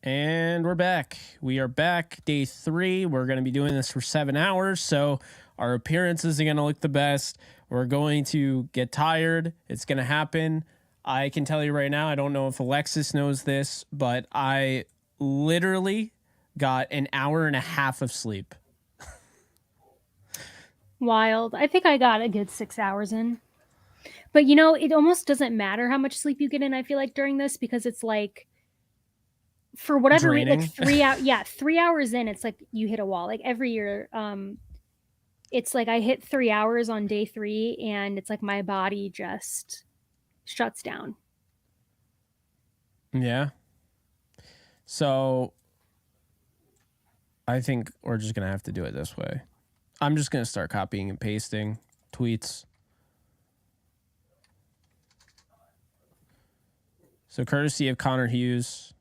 And we're back. We are back. Day 3. We're going to be doing this for 7 hours. So our appearance isn't going to look the best. We're going to get tired. It's going to happen. I can tell you right now, I don't know if Alexis knows this, but I literally got an hour and a half of sleep. Wild. I think I got a good 6 hours in. But you know, it almost doesn't matter how much sleep you get in, I feel like, during this, because it's like, for whatever reason, like 3 hours, 3 hours in, it's like you hit a wall. Like every year, it's like I hit 3 hours on day 3, and it's like my body just shuts down. Yeah. So I think we're just going to have to do it this way. I'm just going to start copying and pasting tweets. So courtesy of Connor Hughes.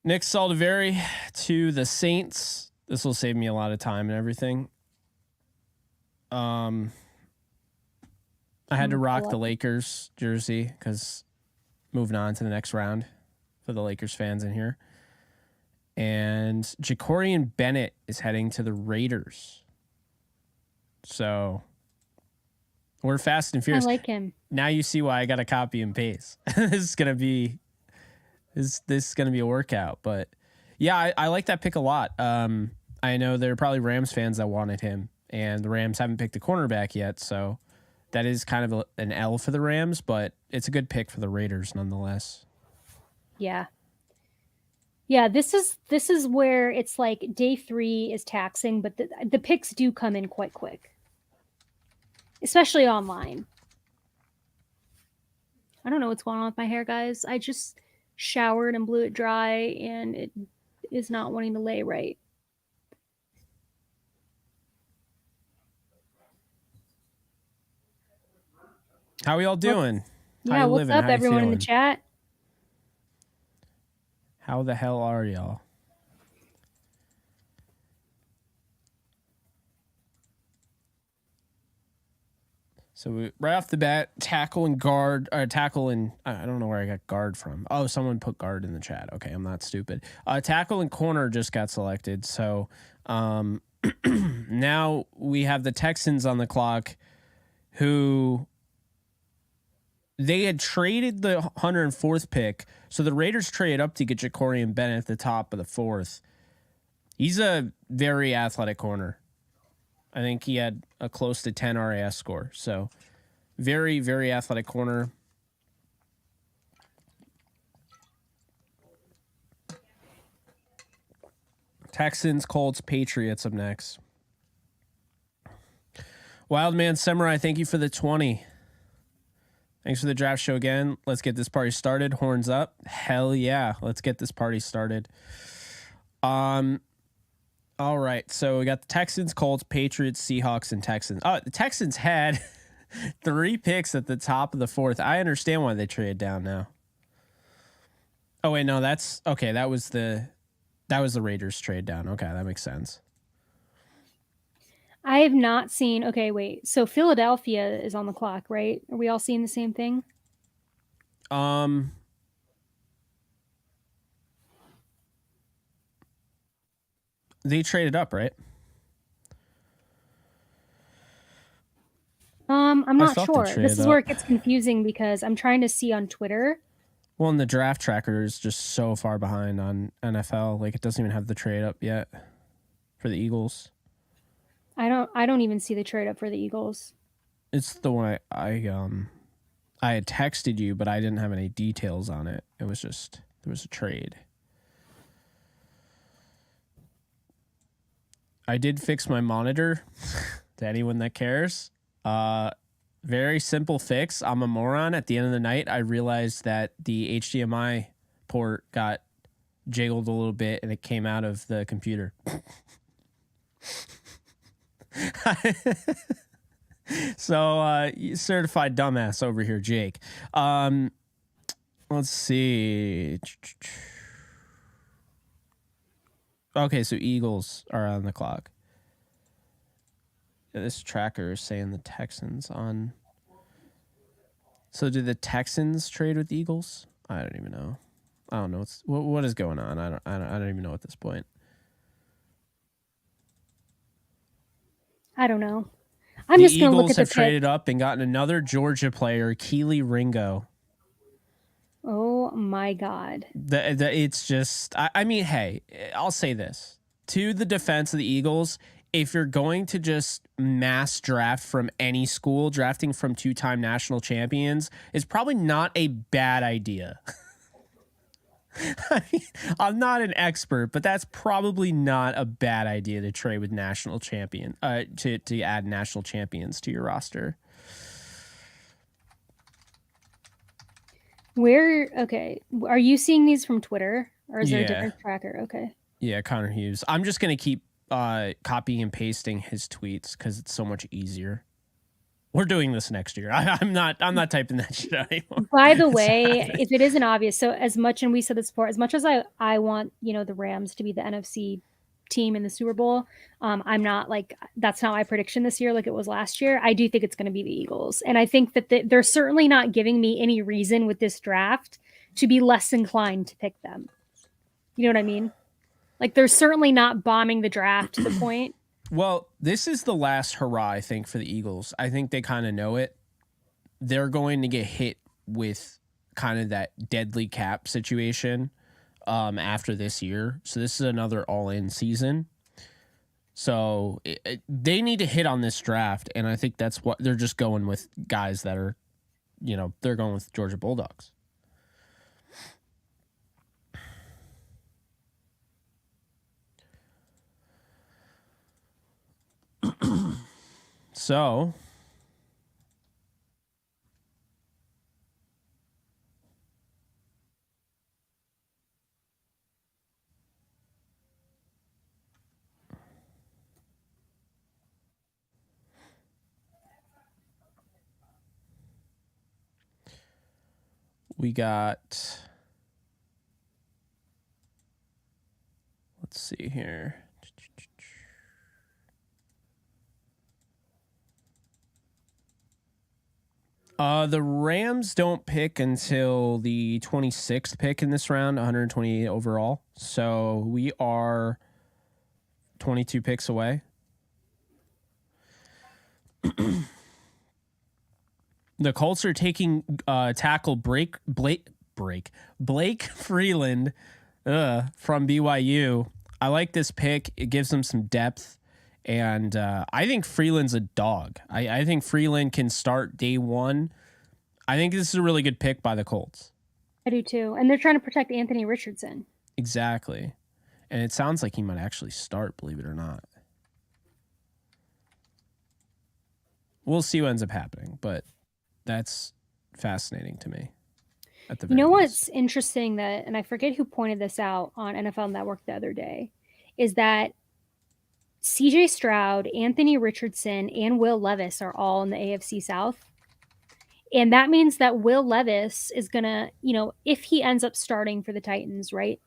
Nick Saldiveri to the Saints. This will save me a lot of time and everything. I had to rock the Lakers jersey because moving on to the next round for the Lakers fans in here. And Jacorian Bennett is heading to the Raiders. So we're fast and furious. I like him. Now you see why I got to copy and paste. This is going to be a workout. But yeah, I like that pick a lot. I know there are probably Rams fans that wanted him, and the Rams haven't picked a cornerback yet. So that is kind of an L for the Rams, but it's a good pick for the Raiders nonetheless. Yeah. Yeah, this is where it's like day 3 is taxing, but the picks do come in quite quick, especially online. I don't know what's going on with my hair, guys. I just showered and blew it dry, and it is not wanting to lay right. How are y'all doing? Yeah, what's up, everyone in the chat? How the hell are y'all? So right off the bat, tackle and I don't know where I got guard from. Oh, someone put guard in the chat. Okay, I'm not stupid. Tackle and corner just got selected. So now we have the Texans on the clock, who they had traded the 104th pick. So the Raiders traded up to get Jacorian Bennett at the top of the 4th. He's a very athletic corner. I think he had a close to 10 RAS score. So very, very athletic corner. Texans, Colts, Patriots up next. Wildman Samurai, thank you for the 20. Thanks for the draft show again. Let's get this party started. Horns up. Hell yeah. Let's get this party started. All right. So we got the Texans, Colts, Patriots, Seahawks, and Texans. Oh, the Texans had 3 picks at the top of the 4th. I understand why they traded down now. Oh, wait, no, that's okay. That was the Raiders trade down. Okay, that makes sense. I have not seen. Okay, wait. So Philadelphia is on the clock, right? Are we all seeing the same thing? They traded up, right? I'm not sure. This is where it gets confusing because I'm trying to see on Twitter. Well, and the draft tracker is just so far behind on NFL. Like, it doesn't even have the trade up yet for the Eagles. I don't even see the trade up for the Eagles. It's the one I had texted you, but I didn't have any details on it. It was just there was a trade. I did fix my monitor to anyone that cares. Very simple fix. I'm a moron. At the end of the night, I realized that the HDMI port got jiggled a little bit and it came out of the computer. So certified dumbass over here, Jake. Let's see. Okay, so Eagles are on the clock. Yeah, this tracker is saying the Texans on. So did the Texans trade with the Eagles? I don't even know. I don't know what is going on. I don't even know at this point. I don't know. I'm just going to look at the Eagles have traded up and gotten another Georgia player, Keely Ringo. Oh my God. It's just, I mean, hey, I'll say this. To the defense of the Eagles, if you're going to just mass draft from any school, drafting from 2-time national champions is probably not a bad idea. I mean, I'm not an expert, but that's probably not a bad idea to trade with national champion, to add national champions to your roster. Okay. Are you seeing these from Twitter or is there a different tracker? Okay. Yeah, Connor Hughes. I'm just going to keep copying and pasting his tweets because it's so much easier. We're doing this next year. I'm not typing that shit anymore. By the way, if it isn't obvious, so as much, and we said this before, as much as I want, the Rams to be the NFC team in the Super Bowl, I'm not that's not my prediction this year like it was last year. I do think it's going to be the Eagles. And I think that they're certainly not giving me any reason with this draft to be less inclined to pick them. You know what I mean? Like they're certainly not bombing the draft to the point. Well, this is the last hurrah, I think, for the Eagles. I think they kind of know it. They're going to get hit with kind of that deadly cap situation after this year. So this is another all-in season. So they need to hit on this draft, and I think that's what they're just going with guys that are, they're going with Georgia Bulldogs. So we got, let's see here. The Rams don't pick until the 26th pick in this round, 128 overall. So we are 22 picks away. The Colts are taking tackle Blake Freeland from BYU. I like this pick. It gives them some depth. And I think Freeland's a dog. I think Freeland can start day one. I think this is a really good pick by the Colts. I do too. And they're trying to protect Anthony Richardson. Exactly. And it sounds like he might actually start, believe it or not. We'll see what ends up happening, but that's fascinating to me. You know what's interesting and I forget who pointed this out on NFL Network the other day, is that CJ Stroud, Anthony Richardson, and Will Levis are all in the AFC South. And that means that Will Levis is going to, if he ends up starting for the Titans, right?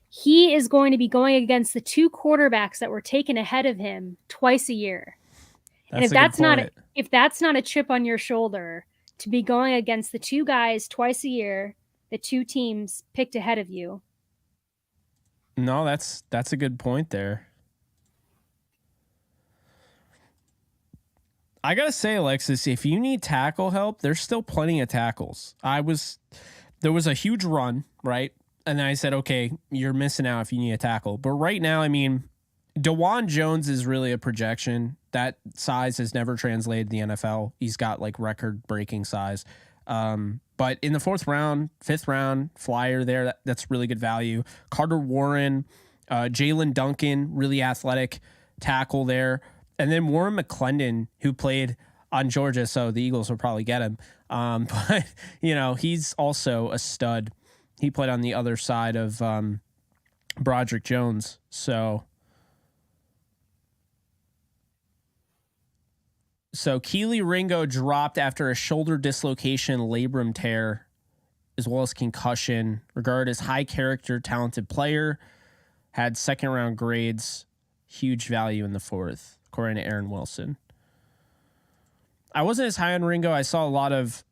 He is going to be going against the two quarterbacks that were taken ahead of him twice a year. And if that's not a chip on your shoulder to be going against the two guys twice a year, the two teams picked ahead of you. No, that's a good point there. I gotta say, Alexis, if you need tackle help, there's still plenty of tackles. There was a huge run, right? And then I said, okay, you're missing out if you need a tackle. But right now, I mean, DeJuan Jones is really a projection. That size has never translated in the NFL. He's got like record-breaking size. But in the 4th round, 5th round, flyer there, that's really good value. Carter Warren, Jalen Duncan, really athletic tackle there. And then Warren McClendon, who played on Georgia, so the Eagles will probably get him. But, he's also a stud. He played on the other side of Broderick Jones. So Keely Ringo dropped after a shoulder dislocation, labrum tear, as well as concussion. Regarded as high character, talented player. Had 2nd-round grades. Huge value in the 4th. According to Aaron Wilson. I wasn't as high on Ringo. I saw a lot of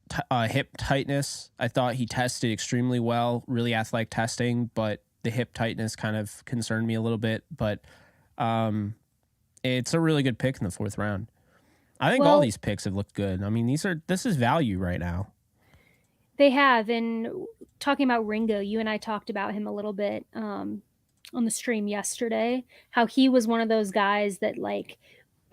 hip tightness. I thought he tested extremely well, really athletic testing, but the hip tightness kind of concerned me a little bit. But it's a really good pick in the 4th round. I think all these picks have looked good. I mean, this is value right now. They have. And talking about Ringo, you and I talked about him a little bit on the stream yesterday, how he was one of those guys that, like,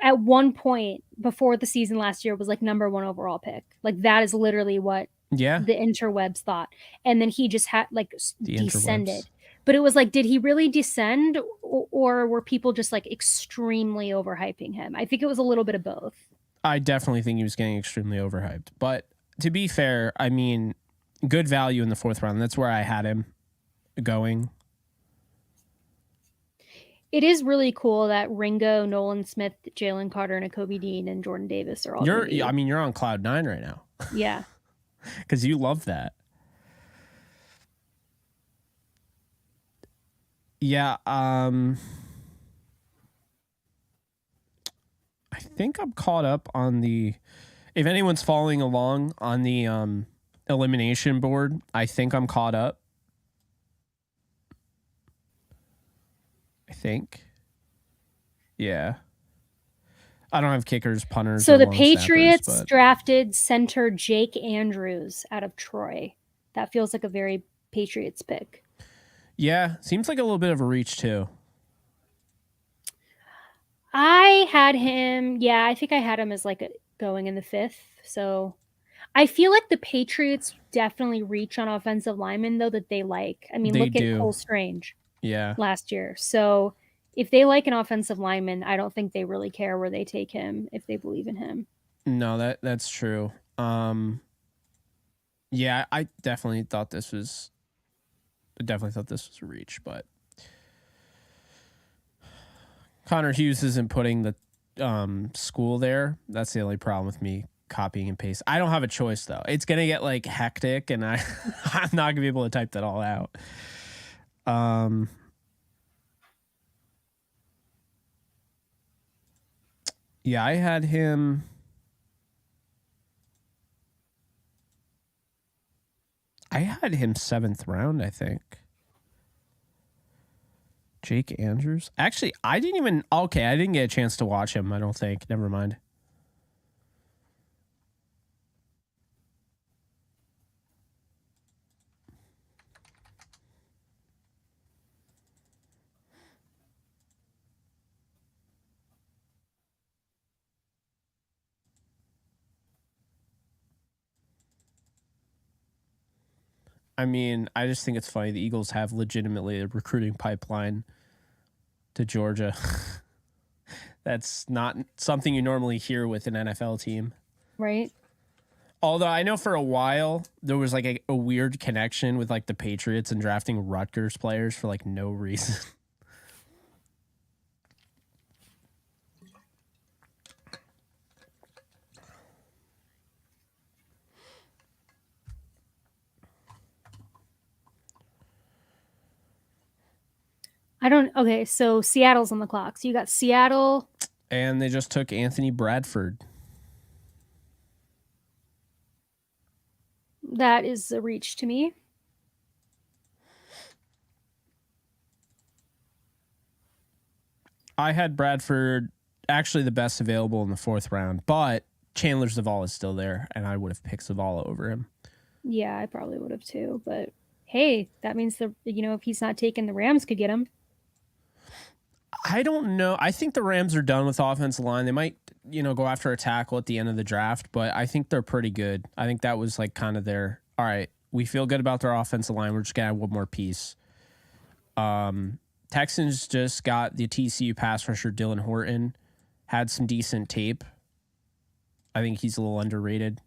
at one point before the season last year was like number 1 overall pick. Like, that is literally what the interwebs thought. And then he just had like descended. But it was like, did he really descend, or were people just like extremely overhyping him? I think it was a little bit of both. I definitely think he was getting extremely overhyped. But to be fair, I mean, good value in the 4th round. That's where I had him going. It is really cool that Ringo, Nolan Smith, Jalen Carter, and Kobe Dean and Jordan Davis are all. I mean, you're on cloud 9 right now. Yeah. Because you love that. Yeah. I think I'm caught up on the. If anyone's following along on the elimination board, I think I'm caught up. I think. Yeah. I don't have kickers, punters. So the Patriots drafted center Jake Andrews out of Troy. That feels like a very Patriots pick. Yeah. Seems like a little bit of a reach too. I had him. Yeah, I think I had him as like going in the 5th. So I feel like the Patriots definitely reach on offensive linemen, though, that they like. I mean, look at Cole Strange. Yeah. Last year. So if they like an offensive lineman, I don't think they really care where they take him if they believe in him. No, that's true. Yeah, I definitely thought this was a reach, but Connor Hughes isn't putting the school there. That's the only problem with me copying and paste. I don't have a choice though. It's gonna get like hectic, and I'm not gonna be able to type that all out. Yeah, I had him. I had him 7th round, I think. Jake Andrews. Actually, I didn't get a chance to watch him, I don't think. Never mind. I mean, I just think it's funny. The Eagles have legitimately a recruiting pipeline to Georgia. That's not something you normally hear with an NFL team. Right. Although I know for a while there was like a weird connection with like the Patriots and drafting Rutgers players for like no reason. Okay, so Seattle's on the clock. So you got Seattle. And they just took Anthony Bradford. That is a reach to me. I had Bradford actually the best available in the 4th round, but Chandler Zavala is still there, and I would have picked Zavala over him. Yeah, I probably would have too. But hey, that means if he's not taken, the Rams could get him. I don't know. I think the Rams are done with offensive line. They might, go after a tackle at the end of the draft, but I think they're pretty good. I think that was like kind of their, all right, we feel good about their offensive line. We're just going to add one more piece. Texans just got the TCU pass rusher Dylan Horton. Had some decent tape. I think he's a little underrated.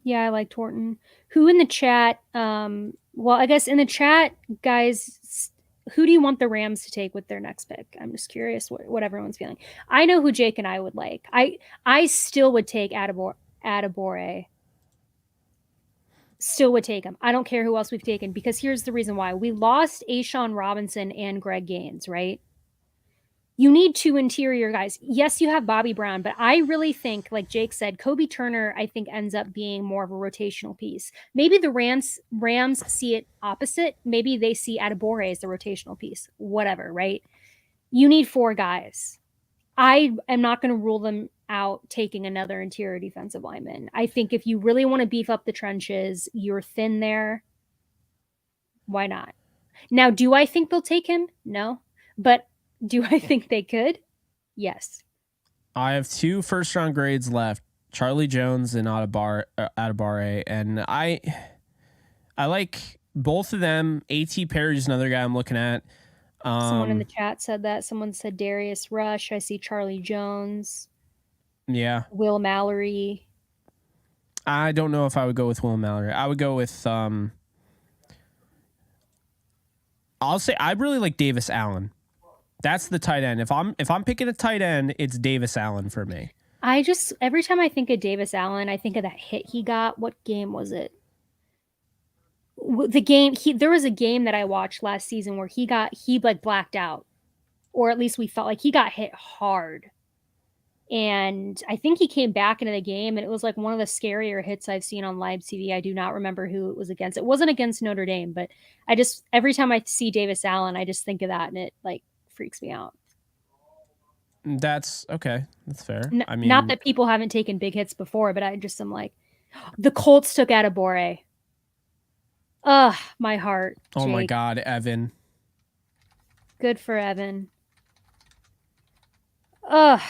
Yeah, I liked Horton. Who in the chat? I guess in the chat, guys, who do you want the Rams to take with their next pick? I'm just curious what everyone's feeling. I know who Jake and I would like. I still would take Adebore. Still would take him. I don't care who else we've taken, because here's the reason why. We lost A'Shawn Robinson and Greg Gaines, right? You need 2 interior guys. Yes, you have Bobby Brown, but I really think, like Jake said, Kobe Turner, I think, ends up being more of a rotational piece. Maybe the Rams see it opposite. Maybe they see Adebawore as the rotational piece. Whatever, right? You need 4 guys. I am not going to rule them out taking another interior defensive lineman. I think if you really want to beef up the trenches, you're thin there. Why not? Now, do I think they'll take him? No. But do I think they could? Yes. I have 2 first-round grades left, Charlie Jones and Adebawore, and I like both of them. A.T. Perry's another guy I'm looking at. Someone in the chat said that. Someone said Darius Rush. I see Charlie Jones. Yeah. Will Mallory. I don't know if I would go with Will Mallory. I would go with I'll say I really like Davis Allen. That's the tight end. If I'm picking a tight end, it's Davis Allen for me. Every time I think of Davis Allen, I think of that hit he got. What game was it? There was a game that I watched last season where he like blacked out, or at least we felt like he got hit hard. And I think he came back into the game, and it was like one of the scarier hits I've seen on live TV. I do not remember who it was against. It wasn't against Notre Dame, but every time I see Davis Allen, I just think of that, and it like freaks me out. That's okay. That's fair. I mean, not that people haven't taken big hits before, but I just am like, the Colts took Adebawore. Ugh, my heart. Jake. Oh my God, Evan. Good for Evan. Ugh,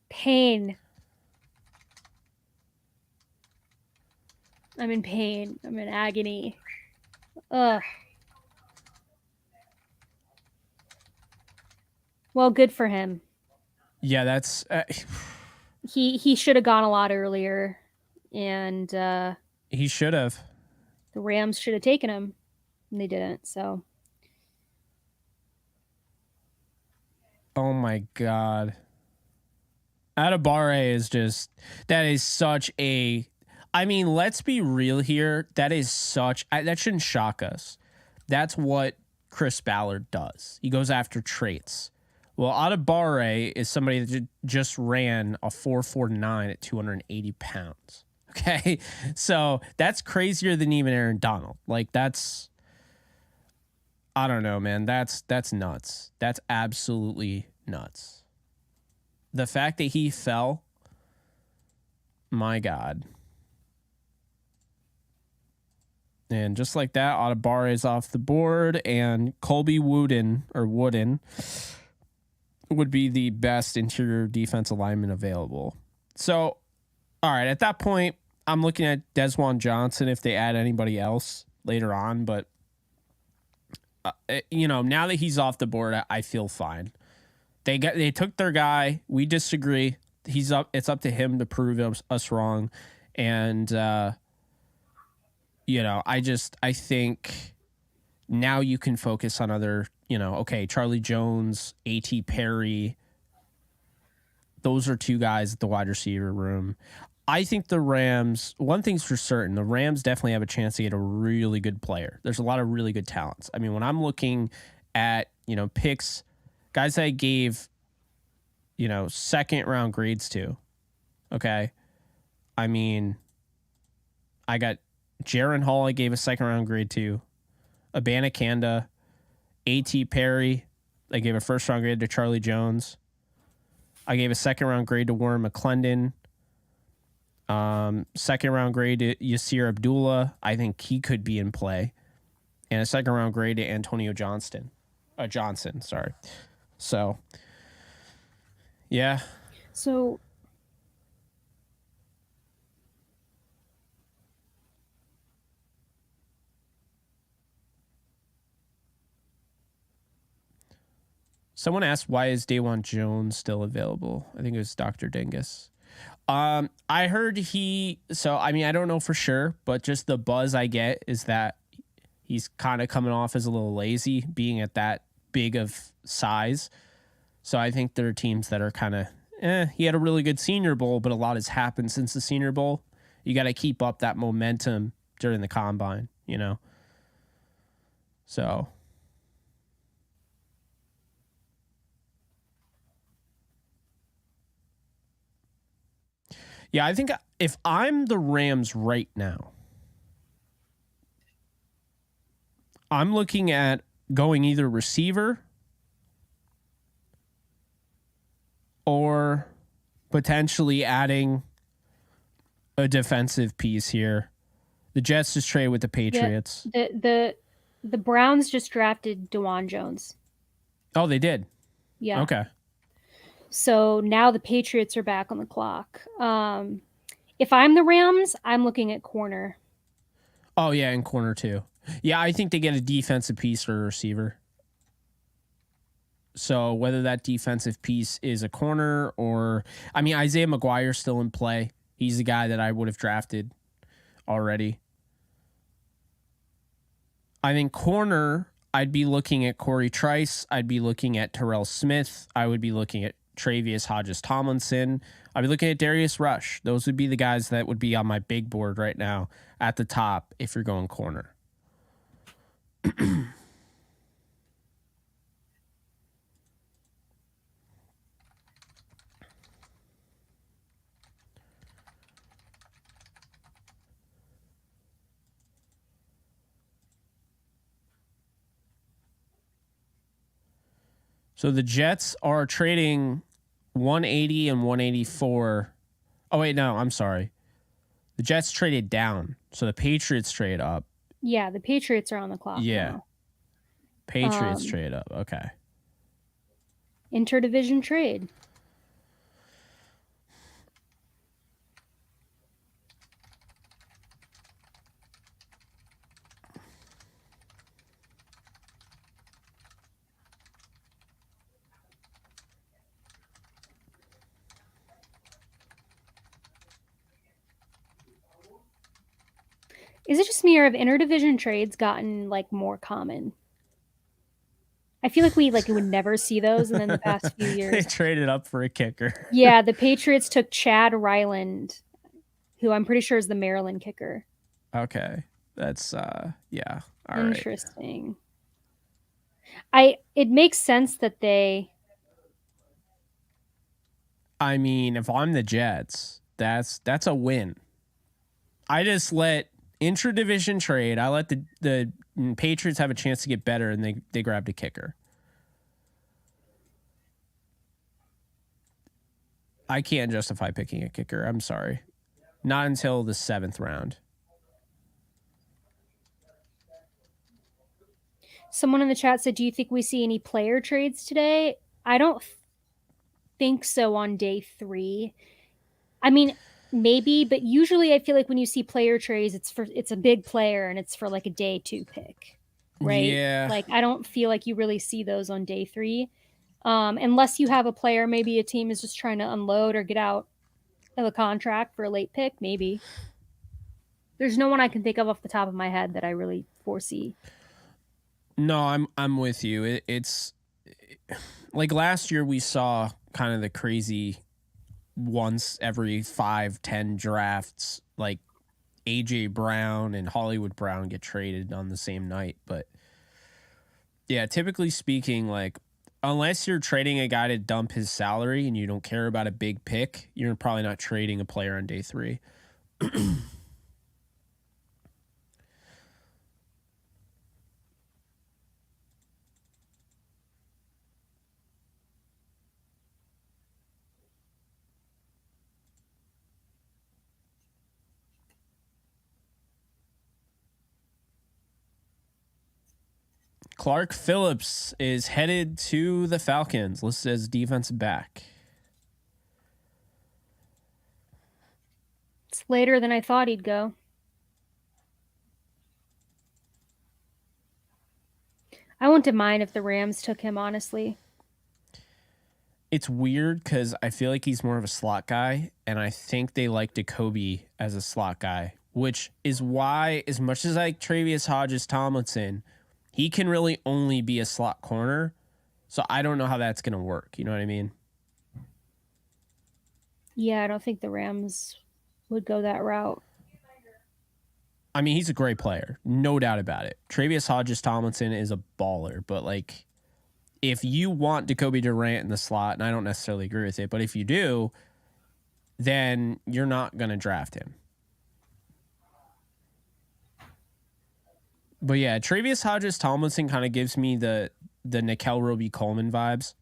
pain. I'm in pain. I'm in agony. Ugh. Well, good for him. Yeah, that's he should have gone a lot earlier, and he should have. The Rams should have taken him, and they didn't. So, oh my God, Adebawore is that is such a. I mean, let's be real here. That shouldn't shock us. That's what Chris Ballard does. He goes after traits. Well, Adebawore is somebody that just ran a 4.49 at 280 pounds. Okay, so that's crazier than even Aaron Donald. Like that's, I don't know, man. That's nuts. That's absolutely nuts. The fact that he fell, my God. And just like that, Adebawore is off the board, and Colby Wooden would be the best interior defensive lineman available. So, all right, at that point, I'm looking at Desjuan Johnson if they add anybody else later on. But, now that he's off the board, I feel fine. They took their guy. We disagree. He's up. It's up to him to prove us wrong. And, I think now you can focus on other, okay, Charlie Jones, A.T. Perry. Those are 2 guys at the wide receiver room. I think the Rams, one thing's for certain, the Rams definitely have a chance to get a really good player. There's a lot of really good talents. I mean, when I'm looking at, picks, guys that I gave, second round grades to, okay? I mean, I got Jaron Hall, I gave a second round grade to. Abanikanda, A.T. Perry, I gave a first round grade to Charlie Jones. I gave a second round grade to Warren McClendon. Second round grade to Yasir Abdullah. I think he could be in play. And a second round grade to Antonio Johnson. Sorry. So, yeah. So, someone asked, why is Dawan Jones still available? I think it was Dr. Dingus. I heard I don't know for sure, but just the buzz I get is that he's kind of coming off as a little lazy being at that big of size. So I think there are teams that are kind of, he had a really good Senior Bowl, but a lot has happened since the Senior Bowl. You got to keep up that momentum during the combine, So Yeah, I think if I'm the Rams right now, I'm looking at going either receiver or potentially adding a defensive piece here. The Jets just traded with the Patriots. The Browns just drafted DeJuan Jones. Oh, they did? Yeah. Okay. So now the Patriots are back on the clock. If I'm the Rams, I'm looking at corner. Oh, yeah, and corner too. Yeah, I think they get a defensive piece for a receiver. So whether that defensive piece is a corner or... I mean, Isaiah McGuire's still in play. He's the guy that I would have drafted already. I think corner, I'd be looking at Corey Trice. I'd be looking at Terrell Smith. I would be looking at Travius Hodges-Tomlinson. I'd be looking at Darius Rush. Those would be the guys that would be on my big board right now at the top if you're going corner. So the Jets are trading 180 and 184. Oh, wait, no, I'm sorry. The Jets traded down, so the Patriots trade up. Yeah, the Patriots are on the clock now. Patriots trade up. Okay. Interdivision trade. Is it just me, or have interdivision trades gotten like more common? I feel like we would never see those, and then the past few years they traded up for a kicker. Yeah, the Patriots took Chad Ryland, who I'm pretty sure is the Maryland kicker. Okay, that's yeah. All Interesting. Right. It makes sense that they. I mean, if I'm the Jets, that's a win. I just let intra-division trade. I let the Patriots have a chance to get better, and they grabbed a kicker. I can't justify picking a kicker. I'm sorry. Not until the 7th round. Someone in the chat said, do you think we see any player trades today? I don't think so on day 3. I mean, maybe, but usually I feel like when you see player trades, it's a big player and it's for like a day 2 pick, right? Yeah. Like, I don't feel like you really see those on day 3. Unless you have a player, maybe a team is just trying to unload or get out of a contract for a late pick, maybe. There's no one I can think of off the top of my head that I really foresee. No, I'm with you. It's like last year we saw kind of the crazy once every 5-10 drafts, like AJ Brown and Hollywood Brown get traded on the same night. But yeah, typically speaking, like unless you're trading a guy to dump his salary and you don't care about a big pick, you're probably not trading a player on day 3. Clark Phillips is headed to the Falcons, listed as defensive back. It's later than I thought he'd go. I wouldn't mind if the Rams took him, honestly. It's weird because I feel like he's more of a slot guy, and I think they like Jacoby as a slot guy, which is why, as much as I like Travius Hodges-Tomlinson, he can really only be a slot corner. So I don't know how that's going to work. You know what I mean? Yeah, I don't think the Rams would go that route. I mean, he's a great player. No doubt about it. Travius Hodges-Tomlinson is a baller. But, like, if you want Jacoby Durant in the slot, and I don't necessarily agree with it, but if you do, then you're not going to draft him. But yeah, Travius Hodges-Tomlinson kind of gives me the Nickel Roby-Coleman vibes.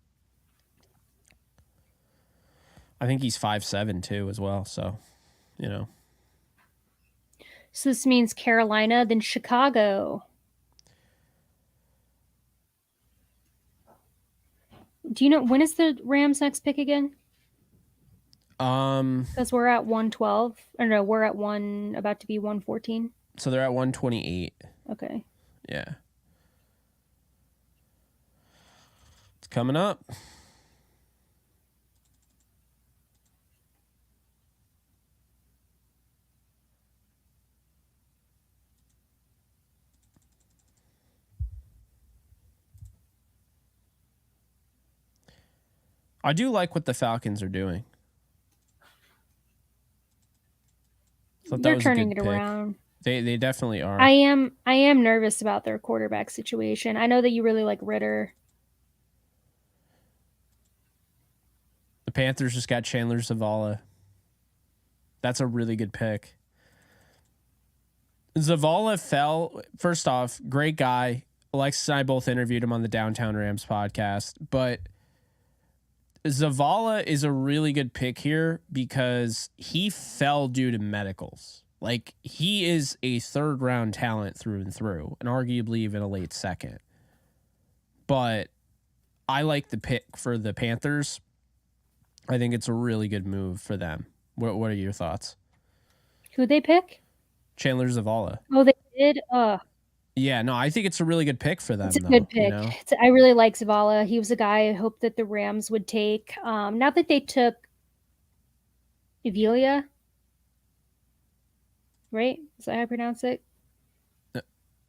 I think he's 5'7" too as well, so, you know. So this means Carolina, then Chicago. Do you know when is the Rams' next pick again? Because we're at 112. Or no, we're at about to be 114. So they're at 128. Okay. Yeah. It's coming up. I do like what the Falcons are doing. They're turning it around. They definitely are. I am nervous about their quarterback situation. I know that you really like Ritter. The Panthers just got Chandler Zavala. That's a really good pick. Zavala fell. First off, great guy. Alexis and I both interviewed him on the Downtown Rams podcast, but Zavala is a really good pick here because he fell due to medicals. Like, he is a third-round talent through and through, and arguably even a late second. But I like the pick for the Panthers. I think it's a really good move for them. What are your thoughts? Who'd they pick? Chandler Zavala. Oh, they did? Yeah, no, I think it's a really good pick for them. It's a good pick. You know? I really like Zavala. He was a guy I hoped that the Rams would take. Now that they took Avila, right? Is that how I pronounce it?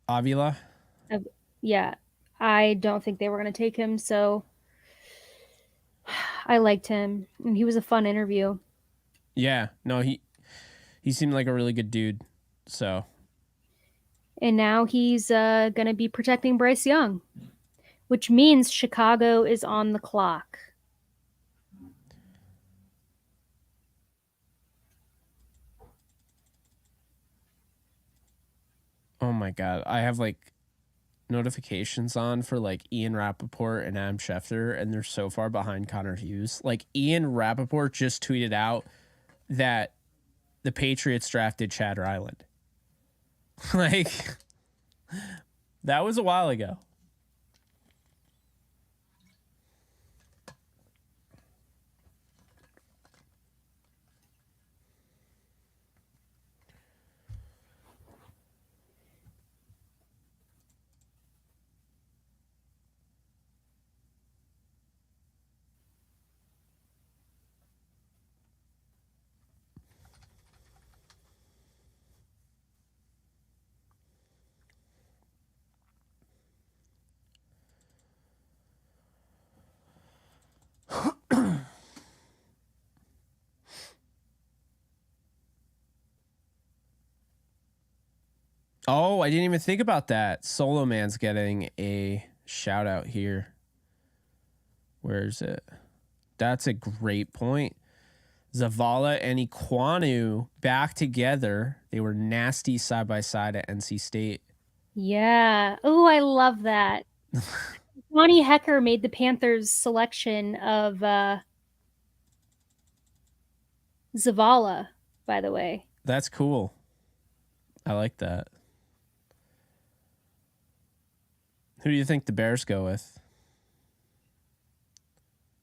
Avila? Yeah. I don't think they were going to take him, so I liked him. And he was a fun interview. Yeah. No, he seemed like a really good dude, so... And now he's going to be protecting Bryce Young, which means Chicago is on the clock. Oh, my God. I have, like, notifications on for, like, Ian Rappaport and Adam Schefter, and they're so far behind Connor Hughes. Like, Ian Rappaport just tweeted out that the Patriots drafted Chad Ryland. Like... That was a while ago. Oh, I didn't even think about that. Solo Man's getting a shout out here. Where is it? That's a great point. Zavala and Iquanu back together. They were nasty side by side at NC State. Yeah. Oh, I love that. Monty Hecker made the Panthers selection of Zavala, by the way. That's cool. I like that. Who do you think the Bears go with?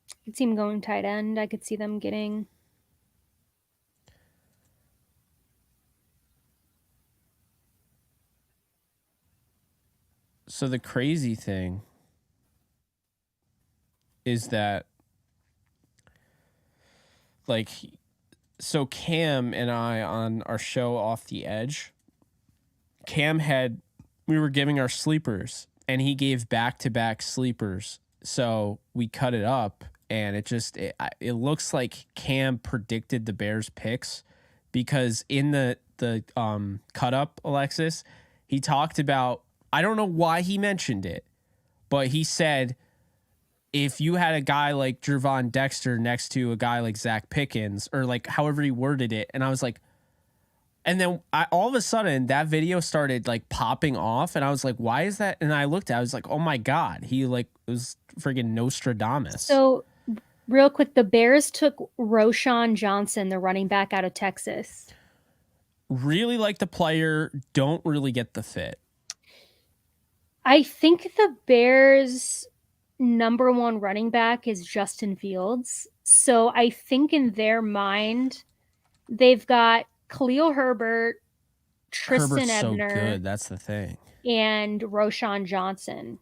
I could see them going tight end. I could see them getting... So the crazy thing is that, like, so Cam and I on our show Off the Edge, we were giving our sleepers, and he gave back-to-back sleepers. So we cut it up, and it looks like Cam predicted the Bears picks, because in the cut up, Alexis, he talked about, I don't know why he mentioned it, but he said if you had a guy like Jervon Dexter next to a guy like Zach Pickens, or like however he worded it, and I was like, and then all of a sudden that video started like popping off, and I was like, why is that? And I looked at it, I was like, oh my God, he like was friggin' Nostradamus. So real quick, the Bears took Roschon Johnson, the running back out of Texas. Really like the player, don't really get the fit. I think the Bears' number one running back is Justin Fields. So I think in their mind, they've got Khalil Herbert, Tristan Herbert's Ebner, so good. That's the thing. And Roschon Johnson.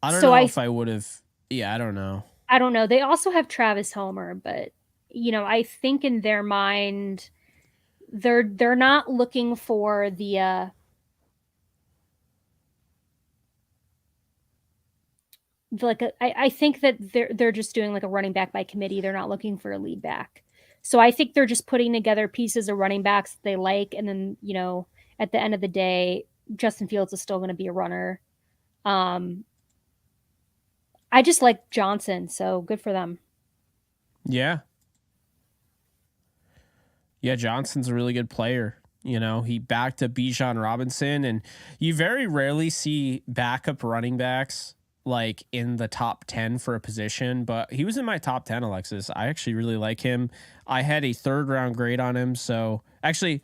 I don't know if I would have. Yeah, I don't know. I don't know. They also have Travis Homer, but I think in their mind, they're not looking for the I think that they're just doing like a running back by committee. They're not looking for a lead back. So I think they're just putting together pieces of running backs that they like, and then at the end of the day, Justin Fields is still going to be a runner. I just like Johnson, so good for them. Yeah. Yeah, Johnson's a really good player. He backed up Bijan Robinson, and you very rarely see backup running backs like in the top 10 for a position, but he was in my top 10, Alexis. I actually really like him. I had a 3rd round grade on him. So actually,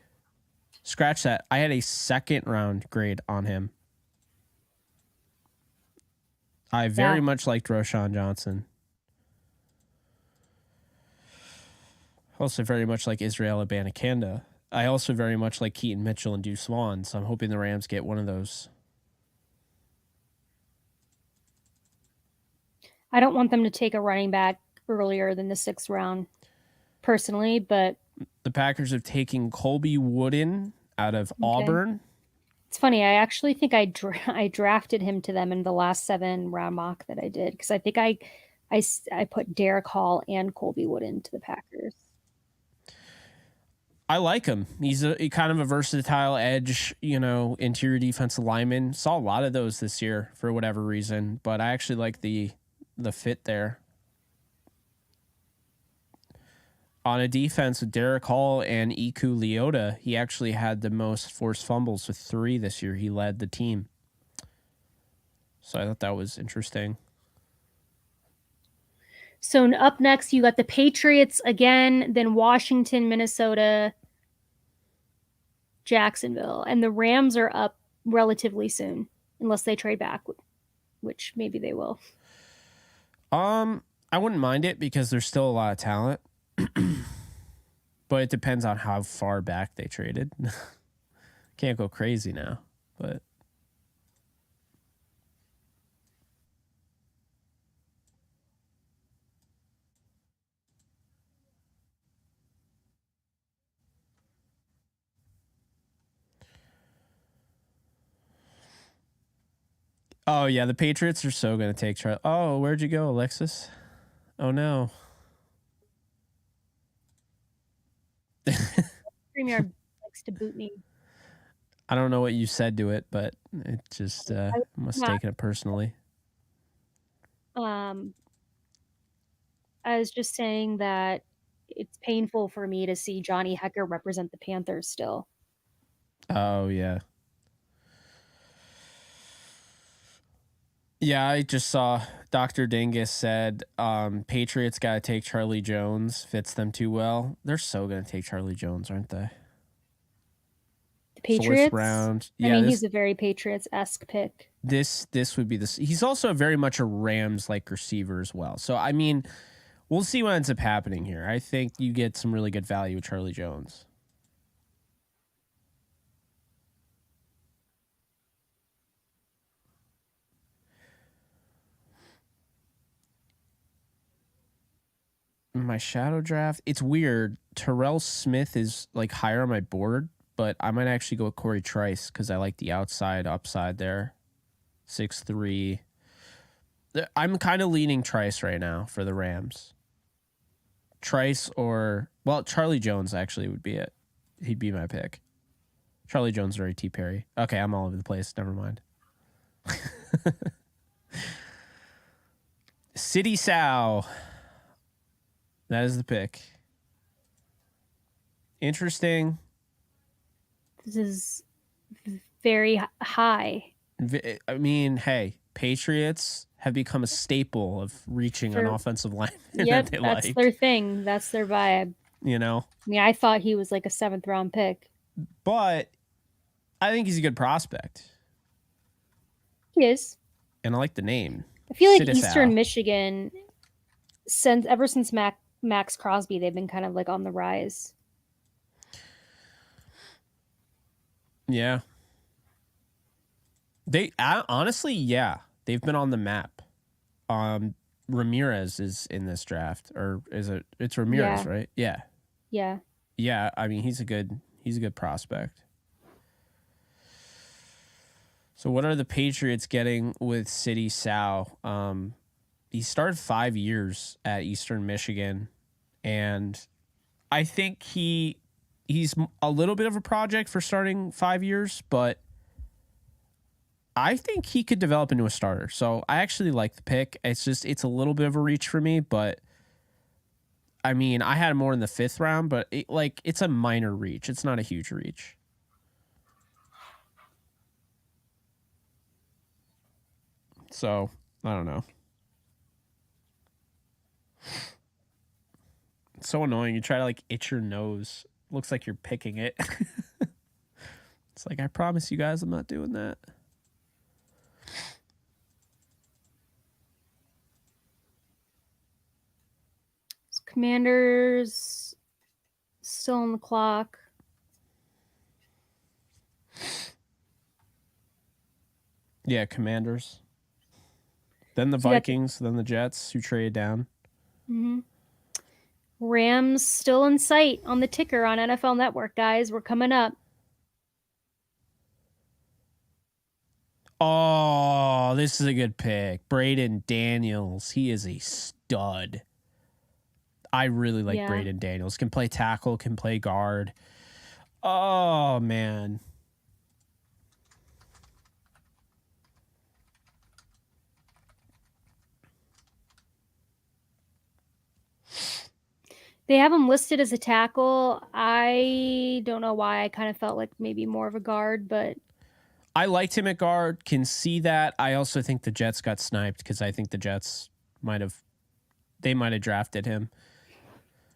scratch that. I had a 2nd round grade on him. I very much liked Roschon Johnson. Also very much like Israel Abanikanda. I also very much like Keaton Mitchell and Deuce Swan, so I'm hoping the Rams get one of those. I don't want them to take a running back earlier than the 6th round, personally, but the Packers have taken Colby Wooden out of Auburn. It's funny. I actually think I drafted him to them in the last 7 round mock that I did, because I think I put Derek Hall and Colby Wooden to the Packers. I like him. He's a kind of a versatile edge, interior defensive lineman. Saw a lot of those this year for whatever reason, but I actually like the fit there. On a defense with Derek Hall and Iku Leota, he actually had the most forced fumbles with 3 this year. He led the team. So I thought that was interesting. So up next, you got the Patriots again, then Washington, Minnesota, Jacksonville. And the Rams are up relatively soon, unless they trade back, which maybe they will. I wouldn't mind it because there's still a lot of talent. But it depends on how far back they traded. Can't go crazy now, but oh yeah, the Patriots are so gonna take Charlie. Oh, where'd you go, Alexis? Oh no. StreamYard likes to boot me. I don't know what you said to it, but it just must have taken it personally. I was just saying that it's painful for me to see Johnny Hekker represent the Panthers still. Oh yeah. Yeah, I just saw Dr. Dingus said Patriots got to take Charlie Jones. Fits them too well. They're so going to take Charlie Jones, aren't they? The Patriots? 4th round. Yeah, I mean, he's a very Patriots-esque pick. This would be this. He's also very much a Rams-like receiver as well. So, I mean, we'll see what ends up happening here. I think you get some really good value with Charlie Jones. My shadow draft, it's weird. Terrell Smith is like higher on my board, but I might actually go with Corey Trice because I like the upside there. 6'3". I'm kind of leaning Trice right now for the Rams. Trice or, well, Charlie Jones actually would be it. He'd be my pick. Charlie Jones or A.T. Perry. Okay, I'm all over the place. Never mind. City Sow. That is the pick. Interesting. This is very high. I mean, hey, Patriots have become a staple of reaching an offensive line. Yep, that's their thing. That's their vibe. You know? I mean, I thought he was like a 7th round pick. But I think he's a good prospect. He is. And I like the name. I feel like Eastern Michigan, ever since Max Crosby, they've been kind of like on the rise. Yeah. Honestly, yeah. They've been on the map. Ramirez is in this draft, or it's Ramirez, right? Yeah. Yeah. Yeah, I mean, he's a good prospect. So what are the Patriots getting with City Sow? He started 5 years at Eastern Michigan, and I think he's a little bit of a project for starting 5 years, but I think he could develop into a starter. So I actually like the pick. It's a little bit of a reach for me, but I mean, I had him more in the 5th round, but it's a minor reach. It's not a huge reach. So I don't know. It's so annoying. You try to itch your nose. Looks like you're picking it. It's like, I promise you guys I'm not doing that. Commanders still on the clock. Yeah, Commanders. Then the Vikings, then the Jets, who traded down. Mm-hmm. Rams still in sight on the ticker on NFL Network, guys. We're coming up. Oh, this is a good pick. Braden Daniels. He is a stud. I really like Braden Daniels. Can play tackle, can play guard. Oh, man. They have him listed as a tackle. I don't know why. I kind of felt like maybe more of a guard, but I liked him at guard. Can see that. I also think the Jets got sniped because I think the Jets might have drafted him.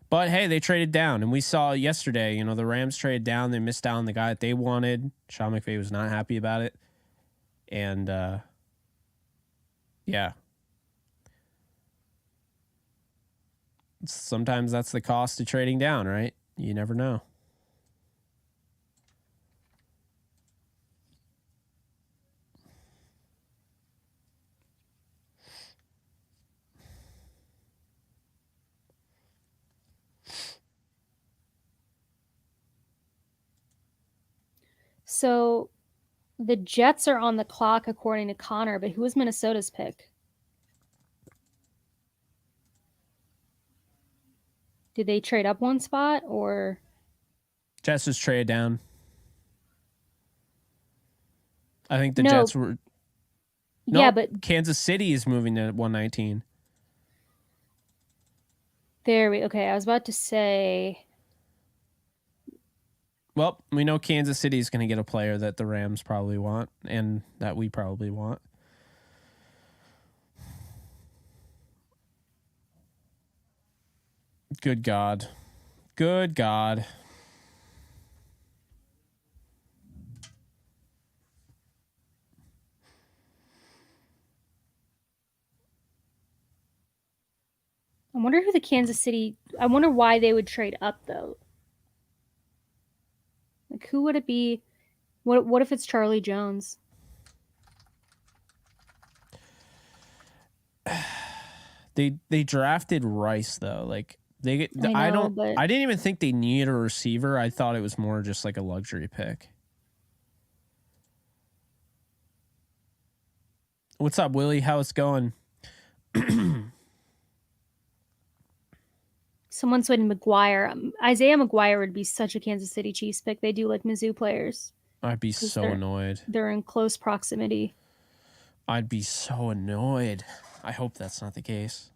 But hey, they traded down, and we saw yesterday, the Rams traded down. They missed out on the guy that they wanted. Sean McVay was not happy about it. And yeah. Sometimes that's the cost of trading down, right? You never know. So the Jets are on the clock according to Connor, but who was Minnesota's pick? Did they trade up one spot or? Jets was traded down. I think the Jets were. No, yeah, but Kansas City is moving to 119. Okay, I was about to say. Well, we know Kansas City is going to get a player that the Rams probably want and that we probably want. Good God. Good God. I wonder who the Kansas City... I wonder why they would trade up, though. Like, who would it be? What if it's Charlie Jones? They drafted Rice, though. I didn't even think they needed a receiver. I thought it was more just like a luxury pick. What's up, Willie? How's it going? Someone said McGuire. Isaiah McGuire would be such a Kansas City Chiefs pick. They do like Mizzou players. I'd be so annoyed. They're in close proximity. I'd be so annoyed. I hope that's not the case.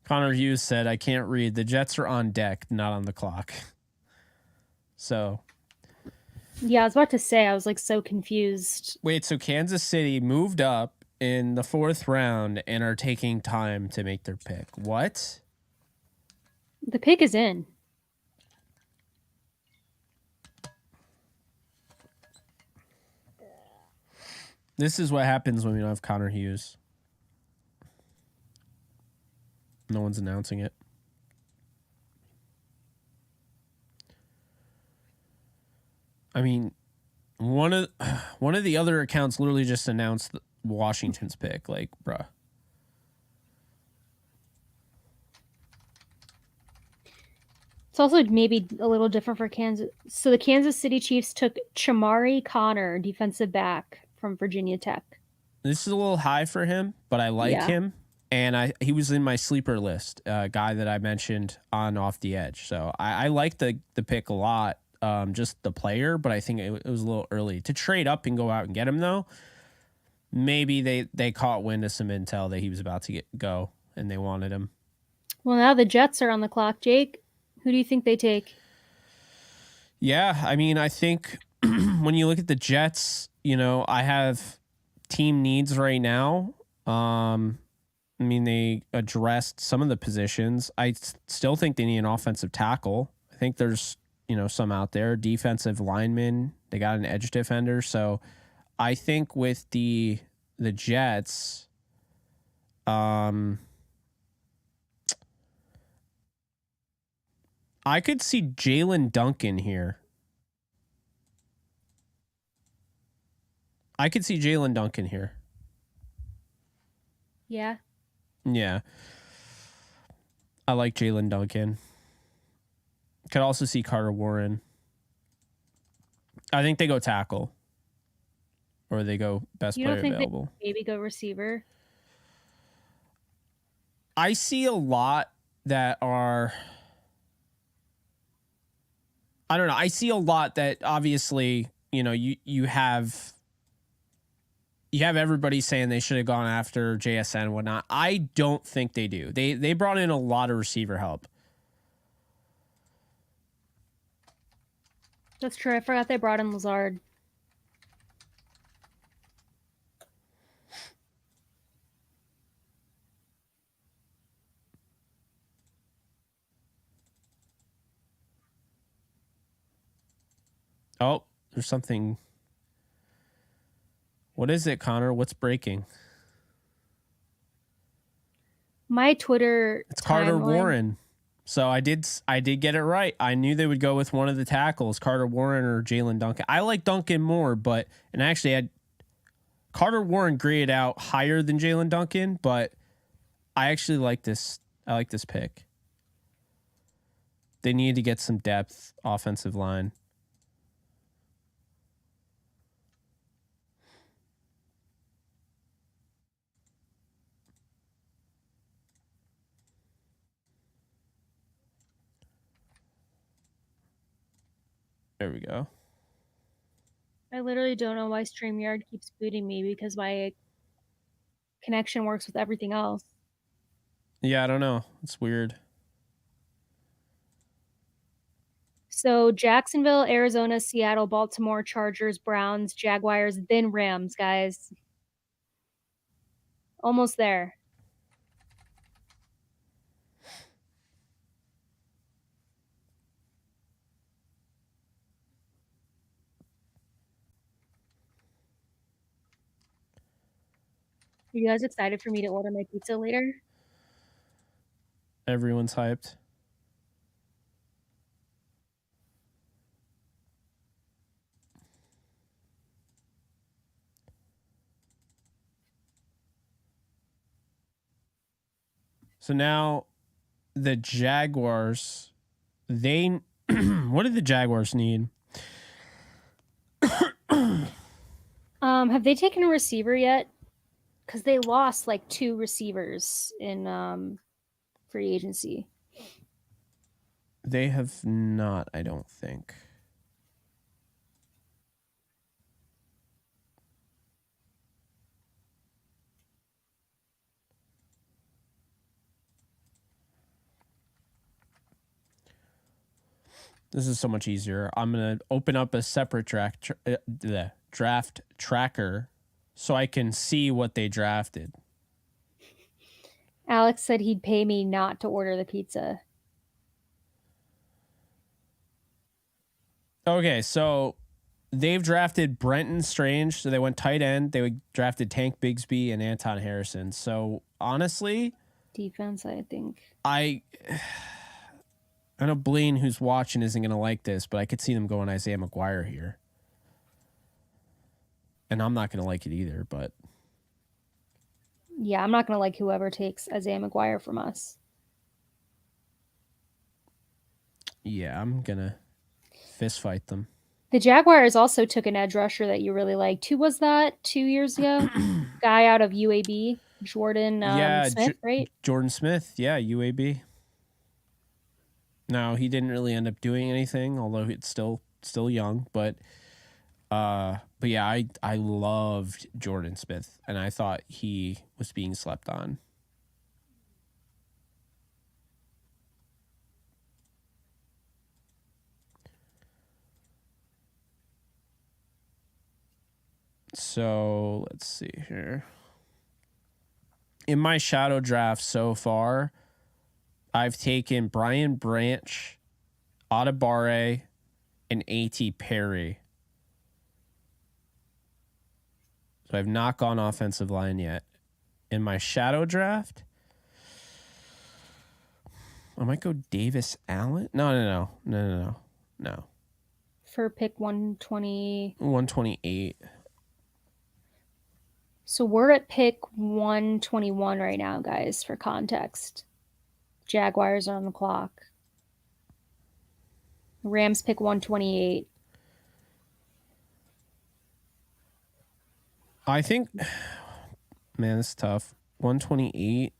Connor Hughes said, I can't read. The Jets are on deck, not on the clock. So. Yeah, I was about to say, I was like so confused. Wait, so Kansas City moved up in the 4th round and are taking time to make their pick. What? The pick is in. This is what happens when we don't have Connor Hughes. No one's announcing it. I mean, one of the other accounts literally just announced Washington's pick. Like, bruh. It's also maybe a little different for Kansas. So the Kansas City Chiefs took Chamari Connor, defensive back from Virginia Tech. This is a little high for him, but I like him. And he was in my sleeper list, guy that I mentioned on Off the Edge. So I like the pick a lot, just the player, but I think it was a little early. To trade up and go out and get him, though, maybe they caught wind of some intel that he was about to go, and they wanted him. Well, now the Jets are on the clock, Jake. Who do you think they take? Yeah, I mean, I think when you look at the Jets, I have team needs right now. I mean, they addressed some of the positions. I still think they need an offensive tackle. I think there's, some out there. Defensive lineman. They got an edge defender. So I think with the Jets, I could see Jalen Duncan here. I could see Jalen Duncan here. Yeah. Yeah. I like Jalen Duncan. Could also see Carter Warren. I think they go tackle. Or they go best player available. You don't think they maybe go receiver? I see a lot that are... I don't know. I see a lot that obviously, you have everybody saying they should have gone after JSN and whatnot. I don't think they do. They brought in a lot of receiver help. That's true. I forgot they brought in Lazard. Oh, there's something. What is it, Connor? What's breaking? My Twitter. It's Carter Warren. So I did get it right. I knew they would go with one of the tackles, Carter Warren or Jalen Duncan. I like Duncan more, and actually I Carter Warren graded out higher than Jalen Duncan, but I actually like this. I like this pick. They need to get some depth, offensive line. There we go. I literally don't know why StreamYard keeps booting me because my connection works with everything else. Yeah, I don't know. It's weird. So Jacksonville, Arizona, Seattle, Baltimore, Chargers, Browns, Jaguars, then Rams, guys. Almost there. Are you guys excited for me to order my pizza later? Everyone's hyped. So now the Jaguars, they what did the Jaguars need? Have they taken a receiver yet? Because they lost like 2 receivers in free agency. They have not, I don't think. This is so much easier. I'm going to open up a separate draft tracker so I can see what they drafted. Alex said he'd pay me not to order the pizza. Okay, so they've drafted Brenton Strange. So they went tight end. They drafted Tank Bigsby and Anton Harrison. So honestly, defense, I think. I know Blaine, who's watching, isn't going to like this, but I could see them going Isaiah McGuire here. And I'm not going to like it either, but. Yeah, I'm not going to like whoever takes Isaiah McGuire from us. Yeah, I'm going to fist fight them. The Jaguars also took an edge rusher that you really liked. Who was that 2 years ago? Guy out of UAB, Jordan Smith, right? Jordan Smith, yeah, UAB. No, he didn't really end up doing anything, although it's still young. But yeah, I loved Jordan Smith, and I thought he was being slept on. So let's see here. In my shadow draft so far, I've taken Brian Branch, Atabare, and A.T. Perry. So I've not gone offensive line yet. In my shadow draft, I might go Davis Allen. No. For pick 120. 128. So we're at pick 121 right now, guys, for context. Jaguars are on the clock. Rams pick 128. I think, man, this is tough. 128.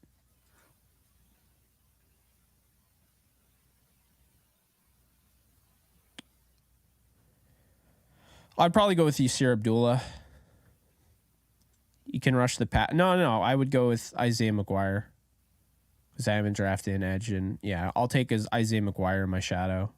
I'd probably go with Yasir Abdullah. You can rush the pass. No. I would go with Isaiah McGuire because I haven't drafted an edge, and yeah, I'll take Isaiah McGuire in my shadow.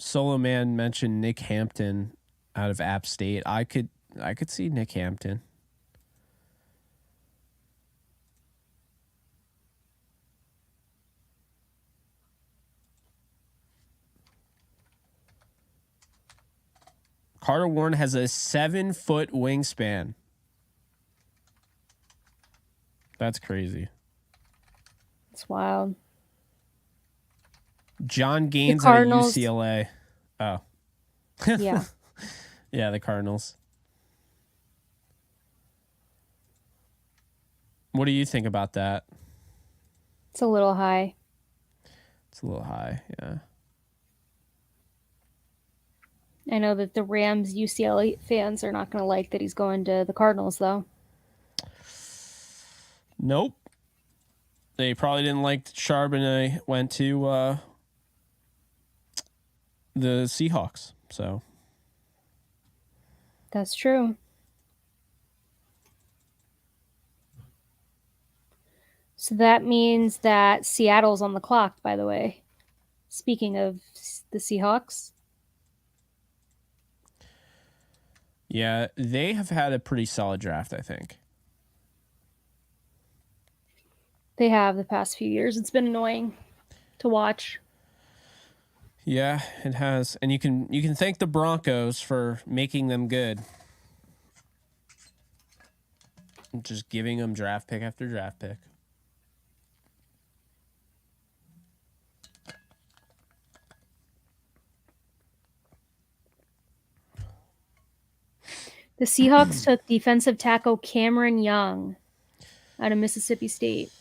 Solo Man mentioned Nick Hampton out of App State. I could see Nick Hampton. Carter Warren has a 7-foot wingspan. That's crazy. It's wild. John Gaines at UCLA. Oh. Yeah. Yeah, the Cardinals. What do you think about that? It's a little high. It's a little high, yeah. I know that the Rams UCLA fans are not going to like that he's going to the Cardinals, though. Nope. They probably didn't like Charbonnet went to the Seahawks, so. That's true. So that means that Seattle's on the clock, by the way. Speaking of the Seahawks. Yeah, they have had a pretty solid draft, I think. They have the past few years. It's been annoying to watch. Yeah, it has. And you can thank the Broncos for making them good. Just giving them draft pick after draft pick. The Seahawks took defensive tackle Cameron Young out of Mississippi State.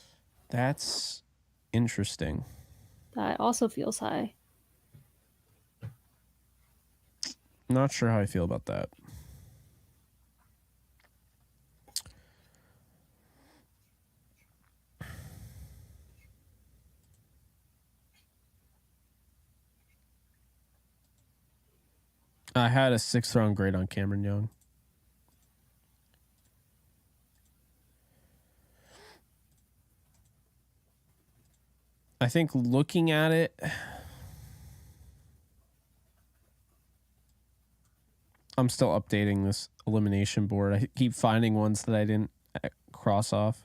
That's interesting. That also feels high. Not sure how I feel about that. I had a 6th round grade on Cameron Young. I think looking at it, I'm still updating this elimination board. I keep finding ones that I didn't cross off.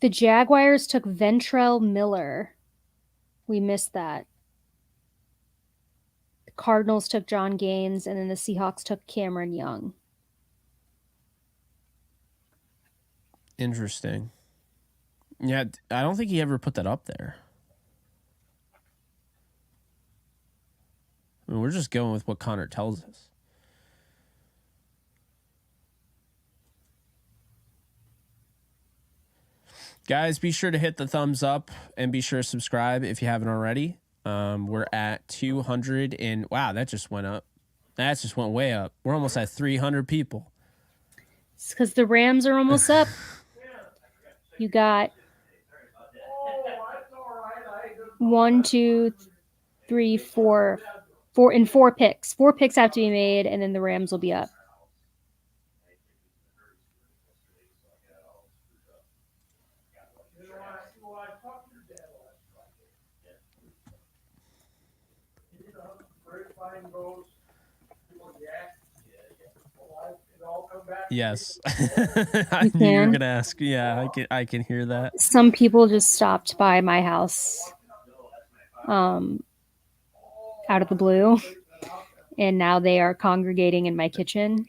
The Jaguars took Ventrell Miller. We missed that. The Cardinals took John Gaines, and then the Seahawks took Cameron Young. Interesting. Yeah, I don't think he ever put that up there. I mean, we're just going with what Connor tells us. Guys, be sure to hit the thumbs up and be sure to subscribe if you haven't already. We're at 200 and wow, that just went up. That just went way up. We're almost at 300 people. It's because the Rams are almost up. You got 1, 2, 3, 4 and 4 picks. 4 picks have to be made, and then the Rams will be up. Yes. I knew you were going to ask. Yeah, I can hear that. Some people just stopped by my house out of the blue, and now they are congregating in my kitchen.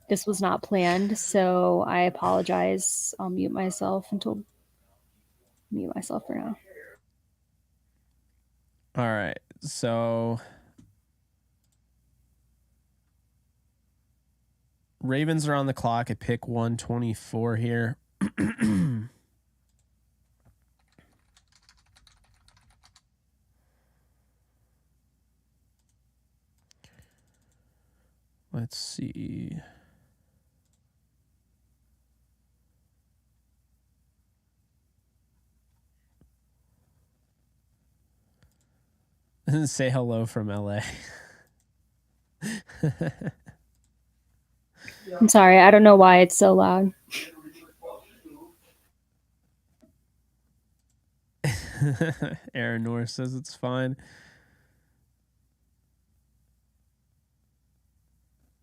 This was not planned, so I apologize. I'll mute myself for now. All right. So Ravens are on the clock at pick 124 here. Let's see. Say hello from LA. I'm sorry. I don't know why it's so loud. Aaron Norris says it's fine.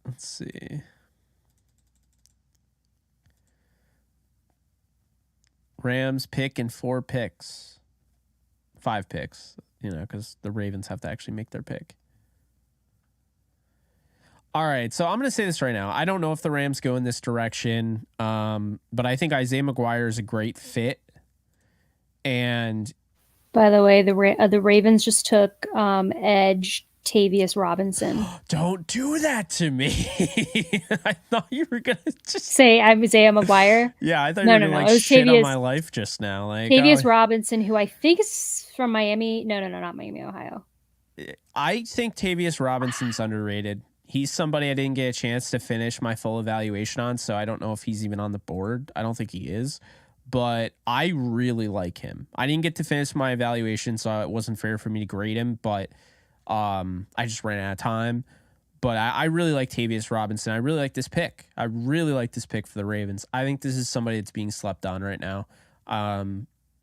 Let's see. Rams pick and 4 picks. 5 picks, because the Ravens have to actually make their pick. All right, so I'm going to say this right now. I don't know if the Rams go in this direction, but I think Isaiah McGuire is a great fit. And by the way, the Ravens just took edge Tavius Robinson. Don't do that to me. I thought you were going to just say I'm Isaiah McGuire. Yeah, I thought you were going to shit on my life just now. Tavius Robinson, who I think is from Miami. No, not Miami, Ohio. I think Tavius Robinson's underrated. He's somebody I didn't get a chance to finish my full evaluation on, so I don't know if he's even on the board. I don't think he is, but I really like him. I didn't get to finish my evaluation, so it wasn't fair for me to grade him, but I just ran out of time. But I really like Tavius Robinson. I really like this pick. I really like this pick for the Ravens. I think this is somebody that's being slept on right now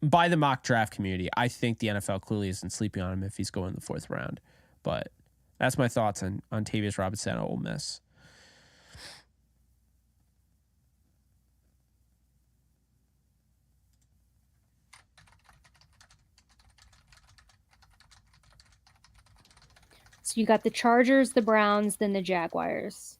by the mock draft community. I think the NFL clearly isn't sleeping on him if he's going in the 4th round. But that's my thoughts on Tavius Robinson at Ole Miss. So you got the Chargers, the Browns, then the Jaguars.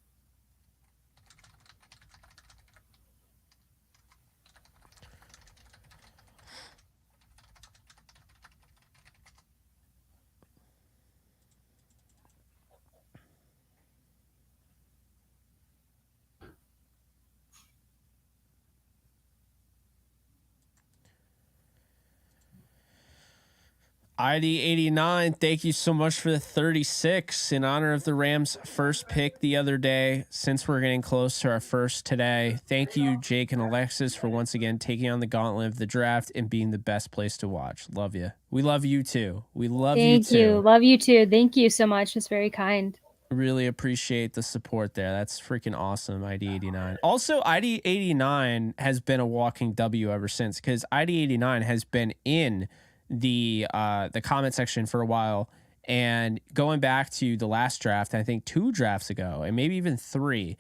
ID89, thank you so much for the 36 in honor of the Rams' first pick the other day. Since we're getting close to our first today, thank you, Jake and Alexis, for once again taking on the gauntlet of the draft and being the best place to watch. Love you. We love you too. We love you too. Thank you. Love you too. Thank you so much. It's very kind. Really appreciate the support there. That's freaking awesome, ID89. Also, ID89 has been a walking W ever since, because ID89 has been in the comment section for a while, and going back to the last draft, I think 2 drafts ago, and maybe even 3,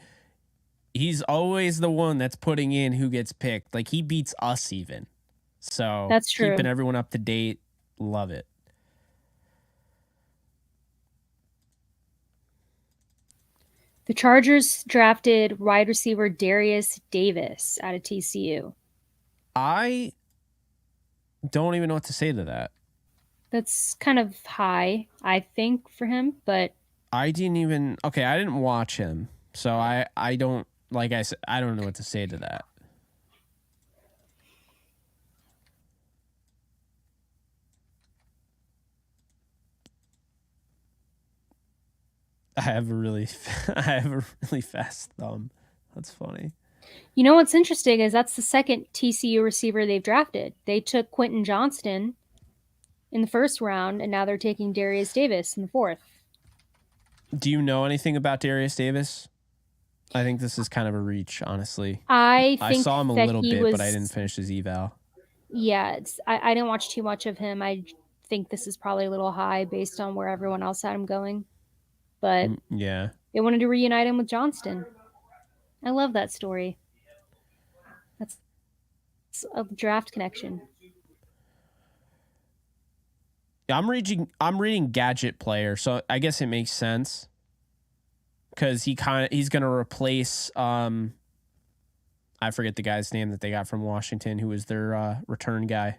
he's always the one that's putting in who gets picked. Like, he beats us even. So that's true. Keeping everyone up to date. Love it. The Chargers drafted wide receiver Darius Davis out of TCU. I don't even know what to say to that. That's kind of high, I think, for him, but I didn't watch him. So I don't, like I said, I don't know what to say to that. I have a really fast thumb. That's funny. You know what's interesting is that's the second TCU receiver they've drafted. They took Quentin Johnston in the 1st round, and now they're taking Darius Davis in the 4th. Do you know anything about Darius Davis? I think this is kind of a reach, honestly. I saw him a little bit, but I didn't finish his eval. Yeah, I didn't watch too much of him. I think this is probably a little high based on where everyone else had him going. But yeah, they wanted to reunite him with Johnston. I love that story. That's a draft connection. Yeah, I'm reading Gadget Player, so I guess it makes sense, because he's going to replace I forget the guy's name that they got from Washington, who was their return guy.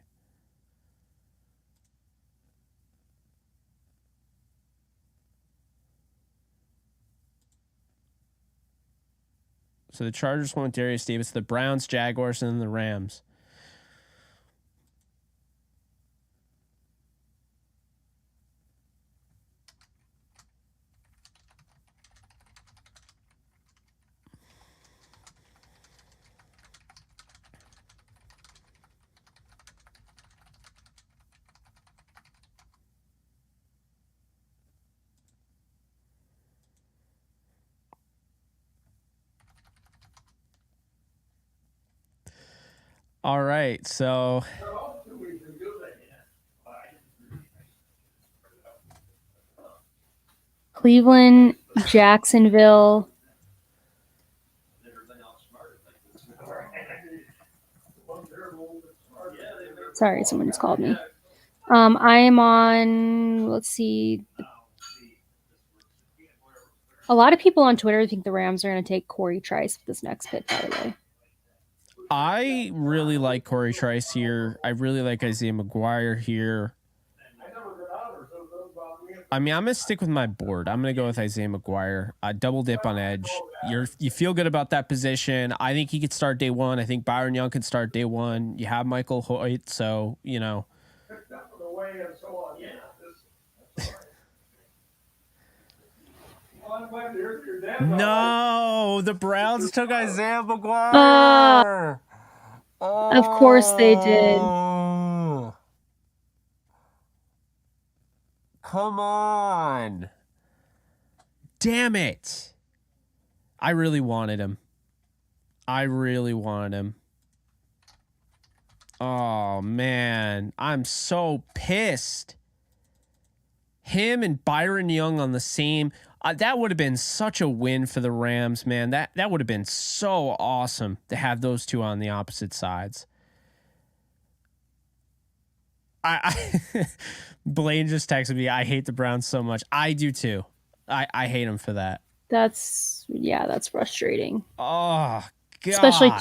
So the Chargers went Darius Davis, the Browns, Jaguars, and then the Rams. All right, so Cleveland, Jacksonville. Sorry, someone just called me. I am on, let's see. A lot of people on Twitter think the Rams are going to take Corey Trice with this next pick, by the way. I really like Corey Trice here. I really like Isaiah McGuire here. I mean, I'm going to stick with my board. I'm going to go with Isaiah McGuire. Double dip on edge. You feel good about that position. I think he could start day 1. I think Byron Young could start day 1. You have Michael Hoyt, so, you know. No, the Browns took Isaiah McGuire. Of course they did. come on. Damn it. I really wanted him. Oh, man. I'm so pissed. Him and Byron Young on the same. That would have been such a win for the Rams, man. That would have been so awesome to have those two on the opposite sides. I Blaine just texted me, I hate the Browns so much. I do too. I hate them for that. That's frustrating. Oh, God. Especially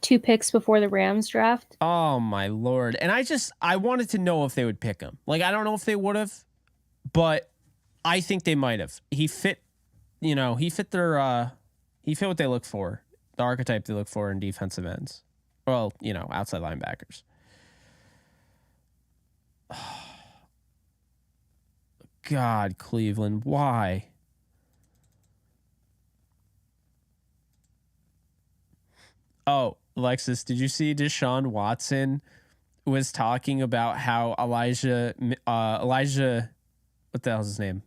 two picks before the Rams draft. Oh, my Lord. And I wanted to know if they would pick him. Like, I don't know if they would have, but I think they might have. He fit what they look for, the archetype they look for in defensive ends. Well, outside linebackers. God, Cleveland, why? Oh, Alexis, did you see Deshaun Watson was talking about how Elijah, what the hell's his name?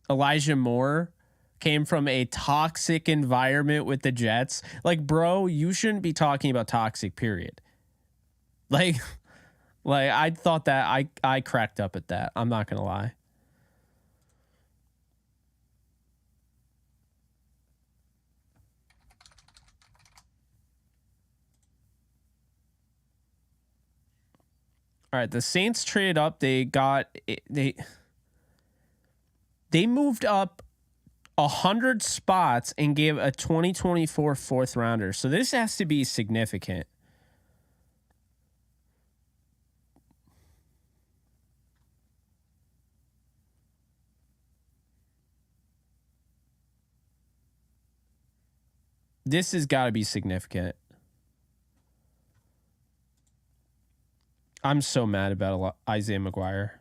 Elijah Moore came from a toxic environment with the Jets. Like, bro, you shouldn't be talking about toxic, period. Like I thought that I cracked up at that. I'm not going to lie. All right, the Saints traded up. They moved up 100 spots and gave a 2024 fourth rounder. So this has to be significant. This has got to be significant. I'm so mad about Isaiah McGuire.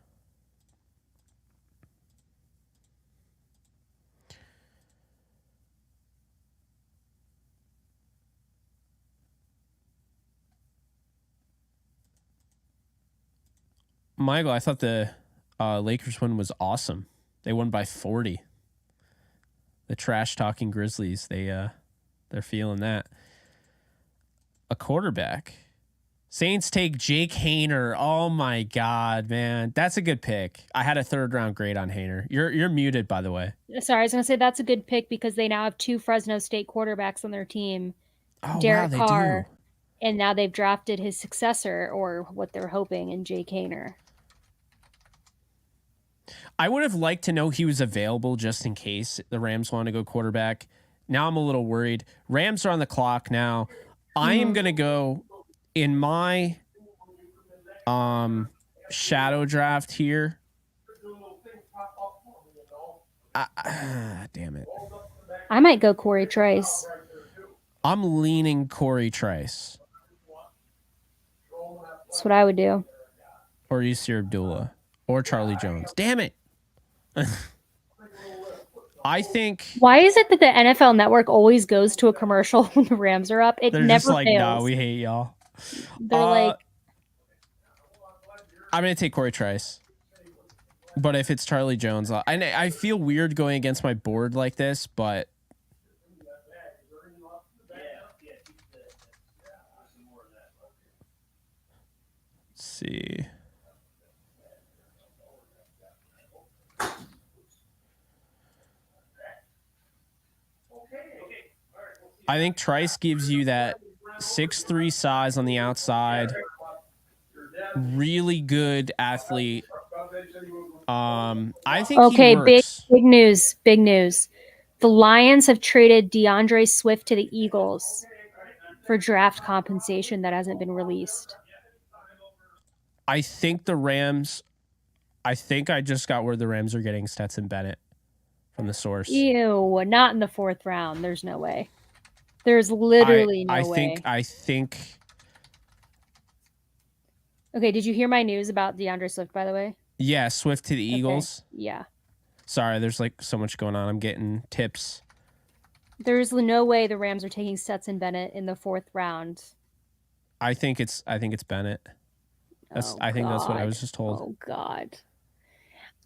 Michael, I thought the Lakers win was awesome. They won by 40. The trash talking Grizzlies, they're feeling that. A quarterback. Saints take Jake Haener. Oh my God, man. That's a good pick. I had a 3rd round grade on Haener. You're muted, by the way. Sorry, I was gonna say that's a good pick because they now have 2 Fresno State quarterbacks on their team. Oh, Derek wow, Carr, do. And now they've drafted his successor, or what they're hoping, in Jake Haener. I would have liked to know he was available just in case the Rams want to go quarterback. Now I'm a little worried. Rams are on the clock now. I am going to go in my shadow draft here. Damn it. I might go Corey Trice. I'm leaning Corey Trice. That's what I would do. Or Yusir Abdullah. Or Charlie Jones. Damn it. I think. Why is it that the NFL Network always goes to a commercial when the Rams are up? They're never just like, fails. no, we hate y'all. They're like. I'm going to take Corey Trice. But if it's Charlie Jones, I feel weird going against my board like this, but. Let's see. I think Trice gives you that 6'3" size on the outside. Really good athlete. I think he works. Big news. The Lions have traded DeAndre Swift to the Eagles for draft compensation that hasn't been released. I think the Rams. I think I just got where the Rams are getting Stetson Bennett from the source. Ew, not in the 4th round. There's no way. There's literally no way. I think. Okay, did you hear my news about DeAndre Swift, by the way? Yeah, Swift to the Eagles. Yeah. Sorry, there's like so much going on. I'm getting tips. There's no way the Rams are taking Stetson Bennett in the 4th round. I think it's Bennett. I think that's what I was just told. Oh God.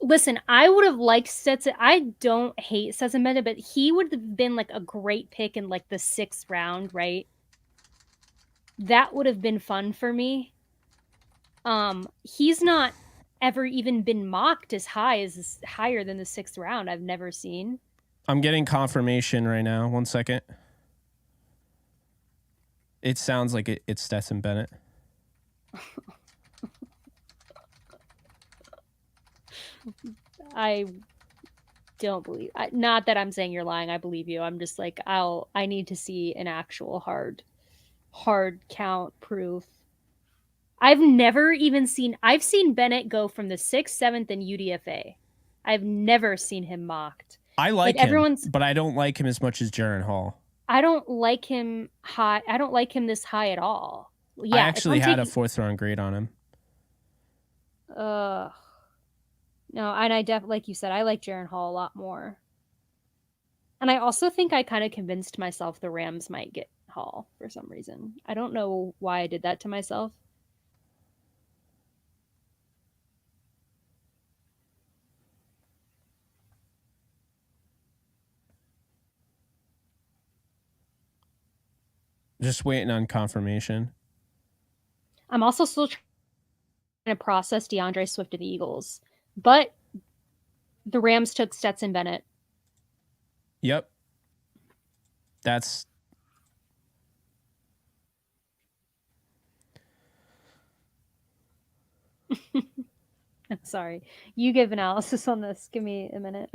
Listen, I would have liked Stetson. I don't hate Stetson Bennett, but he would have been like a great pick in like the 6th round, right? That would have been fun for me. He's not ever even been mocked as higher than the 6th round. I've never seen. I'm getting confirmation right now. 1 second. It sounds like it's Stetson Bennett. I don't believe. Not that I'm saying you're lying. I believe you. I'm just like I need to see an actual hard count proof. I've never even seen. I've seen Bennett go from the 6th, 7th, and UDFA. I've never seen him mocked. I like him, but I don't like him as much as Jaren Hall. I don't like him high. I don't like him this high at all. Yeah, I actually had a 4th round grade on him. No, and I like you said, I like Jaren Hall a lot more. And I also think I kind of convinced myself the Rams might get Hall for some reason. I don't know why I did that to myself. Just waiting on confirmation. I'm also still trying to process DeAndre Swift to the Eagles, but the Rams took Stetson Bennett. Yep. That's I'm sorry. You give analysis on this. Give me a minute.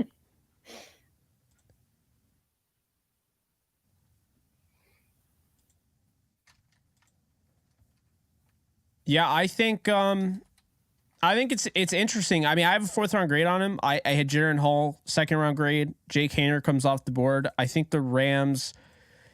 Yeah, I think it's interesting. I mean, I have a 4th round grade on him. I had Jaren Hall 2nd round grade. Jake Haener comes off the board. I think the Rams.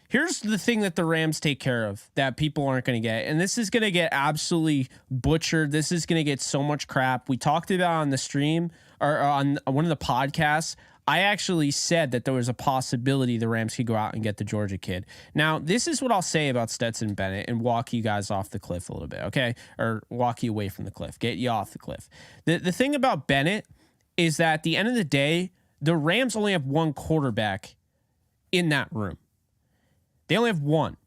Here's the thing that the Rams take care of that people aren't going to get, and this is going to get absolutely butchered. This is going to get so much crap. We talked about on the stream or on one of the podcasts. I actually said that there was a possibility the Rams could go out and get the Georgia kid. Now, this is what I'll say about Stetson Bennett and walk you guys off the cliff a little bit, okay? Or walk you away from the cliff, get you off the cliff. The thing about Bennett is that at the end of the day, the Rams only have one quarterback in that room. They only have one.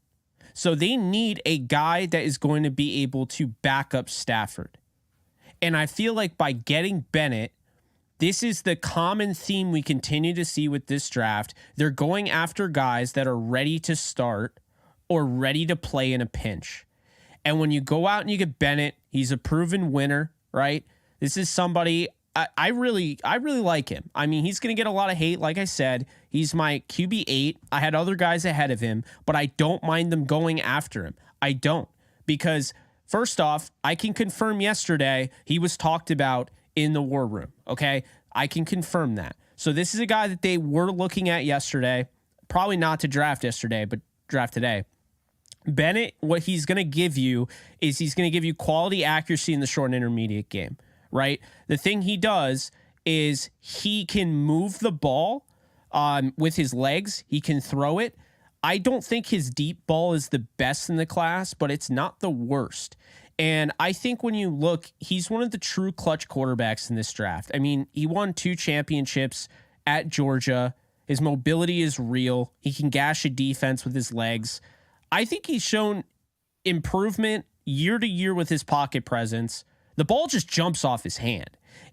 So they need a guy that is going to be able to back up Stafford. And I feel like by getting Bennett, this is the common theme we continue to see with this draft. They're going after guys that are ready to start or ready to play in a pinch. And when you go out and you get Bennett, he's a proven winner, right? This is somebody I really like him. I mean, he's going to get a lot of hate. Like I said, he's my QB8. I had other guys ahead of him, but I don't mind them going after him. I don't, because first off, I can confirm yesterday he was talked about in the war room. Okay. I can confirm that. So this is a guy that they were looking at yesterday, probably not to draft yesterday, but draft today. Bennett, what he's going to give you is he's going to give you quality accuracy in the short and intermediate game, right? The thing he does is he can move the ball with his legs. He can throw it. I don't think his deep ball is the best in the class, but it's not the worst. And I think when you look, he's one of the true clutch quarterbacks in this draft. I mean, he won 2 championships at Georgia. His mobility is real. He can gash a defense with his legs. I think he's shown improvement year to year with his pocket presence. The ball just jumps off his hand.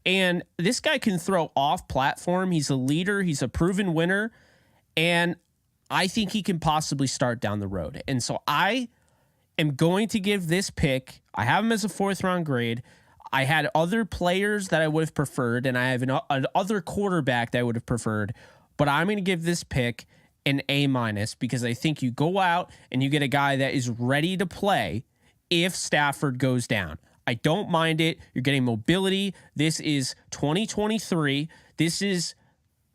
And this guy can throw off platform. He's a leader. He's a proven winner. And I think he can possibly start down the road. And so I am going to give this pick. I have him as a 4th round grade. I had other players that I would have preferred, and I have an other quarterback that I would have preferred. But I'm going to give this pick an A- because I think you go out and you get a guy that is ready to play if Stafford goes down. I don't mind it. You're getting mobility. This is 2023. This is,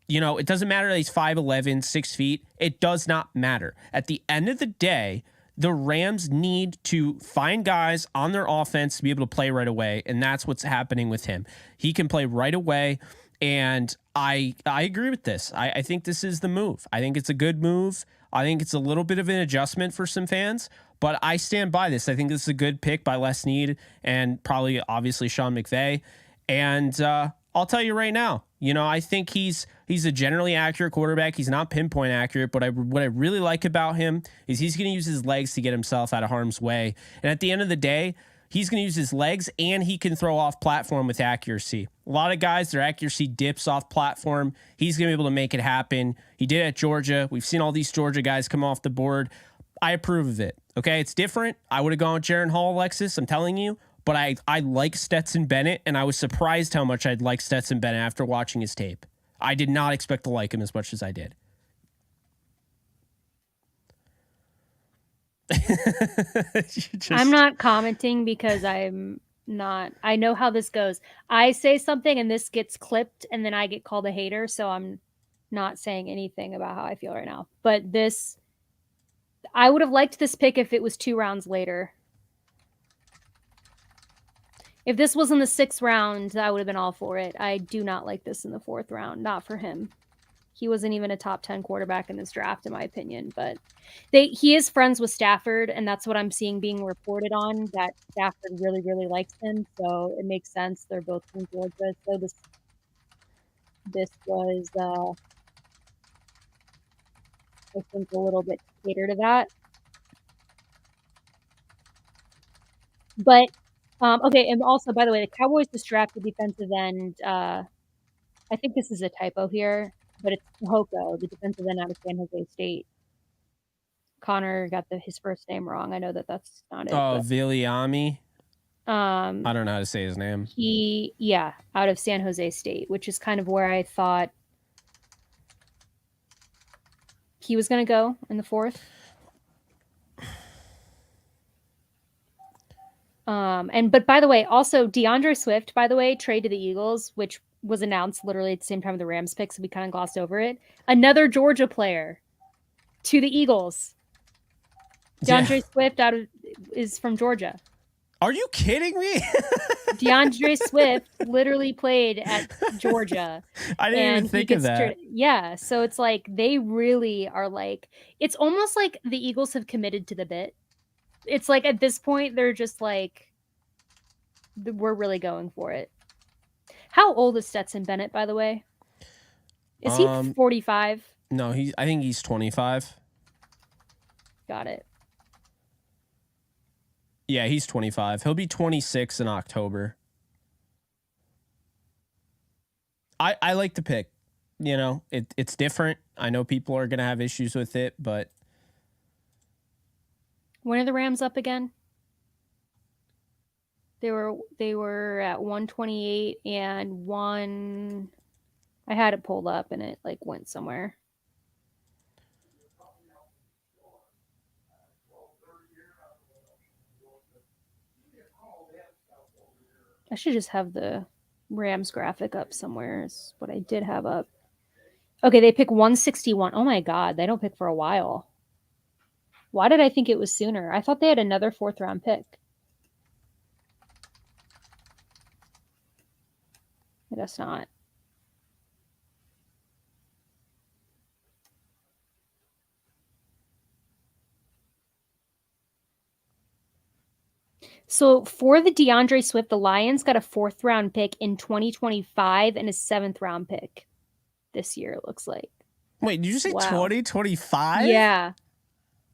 it doesn't matter that he's 5'11", 6 feet. It does not matter. At the end of the day, the Rams need to find guys on their offense to be able to play right away, and that's what's happening with him. He can play right away, and I agree with this. I think this is the move. I think it's a good move. I think it's a little bit of an adjustment for some fans, but I stand by this. I think this is a good pick by Les Snead and probably, obviously, Sean McVay. And I'll tell you right now. I think he's a generally accurate quarterback. He's not pinpoint accurate, but what I really like about him is he's going to use his legs to get himself out of harm's way. And at the end of the day, he's going to use his legs, and he can throw off platform with accuracy. A lot of guys, their accuracy dips off platform. He's going to be able to make it happen. He did at Georgia. We've seen all these Georgia guys come off the board. I approve of it. Okay, it's different. I would have gone with Jaron Hall, Alexis. I'm telling you. But I like Stetson Bennett, and I was surprised how much I'd like Stetson Bennett after watching his tape. I did not expect to like him as much as I did. I'm not commenting because I'm not. I know how this goes. I say something and this gets clipped, and then I get called a hater, so I'm not saying anything about how I feel right now. But I would have liked this pick if it was 2 rounds later. If this was in the 6th round, I would have been all for it. I do not like this in the 4th round. Not for him. He wasn't even a top 10 quarterback in this draft, in my opinion. But he is friends with Stafford, and that's what I'm seeing being reported on, that Stafford really, really likes him. So it makes sense. They're both from Georgia. So this was, I think, a little bit cater to that. But okay, and also, by the way, the Cowboys just drafted defensive end. I think this is a typo here, but it's Hoko, the defensive end out of San Jose State. Connor got his first name wrong. I know that's not it. Oh, Viliami. I don't know how to say his name. Out of San Jose State, which is kind of where I thought he was going to go in the 4th. But by the way, also DeAndre Swift, by the way, trade to the Eagles, which was announced literally at the same time of the Rams pick, so we kind of glossed over it. Another Georgia player to the Eagles. DeAndre Swift is from Georgia. Are you kidding me? DeAndre Swift literally played at Georgia. I didn't even think of that. Yeah, so it's like they really are like, it's almost like the Eagles have committed to the bit. It's like at this point, they're just like, we're really going for it. How old is Stetson Bennett, by the way? Is he 45? No, I think he's 25. Got it. Yeah, he's 25. He'll be 26 in October. I like the pick. It's different. I know people are going to have issues with it, but when are the Rams up again? They were at 128 and 1. I had it pulled up and it like went somewhere. I should just have the Rams graphic up somewhere. Is what I did have up. Okay, they pick 161. Oh my God, they don't pick for a while. Why did I think it was sooner? I thought they had another 4th round pick. I guess not. So for the DeAndre Swift, the Lions got a 4th round pick in 2025 and a 7th round pick this year, it looks like. Wait, did you say 2025? Yeah.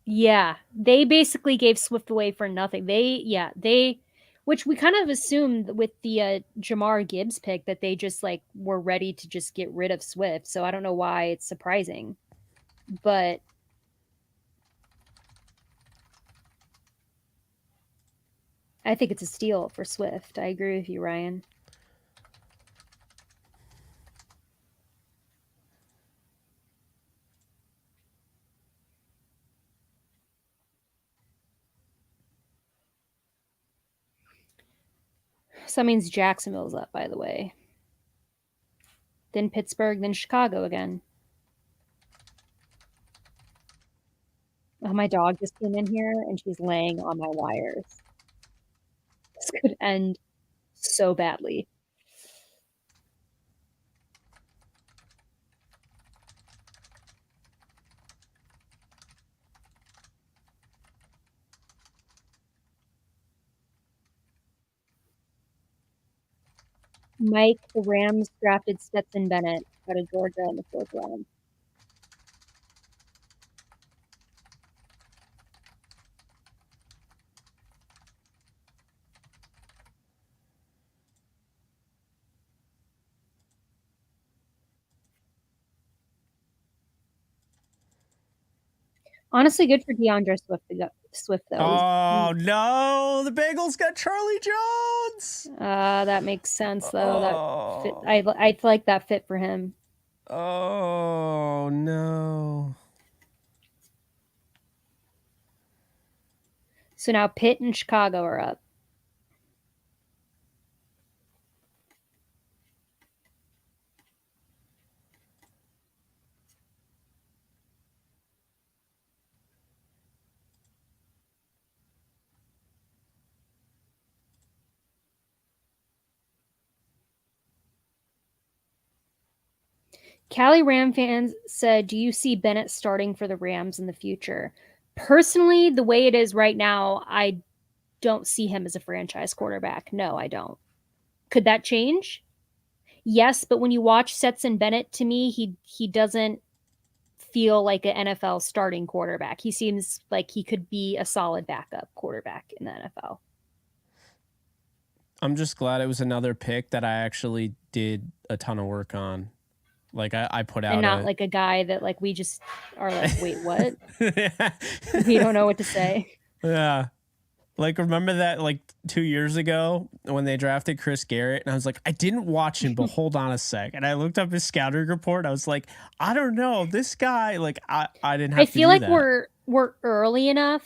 Yeah. They basically gave Swift away for nothing. Which we kind of assumed with the Jamar Gibbs pick that they just like were ready to just get rid of Swift. So I don't know why it's surprising. But I think it's a steal for Swift. I agree with you, Ryan. So that means Jacksonville's up, by the way. Then Pittsburgh, then Chicago again. Oh, my dog just came in here and she's laying on my wires. This could end so badly. Mike, the Rams drafted Stetson Bennett out of Georgia in the 4th round. Honestly, good for DeAndre Swift though. Oh no, the Bengals got Charlie Jones. That makes sense though. That fit, I like that fit for him. Oh no. So now Pitt and Chicago are up. Cali Ram fans said, do you see Bennett starting for the Rams in the future? Personally, the way it is right now, I don't see him as a franchise quarterback. No, I don't. Could that change? Yes, but when you watch Stetson Bennett, to me, he doesn't feel like an NFL starting quarterback. He seems like he could be a solid backup quarterback in the NFL. I'm just glad it was another pick that I actually did a ton of work on. Like I put out, and not like a guy that like we just are like, wait, what? We don't know what to say. Yeah. Like, remember that like 2 years ago when they drafted Chris Garrett, and I was like, I didn't watch him, but hold on a sec. And I looked up his scouting report. I was like, I don't know, this guy. Like, I didn't have. I feel like we're early enough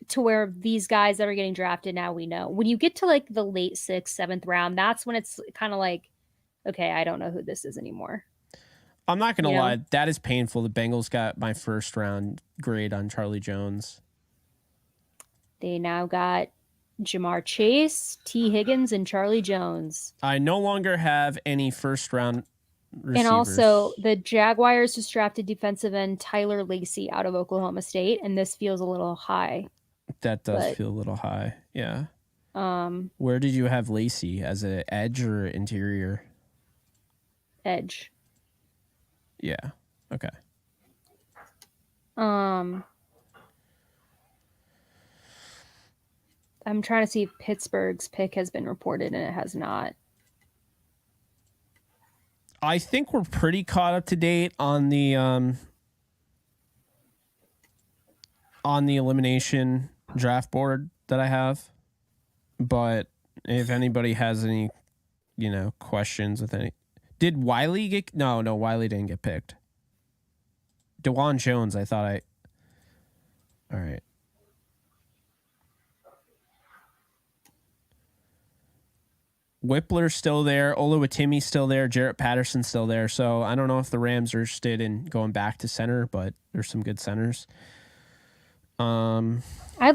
to where these guys that are getting drafted now, we know. When you get to like the late 6th, 7th round, that's when it's kind of like, okay, I don't know who this is anymore. I'm not gonna lie, that is painful. The Bengals got my 1st round grade on Charlie Jones. They now got Jamar Chase, T. Higgins, and Charlie Jones. I no longer have any 1st round receivers. And also, the Jaguars just drafted defensive end Tyler Lacey out of Oklahoma State, and this feels a little high. That does feel a little high, yeah. Where did you have Lacey? As an edge or interior? Edge. Yeah. Okay. I'm trying to see if Pittsburgh's pick has been reported, and it has not. I think we're pretty caught up to date on the elimination draft board that I have. But if anybody has any, questions with any. Did Wiley get... No, Wiley didn't get picked. DeJuan Jones, I thought All right. Whippler's still there. Oluwatimi's still there. Jarrett Patterson's still there. So I don't know if the Rams are interested in going back to center, but there's some good centers. I'd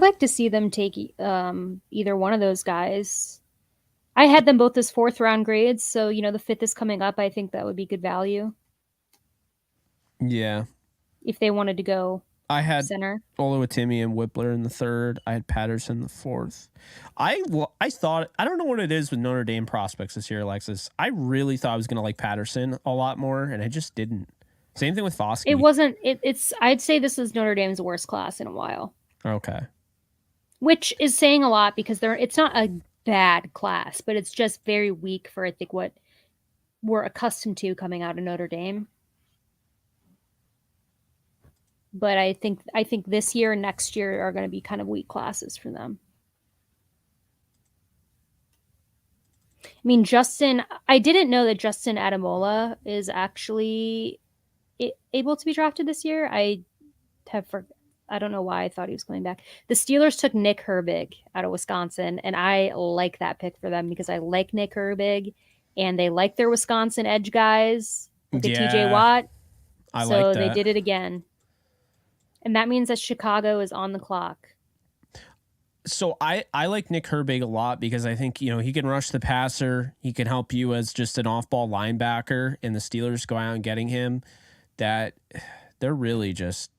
like to see them take either one of those guys. I had them both as 4th round grades, so the 5th is coming up. I think that would be good value. Yeah. If they wanted to go I had center. Oluwatimi and Whippler in the 3rd. I had Patterson in the 4th. I thought, I don't know what it is with Notre Dame prospects this year, Alexis. I really thought I was going to like Patterson a lot more, and I just didn't. Same thing with Foskey. It wasn't. It's. I'd say this is Notre Dame's worst class in a while. Okay. Which is saying a lot because it's not a bad class, but it's just very weak for I think what we're accustomed to coming out of Notre Dame. But I think this year and next year are going to be kind of weak classes for them. I mean, I didn't know that Justin Adamola is actually able to be drafted this year. I don't know why I thought he was coming back. The Steelers took Nick Herbig out of Wisconsin, and I like that pick for them because I like Nick Herbig, and they like their Wisconsin edge guys. Look at TJ Watt. So they did it again. And that means that Chicago is on the clock. So I like Nick Herbig a lot because I think, he can rush the passer. He can help you as just an off-ball linebacker, and the Steelers go out and getting him. That they're really just,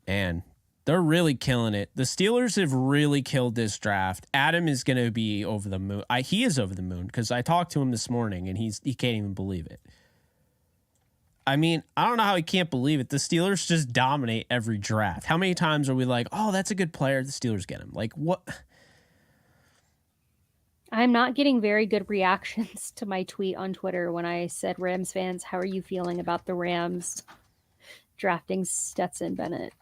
man, They're really killing it. The Steelers have really killed this draft. Adam is going to be over the moon. He is over the moon because I talked to him this morning and he can't even believe it. I mean, I don't know how he can't believe it. The Steelers just dominate every draft. How many times are we like, oh, that's a good player. The Steelers get him. Like, what? I'm not getting very good reactions to my tweet on Twitter when I said, Rams fans, how are you feeling about the Rams drafting Stetson Bennett?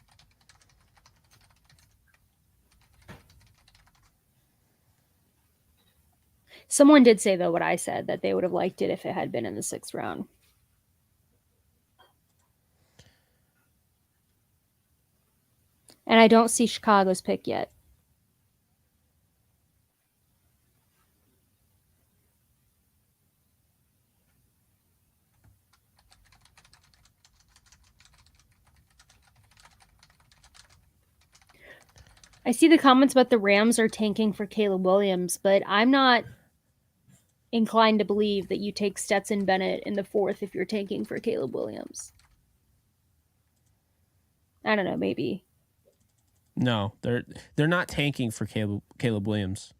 Someone did say, though, what I said, that they would have liked it if it had been in the 6th round. And I don't see Chicago's pick yet. I see the comments about the Rams are tanking for Caleb Williams, but I'm not inclined to believe that you take Stetson Bennett in the 4th if you're tanking for Caleb Williams. I don't know, maybe. No, they're not tanking for Caleb Williams.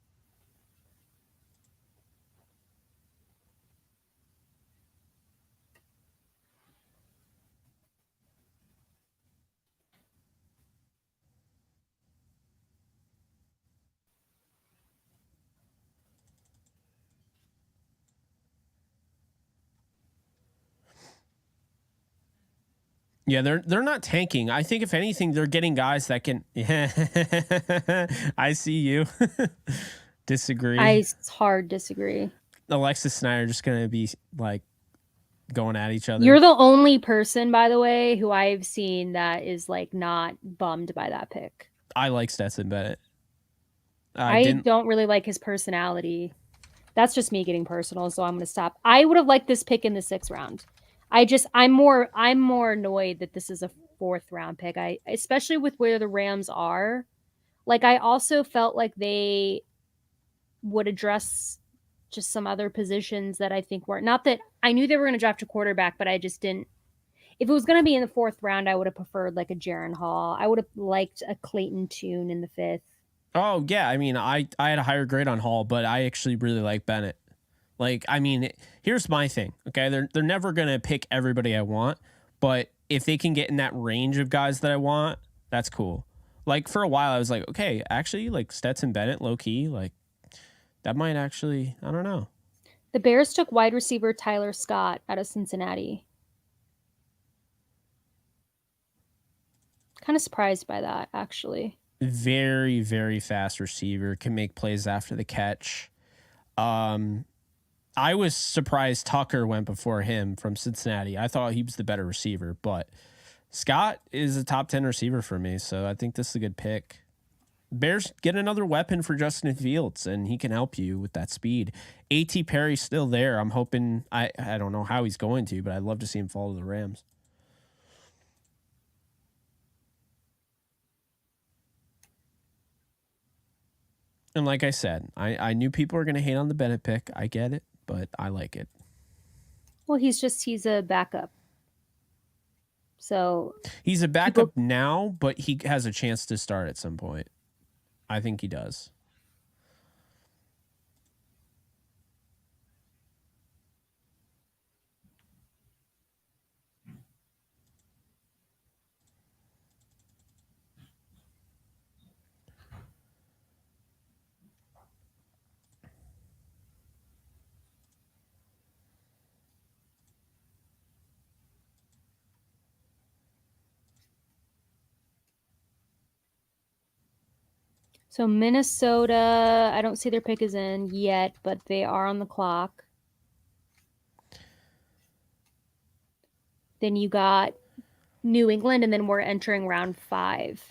Yeah, they're not tanking. I think if anything, they're getting guys that can. I see you. Disagree. I hard disagree. Alexis and I are just gonna be like going at each other. You're the only person, by the way, who I've seen that is like not bummed by that pick. I like Stetson Bennett. I don't really like his personality. That's just me getting personal, so I'm going to stop. I would have liked this pick in the 6th round. I'm more annoyed that this is a 4th round pick. Especially with where the Rams are. Like, I also felt like they would address just some other positions that I think weren't. Not that I knew they were going to draft a quarterback, but I just didn't. If it was going to be in the 4th round, I would have preferred like a Jaron Hall. I would have liked a Clayton Tune in the 5th. Oh, yeah. I mean, I had a higher grade on Hall, but I actually really like Bennett. Like, I mean, here's my thing. Okay, they're never going to pick everybody I want, but if they can get in that range of guys that I want, that's cool. Like, for a while, I was like, okay, actually, like, Stetson Bennett, low-key, like, that might actually, I don't know. The Bears took wide receiver Tyler Scott out of Cincinnati. Kind of surprised by that, actually. Very, very fast receiver, can make plays after the catch. I was surprised Tucker went before him from Cincinnati. I thought he was the better receiver, but Scott is a top 10 receiver for me, so I think this is a good pick. Bears get another weapon for Justin Fields, and he can help you with that speed. A.T. Perry's still there. I'm hoping, I don't know how he's going to, but I'd love to see him fall to the Rams. And like I said, I knew people were going to hate on the Bennett pick. I get it, but I like it. Well, he's a backup. So he's a backup now, but he has a chance to start at some point. I think he does. So Minnesota, I don't see their pick is in yet, but they are on the clock. Then you got New England, and then we're entering round 5.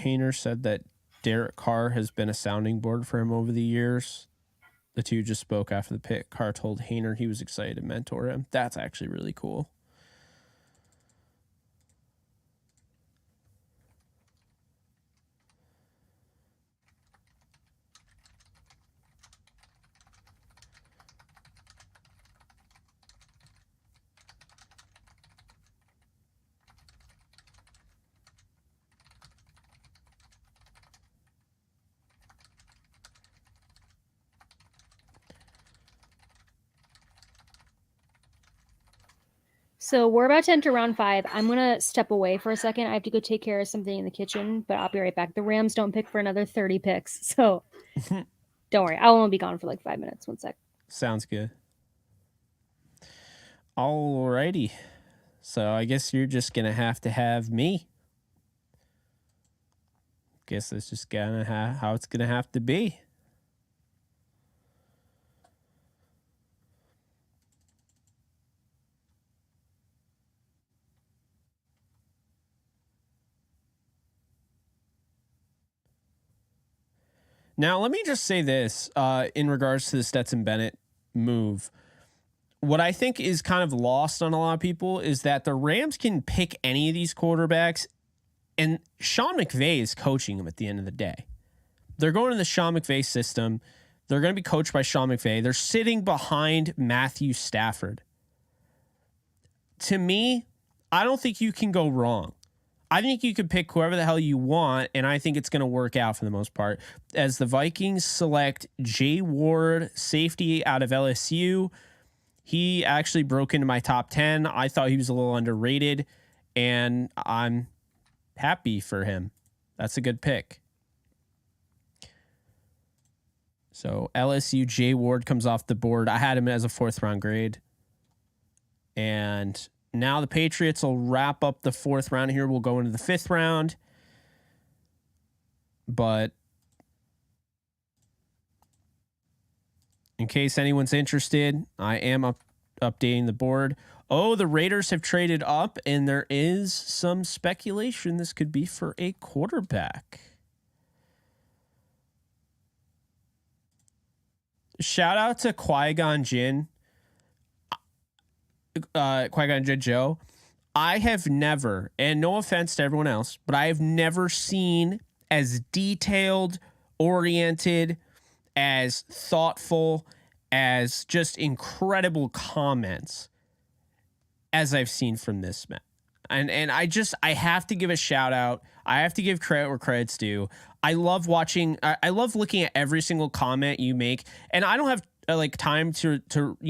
Hayner said that Derek Carr has been a sounding board for him over the years. The two just spoke after the pick. Carr told Hayner he was excited to mentor him. That's actually really cool. So we're about to enter round 5. I'm going to step away for a second. I have to go take care of something in the kitchen, but I'll be right back. The Rams don't pick for another 30 picks. So don't worry. I won't be gone for like 5 minutes. One sec. Sounds good. Alrighty. So I guess you're just going to have me. Guess that's just gonna how it's gonna have to be. Now, let me just say this in regards to the Stetson Bennett move. What I think is kind of lost on a lot of people is that the Rams can pick any of these quarterbacks, and Sean McVay is coaching them at the end of the day. They're going to the Sean McVay system. They're going to be coached by Sean McVay. They're sitting behind Matthew Stafford. To me, I don't think you can go wrong. I think you could pick whoever the hell you want, and I think it's going to work out for the most part. As the Vikings select Jay Ward, safety out of LSU, he actually broke into my top 10. I thought he was a little underrated, and I'm happy for him. That's a good pick. So LSU, Jay Ward comes off the board. I had him as a 4th round grade. And now the Patriots will wrap up the 4th round here. We'll go into the 5th round. But in case anyone's interested, I am updating the board. Oh, the Raiders have traded up, and there is some speculation this could be for a quarterback. Shout out to Qui-Gon Jinn. Qui-Gon Jinn Joe. I have never, and no offense to everyone else, but I have never seen as detailed, oriented, as thoughtful, as just incredible comments as I've seen from this man. And I have to give a shout out. I have to give credit where credit's due. I love watching. I love looking at every single comment you make, and I don't have like time to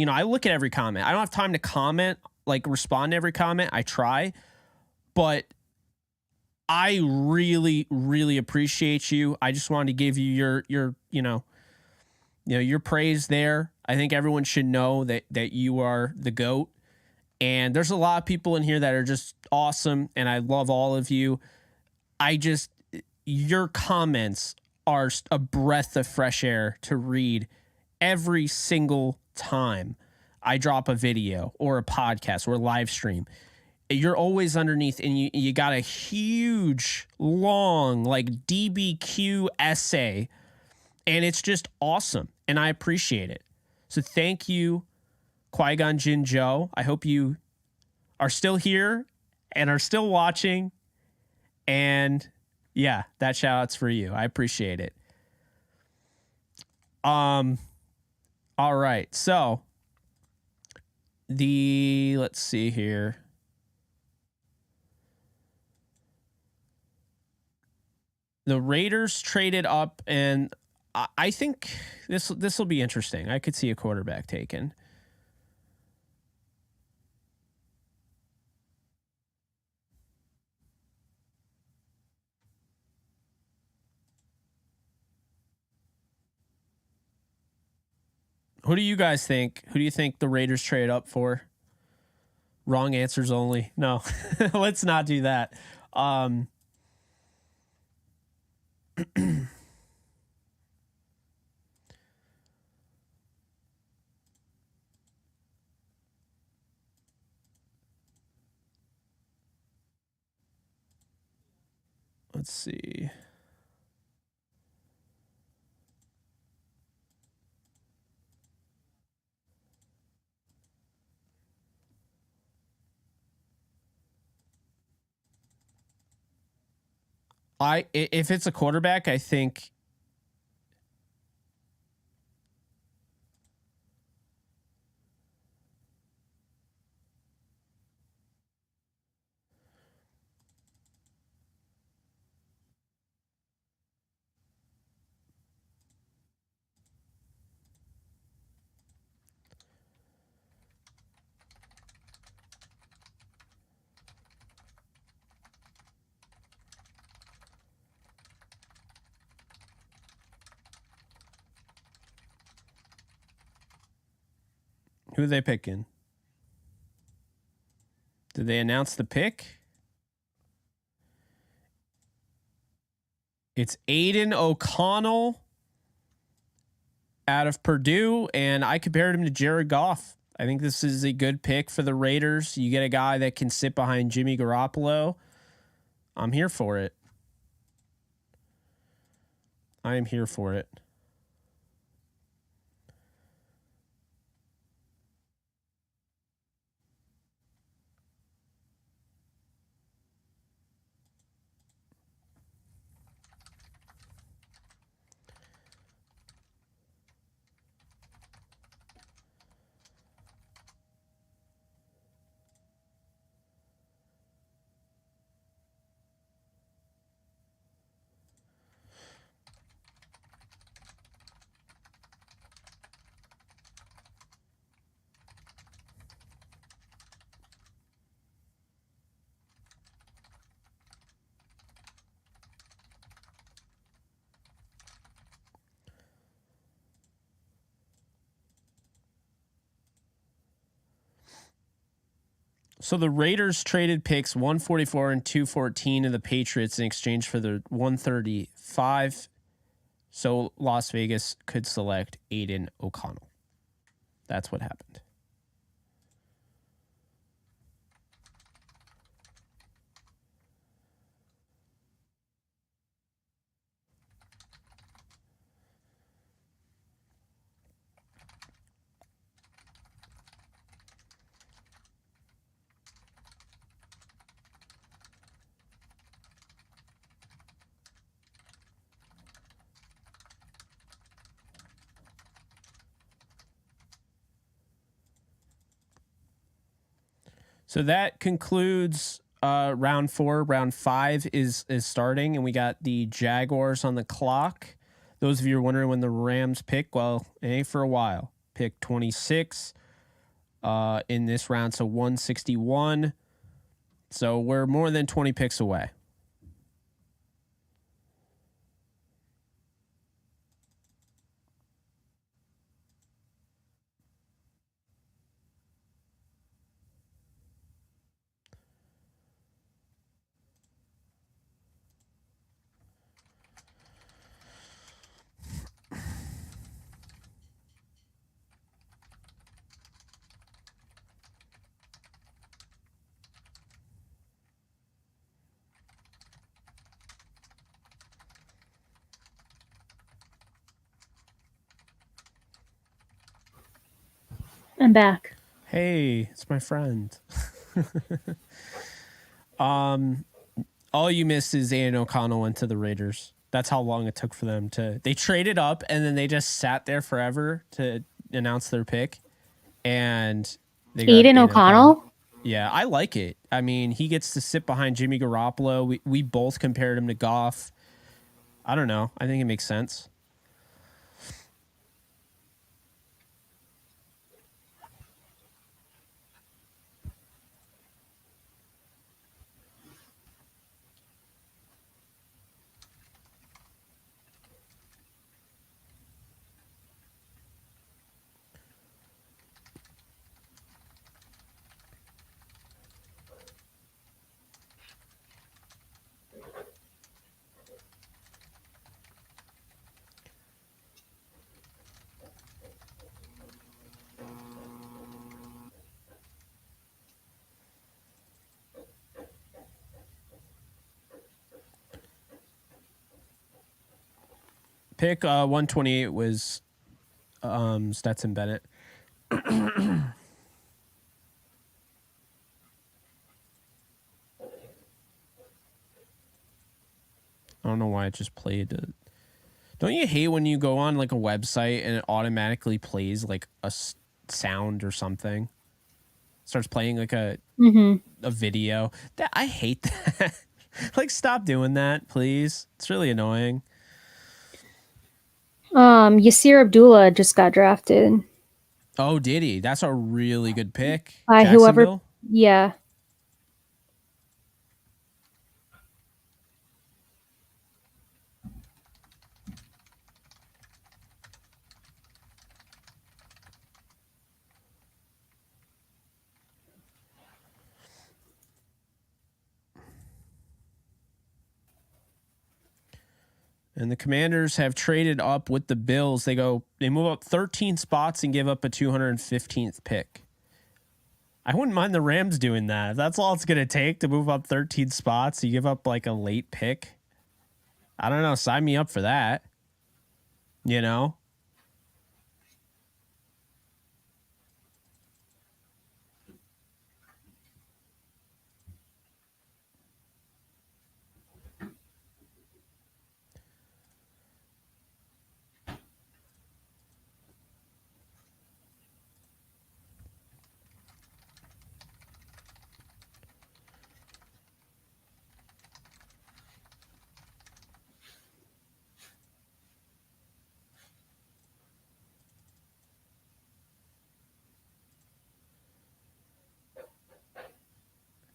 I look at every comment. I don't have time to comment, like respond to every comment. I try, but I really, really appreciate you. I just wanted to give you your praise there. I think everyone should know that you are the GOAT. And there's a lot of people in here that are just awesome, and I love all of you. Your comments are a breath of fresh air to read every single time I drop a video or a podcast or a live stream. You're always underneath, and you got a huge, long, like DBQ essay, and it's just awesome, and I appreciate it. So thank you, Qui-Gon Jinn Joe. I hope you are still here and are still watching. And yeah, that shout out's for you. I appreciate it. All right. So let's see here. The Raiders traded up, and I think this will be interesting. I could see a quarterback taken. Who do you guys think? Who do you think the Raiders trade up for? Wrong answers only. No, let's not do that. Let's see. If it's a quarterback, I think who are they picking? Did they announce the pick? It's Aiden O'Connell out of Purdue, and I compared him to Jared Goff. I think this is a good pick for the Raiders. You get a guy that can sit behind Jimmy Garoppolo. I'm here for it. I am here for it. So the Raiders traded picks 144 and 214 to the Patriots in exchange for the 135. So Las Vegas could select Aiden O'Connell. That's what happened. So that concludes round 4. Round 5 is starting, and we got the Jaguars on the clock. Those of you who are wondering when the Rams pick, well, it ain't for a while. Pick 26 in this round, so 161. So we're more than 20 picks away. I'm back. Hey, it's my friend. All you missed is Aiden O'Connell went to the Raiders. That's how long it took for them to. They traded up and then they just sat there forever to announce their pick. And they got Aiden O'Connell? Yeah, I like it. I mean, he gets to sit behind Jimmy Garoppolo. We both compared him to Goff. I don't know. I think it makes sense. Pick 128 was Stetson Bennett. I don't know why it just played. Don't you hate when you go on like a website and it automatically plays like a sound or something? Starts playing like a video. I hate that. Like, stop doing that, please. It's really annoying. Yasir Abdullah just got drafted. Oh, did he? That's a really good pick. By whoever. Yeah. And the Commanders have traded up with the Bills. They move up 13 spots and give up a 215th pick. I wouldn't mind the Rams doing that. If that's all it's going to take to move up 13 spots, you give up like a late pick. I don't know. Sign me up for that. You know?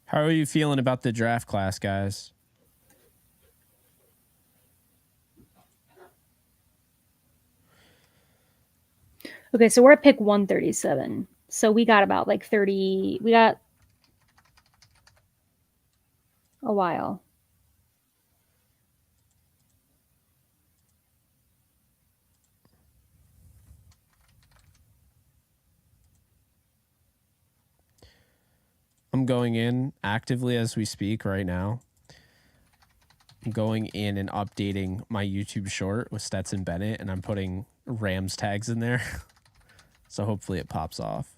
How are you feeling about the draft class, guys? Okay, so we're at pick 137. So we got about like 30. We got a while. I'm going in actively as we speak right now. I'm going in and updating my YouTube short with Stetson Bennett, and I'm putting Rams tags in there. So hopefully it pops off.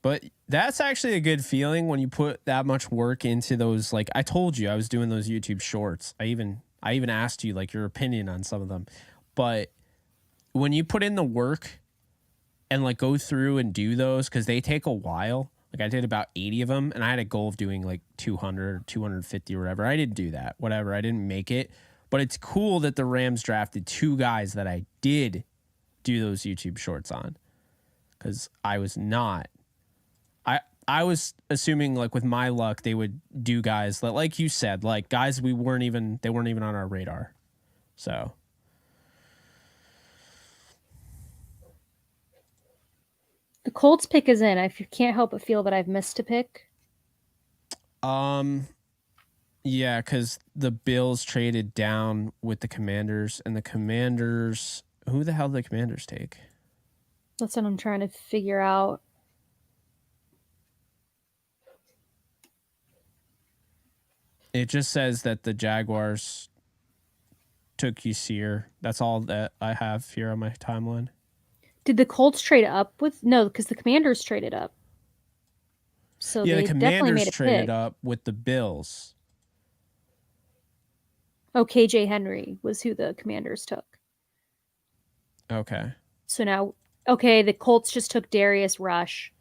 But that's actually a good feeling when you put that much work into those. Like, I told you I was doing those YouTube shorts. I even asked you like your opinion on some of them. But when you put in the work and like go through and do those, because they take a while. Like, I did about 80 of them, and I had a goal of doing like 200, 250 or whatever. I didn't do that. Whatever. I didn't make it. But it's cool that the Rams drafted 2 guys that I did do those YouTube shorts on, because I was not. I was assuming, like, with my luck, they would do guys that, like you said, like guys they weren't even on our radar. So the Colts pick is in. I can't help but feel that I've missed a pick. Yeah, because the Bills traded down with the Commanders, and the Commanders. Who the hell did the Commanders take? That's what I'm trying to figure out. It just says that the Jaguars took Yasir. That's all that I have here on my timeline. Did the Colts trade up with? No, because the Commanders traded up. So yeah, they the definitely Commanders made a traded pick. up with the Bills. Oh, KJ Henry was who the Commanders took. Okay. So now, okay, the Colts just took Darius Rush,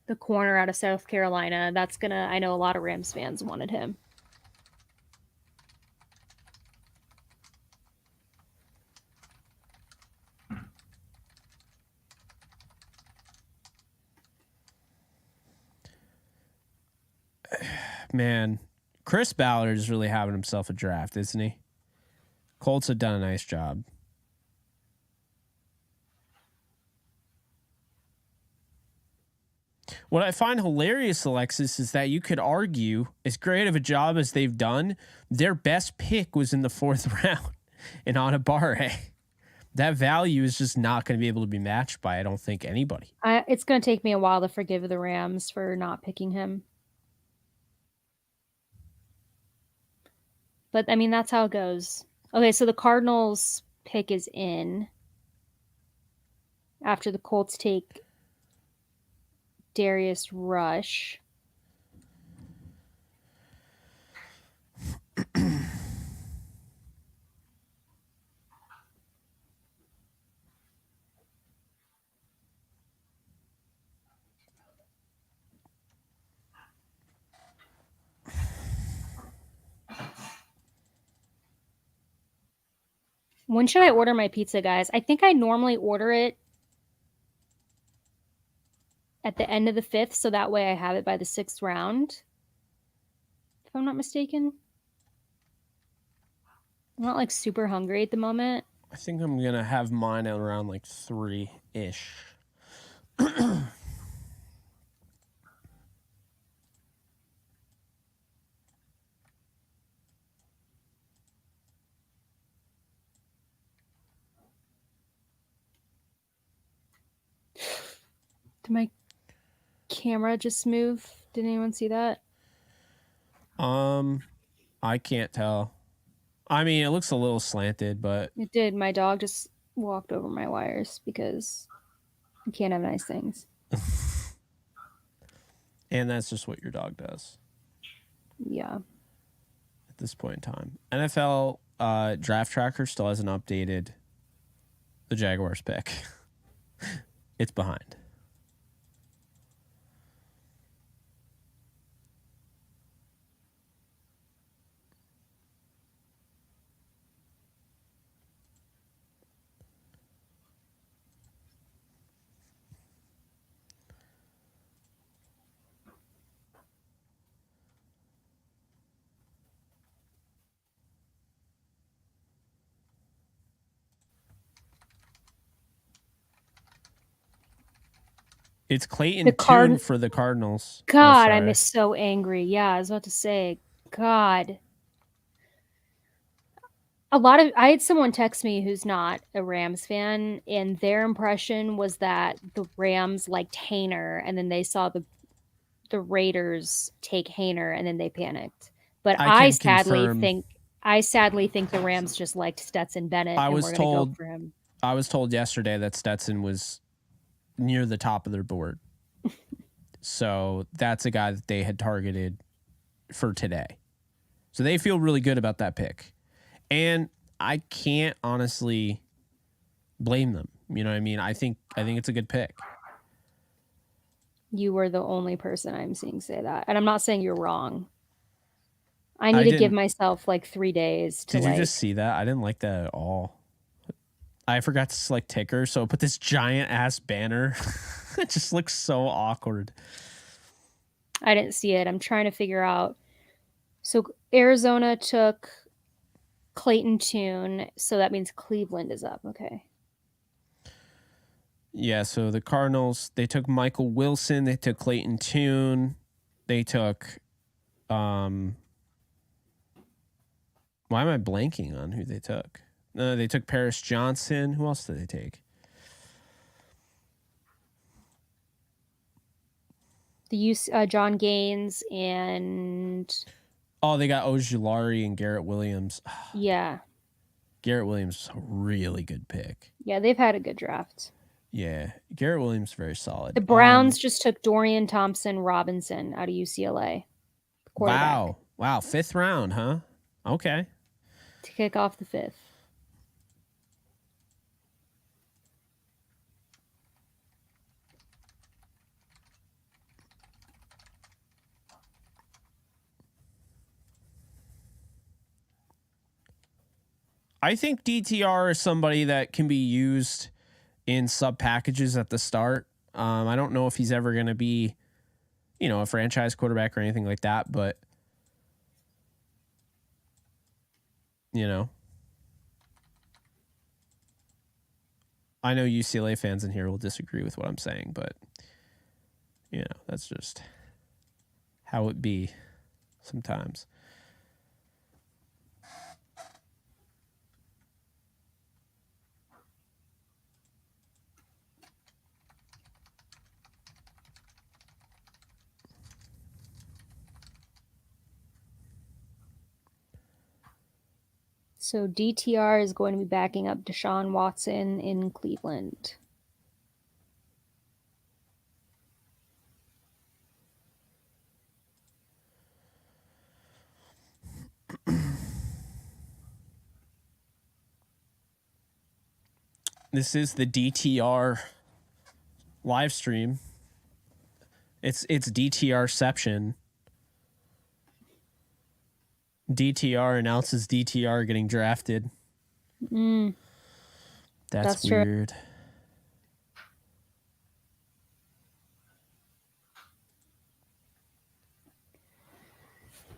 the corner out of South Carolina. I know a lot of Rams fans wanted him. Man, Chris Ballard is really having himself a draft, isn't he? Colts have done a nice job. What I find hilarious, Alexis, is that you could argue, as great of a job as they've done, their best pick was in the 4th round in Onabare. That value is just not going to be able to be matched by, I don't think, anybody. It's going to take me a while to forgive the Rams for not picking him. But I mean, that's how it goes. Okay, so the Cardinals pick is in after the Colts take Darius Rush. When should I order my pizza, guys? I think I normally order it at the end of the 5th, so that way I have it by the 6th round. If I'm not mistaken. I'm not like super hungry at the moment. I think I'm going to have mine at around like 3-ish. Did my camera just move? Did anyone see that? I can't tell. I mean, it looks a little slanted, but It did. My dog just walked over my wires because you can't have nice things. And that's just what your dog does. Yeah. At this point in time, NFL draft tracker still hasn't updated the Jaguars pick. It's behind. It's Clayton Tune for the Cardinals. God, I'm so angry. Yeah, I was about to say, God. I had someone text me who's not a Rams fan, and their impression was that the Rams liked Hainer, and then they saw the Raiders take Hainer, and then they panicked. But I sadly think the Rams just liked Stetson Bennett, and we're going to go for him. I was told yesterday that Stetson was near the top of their board. So that's a guy that they had targeted for today. So they feel really good about that pick. And I can't honestly blame them. You know what I mean? I think it's a good pick. You were the only person I'm seeing say that. And I'm not saying you're wrong. I need to give myself like 3 days to. Did you just see that? I didn't like that at all. I forgot to select ticker, so I put this giant ass banner. It just looks so awkward. I didn't see it. I'm trying to figure out. So Arizona took Clayton Tune, so that means Cleveland is up. Okay. Yeah, so the Cardinals, they took Michael Wilson, they took Clayton Tune, they took why am I blanking on who they took? They took Paris Johnson. Who else did they take? John Gaines and they got Ojulari and Garrett Williams. Yeah. Garrett Williams is a really good pick. Yeah, they've had a good draft. Yeah, Garrett Williams very solid. The Browns just took Dorian Thompson-Robinson out of UCLA. Wow, 5th round, huh? Okay. To kick off the 5th. I think DTR is somebody that can be used in sub packages at the start. I don't know if he's ever going to be, a franchise quarterback or anything like that, but I know UCLA fans in here will disagree with what I'm saying, but that's just how it be sometimes. So DTR is going to be backing up Deshaun Watson in Cleveland. This is the DTR live stream. It's DTRception. DTR announces DTR getting drafted. That's weird. True.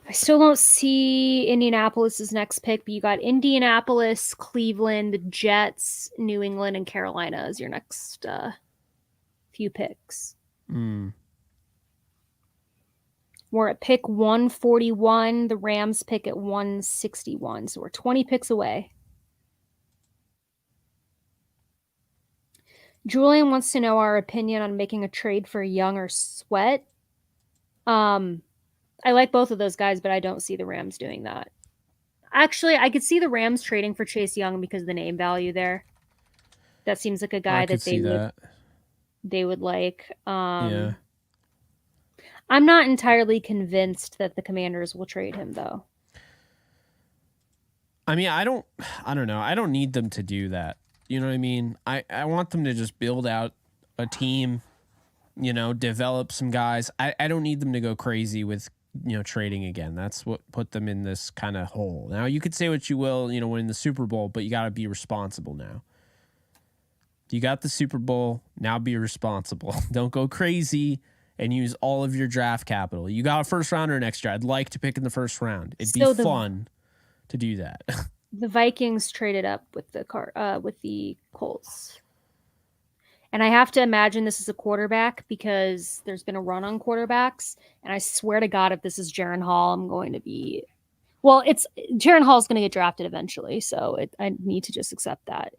I still don't see Indianapolis's next pick, but you got Indianapolis, Cleveland, the Jets, New England, and Carolina as your next few picks. We're at pick 141. The Rams pick at 161. So we're 20 picks away. Julian wants to know our opinion on making a trade for Young or Sweat. I like both of those guys, but I don't see the Rams doing that. Actually, I could see the Rams trading for Chase Young because of the name value there. That seems like a guy that they would like. Yeah. I'm not entirely convinced that the Commanders will trade him, though. I mean, I don't know. I don't need them to do that. You know what I mean? I want them to just build out a team, develop some guys. I don't need them to go crazy with, trading again. That's what put them in this kind of hole. Now, you could say what you will, win the Super Bowl, but you got to be responsible now. You got the Super Bowl. Now be responsible. Don't go crazy and use all of your draft capital. You got a first rounder next year. I'd like to pick in the first round. It'd be fun to do that. The Vikings traded up with the Colts. And I have to imagine this is a quarterback because there's been a run on quarterbacks. And I swear to God, if this is Jaren Hall, I'm going to be... Well, Jaren Hall's going to get drafted eventually. So I need to just accept that.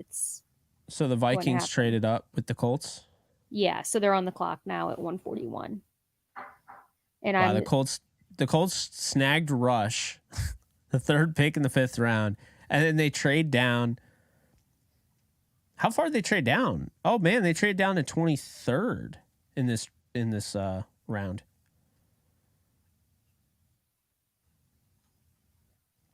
So the Vikings traded up with the Colts? Yeah, so they're on the clock now at 141. And the Colts snagged Rush, the third pick in the 5th round, and then they trade down. How far did they trade down? Oh man, they traded down to 23rd in this round.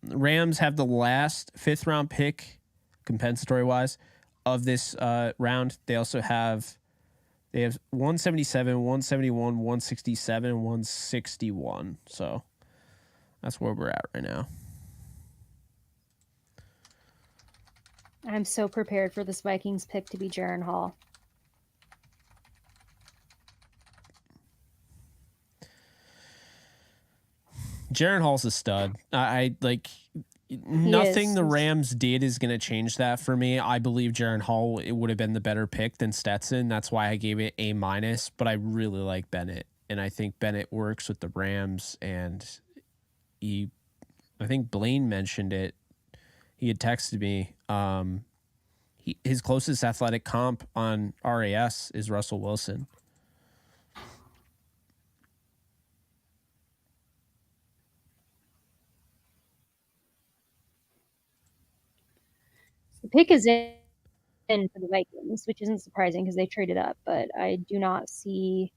The Rams have the last 5th round pick, compensatory wise, of this round. They also have 177, 171, 167, 161. So that's where we're at right now. I'm so prepared for this Vikings pick to be Jaren Hall. Jaren Hall's a stud. I like nothing the Rams did is going to change that for me. I believe Jaren Hall would have been the better pick than Stetson. That's why I gave it A-, but I really like Bennett. And I think Bennett works with the Rams. And I think Blaine mentioned it. He had texted me. His closest athletic comp on RAS is Russell Wilson. The pick is in for the Vikings, which isn't surprising because they traded up, but I do not see...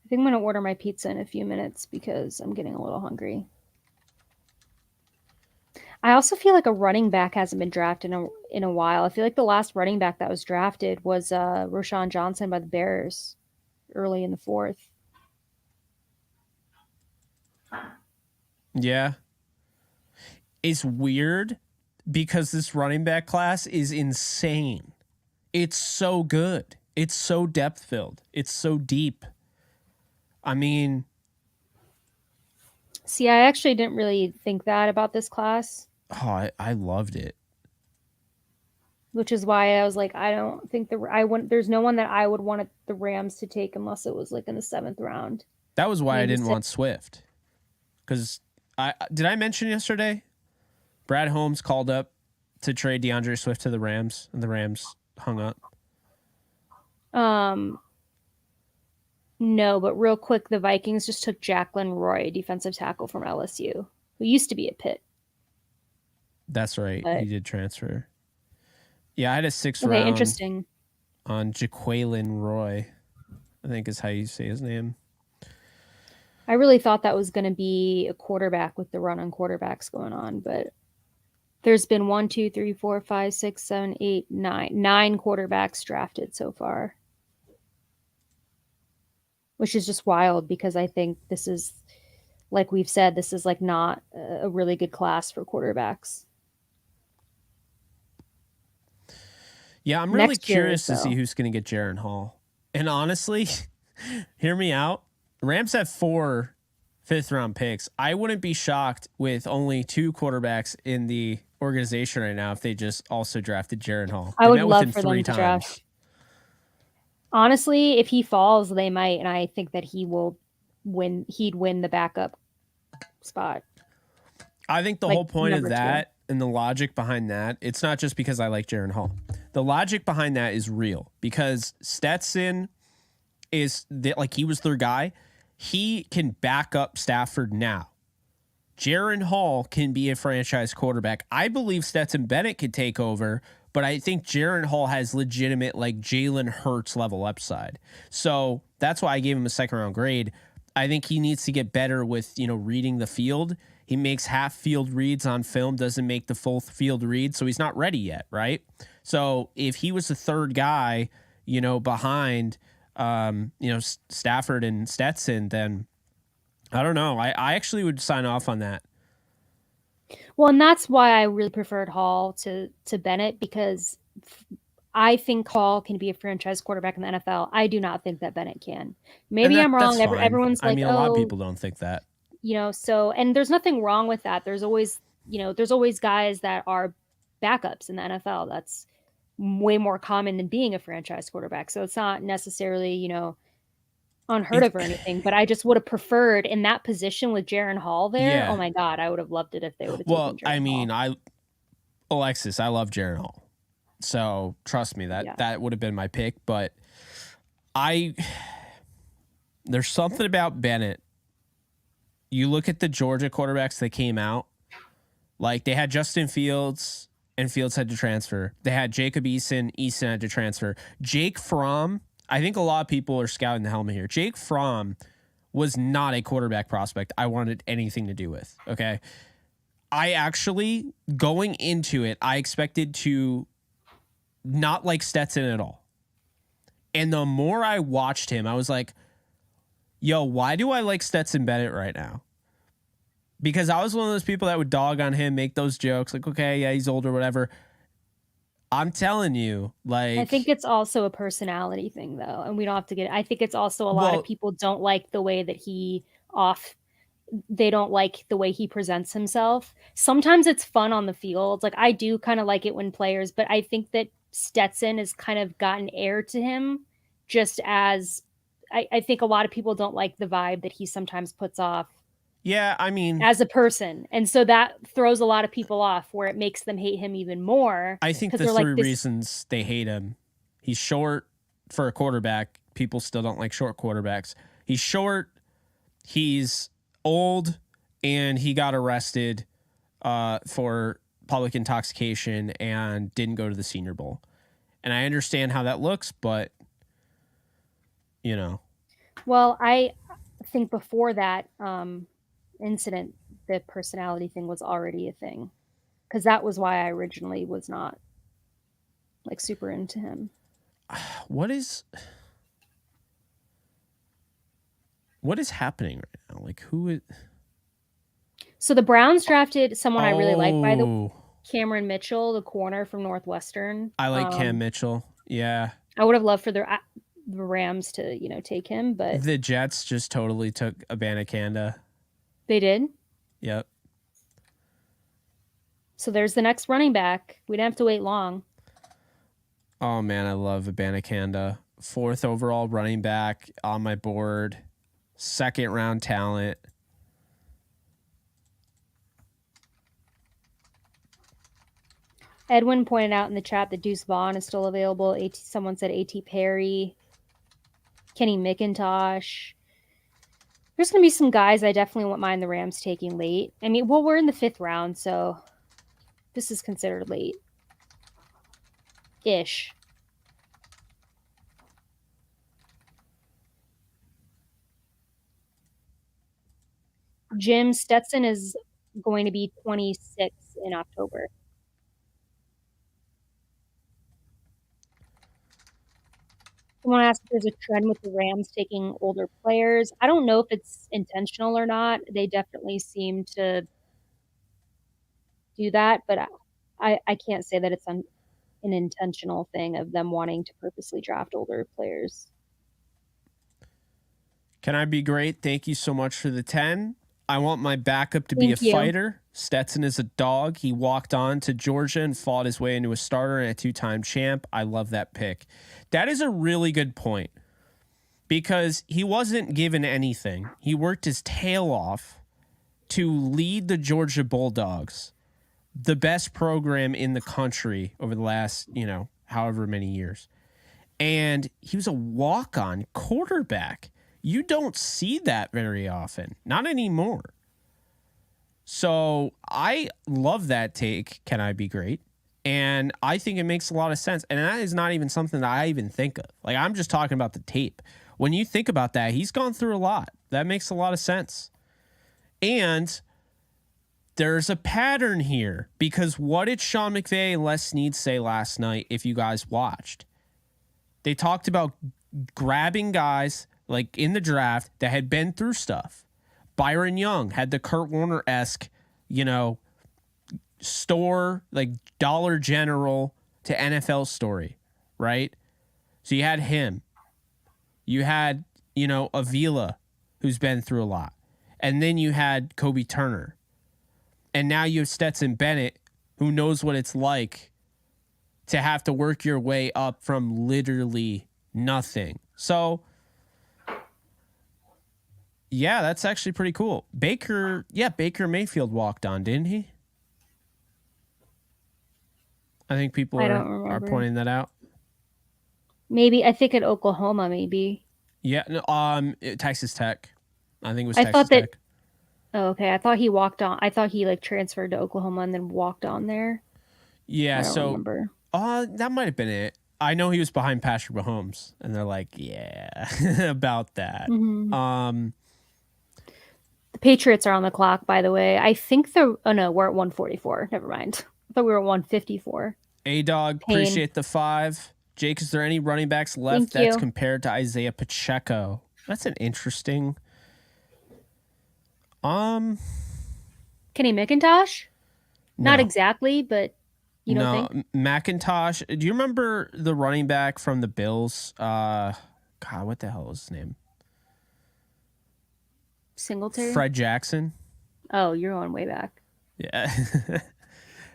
I think I'm going to order my pizza in a few minutes because I'm getting a little hungry. I also feel like a running back hasn't been drafted in a while. I feel like the last running back that was drafted was Roschon Johnson by the Bears early in the 4th. Yeah. It's weird because this running back class is insane. It's so good. It's so depth-filled. It's so deep. I mean, See, I actually didn't really think that about this class. Oh, I loved it. Which is why I was like, I don't think there's no one that I would want the Rams to take unless it was like in the 7th round. That was why I Maybe didn't want Swift. Because did I mention yesterday? Brad Holmes called up to trade DeAndre Swift to the Rams, and the Rams hung up. No, but real quick, the Vikings just took Jacqueline Roy, defensive tackle from LSU, who used to be at Pitt. That's right. He did transfer. Yeah, I had a 6th round. Okay, interesting. On Jaquelin Roy, I think is how you say his name. I really thought that was going to be a quarterback with the run on quarterbacks going on, but there's been 1, 2, 3, 4, 5, 6, 7, 8, 9 quarterbacks drafted so far, which is just wild because I think this is, like we've said, this is like not a really good class for quarterbacks. Yeah, I'm really curious to see who's going to get Jaren Hall. And honestly, hear me out. Rams have 4 5th-round picks. I wouldn't be shocked with only 2 quarterbacks in the organization right now if they just also drafted Jaren Hall. I would love for them to draft. Honestly, if he falls, they might, and I think that he will win. He'd win the backup spot. I think the whole point of that and the logic behind that, it's not just because I like Jaren Hall. The logic behind that is real because Stetson is like he was their guy. He can back up Stafford now. Jaren Hall can be a franchise quarterback. I believe Stetson Bennett could take over, but I think Jaren Hall has legitimate like Jalen Hurts level upside. So that's why I gave him a 2nd round grade. I think he needs to get better with, reading the field. He makes half field reads on film, doesn't make the full field read, so he's not ready yet, right? So if he was the 3rd guy, behind, Stafford and Stetson, then I don't know. I actually would sign off on that. Well, and that's why I really preferred Hall to Bennett because I think Hall can be a franchise quarterback in the NFL. I do not think that Bennett can. Maybe I'm wrong. Everyone's like, a lot of people don't think that. And there's nothing wrong with that. There's always guys that are backups in the NFL. That's way more common than being a franchise quarterback. So it's not necessarily, unheard of or anything, but I just would have preferred in that position with Jaren Hall there. Yeah. Oh my God, I would have loved it if they would have taken Jaren Hall. Alexis, I love Jaren Hall. So trust me, that would have been my pick, but there's something about Bennett. You look at the Georgia quarterbacks that came out, like they had Justin Fields and Fields had to transfer. They had Jacob Eason had to transfer. Jake Fromm, I think a lot of people are scouting the helmet here. Jake Fromm was not a quarterback prospect I wanted anything to do with, okay? I actually, going into it, I expected to not like Stetson at all. And the more I watched him, I was like, yo, why do I like Stetson Bennett right now? Because I was one of those people that would dog on him, make those jokes, like, okay, yeah, he's older, whatever. I'm telling you, like... I think it's also a personality thing, though, and we don't have to get... I think it's also a lot of people don't like the way that they don't like the way he presents himself. Sometimes it's fun on the field. Like, I do kind of like it when players, but I think that Stetson has kind of gotten air to him just as... I think a lot of people don't like the vibe that he sometimes puts off. Yeah, I mean... as a person. And so that throws a lot of people off where it makes them hate him even more. I think the 3 reasons they hate him. He's short for a quarterback. People still don't like short quarterbacks. He's short, he's old, and he got arrested for public intoxication and didn't go to the Senior Bowl. And I understand how that looks, but, Well, I think before that... incident, the personality thing was already a thing because that was why I originally was not like super into him. What is happening right now? Like who is... So the Browns drafted someone I really like, by the way, Cameron Mitchell, the corner from Northwestern. I like Cam Mitchell. Yeah. I would have loved for the Rams to, take him, but the Jets just totally took Abanikanda. They did? Yep. So there's the next running back. We didn't have to wait long. Oh, man, I love Abanikanda. 4th overall running back on my board. 2nd round talent. Edwin pointed out in the chat that Deuce Vaughn is still available. Someone said A.T. Perry. Kenny McIntosh. There's going to be some guys I definitely wouldn't mind the Rams taking late. I mean, well, we're in the 5th round, so this is considered late-ish. Jim Stetson is going to be 26 in October. Someone asked if there's a trend with the Rams taking older players. I don't know if it's intentional or not. They definitely seem to do that, but I can't say that it's an intentional thing of them wanting to purposely draft older players. Can I be great? Thank you so much for the 10. I want my backup to be a fighter. Stetson is a dog. He walked on to Georgia and fought his way into a starter and a 2-time champ. I love that pick. That is a really good point because he wasn't given anything. He worked his tail off to lead the Georgia Bulldogs, the best program in the country over the last, however many years. And he was a walk-on quarterback. You don't see that very often. Not anymore. So I love that take, Can I Be Great? And I think it makes a lot of sense. And that is not even something that I even think of. Like, I'm just talking about the tape. When you think about that, he's gone through a lot. That makes a lot of sense. And there's a pattern here. Because what did Sean McVay and Les Snead say last night, if you guys watched? They talked about grabbing guys like in the draft that had been through stuff. Byron Young had the Kurt Warner-esque, store, like Dollar General to NFL story, right? So you had him. You had, Avila, who's been through a lot. And then you had Kobe Turner. And now you have Stetson Bennett, who knows what it's like to have to work your way up from literally nothing. So, yeah, that's actually pretty cool. Baker Mayfield walked on, didn't he? I think people are pointing that out. Maybe, I think at Oklahoma, maybe. Yeah, no, Texas Tech. I think it was Texas Tech. Oh, okay. I thought he walked on. I thought he transferred to Oklahoma and then walked on there. Yeah, I don't remember. That might have been it. I know he was behind Patrick Mahomes, and they're like, yeah, about that. Mm-hmm. The Patriots are on the clock, by the way. I think we're at 144. Never mind. I thought we were at 154. A-Dog, appreciate the 5. Jake, is there any running backs left that's compared to Isaiah Pacheco? That's an interesting. Kenny McIntosh? No. Not exactly, but you don't think? McIntosh. Do you remember the running back from the Bills? God, what the hell was his name? Singletary? Fred Jackson. Oh, you're going way back. Yeah.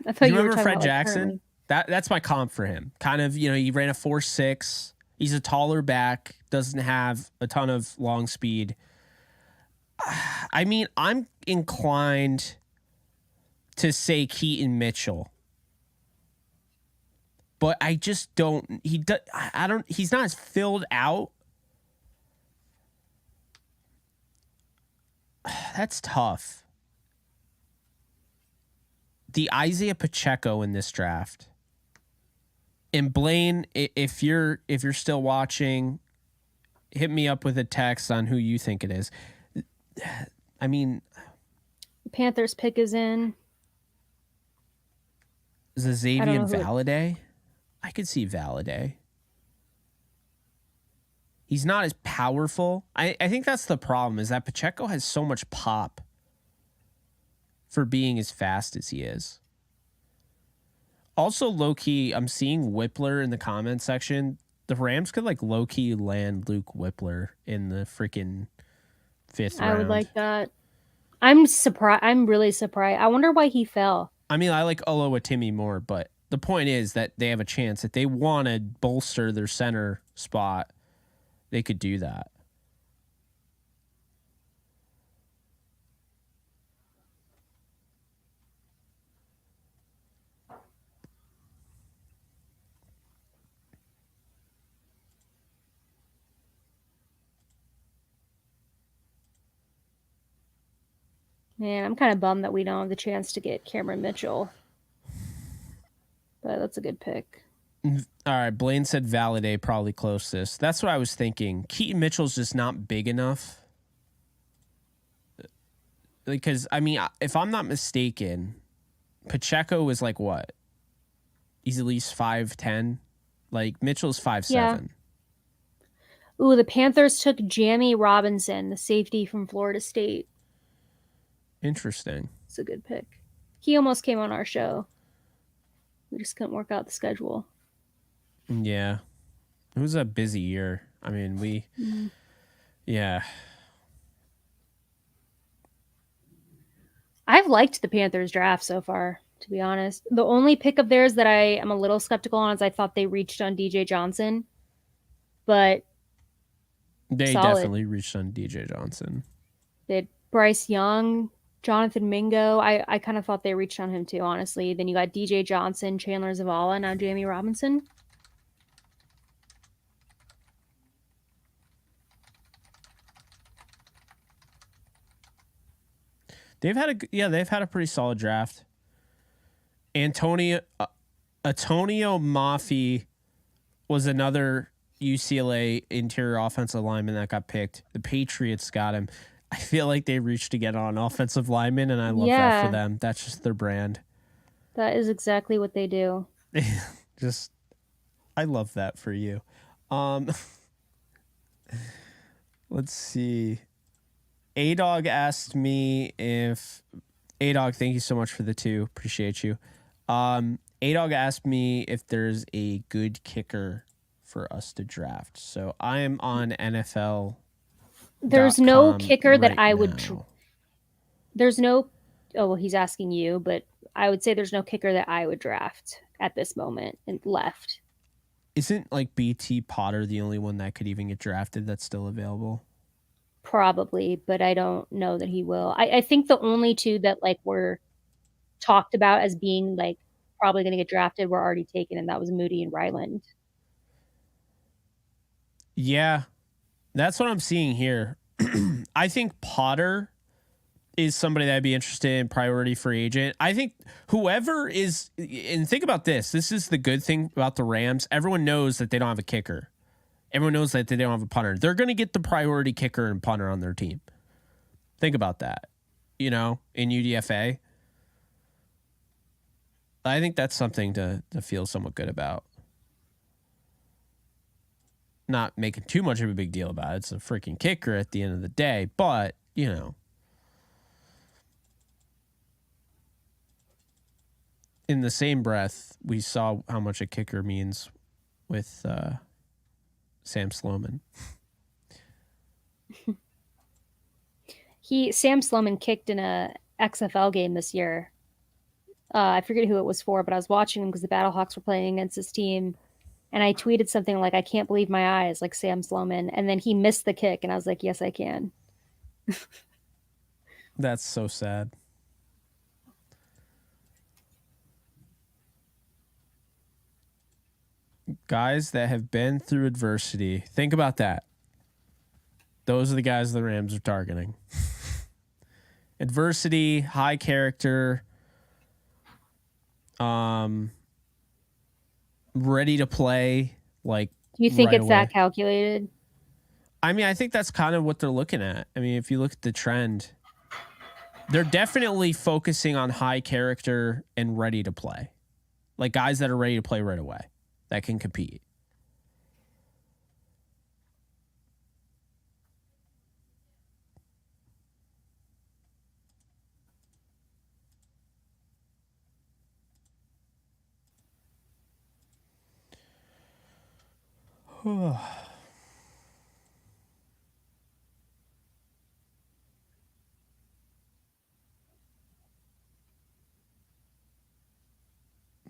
I thought you remember Fred Jackson? That's my comp for him. Kind of, he ran a 4.6. He's a taller back, doesn't have a ton of long speed. I mean, I'm inclined to say Keaton Mitchell. But I just don't he's not as filled out. That's tough. The Isaiah Pacheco in this draft. And Blaine, if you're still watching, hit me up with a text on who you think it is. I mean, the Panthers pick is in. Is it Xavier Valladay? I could see Valladay. He's not as powerful. I think that's the problem, is that Pacheco has so much pop for being as fast as he is. Also, low-key, I'm seeing Whippler in the comment section. The Rams could, low-key land Luke Whippler in the freaking 5th round. I would like that. I'm surprised. I'm really surprised. I wonder why he fell. I mean, I like Oluwatimi more, but the point is that they have a chance. If they want to bolster their center spot, they could do that. Man, I'm kind of bummed that we don't have the chance to get Cameron Mitchell. But that's a good pick. All right, Blaine said Valade probably closest. That's what I was thinking. Keaton Mitchell's just not big enough. Because, I mean, if I'm not mistaken, Pacheco is like what? He's at least 5'10". Like, Mitchell's 5'7". Yeah. Ooh, the Panthers took Jamie Robinson, the safety from Florida State. Interesting. It's a good pick. He almost came on our show. We just couldn't work out the schedule. Yeah. It was a busy year. I mean, yeah. I've liked the Panthers draft so far, to be honest. The only pick of theirs that I am a little skeptical on is I thought they reached on DJ Johnson. But they solid. Definitely reached on DJ Johnson. They had Bryce Young, Jonathan Mingo. I kind of thought they reached on him too, honestly. Then you got DJ Johnson, Chandler Zavala, now Jamie Robinson. They've had a pretty solid draft. Antonio Mafi was another UCLA interior offensive lineman that got picked. The Patriots got him. I feel like they reached to get on offensive lineman, and I love that for them. That's just their brand. That is exactly what they do. I love that for you. Let's see. A-Dog asked me if... A-Dog, thank you so much for the 2. Appreciate you. A-Dog asked me if there's a good kicker for us to draft. So I am on NFL. There's no kicker that I would... There's no... Oh, well, he's asking you, but I would say there's no kicker that I would draft at this moment and left. Isn't like BT Potter the only one that could even get drafted that's still available? Probably, but I don't know that he will. I think the only 2 that like were talked about as being like probably going to get drafted were already taken, and that was Moody and Ryland. Yeah, that's what I'm seeing here. I think Potter is somebody that I'd be interested in, priority free agent. I think whoever is, and think about this. This is the good thing about the Rams. Everyone knows that they don't have a kicker. Everyone knows that they don't have a punter. They're going to get the priority kicker and punter on their team. Think about that, in UDFA. I think that's something to feel somewhat good about. Not making too much of a big deal about it. It's a freaking kicker at the end of the day, but, in the same breath, we saw how much a kicker means with Sam Sloman. Sam Sloman kicked in a XFL game this year. I forget who it was for, but I was watching him because the Battlehawks were playing against his team. And I tweeted something like, I can't believe my eyes, like Sam Sloman. And then he missed the kick. And I was like, yes, I can. That's so sad. Guys that have been through adversity. Think about that. Those are the guys the Rams are targeting. Adversity, high character, ready to play. Like, do you think it's that calculated? I mean, I think that's kind of what they're looking at. I mean, if you look at the trend, they're definitely focusing on high character and ready to play. Like guys that are ready to play right away, that can compete.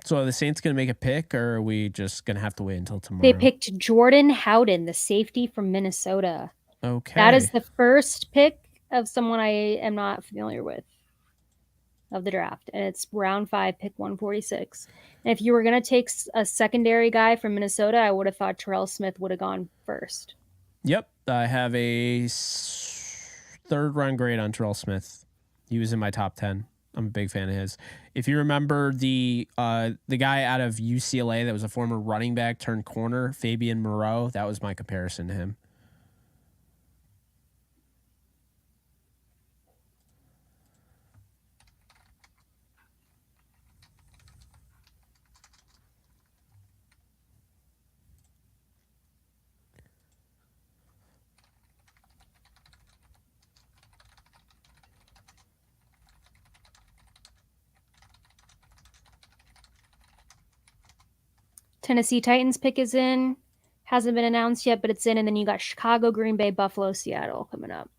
So are the Saints going to make a pick, or are we just going to have to wait until tomorrow? They picked Jordan Howden, the safety from Minnesota. Okay. That is the first pick of someone I am not familiar with of the draft. And it's round 5, pick 146. And if you were going to take a secondary guy from Minnesota, I would have thought Terrell Smith would have gone first. Yep. I have a 3rd round grade on Terrell Smith. He was in my top 10. I'm a big fan of his. If you remember the guy out of UCLA that was a former running back turned corner, Fabian Moreau, that was my comparison to him. Tennessee Titans pick is in. Hasn't been announced yet, but it's in. And then you got Chicago, Green Bay, Buffalo, Seattle coming up.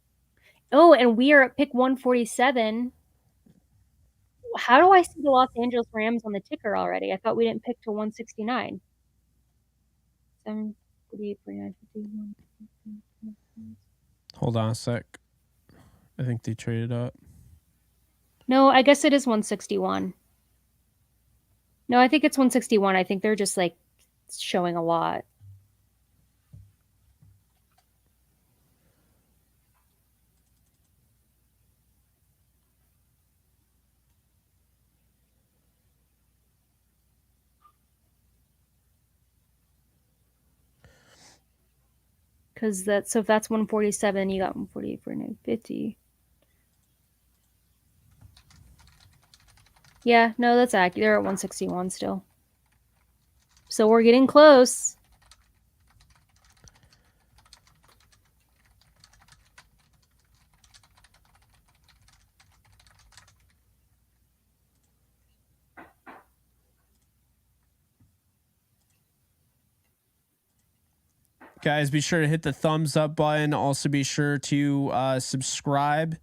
Oh, and we are at pick 147. How do I see the Los Angeles Rams on the ticker already? I thought we didn't pick till 169. 7, 48, 49, 51. Hold on a sec. I think they traded up. No, I guess it is 161. No, I think it's 161. I think they're just like showing a lot. Because that's, so if that's 147, you got 148, 49, 50. Yeah, no, that's accurate. They're at 161 still. So we're getting close. Guys, be sure to hit the thumbs up button. Also, be sure to subscribe.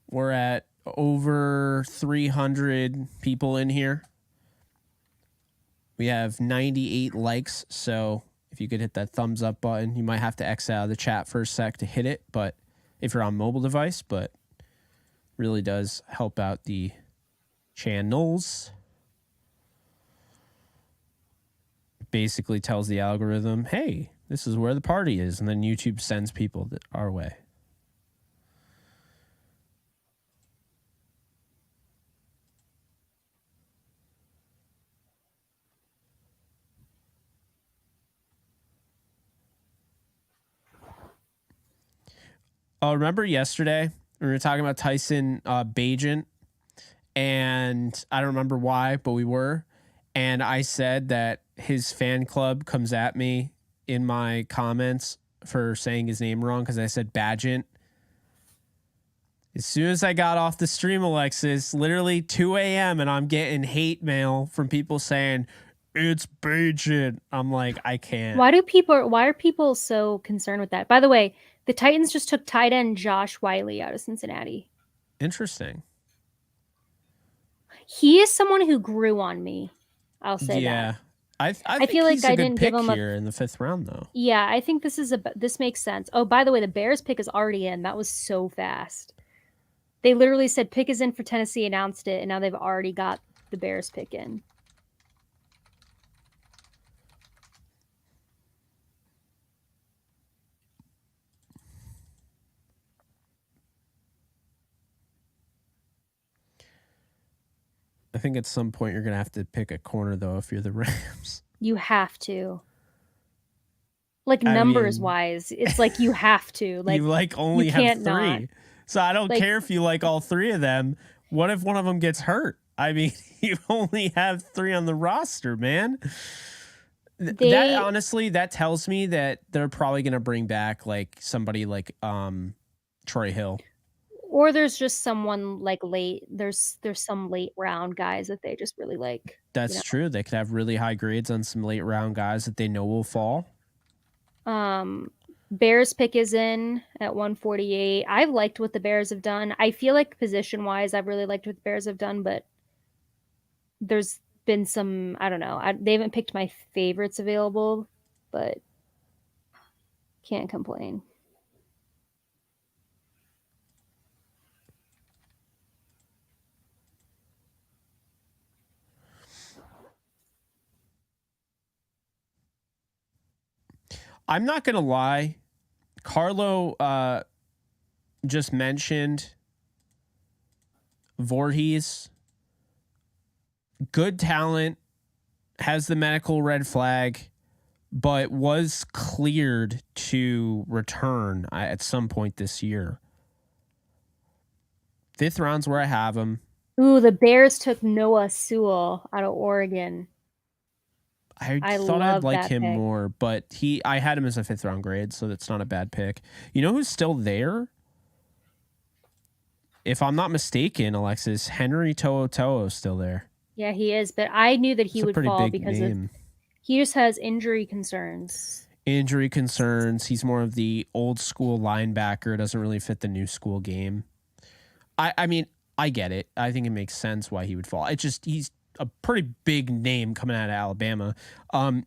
We're at over 300 people in here. We have 98 likes, so if you could hit that thumbs up button, you might have to exit out of the chat for a sec to hit it, but if you're on mobile device, but really does help out the channels. Basically tells the algorithm, hey, this is where the party is, and then YouTube sends people our way. Remember yesterday we were talking about Tyson Bagent, and I don't remember why, but we were. And I said that his fan club comes at me in my comments for saying his name wrong because I said Bagent. As soon as I got off the stream, Alexis, literally 2 a.m., and I'm getting hate mail from people saying, it's Bagent. I'm like, I can't. Why are people so concerned with that? By the way, the Titans just took tight end Josh Wiley out of Cincinnati. Interesting. He is someone who grew on me. I'll say that. Yeah. I feel like I didn't give him here in the 5th round, though. Yeah, I think this makes sense. Oh, by the way, the Bears pick is already in. That was so fast. They literally said pick is in for Tennessee, announced it, and now they've already got the Bears pick in. I think at some point you're going to have to pick a corner, though, if you're the Rams. You have to. Like, numbers-wise, it's like you have to. Like, you only have 3. Not. So I don't care if you like all 3 of them. What if one of them gets hurt? I mean, you only have 3 on the roster, man. That honestly, that tells me that they're probably going to bring back like somebody like Troy Hill. Or there's just someone like late. There's some late round guys that they just really like. That's true. They could have really high grades on some late round guys that they know will fall. Bears pick is in at 148. I've liked what the Bears have done. I feel like position wise, I've really liked what the Bears have done, but there's been some, I don't know. They haven't picked my favorites available, but can't complain. I'm not going to lie. Carlo just mentioned Voorhees. Good talent, has the medical red flag, but was cleared to return at some point this year. 5th round's where I have him. Ooh, the Bears took Noah Sewell out of Oregon. I thought I'd like him more, but I had him as a 5th round grade, so that's not a bad pick. You know who's still there? If I'm not mistaken, Alexis, Henry To'oTo'o is still there. Yeah, he is, but I knew that he would fall because he just has injury concerns. He's more of the old school linebacker, doesn't really fit the new school game. I mean, I get it. I think it makes sense why he would fall. It's just he's a pretty big name coming out of Alabama. A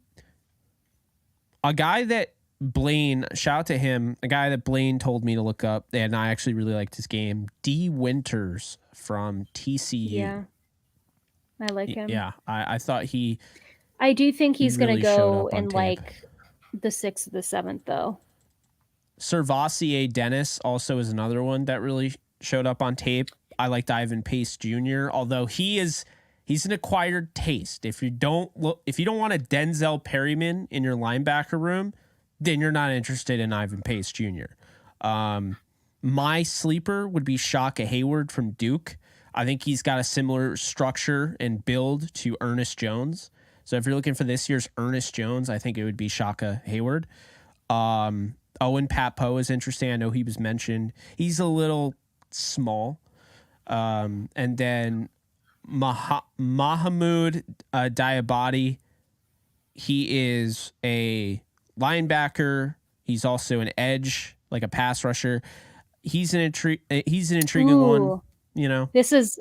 guy that Blaine, shout out to him, a guy that Blaine told me to look up, and I actually really liked his game. D. Winters from TCU. Yeah. I like him. Yeah, I thought I do think he's going to go in like the 6th or the 7th, though. Servassier Dennis also is another one that really showed up on tape. I liked Ivan Pace Jr., although he's an acquired taste. If you don't want a Denzel Perryman in your linebacker room, then you're not interested in Ivan Pace Jr. My sleeper would be Shaka Hayward from Duke. I think he's got a similar structure and build to Ernest Jones. So if you're looking for this year's Ernest Jones, I think it would be Shaka Hayward. Owen Papo is interesting. I know he was mentioned. He's a little small. And then Mahamoud Diabati, he is a linebacker. He's also an edge, like a pass rusher. He's an intriguing one. You know, this is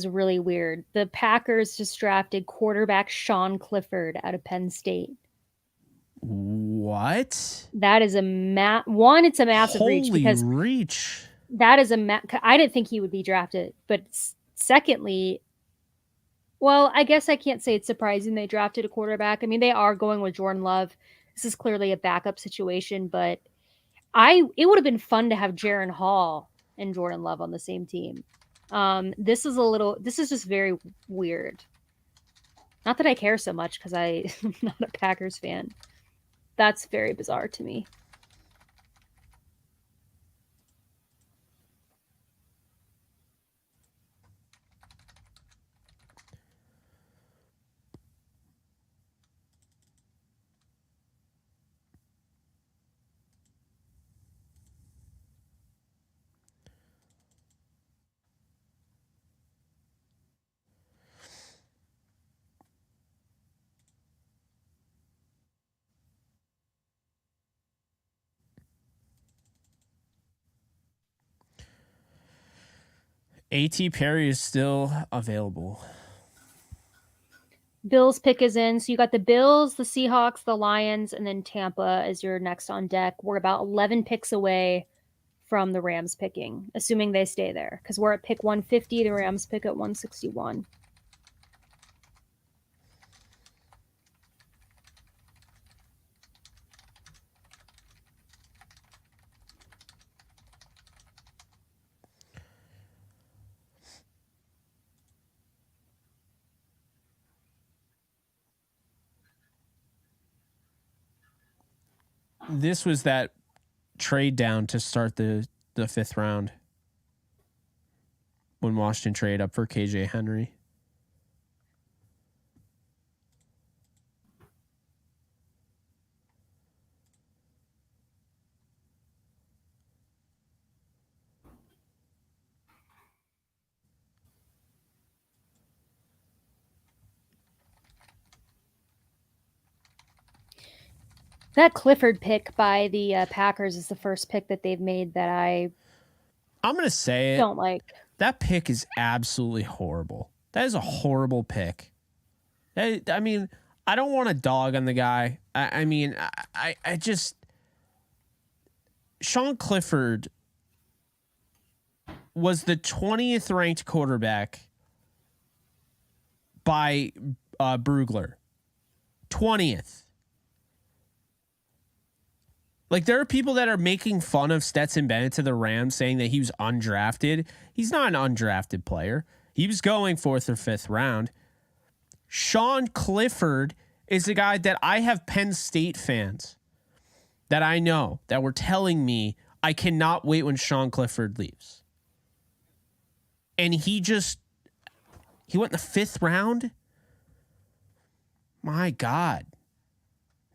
really weird. The Packers just drafted quarterback Sean Clifford out of Penn State. What? That is it's a massive reach because that is I didn't think he would be drafted, but secondly, well, I guess I can't say it's surprising they drafted a quarterback. I mean, they are going with Jordan Love. This is clearly a backup situation, but it would have been fun to have Jaron Hall and Jordan Love on the same team. This is just very weird. Not that I care so much because I'm not a Packers fan. That's very bizarre to me. A.T. Perry is still available. Bills pick is in. So you got the Bills, the Seahawks, the Lions, and then Tampa as your next on deck. We're about 11 picks away from the Rams picking, assuming they stay there, because we're at pick 150. The Rams pick at 161. This was that trade down to start the 5th round when Washington traded up for KJ Henry. That Clifford pick by the Packers is the first pick that they've made that I'm going to say don't like. That pick is absolutely horrible. That is a horrible pick. I mean, I don't want to dog on the guy. I just... Sean Clifford was the 20th ranked quarterback by Brugler. 20th. Like, there are people that are making fun of Stetson Bennett to the Rams, saying that he was undrafted. He's not an undrafted player. He was going 4th or 5th round. Sean Clifford is a guy that I have Penn State fans that I know that were telling me I cannot wait when Sean Clifford leaves. And he went in the 5th round? My God.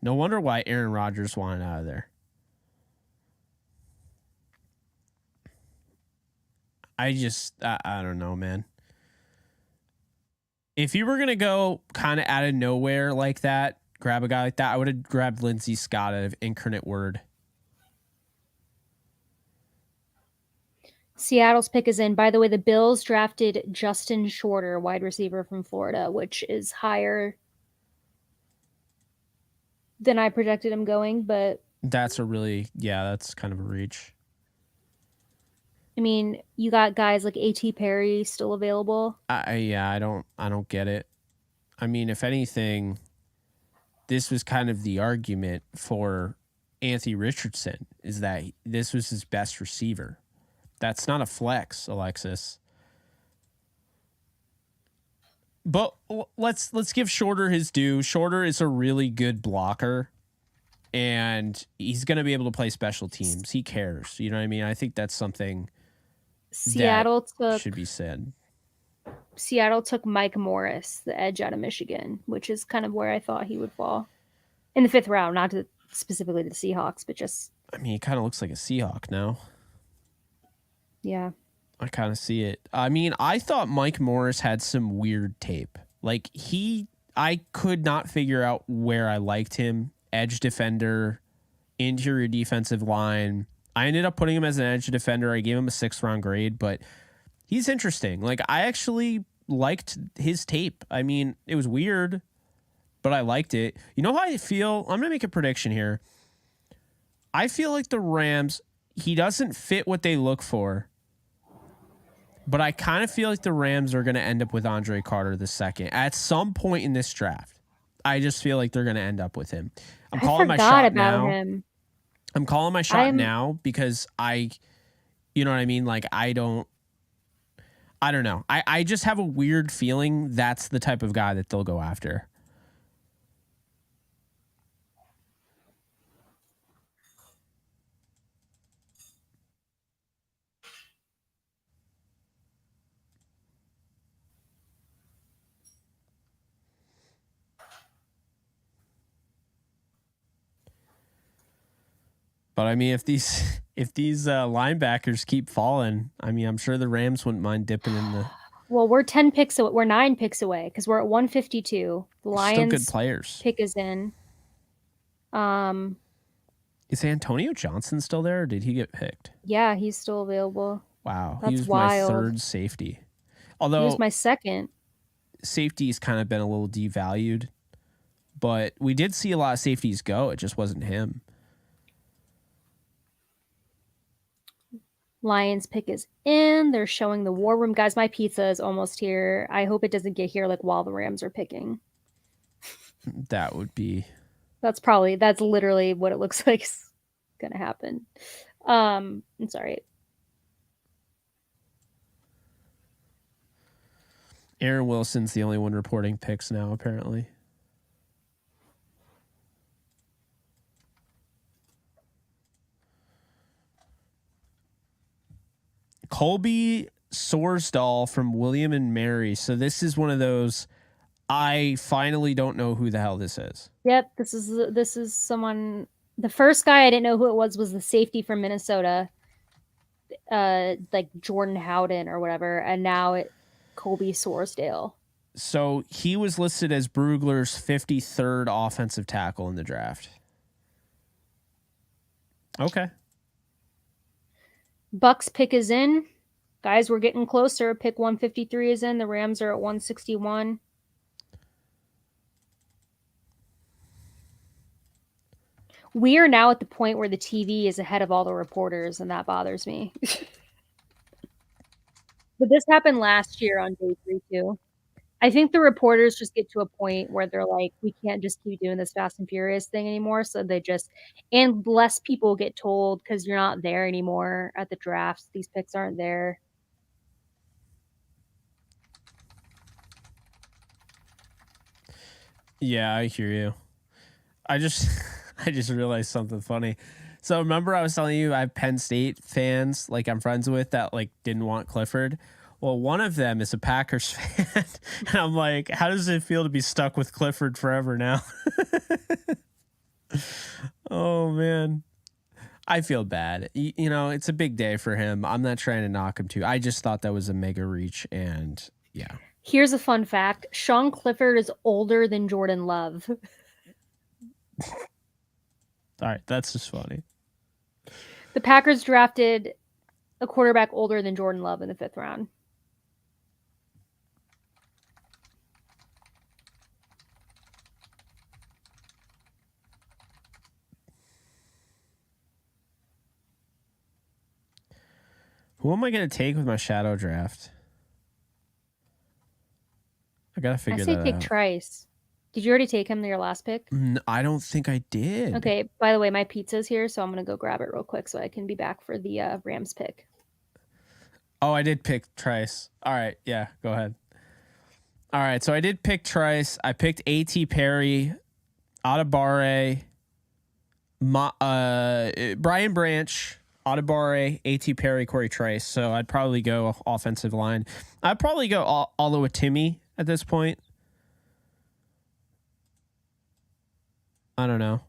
No wonder why Aaron Rodgers wanted out of there. I don't know, man. If you were going to go kind of out of nowhere like that, grab a guy like that, I would have grabbed Lindsey Scott out of Incarnate Word. Seattle's pick is in. By the way, the Bills drafted Justin Shorter, wide receiver from Florida, which is higher than I projected him going, but... That's kind of a reach. I mean, you got guys like A.T. Perry still available. I don't get it. I mean, if anything, this was kind of the argument for Anthony Richardson, is that this was his best receiver. That's not a flex, Alexis. But let's give Shorter his due. Shorter is a really good blocker, and he's going to be able to play special teams. He cares. You know what I mean? I think that's something that should be said. Seattle took Mike Morris, the edge out of Michigan, which is kind of where I thought he would fall in the 5th round, not specifically the Seahawks, but just... I mean, he kind of looks like a Seahawk now. Yeah. I kind of see it. I mean, I thought Mike Morris had some weird tape. Like, I could not figure out where I liked him. Edge defender, interior defensive line. I ended up putting him as an edge defender. I gave him a 6th round grade, but he's interesting. Like, I actually liked his tape. I mean, it was weird, but I liked it. You know how I feel? I'm going to make a prediction here. I feel like the Rams, he doesn't fit what they look for, but I kind of feel like the Rams are going to end up with Andre Carter II at some point in this draft. I just feel like they're going to end up with him. I'm calling my shot now. I'm calling my shot now because you know what I mean? Like, I don't know. I just have a weird feeling that's the type of guy that they'll go after. But I mean, if these linebackers keep falling, I mean, I'm sure the Rams wouldn't mind dipping in the. Well, we're 9 picks away because we're at 152. The Lions still good players. Pick is in. Is Antonio Johnson still there, or did he get picked? Yeah, he's still available. Wow, that's he was wild. My 3rd safety. Although he was my 2nd. Safety's kind of been a little devalued, but we did see a lot of safeties go. It just wasn't him. Lions pick is in. They're showing the war room. Guys, my pizza is almost here. I hope it doesn't get here like while the Rams are picking. That would be... That's literally what it looks like is going to happen. I'm sorry. Aaron Wilson's the only one reporting picks now, apparently. Colby Sorsdahl from William and Mary. So this is one of those, I finally don't know who the hell this is. Yep, this is someone. The first guy I didn't know who it was the safety from Minnesota, like Jordan Howden or whatever, and now Colby Sorsdale. So he was listed as Brugler's 53rd offensive tackle in the draft. Okay. Bucks pick is in. Guys, we're getting closer. Pick 153 is in. The Rams are at 161. We are now at the point where the TV is ahead of all the reporters, and that bothers me. But this happened last year on day 3 too. I think the reporters just get to a point where they're like, we can't just keep doing this Fast and Furious thing anymore. So they just, and less people get told because you're not there anymore at the drafts. These picks aren't there. Yeah, I hear you. I just realized something funny. So remember I was telling you I have Penn State fans like I'm friends with that like didn't want Clifford. Well, one of them is a Packers fan. And I'm like, how does it feel to be stuck with Clifford forever now? Oh, man. I feel bad. You know, it's a big day for him. I'm not trying to knock him too. I just thought that was a mega reach. And yeah. Here's a fun fact. Sean Clifford is older than Jordan Love. All right. That's just funny. The Packers drafted a quarterback older than Jordan Love in the 5th round. Who am I going to take with my shadow draft? I got to figure that out. I say pick Trice. Did you already take him in your last pick? I don't think I did. Okay. By the way, my pizza's here, so I'm going to go grab it real quick so I can be back for the Rams pick. Oh, I did pick Trice. All right. Yeah, go ahead. All right. So I did pick Trice. I picked A.T. Perry, Adebawore, Brian Branch, Adebawore, A.T. Perry, Corey Trice. So I'd probably go offensive line. I'd probably go Oluwatimi at this point. I don't know.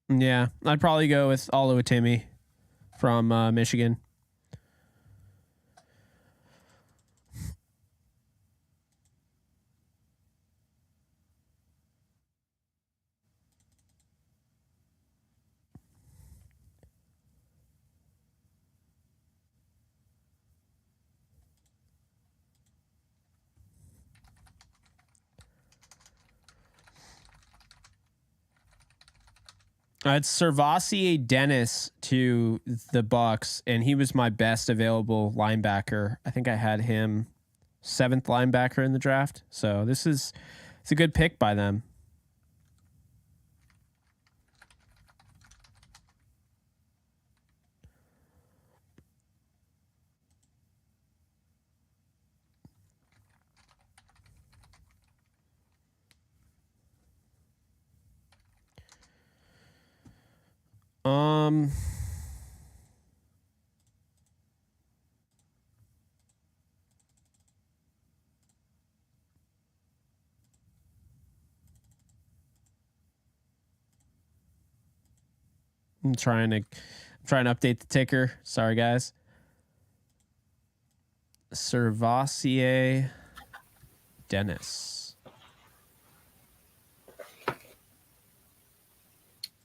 Yeah, I'd probably go with Oluwatimi from Michigan. It's Servassier Dennis to the Bucks, and he was my best available linebacker. I think I had him 7th linebacker in the draft. So it's a good pick by them. I'm trying to update the ticker. Sorry, guys. Servassier Dennis.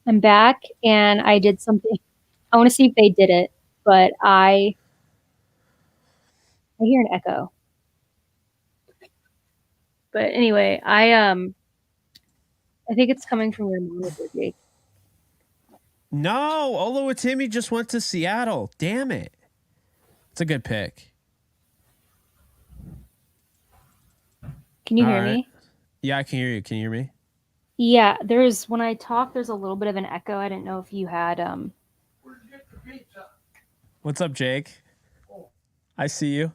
I'm back, and I did something. I want to see if they did it, but I hear an echo. But anyway, I think it's coming from your monitor, Jake. No, Oluwatimi just went to Seattle. Damn it. It's a good pick. Can you hear me? Yeah, I can hear you. Can you hear me? Yeah, when I talk, there's a little bit of an echo. I didn't know if you had Where'd you get the pizza? What's up, Jake? Oh. I see you.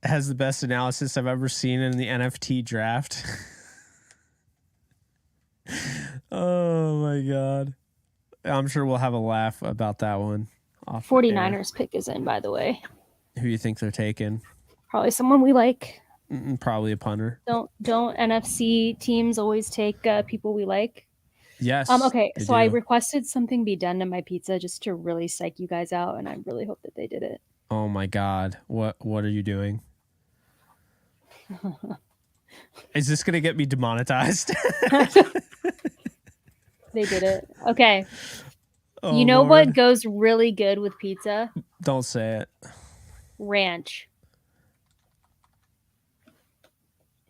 It has the best analysis I've ever seen in the NFT draft. Oh my god. I'm sure we'll have a laugh about that one. 49ers pick is in, by the way. Who you think they're taking? Probably someone we like. Probably a punter. Don't NFC teams always take people we like? Yes. Okay, so I requested something be done to my pizza just to really psych you guys out, and I really hope that they did it. Oh my god. What are you doing? Is this gonna get me demonetized? They did it. Okay. Oh, you know Lord. what goes really good with pizza? Don't say it. Ranch.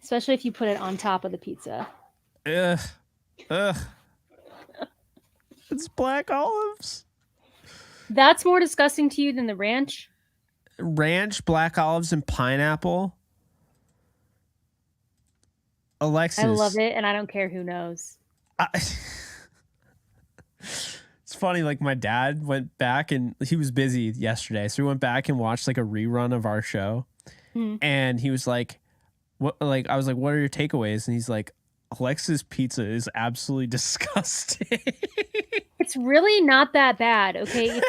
Especially if you put it on top of the pizza. Ugh. It's black olives. That's more disgusting to you than the ranch? Ranch, black olives, and pineapple. Alexis. I love it, and I don't care who knows. It's funny, like my dad went back and he was busy yesterday, so we went back and watched like a rerun of our show. And he was like, "What?" Like I was like, "What are your takeaways?" And he's like, "Alexis pizza is absolutely disgusting." It's really not that bad, okay?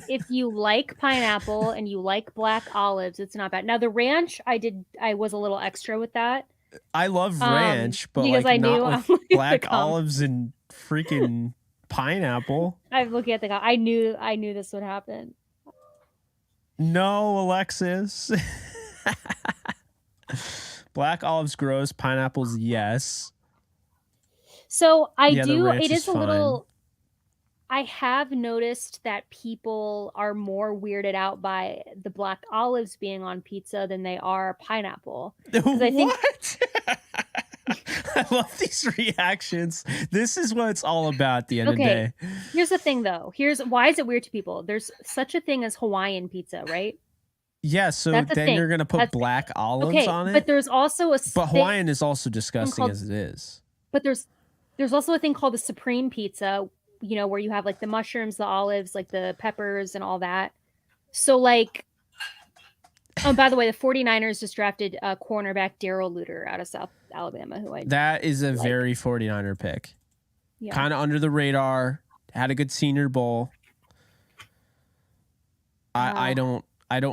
If you like pineapple and you like black olives, it's not bad. Now the ranch, I was a little extra with that. I love ranch, but because like I knew not with black olives and freaking pineapple. I'm looking at the I knew this would happen. No, Alexis. Black olives gross, pineapples yes. So it is a little, I have noticed that people are more weirded out by the black olives being on pizza than they are pineapple. What? I love these reactions. This is what it's all about at the end of the day. Here's the thing though. Why is it weird to people? There's such a thing as Hawaiian pizza, right? Yeah, so then you're going to put black olives on it? But there's also But Hawaiian is also disgusting as it is. But there's also a thing called the supreme pizza, where you have like the mushrooms, the olives, like the peppers and all that. So like, oh, by the way, the 49ers just drafted cornerback Darrell Luter out of South Alabama, that is a very 49er pick. Yeah. Kind of under the radar, had a good Senior Bowl. I don't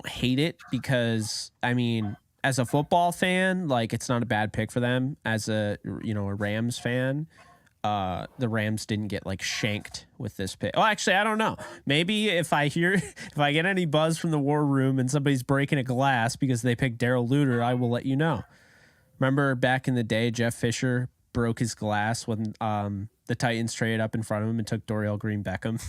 hate it because, I mean, as a football fan, like it's not a bad pick for them. As a Rams fan, the Rams didn't get like shanked with this pick. Oh, actually, I don't know. Maybe if I get any buzz from the war room and somebody's breaking a glass because they picked Darrell Luter, I will let you know. Remember back in the day, Jeff Fisher broke his glass when the Titans traded up in front of him and took Dorial Green-Beckham.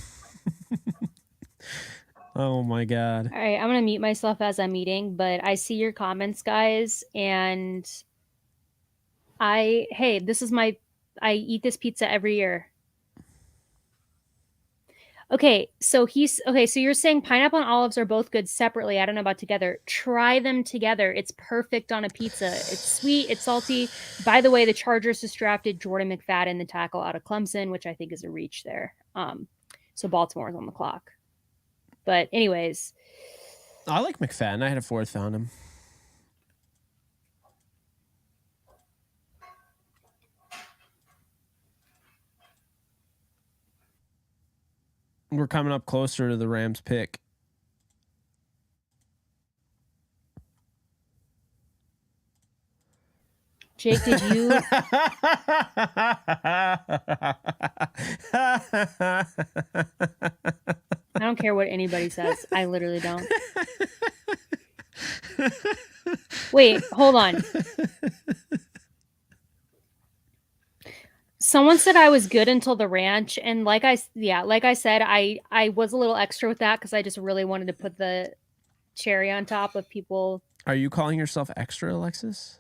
Oh my God. All right, I'm going to mute myself as I'm eating, but I see your comments, guys, and I eat this pizza every year. Okay, so you're saying pineapple and olives are both good separately. I don't know about together. Try them together. It's perfect on a pizza. It's sweet, it's salty. By the way, the Chargers just drafted Jordan McFadden, the tackle out of Clemson, which I think is a reach there. So Baltimore's on the clock. But anyways, I like McFadden. I had a fourth found him. We're coming up closer to the Rams pick. Jake, did you? I don't care what anybody says. I literally don't. Wait, hold on. Someone said I was good until the ranch, and like I said, I was a little extra with that because I just really wanted to put the cherry on top of people. Are you calling yourself extra, Alexis?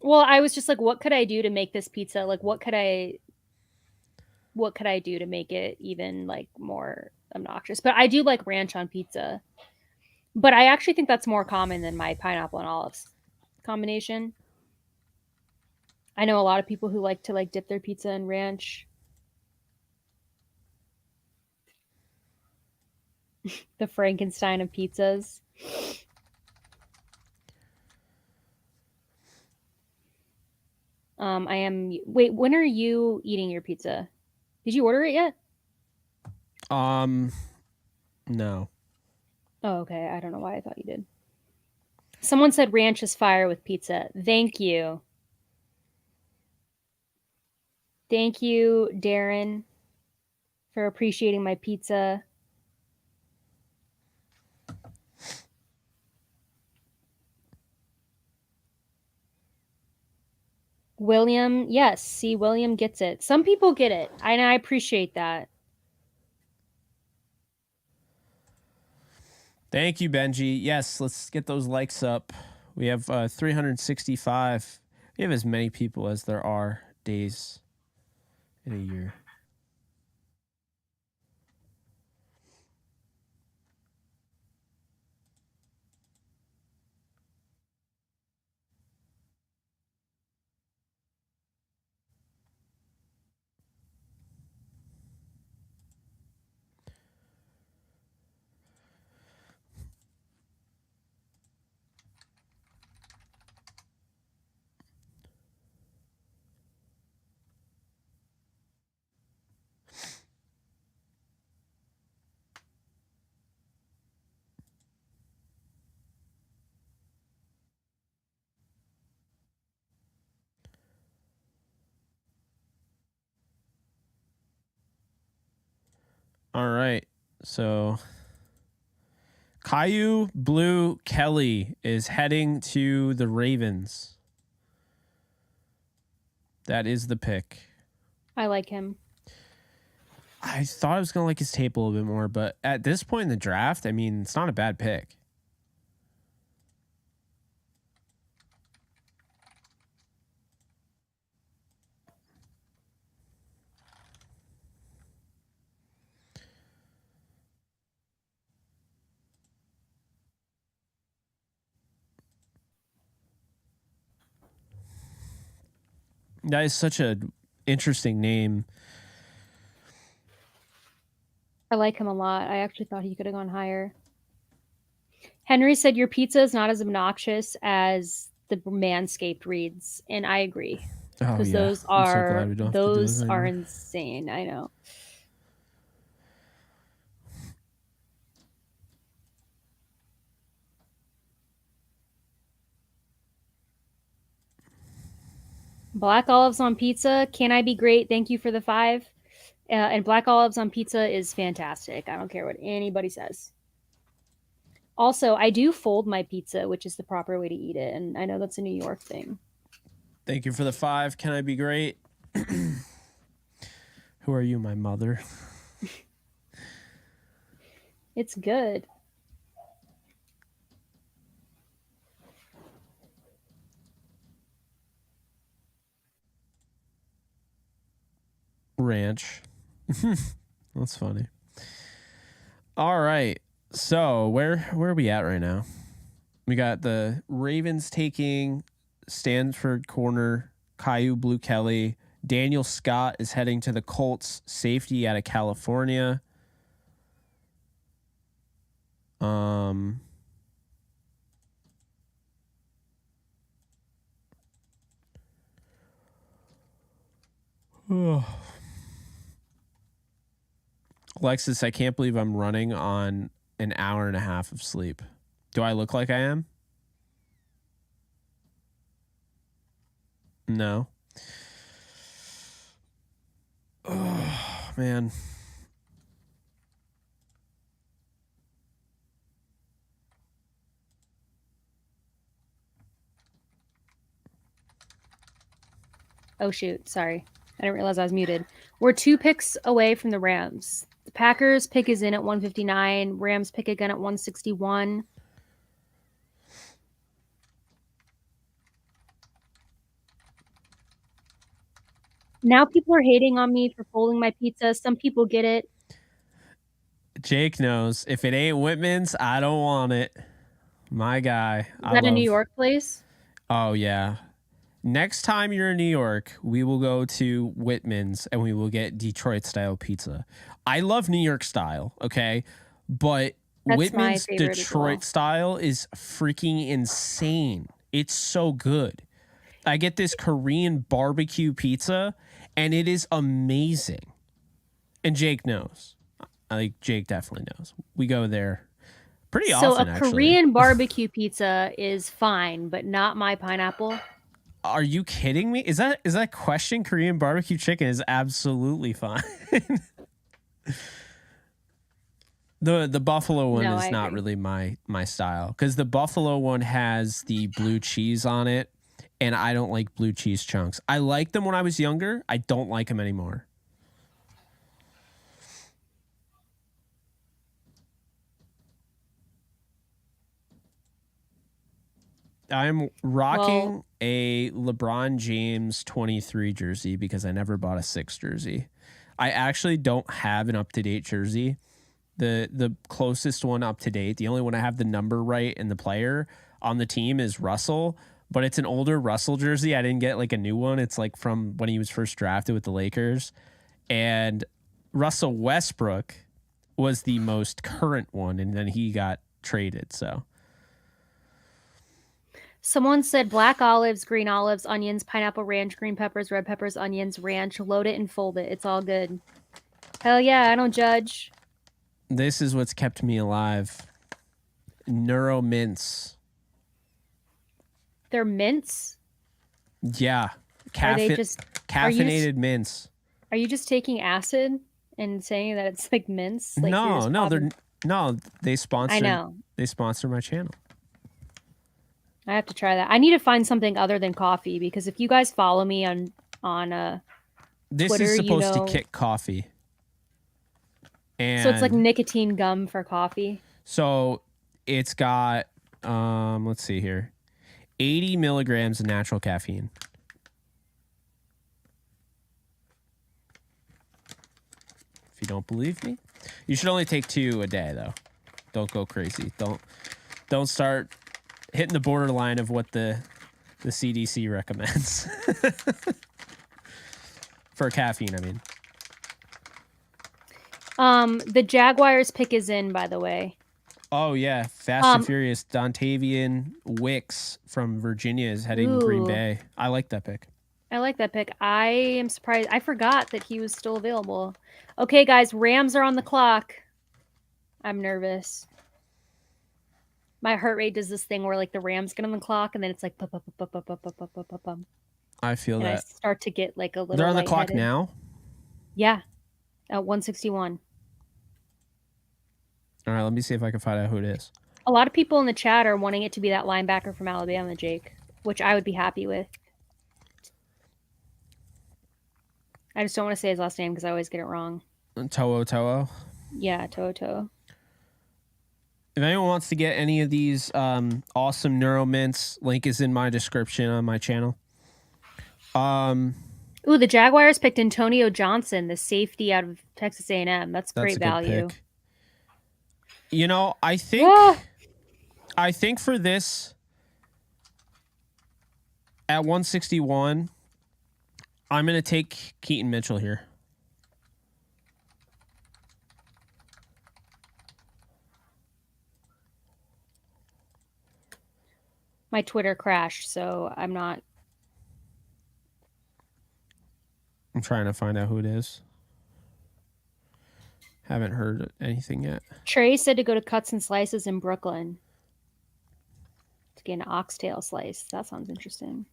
Well, I was just like, what could I do to make this pizza? Like, what could I do to make it even like more obnoxious? But I do like ranch on pizza. But I actually think that's more common than my pineapple and olives combination. I know a lot of people who like to like dip their pizza in ranch. The Frankenstein of pizzas. Wait, when are you eating your pizza? Did you order it yet? No. Oh, okay. I don't know why I thought you did. Someone said ranch is fire with pizza. Thank you. Thank you, Darren, for appreciating my pizza. William, yes. See, William gets it. Some people get it, and I appreciate that. Thank you, Benji. Yes, let's get those likes up. We have 365. We have as many people as there are days in a year. All right. So Caillou Blue Kelly is heading to the Ravens. That is the pick. I like him. I thought I was going to like his tape a little bit more, but at this point in the draft, I mean, it's not a bad pick. That is such an interesting name. I like him a lot. I actually thought he could have gone higher. Henry said your pizza is not as obnoxious as the Manscaped reads, and I agree. Because those are insane. I know. Black olives on pizza. Can I be great? Thank you for the 5. And black olives on pizza is fantastic. I don't care what anybody says. Also, I do fold my pizza, which is the proper way to eat it. And I know that's a New York thing. Thank you for the 5. Can I be great? Who are you, my mother? It's good. Ranch. That's funny. All right. So where are we at right now? We got the Ravens taking Stanford corner, Caillou Blue Kelly. Daniel Scott is heading to the Colts, safety out of California. Alexis, I can't believe I'm running on an hour and a half of sleep. Do I look like I am? No. Oh, man. Oh, shoot. Sorry. I didn't realize I was muted. We're 2 picks away from the Rams. The Packers pick is in at 159. Rams pick again at 161. Now people are hating on me for folding my pizza. Some people get it. Jake knows. If it ain't Whitman's, I don't want it. My guy. Is that a New York place? Oh, yeah. Next time you're in New York, we will go to Whitman's and we will get Detroit-style pizza. I love New York style, okay? But that's Whitman's Detroit style is freaking insane. It's so good. I get this Korean barbecue pizza, and it is amazing. And Jake knows. I think Jake definitely knows. We go there pretty often, actually. So a Korean barbecue pizza is fine, but not my pineapple. Are you kidding me? Is that question? Korean barbecue chicken is absolutely fine. The buffalo one is not really my style, because the buffalo one has the blue cheese on it, and I don't like blue cheese chunks. I liked them when I was younger. I don't like them anymore. I'm rocking a LeBron James 23 jersey because I never bought a 6 jersey. I actually don't have an up-to-date jersey. The closest one up to date, the only one I have the number right and the player on the team is Russell, but it's an older Russell jersey. I didn't get like a new one. It's like from when he was first drafted with the Lakers. And Russell Westbrook was the most current one, and then he got traded, so... Someone said black olives, green olives, onions, pineapple ranch, green peppers, red peppers, onions, ranch. Load it and fold it. It's all good. Hell yeah, I don't judge. This is what's kept me alive. Neuro mints. They're mints? Yeah. Caffeinated mints. Are you just taking acid and saying that it's like mints? Like they sponsor. I know. They sponsor my channel. I have to try that. I need to find something other than coffee because if you guys follow me on this Twitter, is supposed to kick coffee. And so it's like nicotine gum for coffee. So it's got let's see here. 80 milligrams of natural caffeine. If you don't believe me, you should only take 2 a day though. Don't go crazy. Don't start hitting the borderline of what the CDC recommends. For caffeine, I mean. The Jaguars pick is in, by the way. Oh yeah, Fast and Furious. Dontavian Wicks from Virginia is heading to Green Bay. I like that pick. I like that pick. I am surprised. I forgot that he was still available. Okay, guys, Rams are on the clock. I'm nervous. My heart rate does this thing where like the Rams get on the clock and then it's like I feel that. I start to get like a little. They're on the clock now? Yeah. At 161. All right, let me see if I can find out who it is. A lot of people in the chat are wanting it to be that linebacker from Alabama, Jake, which I would be happy with. I just don't want to say his last name because I always get it wrong. To'o? Yeah, To'o. If anyone wants to get any of these awesome Neuro Mints, link is in my description on my channel. Ooh, the Jaguars picked Antonio Johnson, the safety out of Texas A&M. That's great value. Pick. You know, I think for this at 161, I'm going to take Keaton Mitchell here. My Twitter crashed, so I'm not. I'm trying to find out who it is. Haven't heard anything yet. Trey said to go to Cuts and Slices in Brooklyn to get an oxtail slice. That sounds interesting.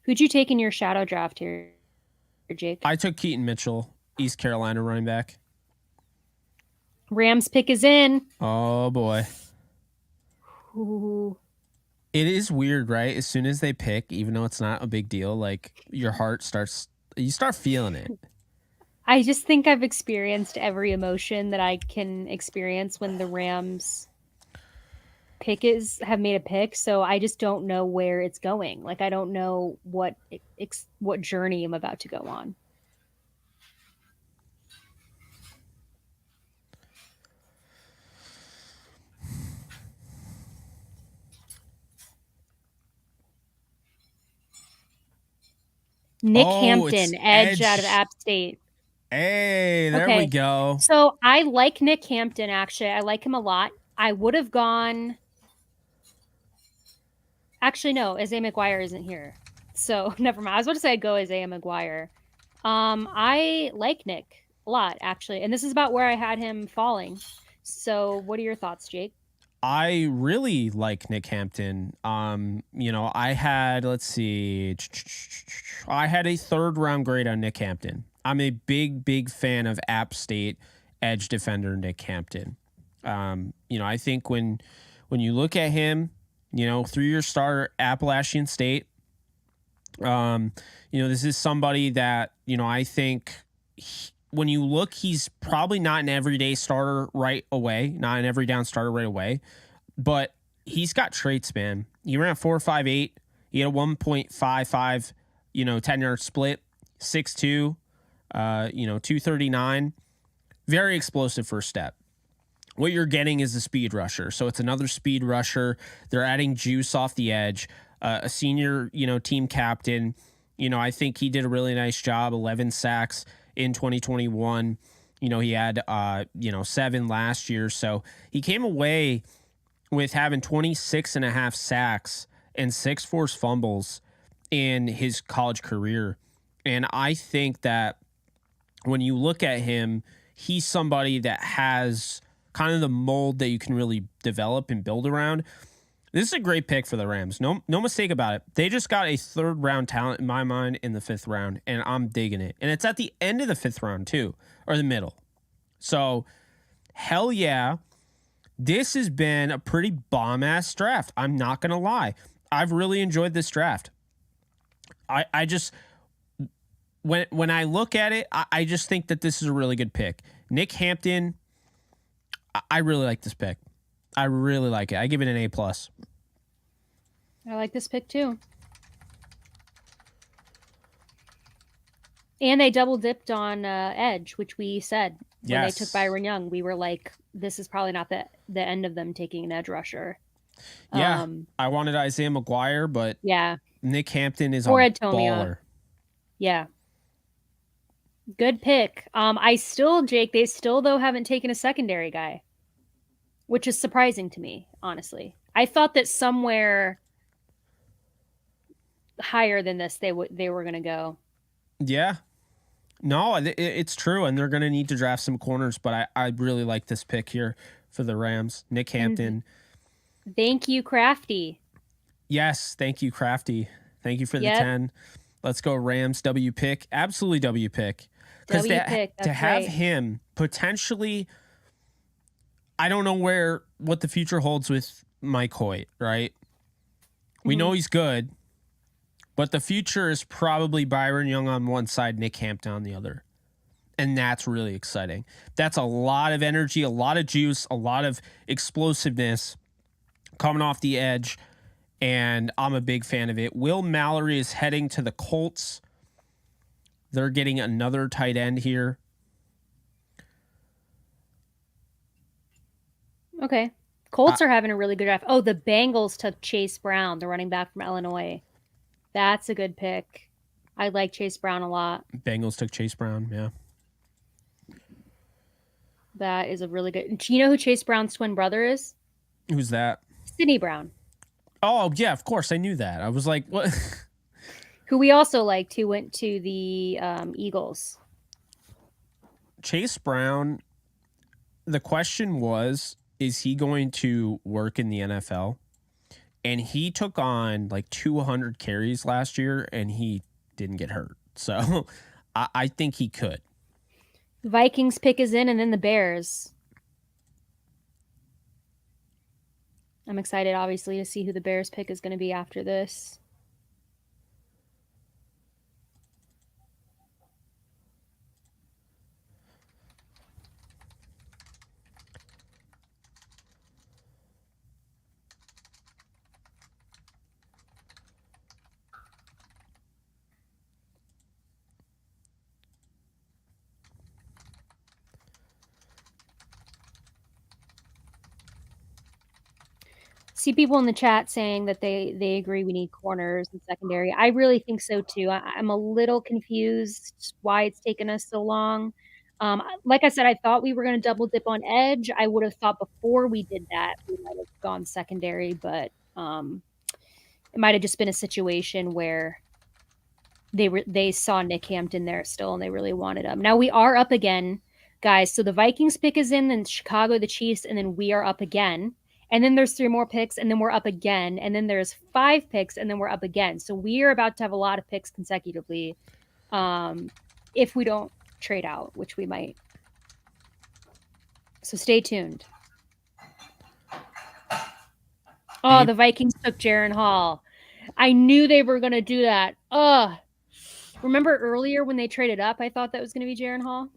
Who'd you take in your shadow draft here, Jake? I took Keaton Mitchell, East Carolina running back. Rams pick is in. Oh, boy. Ooh. It is weird, right? As soon as they pick, even though it's not a big deal, like your heart starts, you start feeling it. I just think I've experienced every emotion that I can experience when the Rams have made a pick. So I just don't know where it's going. Like, I don't know what journey I'm about to go on. Nick Hampton, edge out of App State. Hey, there we go. So I like Nick Hampton, actually. I like him a lot. I would have gone... Actually, no. Isaiah McGuire isn't here. So never mind. I was about to say I'd go Isaiah McGuire. I like Nick a lot, actually. And this is about where I had him falling. So what are your thoughts, Jake? I really like Nick Hampton. You know, I had a 3rd round grade on Nick Hampton. I'm a big fan of App State edge defender Nick Hampton. You know, I think when when you look at him, 3-year starter, Appalachian State, this is somebody that, I think when you look, he's probably not an everyday starter right away, not an every down starter right away, but he's got traits, man. He ran a 4.58. He had a 1.55, 10-yard split, 6'2", 239. Very explosive first step. What you're getting is a speed rusher. So it's another speed rusher. They're adding juice off the edge. A senior, team captain. I think he did a really nice job. 11 sacks in 2021. He had, 7 last year. So he came away with having 26.5 sacks and 6 forced fumbles in his college career. And I think that when you look at him, he's somebody that has kind of the mold that you can really develop and build around. This is a great pick for the Rams. No mistake about it. They just got a 3rd round talent in my mind in the 5th round, and I'm digging it. And it's at the end of the 5th round too, or the middle. So hell yeah. This has been a pretty bomb-ass draft. I'm not going to lie. I've really enjoyed this draft. I just, when I look at it, I just think that this is a really good pick. Nick Hampton, I really like this pick. I really like it. I give it an A+. I like this pick too. And they double dipped on edge, which we said when they took Byron Young. We were like, this is probably not the end of them taking an edge rusher. Yeah, I wanted Isaiah McGuire, but yeah, Nick Hampton is or a Antonio. baller. Yeah. Good pick. Jake, they still though haven't taken a secondary guy, which is surprising to me, honestly. I thought that somewhere higher than this they were going to go. Yeah. No, it's true, and they're going to need to draft some corners, but I really like this pick here for the Rams. Nick Hampton. Thank you, Crafty. Yes, thank you, Crafty. Thank you for the 10. Let's go Rams W pick. Absolutely W pick. Because to have him potentially, I don't know what the future holds with Mike Hoyt, right? We know he's good, but the future is probably Byron Young on one side, Nick Hampton on the other. And that's really exciting. That's a lot of energy, a lot of juice, a lot of explosiveness coming off the edge, and I'm a big fan of it. Will Mallory is heading to the Colts. They're getting another tight end here. Okay. Colts are having a really good draft. Oh, the Bengals took Chase Brown, the running back from Illinois. That's a good pick. I like Chase Brown a lot. Bengals took Chase Brown, yeah. That is a really good... Do you know who Chase Brown's twin brother is? Who's that? Sidney Brown. Oh, yeah, of course. I knew that. I was like, what? Who we also liked, who went to the Eagles. Chase Brown, the question was, is he going to work in the NFL? And he took on like 200 carries last year, and he didn't get hurt. So I think he could. Vikings pick is in, and then the Bears. I'm excited, obviously, to see who the Bears pick is going to be after this. See people in the chat saying that they agree we need corners and secondary. I really think so too. I'm a little confused why it's taken us so long. Like I said, I thought we were going to double dip on edge. I would have thought before we did that we might have gone secondary, but it might have just been a situation where they saw Nick Hampton there still and they really wanted him. Now we are up again, guys. So the Vikings pick is in, then Chicago, the Chiefs, and then we are up again. And then there's 3 more picks, and then we're up again. And then there's 5 picks, and then we're up again. So we are about to have a lot of picks consecutively if we don't trade out, which we might. So stay tuned. Oh, the Vikings took Jaren Hall. I knew they were going to do that. Remember earlier when they traded up, I thought that was going to be Jaren Hall?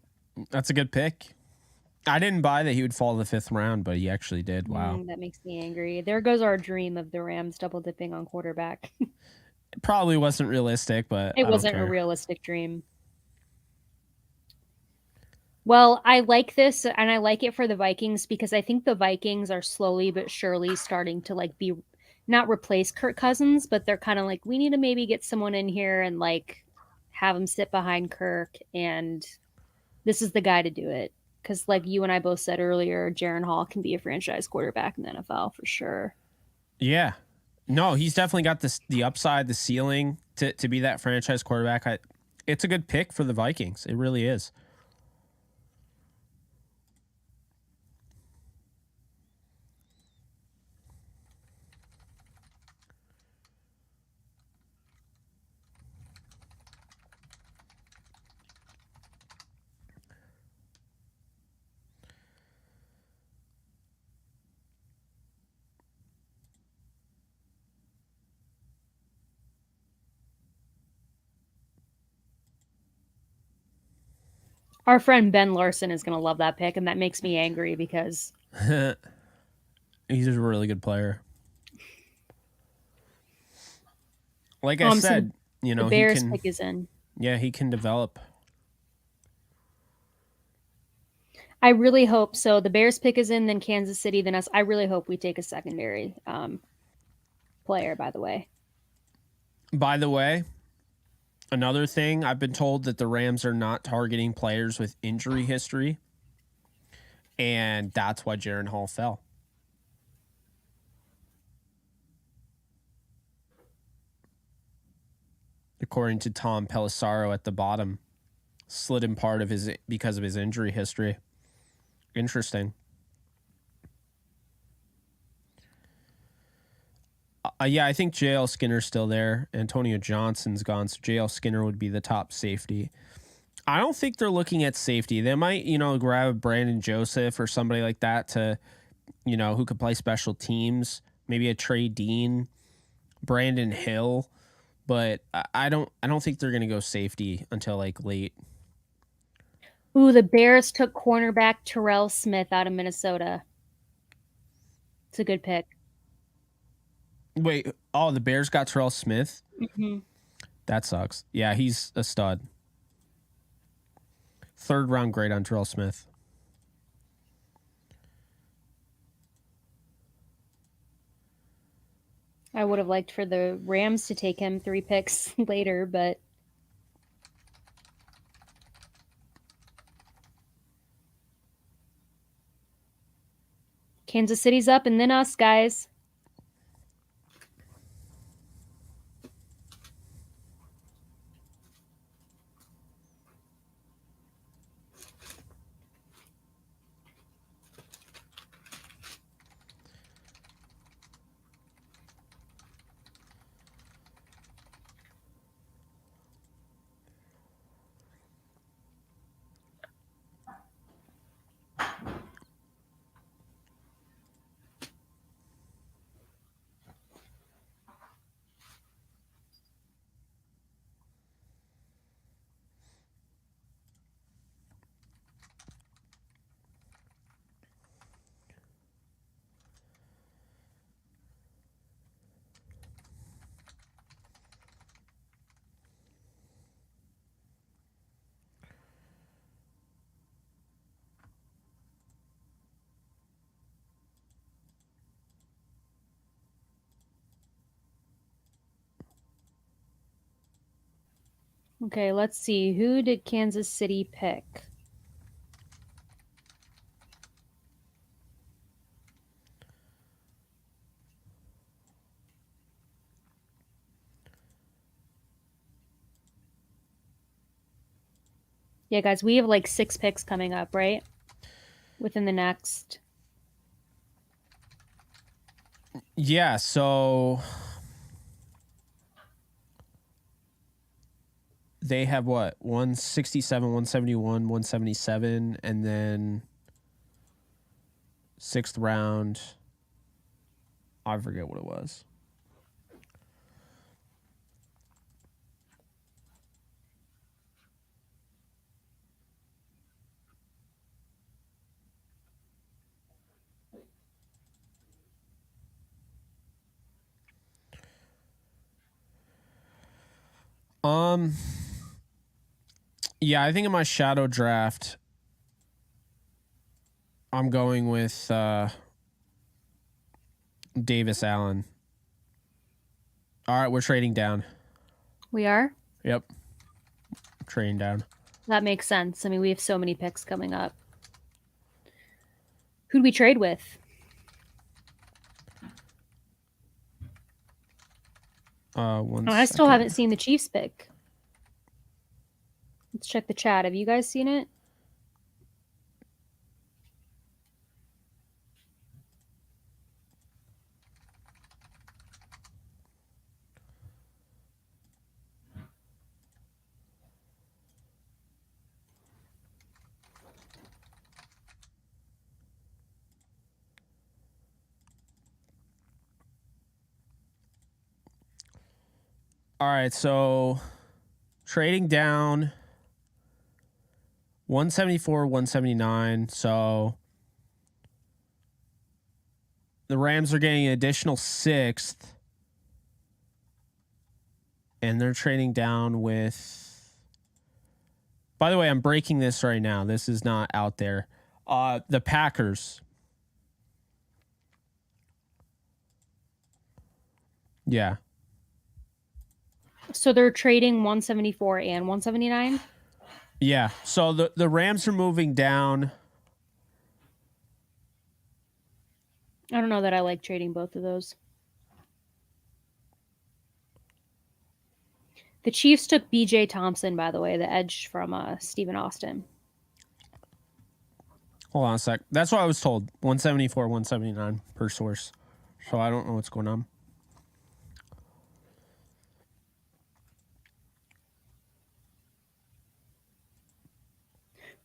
That's a good pick. I didn't buy that he would fall to the 5th round, but he actually did. Wow. That makes me angry. There goes our dream of the Rams double dipping on quarterback. It probably wasn't realistic, but it wasn't a realistic dream. Well, I like this, and I like it for the Vikings because I think the Vikings are slowly but surely starting to like be not replace Kirk Cousins, but they're kind of like, we need to maybe get someone in here and like have him sit behind Kirk, and this is the guy to do it. Because like you and I both said earlier, Jaren Hall can be a franchise quarterback in the NFL for sure. Yeah. No, he's definitely got the upside, the ceiling to be that franchise quarterback. It's a good pick for the Vikings. It really is. Our friend Ben Larson is going to love that pick, and that makes me angry because he's a really good player. Like I said, the Bears pick is in. Yeah, he can develop. I really hope so. The Bears pick is in, then Kansas City, then us. I really hope we take a secondary player, by the way. By the way, another thing, I've been told that the Rams are not targeting players with injury history, and that's why Jaren Hall fell. According to Tom Pelissaro at the bottom, slid in part of because of his injury history. Interesting. Yeah, I think JL Skinner's still there. Antonio Johnson's gone, so JL Skinner would be the top safety. I don't think they're looking at safety. They might, grab Brandon Joseph or somebody like that to, who could play special teams. Maybe a Trey Dean, Brandon Hill, but I don't think they're gonna go safety until like late. Ooh, the Bears took cornerback Terrell Smith out of Minnesota. It's a good pick. Wait, the Bears got Terrell Smith? Mm-hmm. That sucks. Yeah, he's a stud. 3rd round grade on Terrell Smith. I would have liked for the Rams to take him 3 picks later, but Kansas City's up and then us, guys. Okay, let's see. Who did Kansas City pick? Yeah, guys, we have like 6 picks coming up, right? Within the next. Yeah, so they have what? 167, 171, 177, and then 6th round I forget what it was. Yeah, I think in my shadow draft, I'm going with Davis Allen. All right, we're trading down. We are? Yep. Trading down. That makes sense. I mean, we have so many picks coming up. Who'd we trade with? I still haven't seen the Chiefs pick. Let's check the chat. Have you guys seen it? All right, so trading down 174, 179. So the Rams are getting an additional 6th. And they're trading down with... By the way, I'm breaking this right now. This is not out there. The Packers. Yeah. So they're trading 174 and 179? Yeah. So the Rams are moving down. I don't know that I like trading both of those. The Chiefs took B.J. Thompson, by the way, the edge from Stephen Austin. Hold on a sec. That's what I was told. 174, 179 per source. So I don't know what's going on.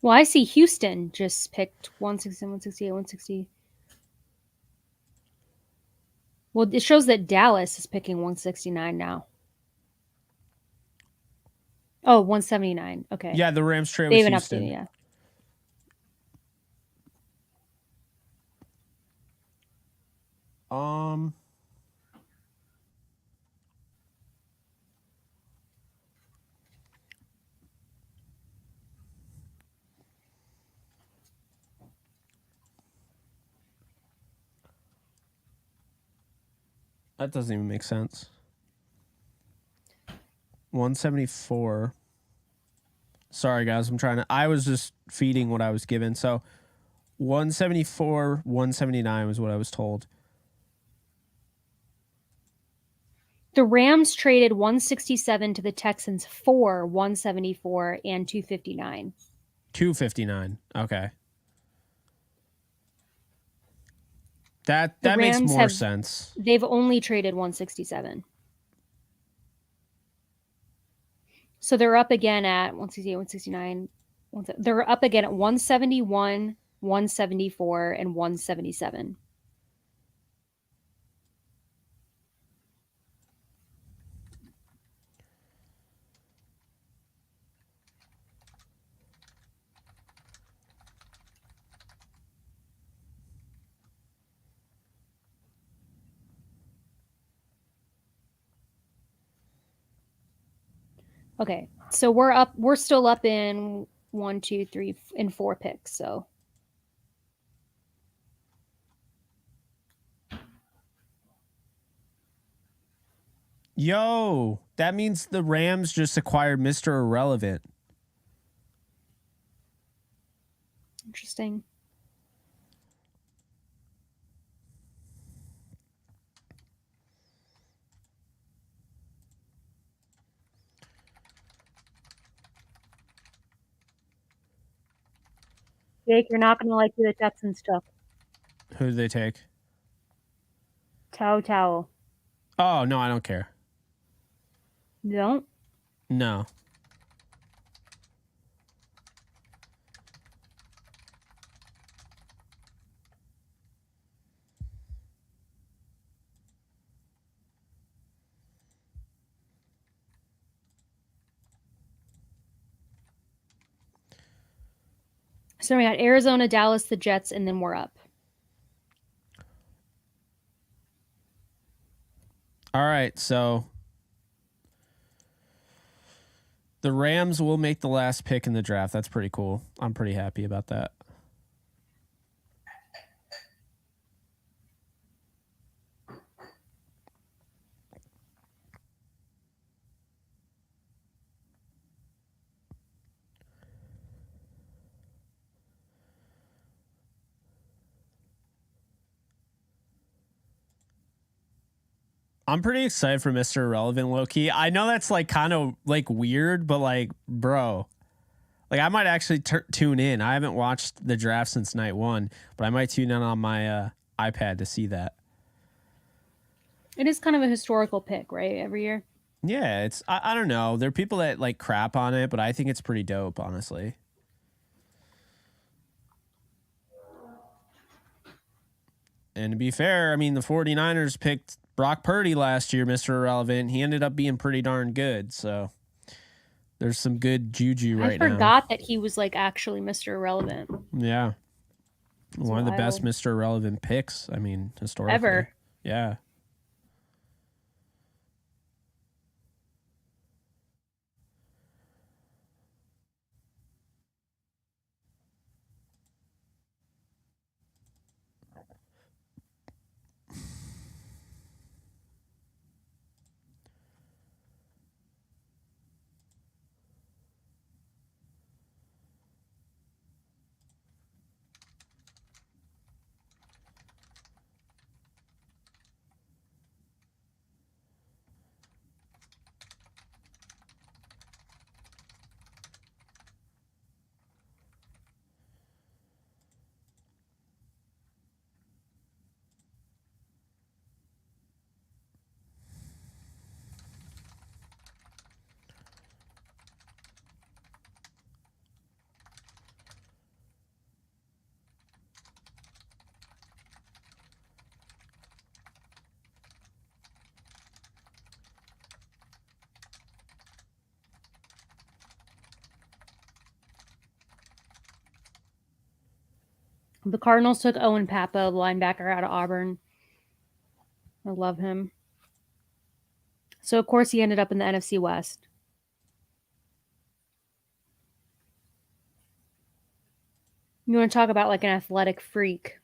Well, I see Houston just picked 160, 168, 160. Well, it shows that Dallas is picking 169 now. Oh, 179. Okay. Yeah, the Rams trade They with haven't Houston. updated, yeah. That doesn't even make sense. 174. Sorry, guys. I was just feeding what I was given. So 174, 179 was what I was told. The Rams traded 167 to the Texans for 174 and 259. 259. Okay. That makes more sense. They've only traded 167. So they're up again at 168, 169. They're up again at 171, 174, and 177. Okay, so we're still up in 1, 2, 3, and 4 picks. So Yo, that means the Rams just acquired Mr. Irrelevant. interesting. Jake, you're not going to like who the Texans took. Who did they take? Tao. Oh, no, I don't care. You don't? No. So we got Arizona, Dallas, the Jets, and then we're up. All right, so the Rams will make the last pick in the draft. That's pretty cool. I'm pretty happy about that. I'm pretty excited for Mr. Irrelevant, low-key. I know that's like kind of like weird, but like, bro, like I might actually tune in. I haven't watched the draft since night one, but I might tune in on my iPad to see that. It is kind of a historical pick, right? Every year. Yeah, it's I don't know. There are people that like crap on it, but I think it's pretty dope, honestly. And to be fair, I mean, the 49ers picked Brock Purdy last year, Mr. Irrelevant. He ended up being pretty darn good, so there's some good juju right now. I forgot that he was like actually Mr. Irrelevant. Yeah. One of the best Mr. Irrelevant picks, I mean, historically. Ever. Yeah. The Cardinals took Owen Pappa, linebacker out of Auburn. I love him. So, of course, he ended up in the NFC West. You want to talk about like an athletic freak.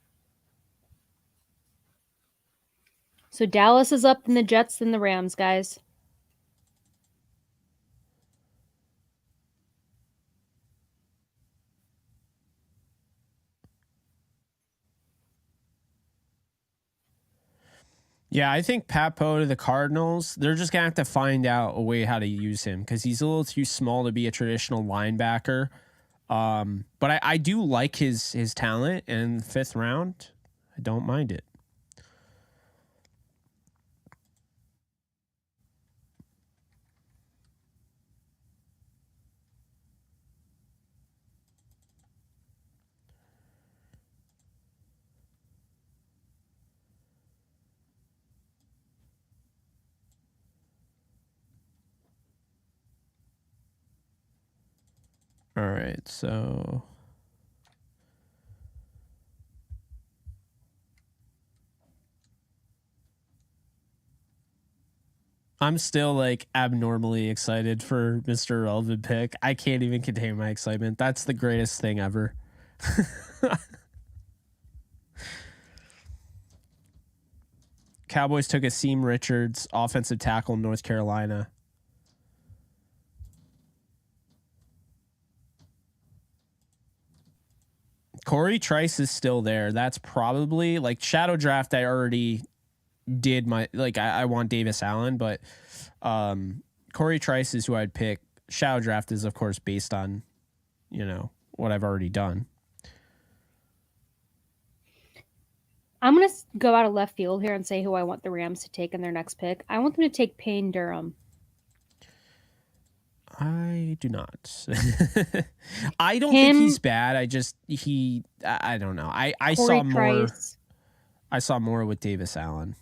So, Dallas is up, then the Jets, then the Rams, guys. Yeah, I think Pat Poe to the Cardinals, they're just going to have to find out a way how to use him because he's a little too small to be a traditional linebacker. But I do like his talent, and 5th round, I don't mind it. All right, so I'm still like abnormally excited for Mr. Relevant pick. I can't even contain my excitement. That's the greatest thing ever. Cowboys took Asim Richards, offensive tackle, North Carolina. Corey Trice is still there. That's probably like shadow draft. I already did my I want Davis Allen, but Corey Trice is who I'd pick. Shadow draft is of course based on, what I've already done. I'm going to go out of left field here and say who I want the Rams to take in their next pick. I want them to take Payne Durham. I do not. I don't think he's bad. I don't know. I saw more. Price. I saw more with Davis Allen.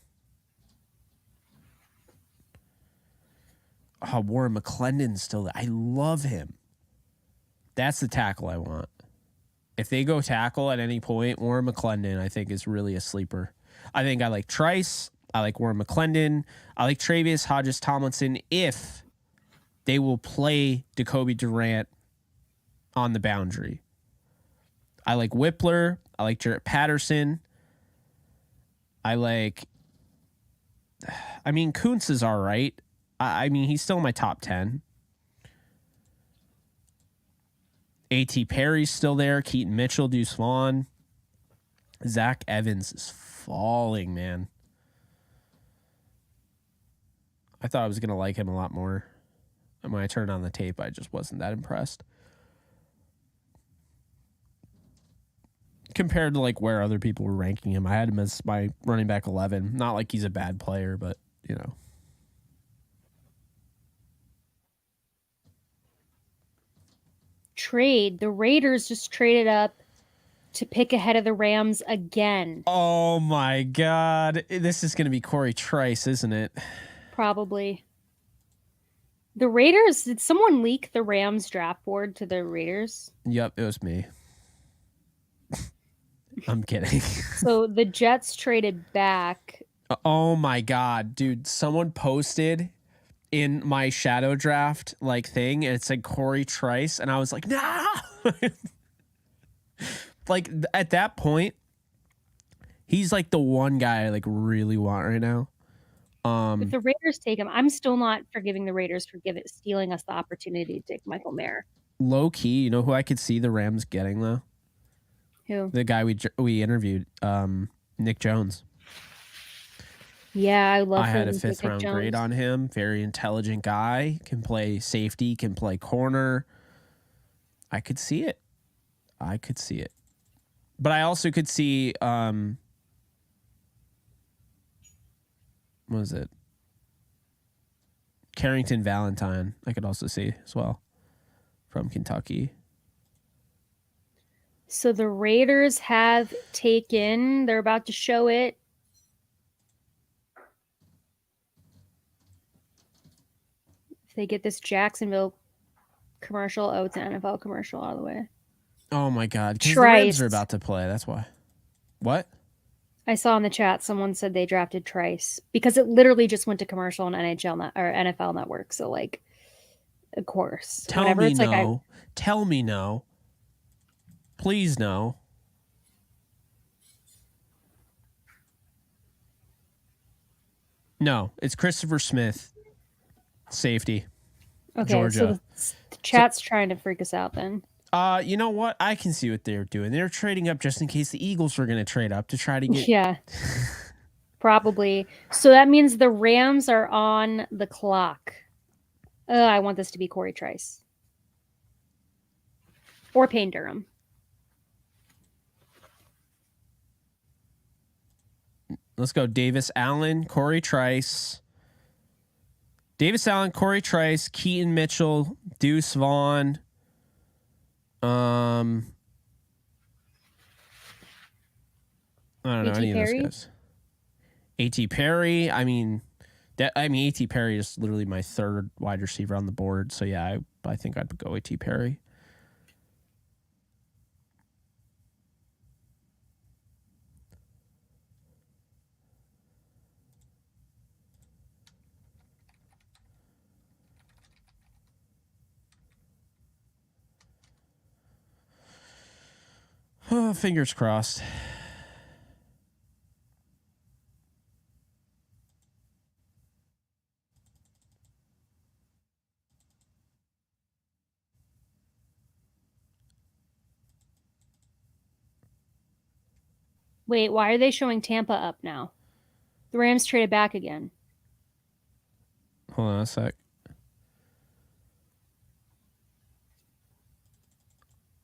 Oh, Warren McClendon's still there. I love him. That's the tackle I want. If they go tackle at any point, Warren McClendon, I think, is really a sleeper. I think I like Trice. I like Warren McClendon. I like Travius Hodges-Tomlinson if they will play Jacoby Durant on the boundary. I like Whippler. I like Jarrett Patterson. Kuntz is all right. He's still in my top 10. A.T. Perry's still there. Keaton Mitchell, Deuce Vaughn. Zach Evans is falling, man. I thought I was going to like him a lot more. And when I turned on the tape, I just wasn't that impressed. Compared to like where other people were ranking him, I had him as my running back 11. Not like he's a bad player, but you know. Trade. The Raiders just traded up to pick ahead of the Rams again. Oh my God. This is going to be Corey Trice, isn't it? Probably. The Raiders, did someone leak the Rams draft board to the Raiders? Yep, it was me. I'm kidding. So the Jets traded back. Oh my God, dude. Someone posted in my shadow draft like thing and it said Corey Trice and I was like, no. Like at that point, he's like the one guy I like really want right now. If the Raiders take him, I'm still not forgiving the Raiders for stealing us the opportunity to take Michael Mayer. Low key, you know who I could see the Rams getting though? Who? The guy we interviewed, Nick Jones. Yeah, I love him. I had a 5th round grade on him. Very intelligent guy. Can play safety, can play corner. I could see it. But I also could see, what was it? Carrington Valentine, I could also see as well from Kentucky. So the Raiders have taken, they're about to show it. If they get this Jacksonville commercial, oh, it's an NFL commercial all the way. Oh my God. Because the Rams are about to play. That's why. What? I saw in the chat someone said they drafted Trice because it literally just went to commercial on NFL Network. So like, of course. Tell me no. Tell me no. Please no. No, it's Christopher Smith, safety. Okay, Georgia. So the chat's trying to freak us out then. You know what? I can see what they're doing. They're trading up just in case the Eagles were going to trade up to try to get... Yeah, probably. So that means the Rams are on the clock. I want this to be Corey Trice. Or Payne Durham. Let's go Davis Allen, Corey Trice. Davis Allen, Corey Trice, Keaton Mitchell, Deuce Vaughn. I don't know any of those guys. A.T. Perry. A.T. Perry is literally my 3rd wide receiver on the board. So yeah, I think I'd go A.T. Perry. Oh, fingers crossed. Wait, why are they showing Tampa up now? The Rams traded back again. Hold on a sec.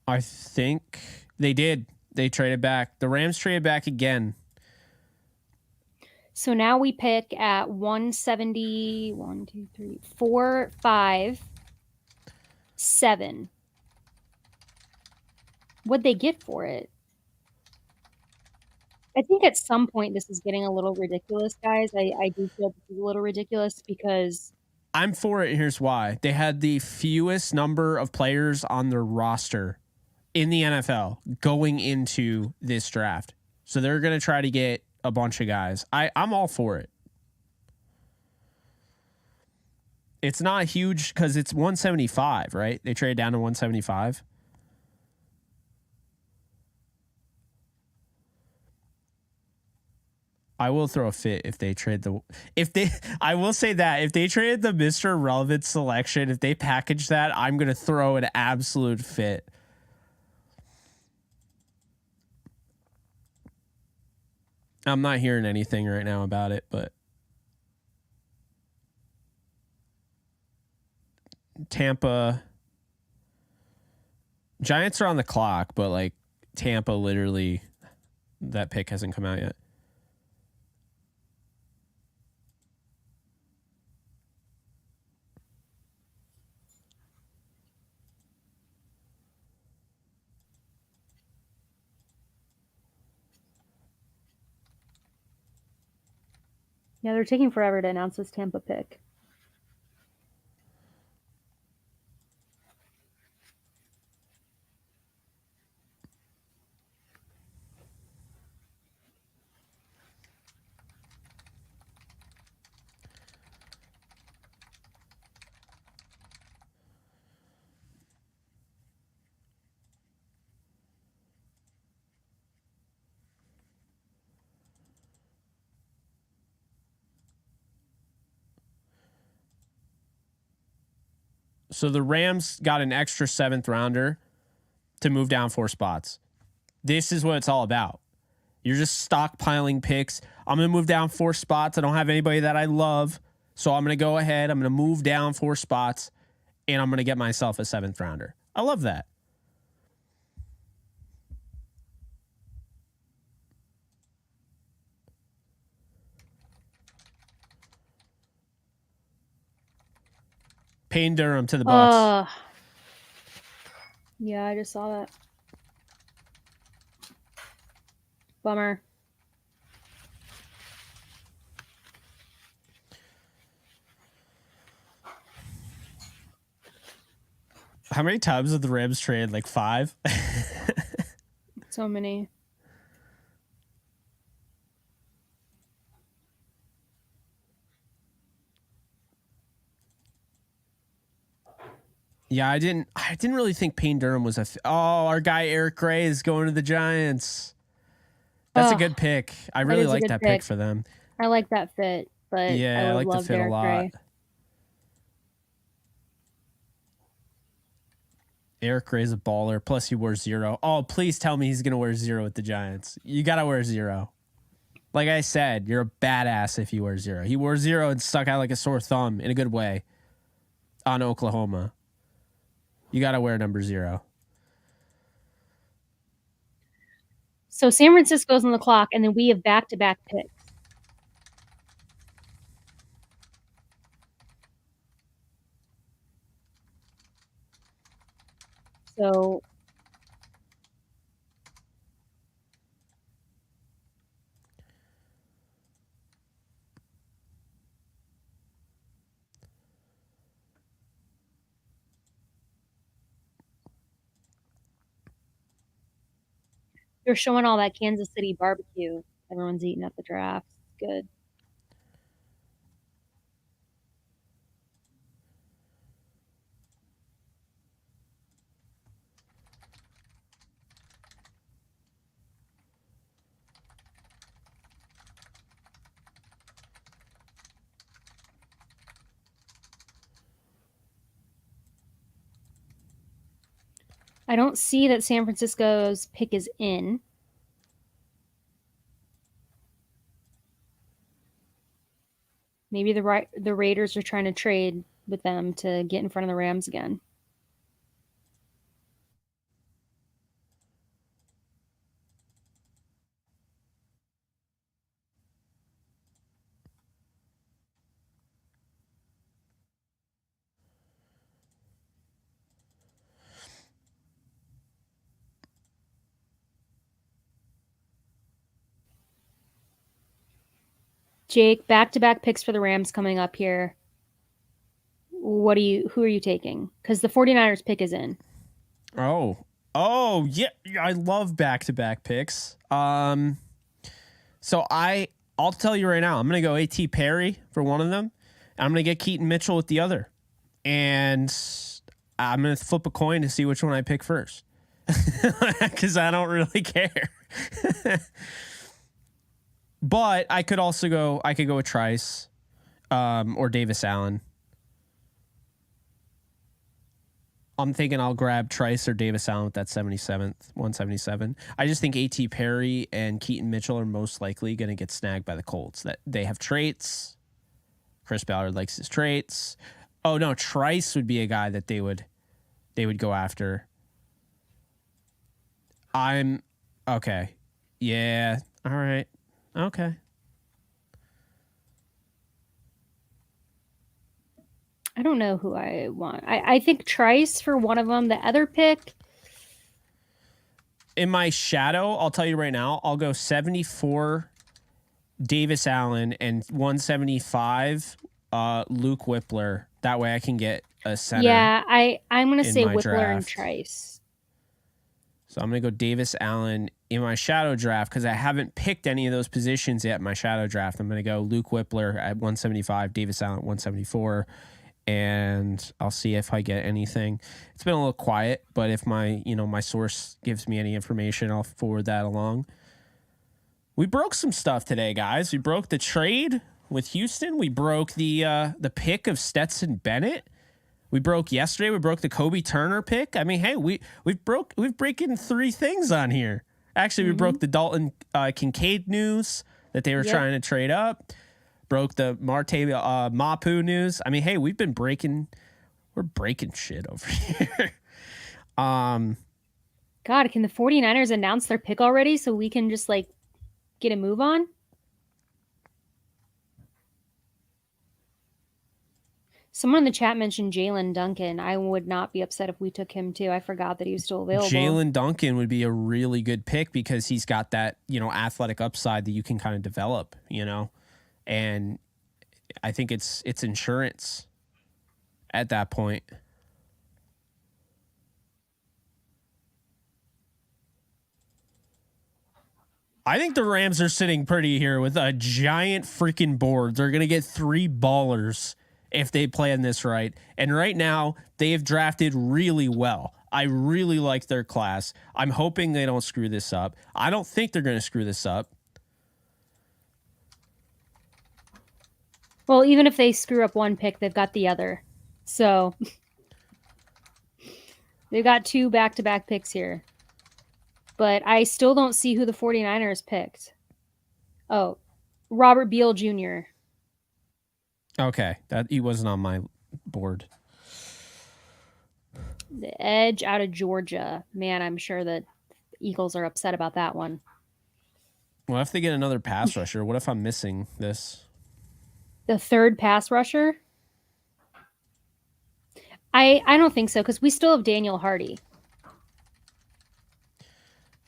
I think they did. They traded back. The Rams traded back again. So now we pick at 170, 1, 2, 3, 4, 5, 7. What'd they get for it? I think at some point this is getting a little ridiculous, guys. I do feel this is a little ridiculous because... I'm for it. Here's why. They had the fewest number of players on their roster in the NFL going into this draft. So they're going to try to get a bunch of guys. I'm all for it. It's not huge because it's 175, right? They trade down to 175. I will throw a fit if they trade I will say that if they traded the Mr. Relevant selection, if they package that, I'm going to throw an absolute fit. I'm not hearing anything right now about it, but Tampa Giants are on the clock, but like Tampa literally that pick hasn't come out yet. Yeah, they're taking forever to announce this Tampa pick. So the Rams got an extra 7th rounder to move down 4 spots. This is what it's all about. You're just stockpiling picks. I'm going to move down 4 spots. I don't have anybody that I love. So I'm going to go ahead. I'm going to move down 4 spots and I'm going to get myself a 7th rounder. I love that. Payne Durham to the Bucs. Yeah, I just saw that. Bummer. How many times have the Rams traded? Like 5? So many. Yeah, I didn't really think Payne Durham was our guy Eric Gray is going to the Giants. That's a good pick. I really like that pick for them. I like that fit, but yeah, I like the fit a lot. Gray. Eric Gray's a baller. Plus, he wears 0. Oh, please tell me he's going to wear 0 with the Giants. You got to wear 0. Like I said, you're a badass if you wear 0. He wore 0 and stuck out like a sore thumb in a good way on Oklahoma. You got to wear number 0. So San Francisco's on the clock, and then we have back-to-back picks. So they're showing all that Kansas City barbecue everyone's eating at the draft. It's good. I don't see that San Francisco's pick is in. Maybe the Raiders are trying to trade with them to get in front of the Rams again. Jake, back-to-back picks for the Rams coming up here. Who are you taking? Because the 49ers pick is in. Oh, Oh, yeah, I love back-to-back picks. So I'll tell you right now, I'm going to go A.T. Perry for one of them. And I'm going to get Keaton Mitchell with the other. And I'm going to flip a coin to see which one I pick first. Because I don't really care. But I could also go with Trice or Davis Allen. I'm thinking I'll grab Trice or Davis Allen with that 77th, 177. I just think A.T. Perry and Keaton Mitchell are most likely going to get snagged by the Colts. That they have traits. Chris Ballard likes his traits. Oh no, Trice would be a guy that they would go after. I'm okay. Yeah. All right. Okay. I don't know who I want. I think Trice for one of them. The other pick. In my shadow, I'll tell you right now, I'll go 74 Davis Allen and 175 Luke Whippler. That way I can get a center. Yeah, I'm going to say Whippler draft. and Trice. So I'm going to go Davis Allen in my shadow draft because I haven't picked any of those positions yet in my shadow draft. I'm going to go Luke Whippler at 175, Davis Allen at 174, and I'll see if I get anything. It's been a little quiet, but if my source gives me any information, I'll forward that along. We broke some stuff today, guys. We broke the trade with Houston. We broke the pick of Stetson Bennett. We broke the Kobe Turner pick. I mean, hey, we've breaking 3 things on here. Actually, we broke the Dalton Kincaid news that they were trying to trade up. Broke the Marte Mapu news. I mean, hey, we're breaking shit over here. God, can the 49ers announce their pick already so we can just get a move on? Someone in the chat mentioned Jalen Duncan. I would not be upset if we took him too. I forgot that he was still available. Jalen Duncan would be a really good pick because he's got that, athletic upside that you can kind of develop, and I think it's insurance at that point. I think the Rams are sitting pretty here with a giant freaking board. They're going to get 3 ballers if they plan this right. And right now, they have drafted really well. I really like their class. I'm hoping they don't screw this up. I don't think they're going to screw this up. Well, even if they screw up one pick, they've got the other. So they've got 2 back-to-back picks here. But I still don't see who the 49ers picked. Oh, Robert Beal Jr. Okay, that he wasn't on my board. The edge out of Georgia. Man, I'm sure that Eagles are upset about that one. Well, if they get another pass rusher, what if I'm missing this? The 3rd pass rusher? I don't think so because we still have Daniel Hardy.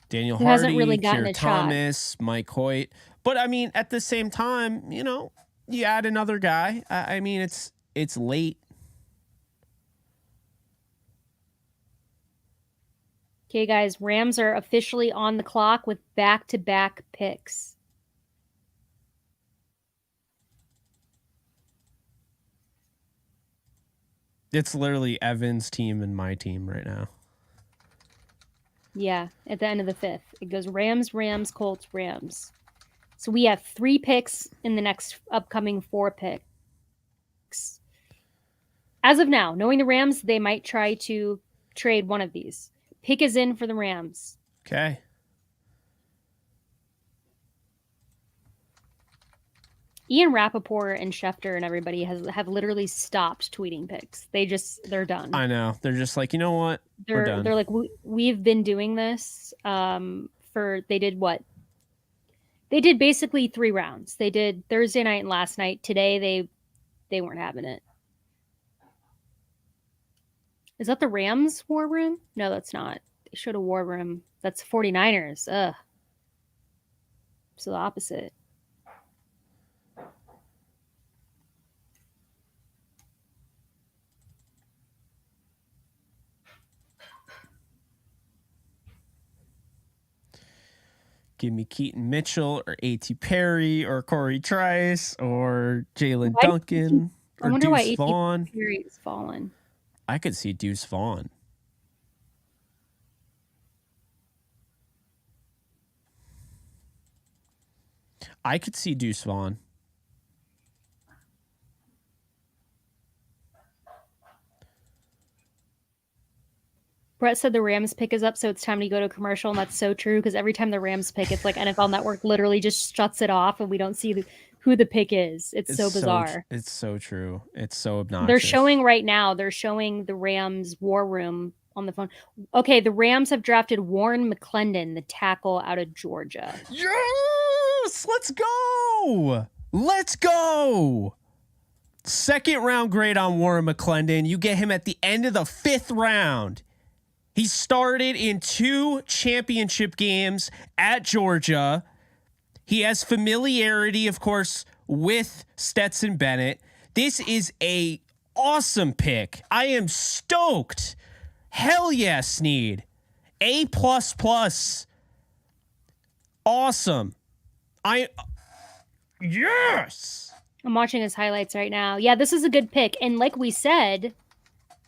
Daniel Who Hardy, hasn't really gotten a Thomas, shot. Mike Hoyt. But I mean, at the same time, you add another guy. I mean, it's late. Okay, guys, Rams are officially on the clock with back-to-back picks. It's literally Evan's team and my team right now. Yeah, at the end of the 5th. It goes Rams, Colts, Rams. So we have 3 picks in the next upcoming 4 picks. As of now, knowing the Rams, they might try to trade one of these. Pick is in for the Rams. Okay. Ian Rappaport and Schefter and everybody have literally stopped tweeting picks. They're done. I know. They're just like, you know what? We're done. They're like, we've been doing this they did what? They did basically 3 rounds. They did Thursday night and last night. Today they weren't having it. Is that the Rams war room? No, that's not. They showed a war room. That's 49ers. Ugh. So the opposite. give me Keaton Mitchell or A.T. Perry or Corey Trice or Jalen Duncan or Deuce Vaughn. Perry is fallen. I could see Deuce Vaughn. I could see Deuce Vaughn. Brett said the Rams pick is up, so it's time to go to commercial, and that's so true because every time the Rams pick, it's like NFL Network literally just shuts it off, and we don't see who the pick is. It's so bizarre. It's so true. It's so obnoxious. They're showing right now. They're showing the Rams war room on the phone. Okay, the Rams have drafted Warren McClendon, the tackle out of Georgia. Yes, let's go. Let's go. Second round grade on Warren McClendon. You get him at the end of the 5th round. He started in 2 championship games at Georgia. He has familiarity, of course, with Stetson Bennett. This is a awesome pick. I am stoked. Hell yeah, Sneed. A++. Awesome. Yes. I'm watching his highlights right now. Yeah, this is a good pick. And like we said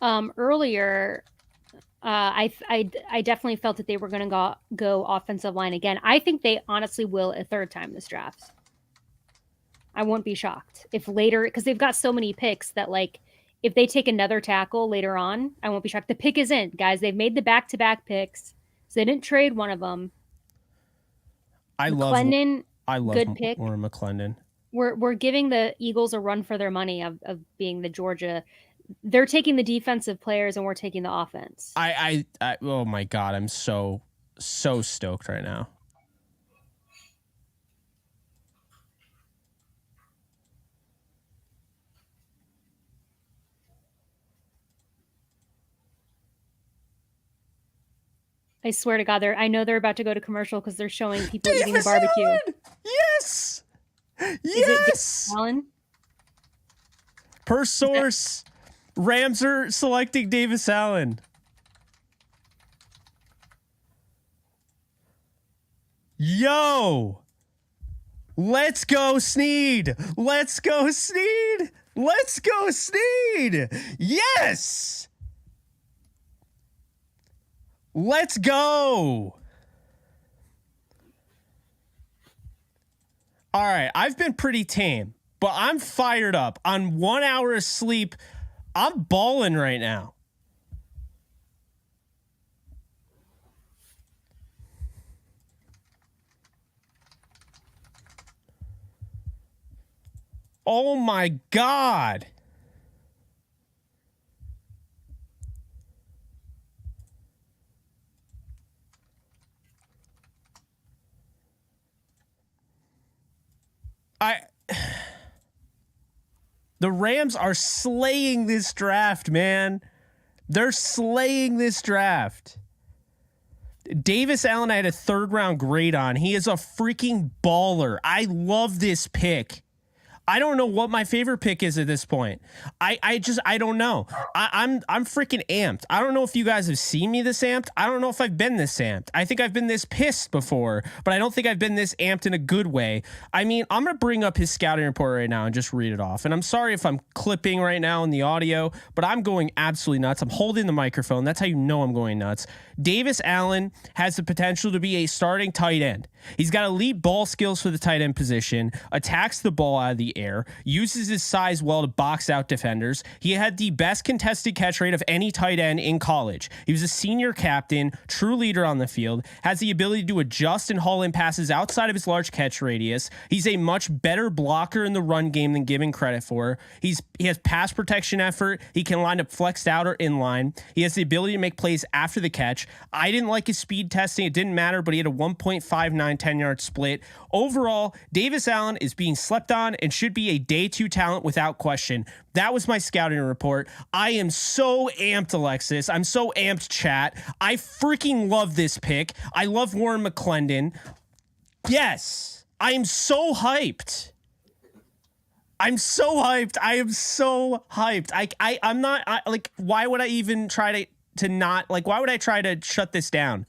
earlier, I definitely felt that they were going to go offensive line again. I think they honestly will a 3rd time this draft. I won't be shocked if later, because they've got so many picks that like if they take another tackle later on, I won't be shocked. The pick is in, guys. They've made the back-to-back picks, so they didn't trade one of them. I love good pick. Warren McClendon. We're giving the Eagles a run for their money of being the Georgia. They're taking the defensive players and we're taking the offense. I oh my God, I'm so stoked right now. I swear to God, I know they're about to go to commercial because they're showing people eating the barbecue. Allen! Yes. Yes. Allen? Per source, Rams are selecting Davis Allen. Yo. Let's go, Sneed. Let's go, Sneed. Let's go, Sneed. Yes. Let's go. All right, I've been pretty tame, but I'm fired up. On 1 hour of sleep, I'm balling right now. Oh my God. The Rams are slaying this draft, man. They're slaying this draft. Davis Allen, I had a 3rd round grade on. He is a freaking baller. I love this pick. I don't know what my favorite pick is at this point. I don't know. I'm freaking amped. I don't know if you guys have seen me this amped. I don't know if I've been this amped. I think I've been this pissed before, but I don't think I've been this amped in a good way. I mean, I'm going to bring up his scouting report right now and just read it off. And I'm sorry if I'm clipping right now in the audio, but I'm going absolutely nuts. I'm holding the microphone. That's how you know I'm going nuts. Davis Allen has the potential to be a starting tight end. He's got elite ball skills for the tight end position, attacks the ball out of the air, uses his size well to box out defenders. He had the best contested catch rate of any tight end in college. He was a senior captain, true leader on the field, has the ability to adjust and haul in passes outside of his large catch radius. He's a much better blocker in the run game than given credit for. He has pass protection effort. He can line up flexed out or inline. He has the ability to make plays after the catch. I didn't like his speed testing. It didn't matter, but he had a 1.59 10-yard split. Overall, Davis Allen is being slept on and should be a day 2 talent without question. That was my scouting report. I am so amped, Alexis. I'm so amped, chat. I freaking love this pick. I love Warren McClendon. Yes, I am so hyped. I'm so hyped. I am so hyped. I'm not like, why would I even try to not, like, why would I try to shut this down?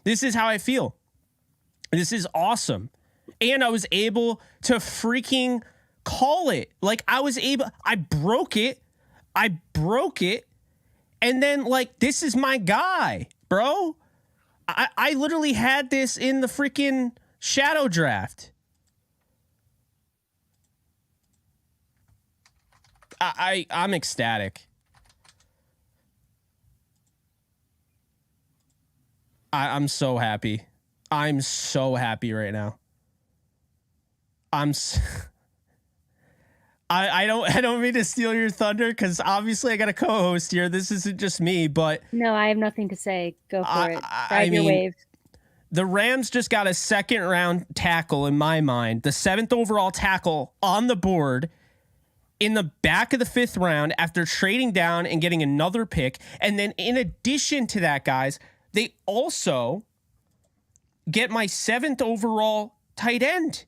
This is how I feel. This is awesome. And I was able to freaking call it. Like, I broke it. And then, like, this is my guy, bro. I literally had this in the freaking shadow draft. I'm ecstatic. I'm so happy. I'm so happy right now. I don't mean to steal your thunder, because obviously I got a co-host here. This isn't just me, but no, I have nothing to say. Go for it. Ride your wave. The Rams just got a second round tackle in my mind, the 7th overall tackle on the board in the back of the 5th round after trading down and getting another pick. And then in addition to that, guys, they also get my 7th overall tight end,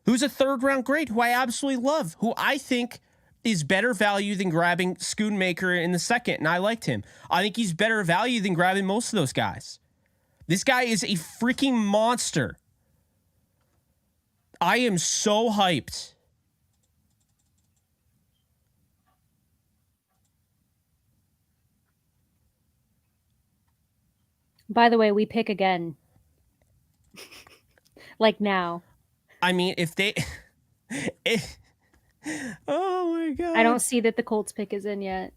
who's a 3rd round grade, who I absolutely love, who I think is better value than grabbing Schoonmaker in the 2nd. And I liked him. I think he's better value than grabbing most of those guys. This guy is a freaking monster. I am so hyped. By the way, we pick again. Like now. I mean, if they... oh my God. I don't see that the Colts pick is in yet.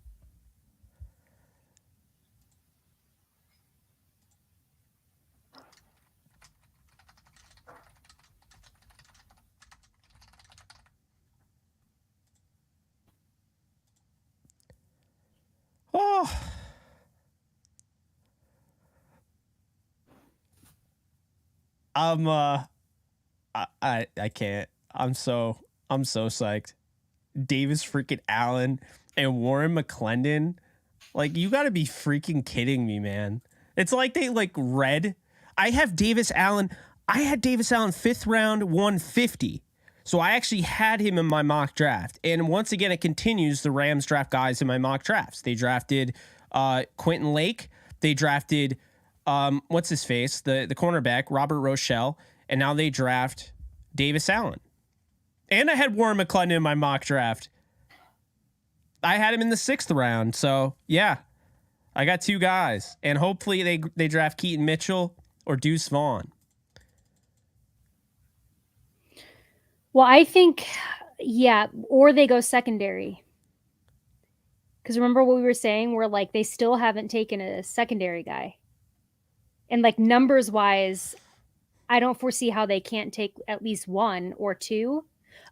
Oh. I can't. I'm so psyched. Davis freaking Allen and Warren McClendon. Like, you got to be freaking kidding me, man. It's like they like read. I had Davis Allen 5th round 150. So I actually had him in my mock draft. And once again, it continues. The Rams draft guys in my mock drafts. They drafted Quentin Lake. They drafted what's his face? The cornerback, Robert Rochelle. And now they draft Davis Allen. And I had Warren McClendon in my mock draft. I had him in the 6th round. So, yeah, I got 2 guys. And hopefully they draft Keaton Mitchell or Deuce Vaughn. Well, I think, yeah, or they go secondary. Because remember what we were saying? We're like, they still haven't taken a secondary guy. And like numbers-wise, I don't foresee how they can't take at least 1 or 2.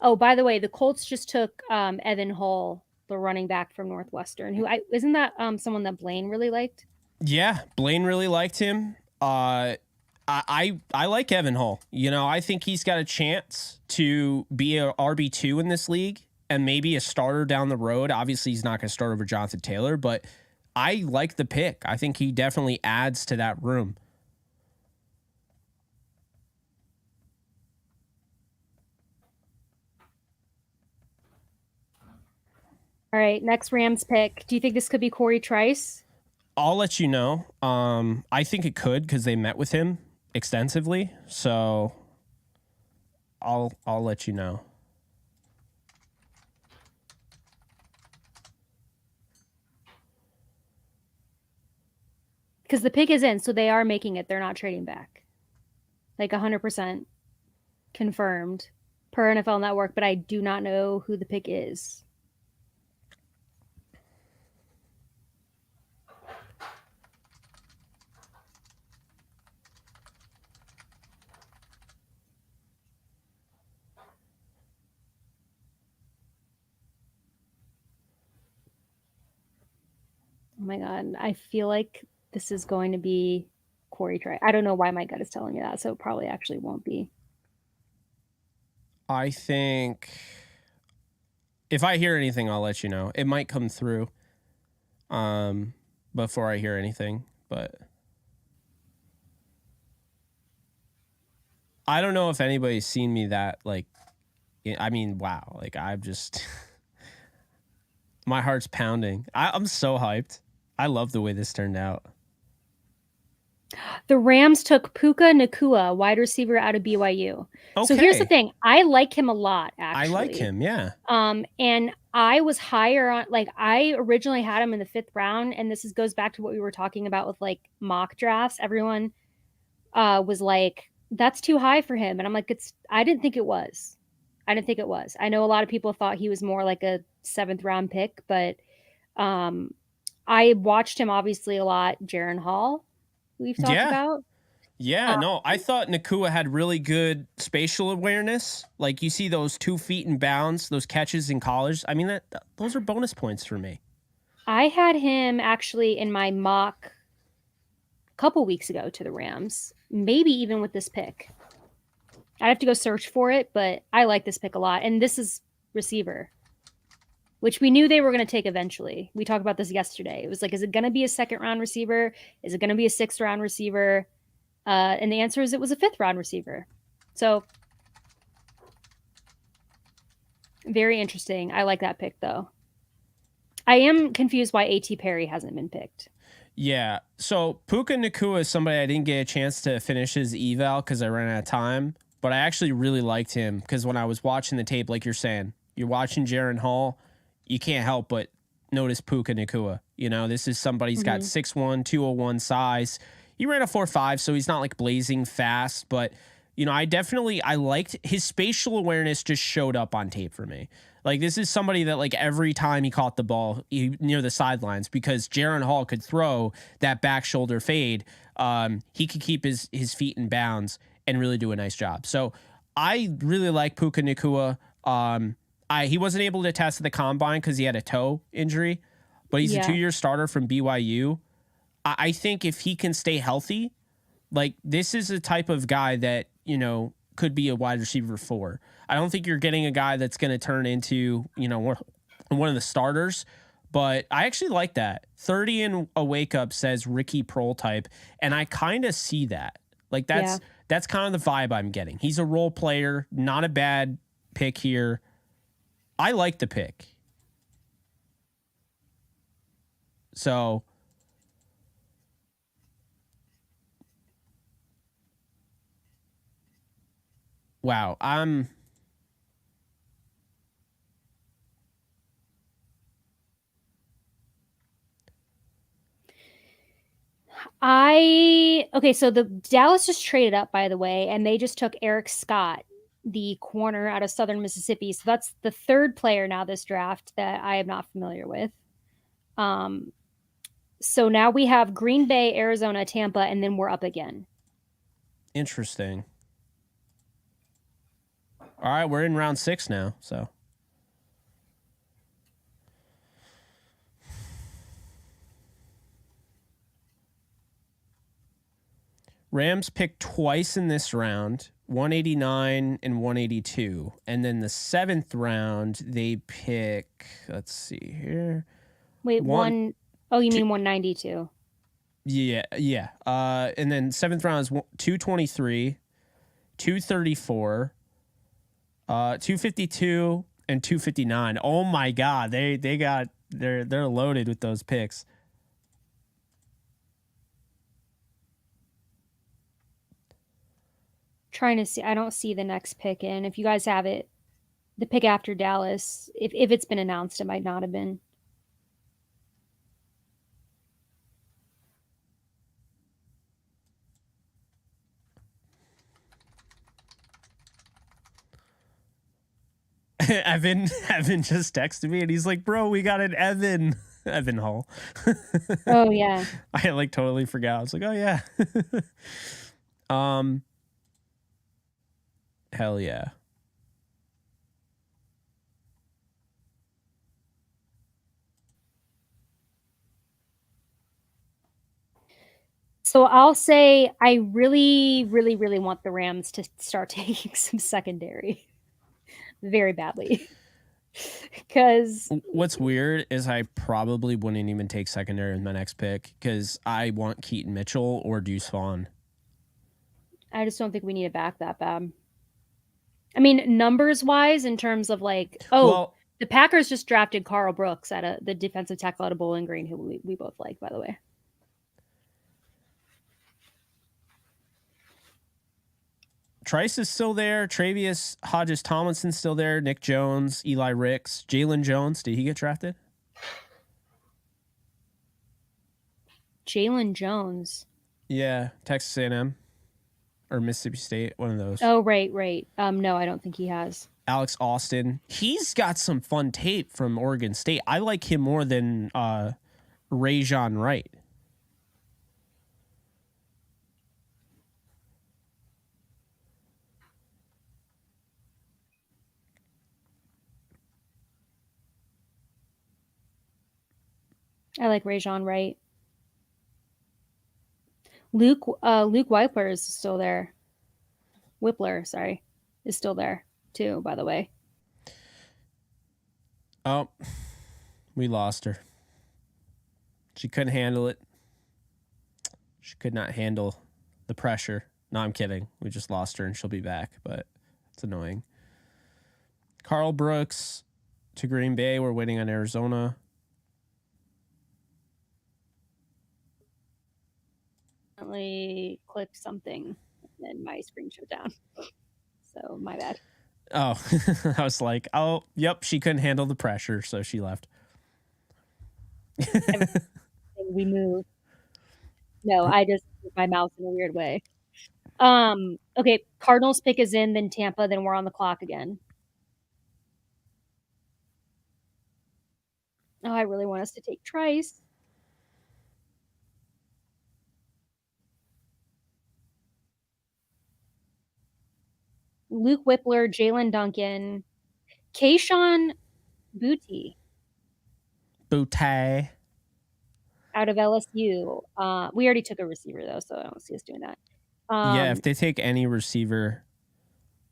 Oh, by the way, the Colts just took Evan Hull, the running back from Northwestern, who isn't that someone that Blaine really liked? Yeah, Blaine really liked him. I like Evan Hull. You know, I think he's got a chance to be a RB2 in this league and maybe a starter down the road. Obviously, he's not going to start over Jonathan Taylor, but I like the pick. I think he definitely adds to that room. All right, next Rams pick. Do you think this could be Corey Trice? I'll let you know. I think it could, because they met with him extensively. So I'll let you know. Because the pick is in, so they are making it. They're not trading back. Like 100% confirmed per NFL Network, but I do not know who the pick is. Oh my God. I feel like this is going to be Corey Trice. I don't know why my gut is telling me that, so it probably actually won't be. I think if I hear anything, I'll let you know. It might come through before I hear anything, but I don't know if anybody's seen me that, like, I mean, wow. Like, I'm just, my heart's pounding. I'm so hyped. I love the way this turned out. The Rams took Puka Nacua, wide receiver out of BYU. Okay. So here's the thing. I like him a lot, actually. I like him, yeah. And I was higher on, like, I originally had him in the 5th round, and this goes back to what we were talking about with, like, mock drafts. Everyone was like, that's too high for him. And I'm like, I didn't think it was. I know a lot of people thought he was more like a 7th round pick, but I watched him obviously a lot. Jaron Hall, we've talked about. Yeah, no, I thought Nacua had really good spatial awareness. Like, you see those 2 feet in bounds, those catches in college. I mean, those are bonus points for me. I had him actually in my mock a couple weeks ago to the Rams, maybe even with this pick. I'd have to go search for it, but I like this pick a lot. And this is receiver, which we knew they were going to take eventually. We talked about this yesterday. It was like, is it going to be a 2nd round receiver? Is it going to be a 6th round receiver? And the answer is it was a 5th round receiver. So very interesting. I like that pick, though. I am confused why A.T. Perry hasn't been picked. Yeah. So Puka Nacua is somebody I didn't get a chance to finish his eval because I ran out of time. But I actually really liked him because when I was watching the tape, like you're saying, you're watching Jaron Hall, you can't help but notice Puka Nacua. You know, this is somebody who's got 6'1", 201 size. He ran a 4.5, so he's not like blazing fast, but you know, I liked his spatial awareness just showed up on tape for me. Like, this is somebody that, like, every time he caught the ball near the sidelines, because Jaron Hall could throw that back shoulder fade, he could keep his feet in bounds and really do a nice job. So I really like Puka Nacua. He wasn't able to test at the combine because he had a toe injury, but he's a 2-year starter from BYU. I think if he can stay healthy, like, this is a type of guy that, you know, could be a wide receiver 4. I don't think you're getting a guy that's going to turn into, you know, one of the starters, but I actually like that. 30 in a wake up says Ricky Prohl type, and I kind of see that. Like, that's kind of the vibe I'm getting. He's a role player, not a bad pick here. I like the pick. So wow, okay, so the Dallas just traded up, by the way, and they just took Eric Scott, the corner out of Southern Mississippi. So that's the 3rd player now this draft that I am not familiar with. So now we have Green Bay, Arizona, Tampa, and then we're up again. Interesting. All right, we're in round 6 now, so. Rams picked twice in this round, 189 and 182. And then the 7th round, they pick, let's see here. Wait, you mean 192? Yeah. And then 7th round is 223, 234, 252, and 259. Oh my God, they're loaded with those picks. Trying to see, I don't see the next pick in. If you guys have it, the pick after Dallas, if it's been announced, it might not have been. Evan just texted me and he's like, "Bro, we got an Evan Hall." Oh yeah. I like totally forgot. I was like, "Oh yeah." Hell yeah. So I'll say I really, really, really want the Rams to start taking some secondary very badly. Because what's weird is I probably wouldn't even take secondary in my next pick because I want Keaton Mitchell or Deuce Vaughn. I just don't think we need to back that bad. I mean, numbers wise, in terms of like, the Packers just drafted Carl Brooks at the defensive tackle out of Bowling Green, who we both like, by the way. Trice is still there. Travius Hodges Tomlinson's still there. Nick Jones, Eli Ricks, Jalen Jones. Did he get drafted? Jalen Jones. Yeah, Texas A&M or Mississippi State, one of those. Oh, right. No, I don't think he has. Alex Austin. He's got some fun tape from Oregon State. I like him more than Rajon Wright. I like Rajon Wright. Luke Whippler is still there. Whippler, sorry, is still there too, by the way. Oh, we lost her. She couldn't handle it. She could not handle the pressure. No, I'm kidding. We just lost her and she'll be back, but it's annoying. Carl Brooks to Green Bay. We're waiting on Arizona. Clicked something and my screen shut down. So my bad. Oh, I was like, oh, yep, she couldn't handle the pressure, so she left. We moved. No, I just moved my mouse in a weird way. Okay, Cardinals pick is in, then Tampa, then we're on the clock again. Oh, I really want us to take Trice. Luke Whippler, Jalen Duncan, Kayshawn Boutte. Out of LSU. We already took a receiver, though, so I don't see us doing that. Yeah, if they take any receiver.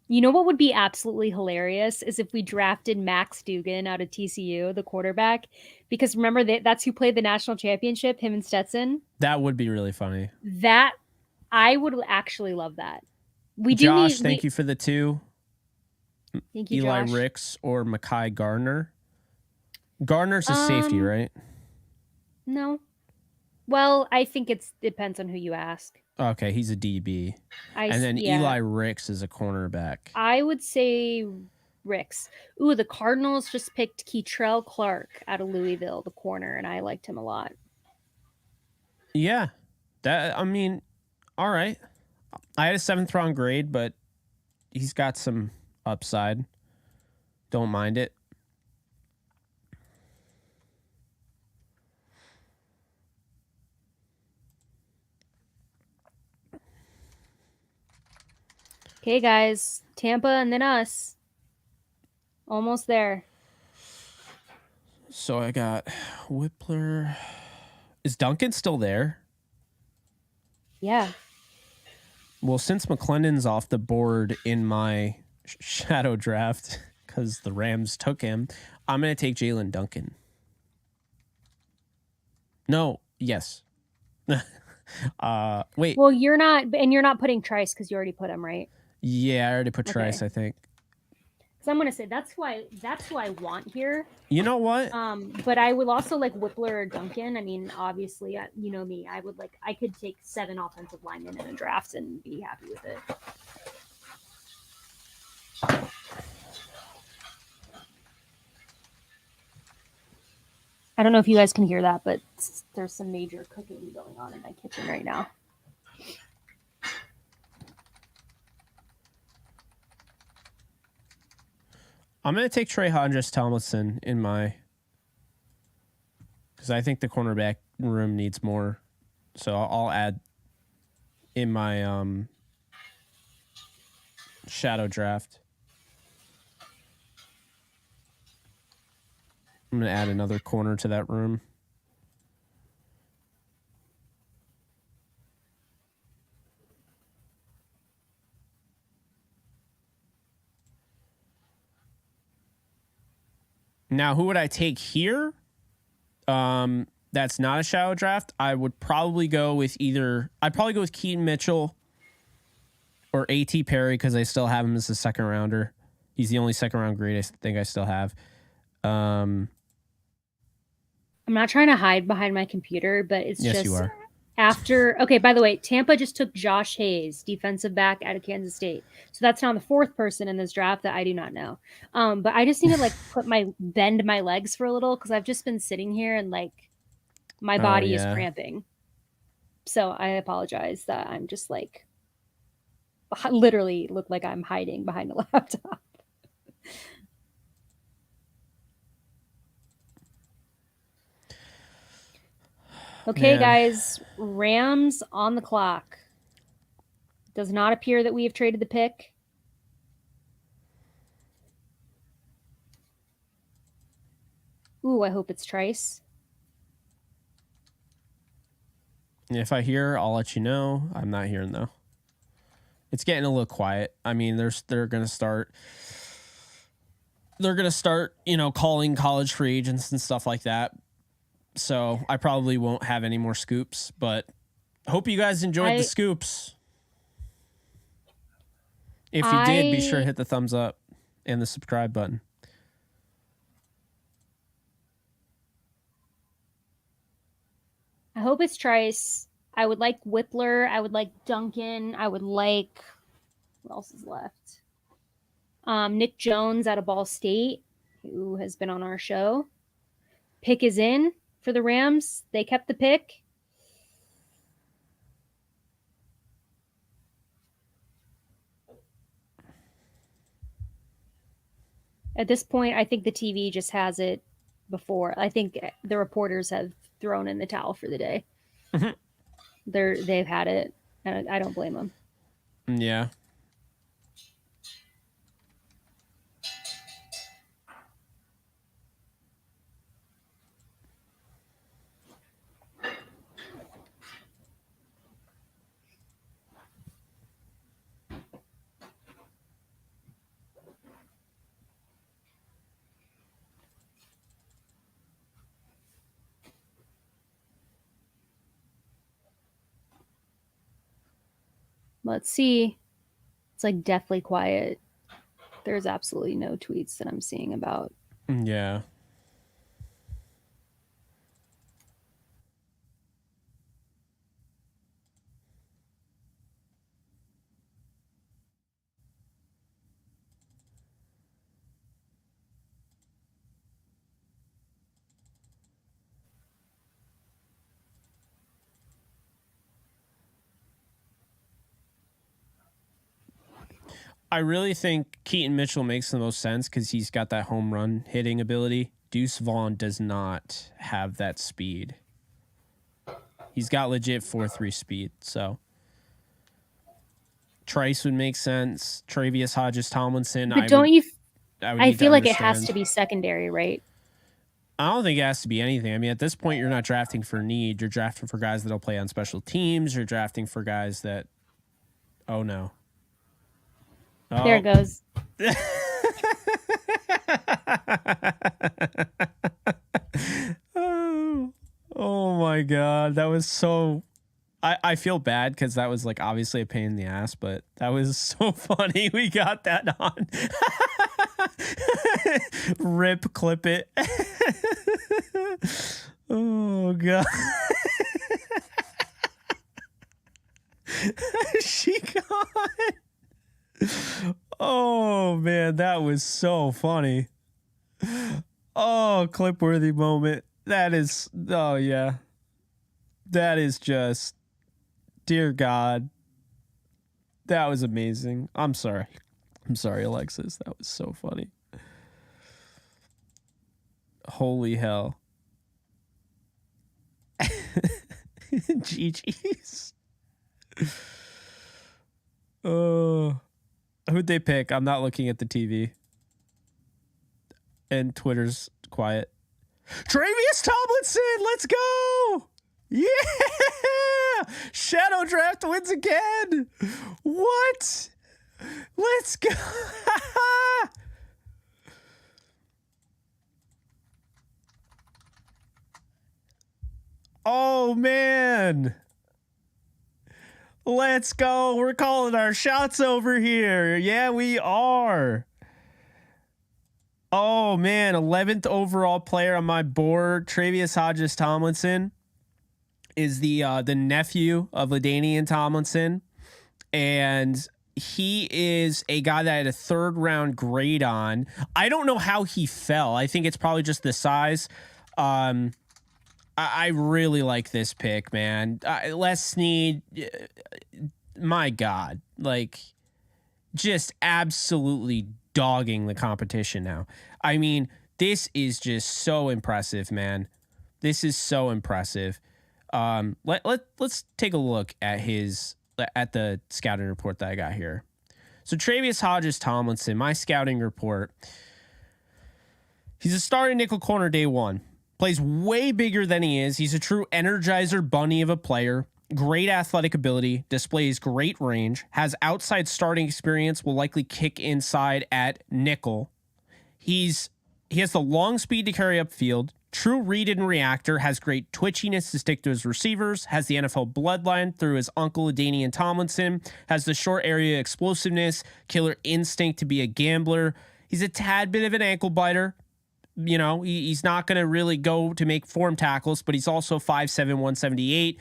You know what would be absolutely hilarious is if we drafted Max Duggan out of TCU, the quarterback, because remember that's who played the national championship, him and Stetson. That would be really funny. That I would actually love that. Josh, thank you for the 2. Thank you, Eli Josh. Ricks or Mekhi Garner. Garner's a safety, right? No. Well, I think it depends on who you ask. Okay, he's a DB. And then Eli Ricks is a cornerback. I would say Ricks. Ooh, the Cardinals just picked Keitrell Clark out of Louisville, the corner, and I liked him a lot. Yeah. All right. I had a 7th round grade, but he's got some upside. Don't mind it. Okay, guys. Tampa and then us. Almost there. So I got Whippler. Is Duncan still there? Yeah. Well, since McClendon's off the board in my shadow draft because the Rams took him, I'm going to take Jalen Duncan. No, yes. Wait. Well, you're not putting Trice because you already put him, right? Yeah, I already put Trice, I think. So I'm gonna say that's who I want here. You know what? But I would also like Whippler or Duncan. I mean, obviously, you know me. I could take 7 offensive linemen in a draft and be happy with it. I don't know if you guys can hear that, but there's some major cooking going on in my kitchen right now. I'm going to take Trey Hodges Tomlinson in my... Because I think the cornerback room needs more. So I'll add in my shadow draft. I'm going to add another corner to that room. Now, who would I take here? That's not a shadow draft. I would probably go with I'd probably go with Keaton Mitchell or A.T. Perry because I still have him as a 2nd rounder. He's the only 2nd round grade I think I still have. I'm not trying to hide behind my computer, but it's yes, just... you are. Okay, by the way, Tampa just took Josh Hayes, defensive back out of Kansas State. So that's now the fourth person in this draft that I do not know. But I just need to bend my legs for a little because I've just been sitting here and my body is cramping. So I apologize that I'm just literally look like I'm hiding behind a laptop. Okay, guys, Rams on the clock. Does not appear that we have traded the pick. Ooh, I hope it's Trice. If I hear, I'll let you know. I'm not hearing though. It's getting a little quiet. I mean, they're gonna start. They're gonna start, calling college free agents and stuff like that. So I probably won't have any more scoops, but hope you guys enjoyed the scoops. If you did, be sure to hit the thumbs up and the subscribe button. I hope it's Trice. I would like Whippler. I would like Duncan. I would like, who else is left? Nick Jones out of Ball State, who has been on our show. Pick is in for the Rams. They kept the pick. At this point, I think the TV just has it before. I think the reporters have thrown in the towel for the day. Mm-hmm. They've had it, and I don't blame them. Yeah. Let's see. It's deathly quiet. There's absolutely no tweets that I'm seeing about. Yeah. I really think Keaton Mitchell makes the most sense because he's got that home run hitting ability. Deuce Vaughn does not have that speed. He's got legit 4.3 speed, so Trice would make sense. Travius Hodges Tomlinson. But I feel like it has to be secondary, right? I don't think it has to be anything. I mean, at this point, you're not drafting for need. You're drafting for guys that'll play on special teams. You're drafting for guys that. Oh no. Oh. There it goes. Oh my God. That was so. I feel bad because that was obviously a pain in the ass, but that was so funny. We got that on. Rip, clip it. Oh God. She got. Oh man, that was so funny. Oh, clip worthy moment. That is. Oh yeah. That is just. Dear God. That was amazing. I'm sorry. I'm sorry, Alexis. That was so funny. Holy hell. GG's. Oh. Who'd they pick? I'm not looking at the TV. And Twitter's quiet. Travius Tomlinson, let's go! Yeah! Shadow Draft wins again! What? Let's go! Oh, man! Let's go. We're calling our shots over here. Yeah, we are. Oh, man. 11th overall player on my board. Travius Hodges Tomlinson. is the nephew of LaDainian Tomlinson, and he is a guy that I had a 3rd round grade on. I don't know how he fell. I think it's probably just the size. I really like this pick, man. Les Snead, my God, like just absolutely dogging the competition now. I mean, this is just so impressive, man. This is so impressive. Let's take a look at the scouting report that I got here. So Travius Hodges-Tomlinson, my scouting report. He's a starting nickel corner day one. Plays way bigger than he is. He's a true energizer bunny of a player. Great athletic ability. Displays great range. Has outside starting experience. Will likely kick inside at nickel. He has the long speed to carry upfield. True read and reactor. Has great twitchiness to stick to his receivers. Has the NFL bloodline through his uncle LaDainian Tomlinson. Has the short area explosiveness. Killer instinct to be a gambler. He's a tad bit of an ankle biter. You know, he's not going to really go to make form tackles, but he's also 5'7", 178.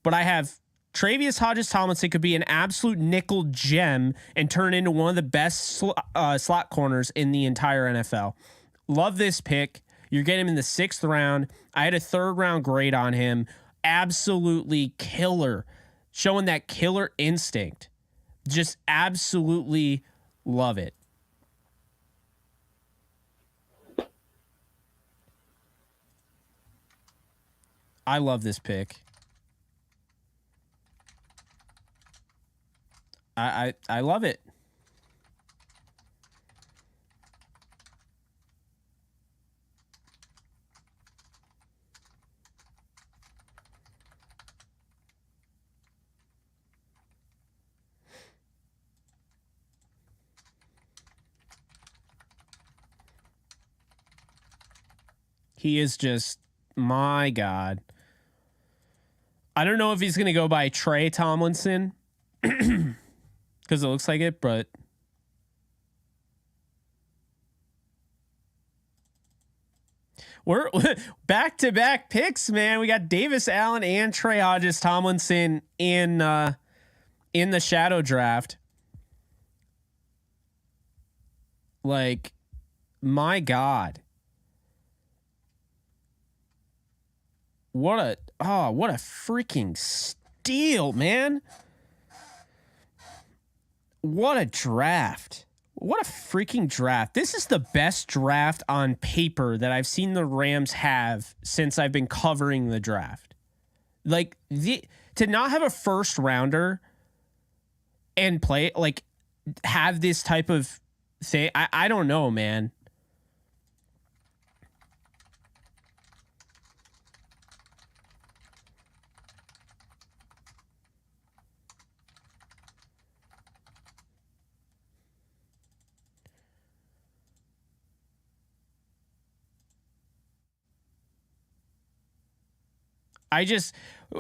But I have Travius Hodges-Tomlinson could be an absolute nickel gem and turn into one of the best slot corners in the entire NFL. Love this pick. You're getting him in the 6th round. I had a 3rd round grade on him. Absolutely killer. Showing that killer instinct. Just absolutely love it. I love this pick. I love it. He is just, my God. I don't know if he's going to go by Trey Tomlinson because it looks like it, but we're back-to-back picks, man. We got Davis Allen and Trey Hodges-Tomlinson in the shadow draft. Like, my God. What a freaking steal, man. What a draft. What a freaking draft. This is the best draft on paper that I've seen the Rams have since I've been covering the draft. Like, to not have a 1st rounder and play, like, have this type of thing, I don't know, man.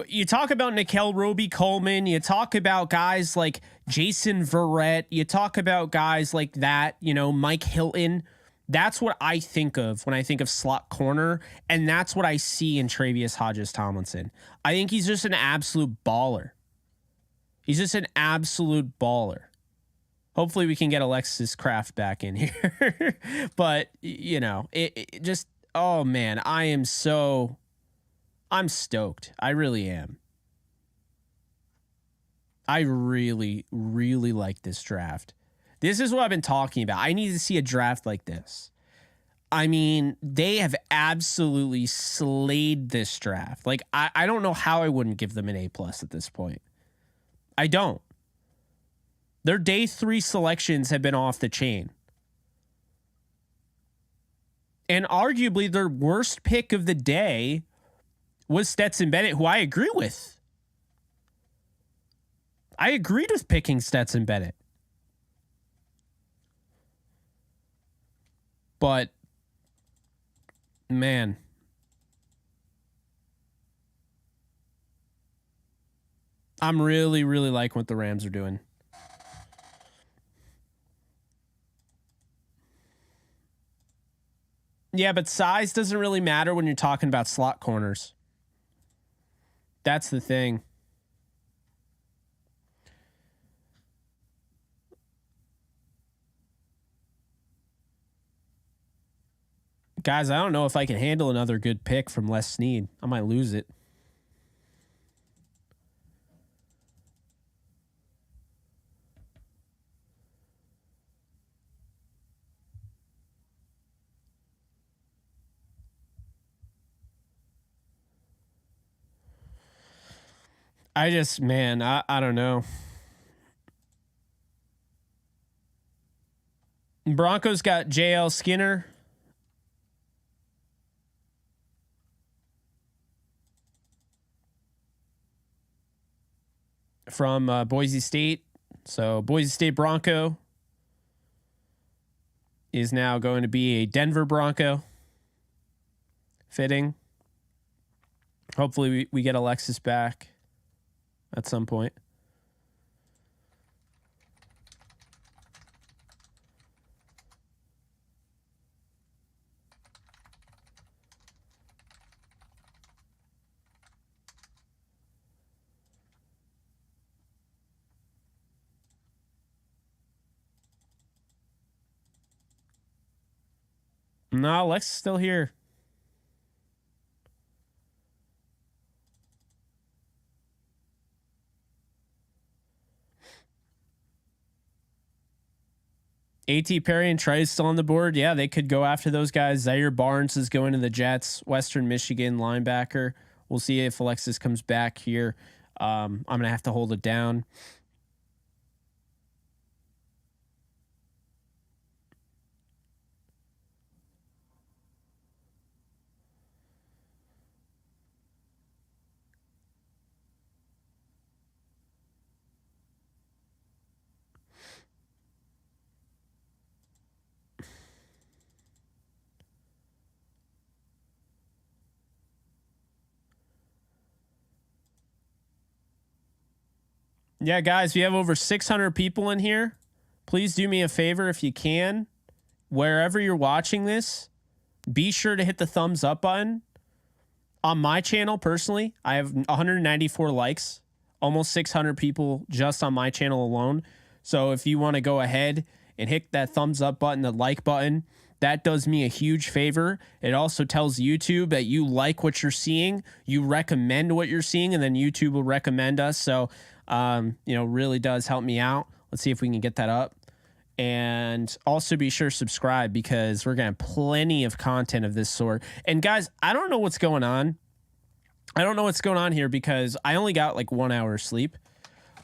You talk about Nickel Roby-Coleman, you talk about guys like Jason Verrett, you talk about guys like that, you know, Mike Hilton. That's what I think of when I think of slot corner, and that's what I see in Travius Hodges-Tomlinson. I think he's just an absolute baller. He's just an absolute baller. Hopefully we can get Alexis Kraft back in here. But, you know, it just, oh man, I'm stoked. I really am. I really, really like this draft. This is what I've been talking about. I need to see a draft like this. I mean, they have absolutely slayed this draft. Like, I don't know how I wouldn't give them an A+ at this point. I don't. Their day 3 selections have been off the chain. And arguably their worst pick of the day was Stetson Bennett, who I agree with. I agreed with picking Stetson Bennett. But, man. I'm really, really liking what the Rams are doing. Yeah, but size doesn't really matter when you're talking about slot corners. That's the thing. Guys, I don't know if I can handle another good pick from Les Snead. I might lose it. I don't know. Broncos got JL Skinner. From Boise State. So Boise State Bronco is now going to be a Denver Bronco. Fitting. Hopefully we get Alexis back at some point. No, Lex is still here. A.T. Perry and Trey is still on the board. Yeah, they could go after those guys. Zaire Barnes is going to the Jets. Western Michigan linebacker. We'll see if Alexis comes back here. I'm going to have to hold it down. Yeah, guys, we have over 600 people in here. Please do me a favor if you can. Wherever you're watching this, be sure to hit the thumbs up button. On my channel, personally, I have 194 likes, almost 600 people just on my channel alone. So if you want to go ahead and hit that thumbs up button, the like button, that does me a huge favor. It also tells YouTube that you like what you're seeing, you recommend what you're seeing, and then YouTube will recommend us. So, really does help me out. Let's see if we can get that up. And also be sure to subscribe because we're going to have plenty of content of this sort. And guys, I don't know what's going on. I don't know what's going on here because I only got like 1 hour of sleep.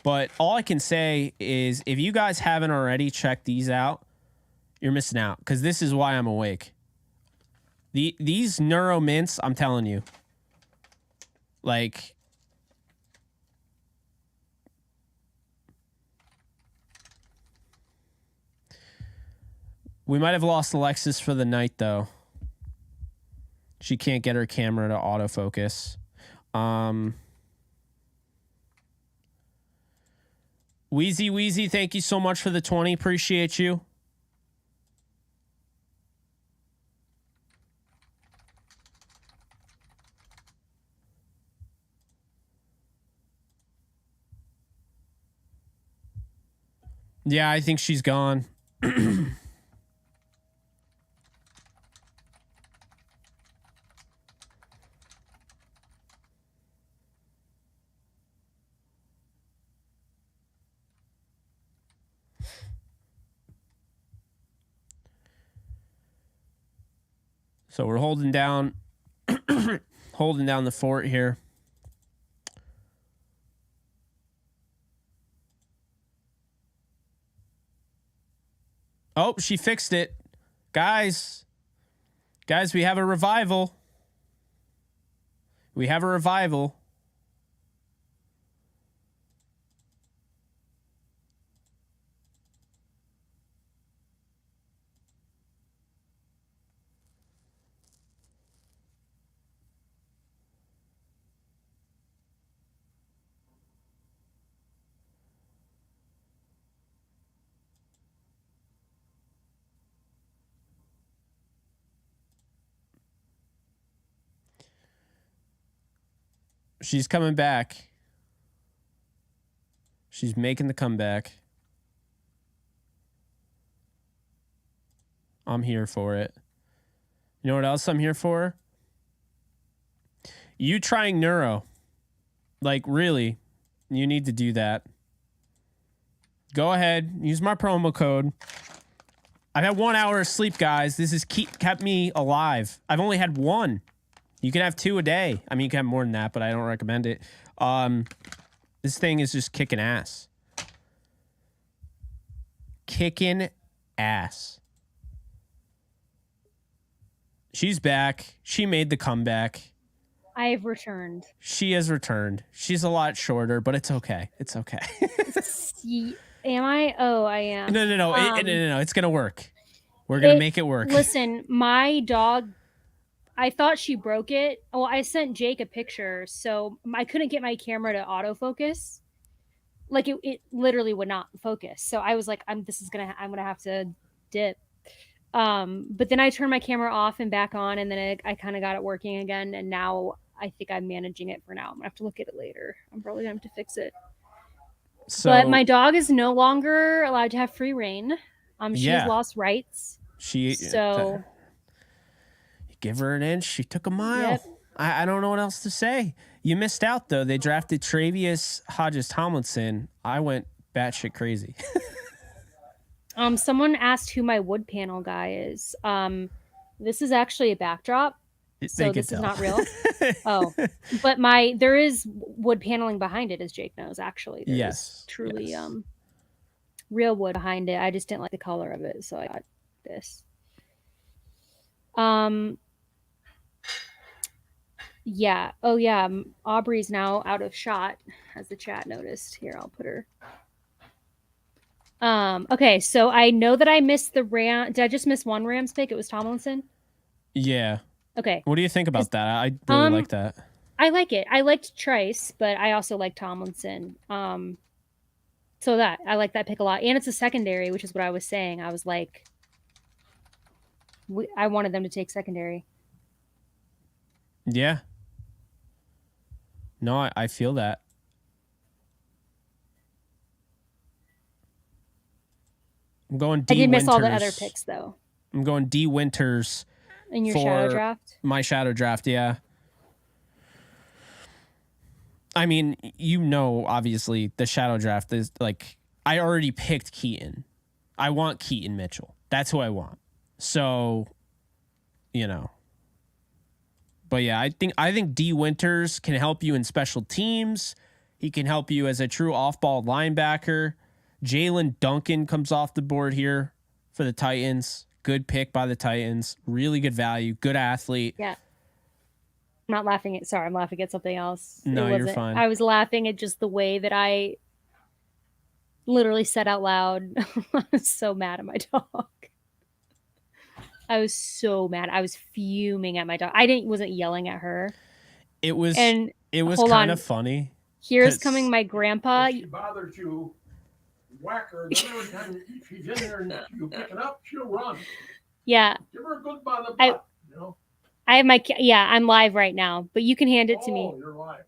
But all I can say is if you guys haven't already checked these out, you're missing out because this is why I'm awake. These Neuro Mints, I'm telling you, like, we might have lost Alexis for the night, though. She can't get her camera to autofocus. Wheezy, thank you so much for the 20. Appreciate you. Yeah, I think she's gone. So we're holding down the fort here. Oh, she fixed it. Guys, we have a revival. We have a revival. She's coming back. She's making the comeback. I'm here for it. You know what else I'm here for? You trying neuro. Like, really, you need to do that. Go ahead. Use my promo code. I've had 1 hour of sleep, guys. This has kept me alive. I've only had one. You can have 2 a day. I mean, you can have more than that, but I don't recommend it. This thing is just kicking ass. Kicking ass. She's back. She made the comeback. I have returned. She has returned. She's a lot shorter, but it's okay. It's okay. Am I? Oh, I am. No. No. It's going to work. We're going to make it work. Listen, my dog, I thought she broke it. Well, I sent Jake a picture, so I couldn't get my camera to autofocus. Like it literally would not focus. So I was like, I'm gonna have to dip. But then I turned my camera off and back on, and then I kind of got it working again. And now I think I'm managing it for now. I'm gonna have to look at it later. I'm probably gonna have to fix it. But my dog is no longer allowed to have free reign. She has lost rights. You give her an inch, she took a mile. Yep. I don't know what else to say. You missed out, though. They drafted Travius Hodges-Tomlinson. I went batshit crazy. Someone asked who my wood panel guy is. This is actually a backdrop, so this is not real. Oh, but there is wood paneling behind it, as Jake knows. Actually, there is truly real wood behind it. I just didn't like the color of it, so I got this. Yeah. Oh, yeah. Aubrey's now out of shot, as the chat noticed. Here, I'll put her. Okay, so I know that I missed the Ram. Did I just miss one Rams pick? It was Tomlinson? Yeah. Okay. What do you think about that? I really like that. I like it. I liked Trice, but I also like Tomlinson. So I like that pick a lot. And it's a secondary, which is what I was saying. I was like, I wanted them to take secondary. Yeah. No, I feel that. I'm going D. I did miss Winters. all the other picks, though. I'm going D. Winters. In your shadow draft? My shadow draft, yeah. I mean, obviously, the shadow draft is like, I already picked Keaton. I want Keaton Mitchell. That's who I want. So, But yeah, I think D. Winters can help you in special teams. He can help you as a true off-ball linebacker. Jalen Duncan comes off the board here for the Titans. Good pick by the Titans. Really good value. Good athlete. Yeah. I'm not laughing at... Sorry, I'm laughing at something else. No, you're fine. I was laughing at just the way that I literally said out loud, I was so mad at my dog. I was so mad. I was fuming at my dog. Wasn't yelling at her. It was kind of funny. Here's coming my grandpa. If she bothers you, whack her. Then every time she's in there and you pick it up, she'll run. Yeah. Give her a good by the butt, I have I'm live right now, but you can hand it to me. You're live.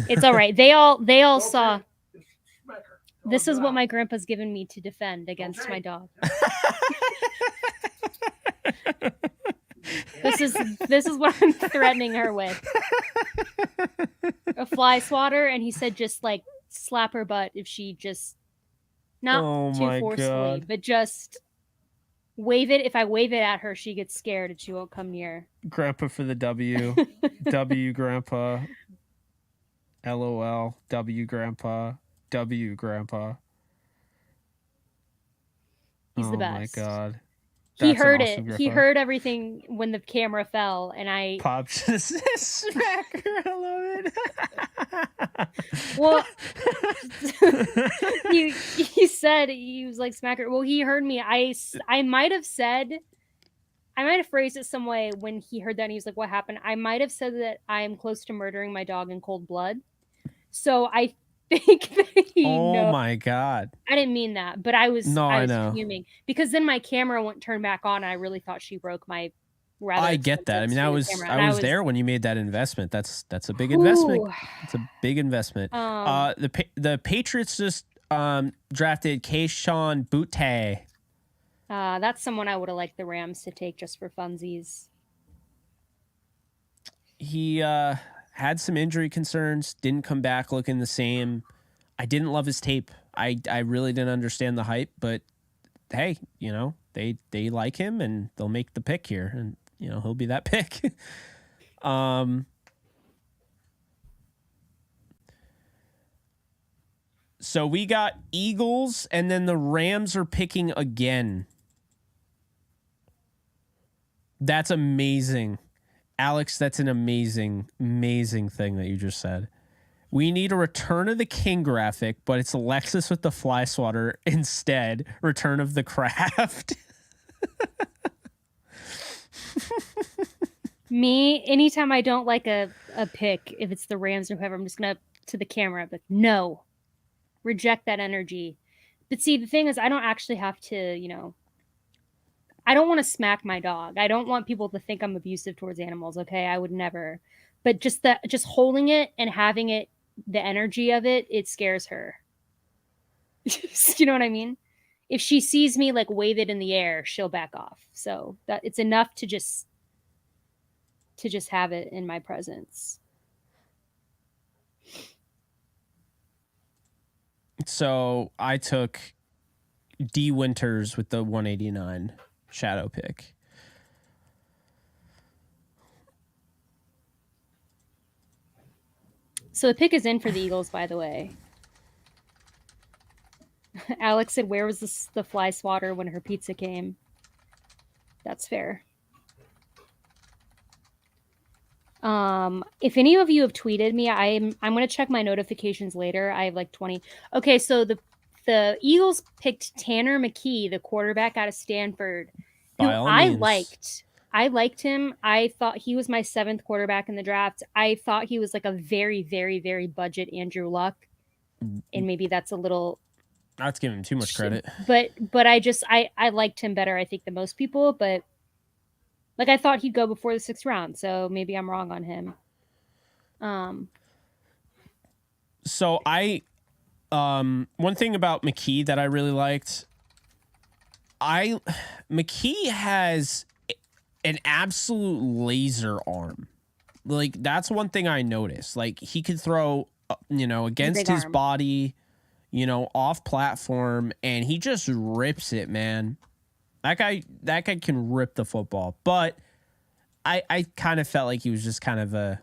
It's all right. They all Okay. saw. Just smack her. This is what my grandpa's given me to defend against my dog. This is what I'm threatening her with. A fly swatter, and he said just like slap her butt if she just not too forcefully, but just wave it. If I wave it at her, she gets scared and she won't come near. Grandpa for the W. W Grandpa. LOL. W Grandpa. W Grandpa. He's the best. Oh my God. He heard it. He heard everything when the camera fell, and I popped just smack her. I love it. Well, he said he was like smack her. Well, he heard me. I might have phrased it some way when he heard that. And he was like, "What happened?" I might have said that I am close to murdering my dog in cold blood. So I think that he knows. My God. I didn't mean that, but I was fuming because then my camera wouldn't turn back on. And I really thought she broke my rather I get that. I mean, I was there when you made that investment. That's a big investment. It's a big investment. The Patriots just drafted Keyshawn Butte. That's someone I would have liked the Rams to take just for funsies. He had some injury concerns, didn't come back looking the same. I didn't love his tape. I really didn't understand the hype, but hey, you know, they like him and they'll make the pick here, and you know, he'll be that pick. So we got Eagles, and then the Rams are picking again. That's amazing. Alex, that's an amazing, amazing thing that you just said. We need a Return of the King graphic, but it's Alexis with the fly swatter instead. Return of the Kraft. Me, anytime I don't like a pick, if it's the Rams or whoever, I'm just gonna to the camera, but no, reject that energy. But see, the thing is, I don't actually have to, you know, I don't want to smack my dog. I don't want people to think I'm abusive towards animals. Okay, I would never. But just holding it and having it, the energy of it, it scares her. You know what I mean? If she sees me like wave it in the air, she'll back off. So that it's enough to just have it in my presence. So I took D Winters with the 189 shadow pick. So the pick is in for the Eagles, by the way. Alex said, where was the fly swatter when her pizza came? That's fair. If any of you have tweeted me, I'm going to check my notifications later. I have like 20. Okay, so the Eagles picked Tanner McKee, the quarterback out of Stanford, who I liked him. I thought he was my 7th quarterback in the draft. I thought he was like a very, very, very budget Andrew Luck. And maybe that's a little... Not giving him too much credit. But I liked him better, I think, than most people. But like, I thought he'd go before the 6th round. So maybe I'm wrong on him. So one thing about McKee that I really liked, McKee has an absolute laser arm. Like, that's one thing I noticed. Like, he could throw, against his body, off platform, and he just rips it, man. That guy can rip the football. But I kind of felt like he was just kind of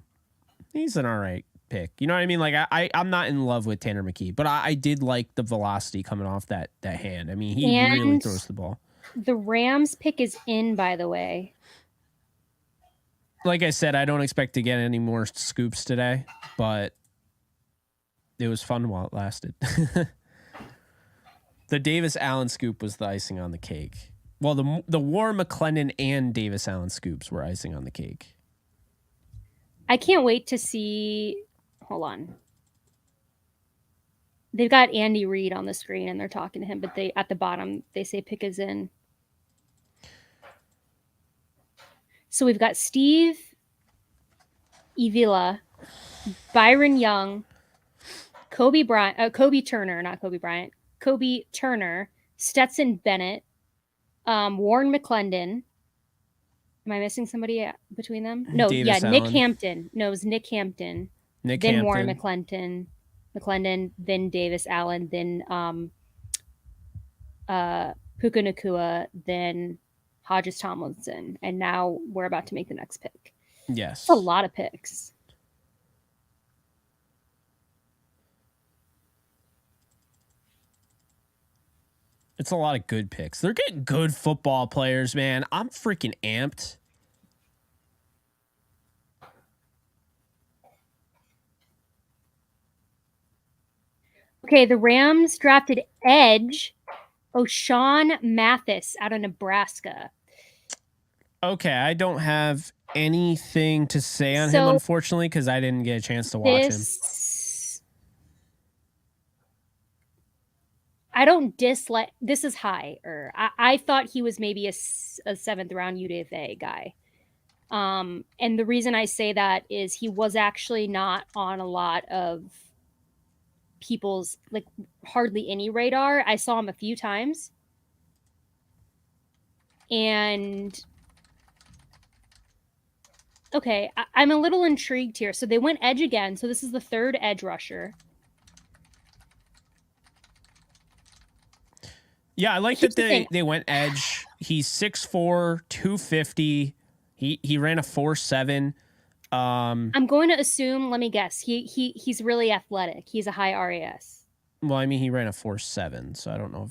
he's an all right pick. You know what I mean? Like, I'm not in love with Tanner McKee, but I did like the velocity coming off that hand. I mean, he really throws the ball. The Rams pick is in, by the way. Like I said, I don't expect to get any more scoops today, but it was fun while it lasted. The Davis Allen scoop was the icing on the cake. Well, the Warren McClendon and Davis Allen scoops were icing on the cake. I can't wait to see. Hold on. They've got Andy Reid on the screen and they're talking to him, but at the bottom they say pick is in. So we've got Steve Avila, Byron Young, Kobe Turner, Stetson Bennett, Warren McClendon. Am I missing somebody between them? No, Davis Allen. Nick Hampton. No, it was Nick Hampton. Then Hampton. Warren McClendon, then Davis Allen, then Puka Nacua, then Hodges Tomlinson, and now we're about to make the next pick. Yes. It's a lot of picks. It's a lot of good picks. They're getting good football players, man. I'm freaking amped. Okay, the Rams drafted edge O'Shawn Mathis out of Nebraska. Okay, I don't have anything to say on him, unfortunately, because I didn't get a chance to watch him. I don't dislike. This is higher. I thought he was maybe a 7th round UDFA guy. And the reason I say that is he was actually not on a lot of people's, like, hardly any radar. I saw him a few times. And okay, I'm a little intrigued here. So they went edge again. So this is the third edge rusher. Yeah, I like that they went edge. He's 6'4", 250. He ran a 4.7. I'm going to assume, let me guess, he's really athletic. He's a high RAS. Well, I mean, he ran a 4.7, so I don't know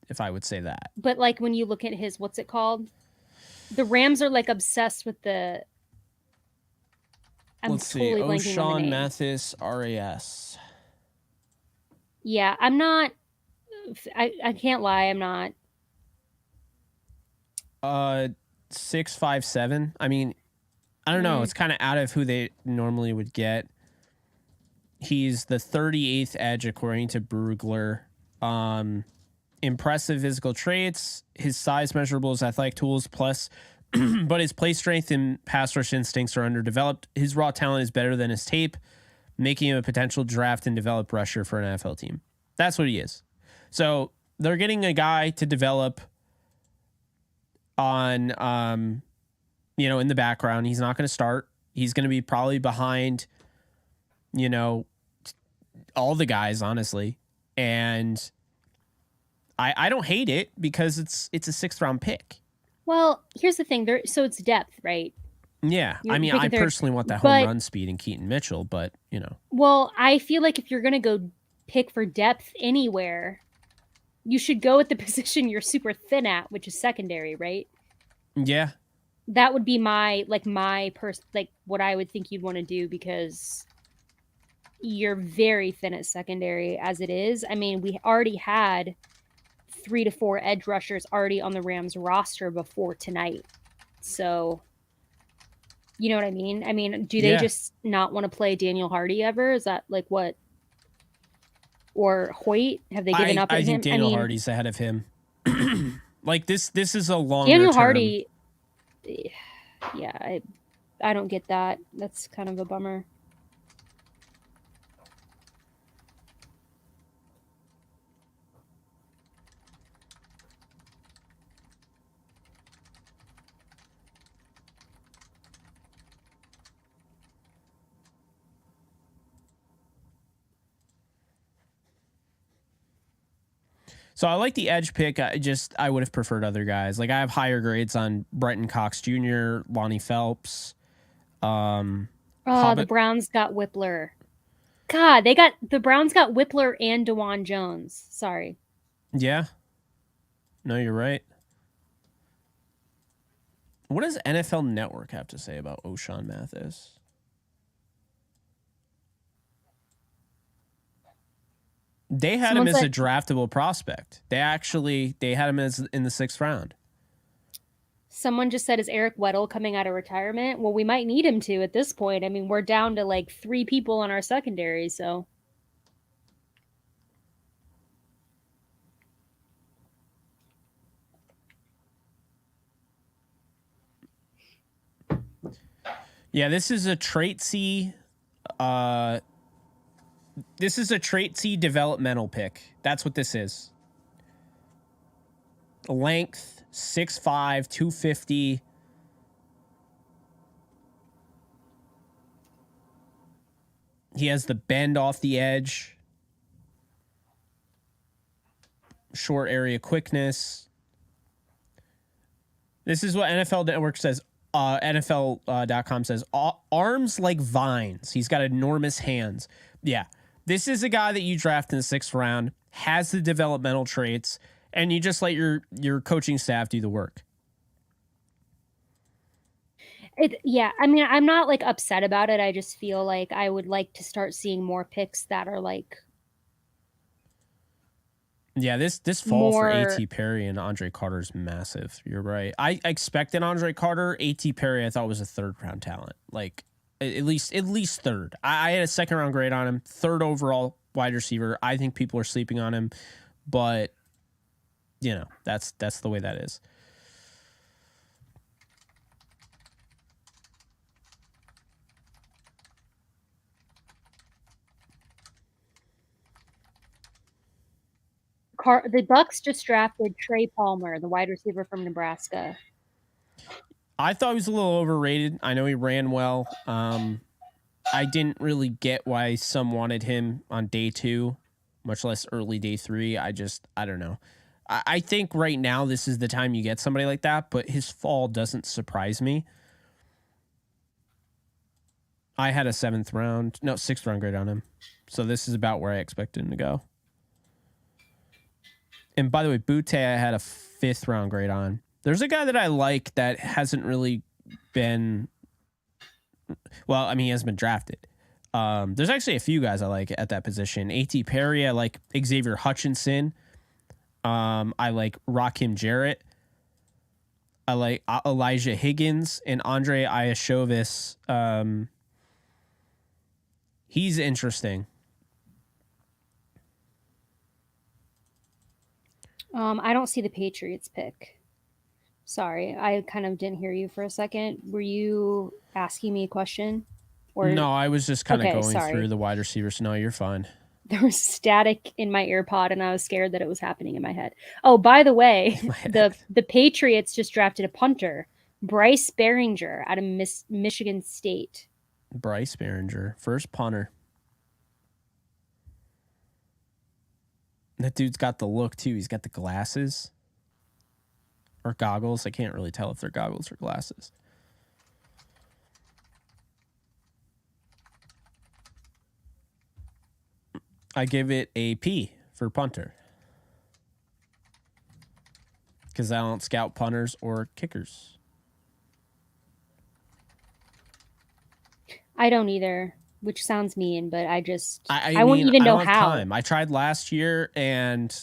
if I would say that. But like when you look at his, what's it called? The Rams are like obsessed with the. Let's see, O'Shawn Mathis RAS. Yeah, I'm not. I can't lie, I'm not. 6'5'7". I mean, I don't know. It's kind of out of who they normally would get. He's the 38th edge according to Brugler. Impressive physical traits. His size measurables, athletic tools plus, but his play strength and pass rush instincts are underdeveloped. His raw talent is better than his tape, making him a potential draft and develop rusher for an NFL team. That's what he is. So they're getting a guy to develop on, in the background. He's not going to start. He's going to be probably behind, all the guys, honestly. And I don't hate it because it's a 6th round pick. Well, here's the thing. So it's depth, right? Yeah. I mean, I personally want that home run speed in Keaton Mitchell, but, Well, I feel like if you're going to go pick for depth anywhere, you should go at the position you're super thin at, which is secondary, right? Yeah. That would be what I would think you'd want to do, because you're very thin at secondary as it is. I mean, we already had 3 to 4 edge rushers already on the Rams roster before tonight. So, you know what I mean? I mean, do they just not want to play Daniel Hardy ever? Is that like what? Or Hoyt? Have they given up on him? I think Daniel Hardy's ahead of him. Like this is a longer Daniel term. Hardy. Yeah, I don't get that. That's kind of a bummer. So I like the edge pick. I would have preferred other guys. Like I have higher grades on Brenton Cox Jr., Lonnie Phelps. The Browns got Whippler. God, the Browns got Whippler and DeJuan Jones. Sorry. Yeah. No, you're right. What does NFL Network have to say about O'Shawn Mathis? They had him as a draftable prospect. They had him as in the 6th round. Someone just said, is Eric Weddle coming out of retirement? Well, we might need him to at this point. I mean, we're down to like 3 people on our secondary, so. Yeah, this is a trait C. This is a trait C developmental pick. That's what this is. Length, 6'5", 250. He has the bend off the edge. Short area quickness. This is what NFL Network says. NFL.com says, arms like vines. He's got enormous hands. Yeah. This is a guy that you draft in the 6th round, has the developmental traits, and you just let your coaching staff do the work. I mean, I'm not like upset about it. I just feel like I would like to start seeing more picks that are like. Yeah, this fall for A.T. Perry and Andre Carter is massive. You're right. I expected Andre Carter. A.T. Perry I thought was a 3rd round talent. Like at least 3rd. I had a 2nd round grade on him. 3rd overall wide receiver. I think people are sleeping on him, but that's the way that is. the Bucks just drafted Trey Palmer, the wide receiver from Nebraska. I thought he was a little overrated. I know he ran well. I didn't really get why some wanted him on day 2, much less early day 3. I don't know. I think right now this is the time you get somebody like that, but his fall doesn't surprise me. I had a 6th round grade on him. So this is about where I expected him to go. And by the way, Butte, I had a 5th round grade on. There's a guy that I like that hasn't really been... Well, I mean, he hasn't been drafted. There's actually a few guys I like at that position. A.T. Perry, I like Xavier Hutchinson. I like Rakim Jarrett. I like Elijah Higgins and Andre Ioshovis. He's interesting. I don't see the Patriots pick. Sorry, I kind of didn't hear you for a second. Were you asking me a question? Or... No, I was just kind of going through the wide receivers. No, you're fine. There was static in my earpod, and I was scared that it was happening in my head. Oh, by the way, the Patriots just drafted a punter, Bryce Behringer, out of Michigan State. Bryce Behringer, first punter. That dude's got the look, too. He's got the glasses. Or goggles. I can't really tell if they're goggles or glasses. I give it a P for punter. Because I don't scout punters or kickers. I don't either, which sounds mean, but I just... I wouldn't even know how. Time. I tried last year, and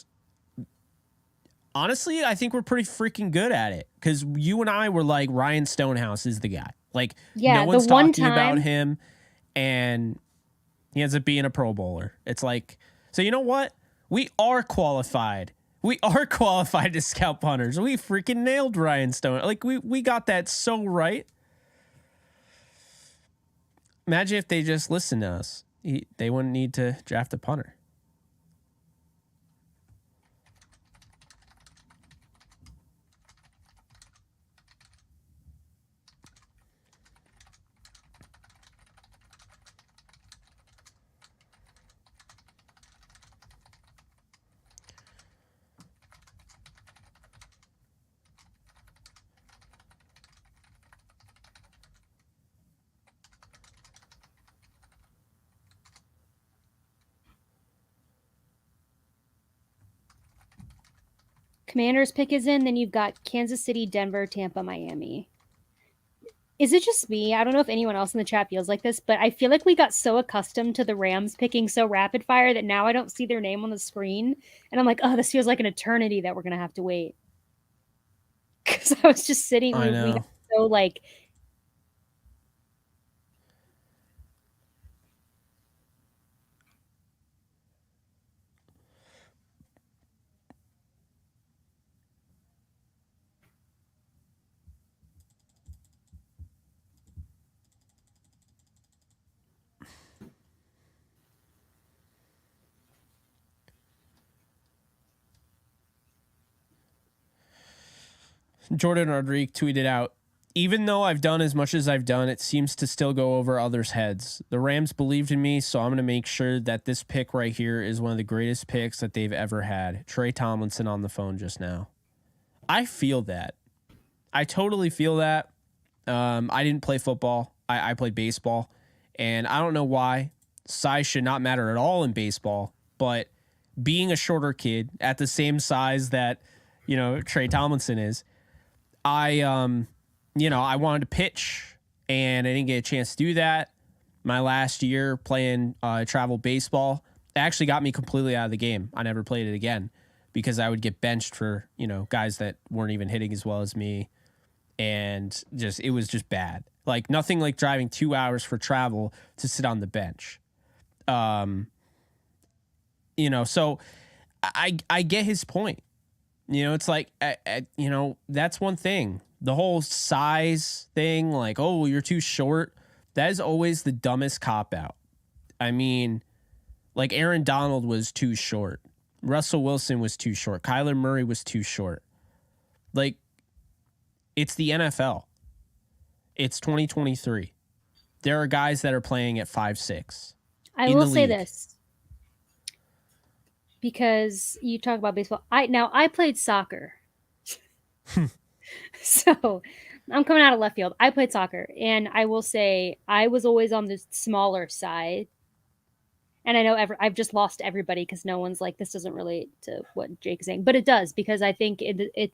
honestly, I think we're pretty freaking good at it. Because you and I were like, Ryan Stonehouse is the guy. Like, no one's talking about him, and he ends up being a Pro Bowler. It's like, so you know what? We are qualified. We are qualified to scout punters. We freaking nailed Ryan Stone. Like, we got that so right. Imagine if they just listened to us. They wouldn't need to draft a punter. Commanders pick is in, then you've got Kansas City, Denver, Tampa, Miami. Is it just me? I don't know if anyone else in the chat feels like this, but I feel like we got so accustomed to the Rams picking so rapid fire that now I don't see their name on the screen. And I'm like, oh, this feels like an eternity that we're going to have to wait. Because I was just sitting, we got so like... Jordan Rodriguez tweeted out, even though I've done as much as I've done, it seems to still go over others' heads. The Rams believed in me, so I'm going to make sure that this pick right here is one of the greatest picks that they've ever had. Trey Tomlinson on the phone just now. I feel that. I totally feel that. I didn't play football. I played baseball, and I don't know why. Size should not matter at all in baseball, but being a shorter kid at the same size that, Trey Tomlinson is, I wanted to pitch, and I didn't get a chance to do that. My last year playing travel baseball actually got me completely out of the game. I never played it again because I would get benched for, guys that weren't even hitting as well as me. And it was just bad. Like nothing like driving 2 hours for travel to sit on the bench. So I get his point. It's like, that's one thing. The whole size thing, like, oh, you're too short. That is always the dumbest cop-out. I mean, like Aaron Donald was too short. Russell Wilson was too short. Kyler Murray was too short. Like, it's the NFL. It's 2023. There are guys that are playing at 5'6". I will say this, because you talk about baseball. I played soccer. So I'm coming out of left field. I played soccer, and I will say I was always on the smaller side. And I know I've just lost everybody because no one's like, this doesn't relate to what Jake is saying, but it does, because I think it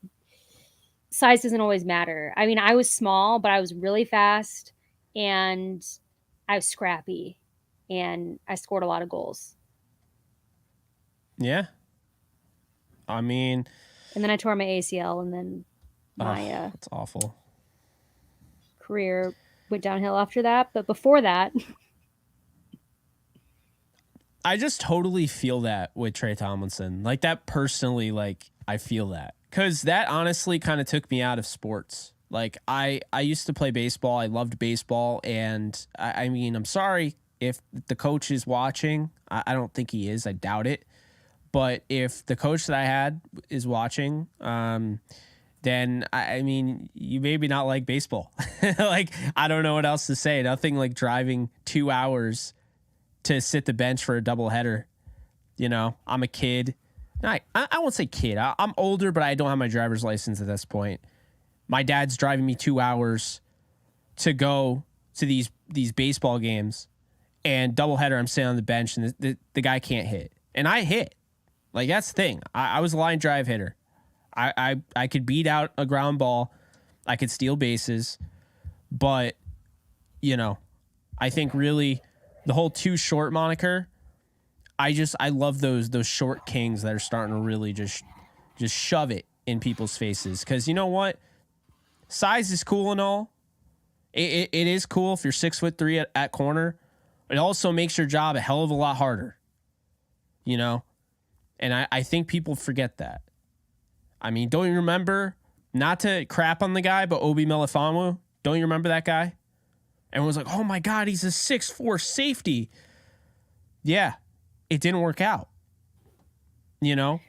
size doesn't always matter. I mean, I was small, but I was really fast, and I was scrappy, and I scored a lot of goals. Yeah. I mean, and then I tore my ACL, and then my that's awful. Career went downhill after that. But before that, I just totally feel that with Trey Tomlinson. Like, that personally, like, I feel that. Because that honestly kind of took me out of sports. Like, I used to play baseball. I loved baseball. And, I mean, I'm sorry if the coach is watching. I don't think he is. I doubt it. But if the coach that I had is watching, then, I mean, you maybe not like baseball. Like, I don't know what else to say. Nothing like driving 2 hours to sit the bench for a doubleheader. You know, I'm a kid. I won't say kid. I'm older, but I don't have my driver's license at this point. My dad's driving me 2 hours to go to these baseball games, and doubleheader, I'm sitting on the bench, and the guy can't hit. And I hit. Like, that's the thing. I was a line drive hitter. I could beat out a ground ball. I could steal bases. But, you know, I think really the whole too short moniker, I love those short kings that are starting to really just shove it in people's faces. Because you know what? Size is cool and all. It is cool if you're 6'3" at corner. It also makes your job a hell of a lot harder. You know? And I think people forget that. I mean, don't you remember, not to crap on the guy, but Obi Melifonwu? Don't you remember that guy? Everyone's like, oh my God, he's a 6'4" safety. Yeah, it didn't work out. You know?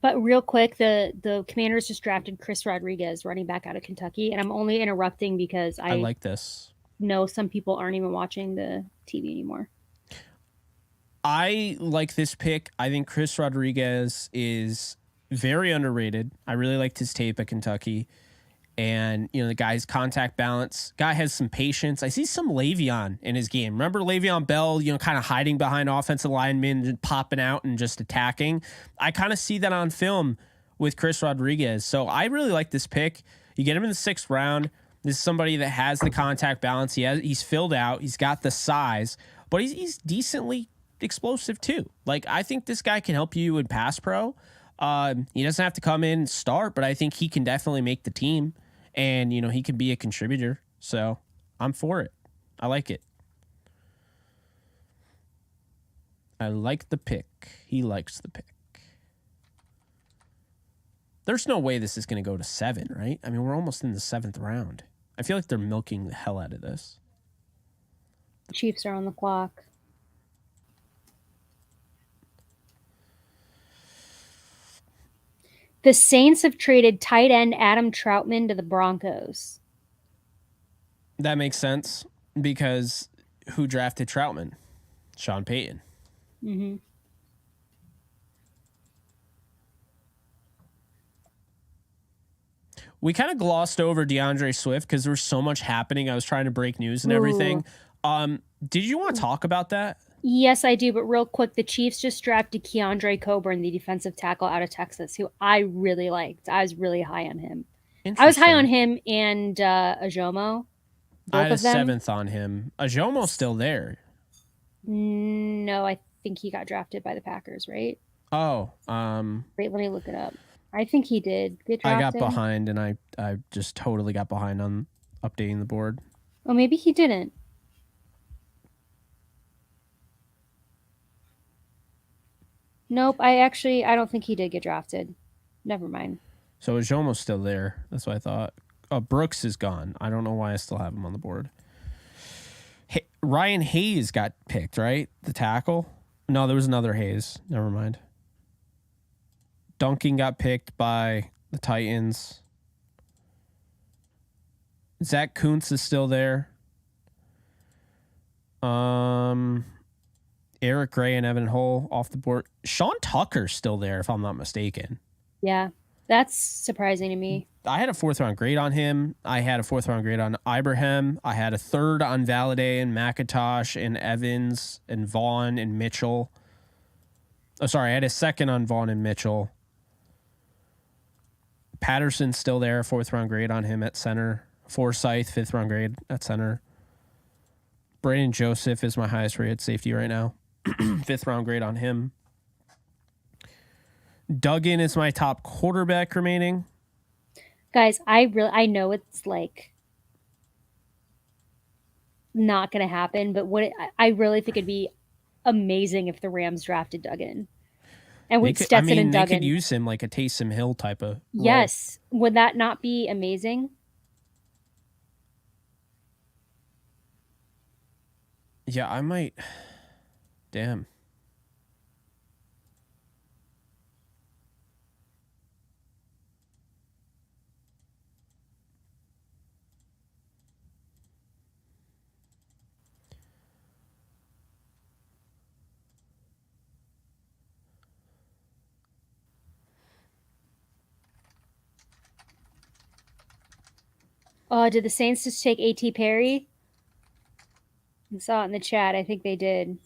But real quick, the Commanders just drafted Chris Rodriguez, running back out of Kentucky. And I'm only interrupting because I like this. know some people aren't even watching the TV anymore. I like this pick. I think Chris Rodriguez is very underrated. I really liked his tape at Kentucky. And, you know, the guy's contact balance. Guy has some patience. I see some Le'Veon in his game. Remember Le'Veon Bell, you know, kind of hiding behind offensive linemen and popping out and just attacking? I kind of see that on film with Chris Rodriguez. So I really like this pick. You get him in the 6th round. This is somebody that has the contact balance. He's filled out. He's got the size. But he's decently explosive too. Like, I think this guy can help you in pass pro. He doesn't have to come in and start, but I think he can definitely make the team. And, you know, he could be a contributor. So I'm for it. I like it. I like the pick. He likes the pick. There's no way this is going to go to 7, right? I mean, we're almost in the 7th round. I feel like they're milking the hell out of this. The Chiefs are on the clock. The Saints have traded tight end Adam Troutman to the Broncos. That makes sense because who drafted Troutman? Sean Payton. Mm-hmm. We kind of glossed over DeAndre Swift because there was so much happening. I was trying to break news and everything. Did you want to talk about that? Yes, I do. But real quick, the Chiefs just drafted Keandre Coburn, the defensive tackle out of Texas, who I really liked. I was really high on him. I was high on him and Ajomo. I had a 7th on him. Ajomo's still there. No, I think he got drafted by the Packers, right? Oh. Wait, let me look it up. I think he did get drafted. I got behind, and I just totally got behind on updating the board. Oh, maybe he didn't. Nope, I don't think he did get drafted. Never mind. So Ajomo's still there. That's what I thought. Oh, Brooks is gone. I don't know why I still have him on the board. Hey, Ryan Hayes got picked, right? The tackle? No, there was another Hayes. Never mind. Duncan got picked by the Titans. Zach Kuntz is still there. Eric Gray and Evan Hull off the board. Sean Tucker's still there, if I'm not mistaken. Yeah, that's surprising to me. I had a 4th round grade on him. I had a 4th round grade on Ibrahim. I had a 3rd on Valladay and McIntosh and Evans and Vaughn and Mitchell. Oh, sorry, I had a 2nd on Vaughn and Mitchell. Patterson's still there, 4th round grade on him at center. Forsyth, 5th round grade at center. Brandon Joseph is my highest rated safety right now. 5th round grade on him. Duggan is my top quarterback remaining. Guys, I know it's like not going to happen, but I really think it'd be amazing if the Rams drafted Duggan. And with Stetson and Duggan, they could use him like a Taysom Hill type of role. Yes. Would that not be amazing? Yeah, I might. Damn. Oh, did the Saints just take A.T. Perry? I saw it in the chat. I think they did.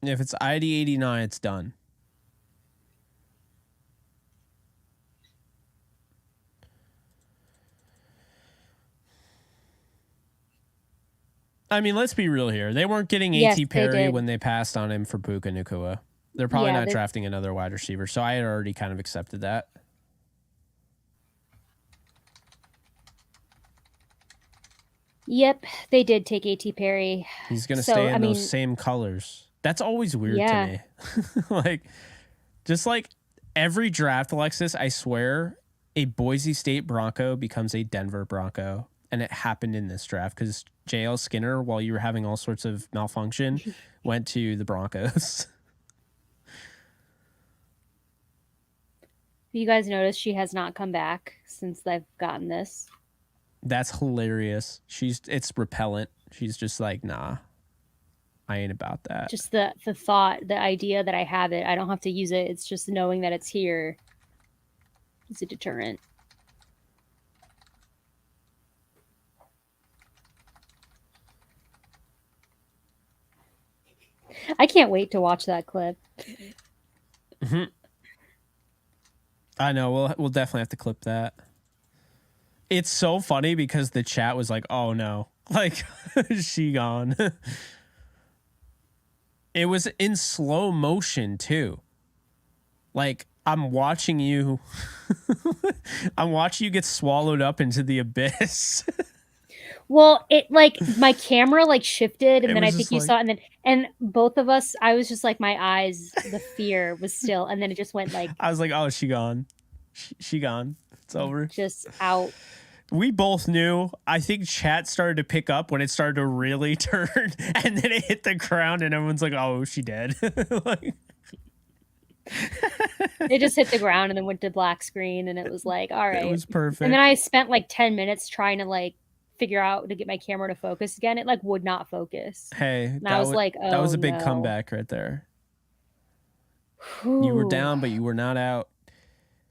If it's ID 89, it's done. I mean, let's be real here. They weren't getting A.T. Perry when they passed on him for Puka Nacua. They're probably not drafting another wide receiver, so I had already kind of accepted that. Yep, they did take A.T. Perry. He's going to stay in those same colors. That's always weird to me. Just like every draft, Alexis, I swear, a Boise State Bronco becomes a Denver Bronco. And it happened in this draft because J.L. Skinner, while you were having all sorts of malfunction, went to the Broncos. You guys notice she has not come back since they've gotten this. That's hilarious. It's repellent. She's just like, nah, I ain't about that. Just the thought, the idea that I have it, I don't have to use it. It's just knowing that it's here. It's a deterrent. I can't wait to watch that clip. Mm-hmm. I know. We'll definitely have to clip that. It's so funny because the chat was like, oh no, like she gone. It was in slow motion too. Like I'm watching you. I'm watching you get swallowed up into the abyss. Well, it like my camera like shifted and then I think you saw it and both of us, I was just like my eyes, the fear was still, and then it just went like I was like, oh, she gone. She gone. It's over. Just out. We both knew. I think chat started to pick up when it started to really turn and then it hit the ground and everyone's like, oh, she dead. Like it just hit the ground and then went to black screen and it was like, all right. It was perfect. And then I spent like 10 minutes trying to like figure out to get my camera to focus again. It like would not focus. Hey, and I was like, oh, that was a big no. comeback right there. Ooh. You were down, but you were not out.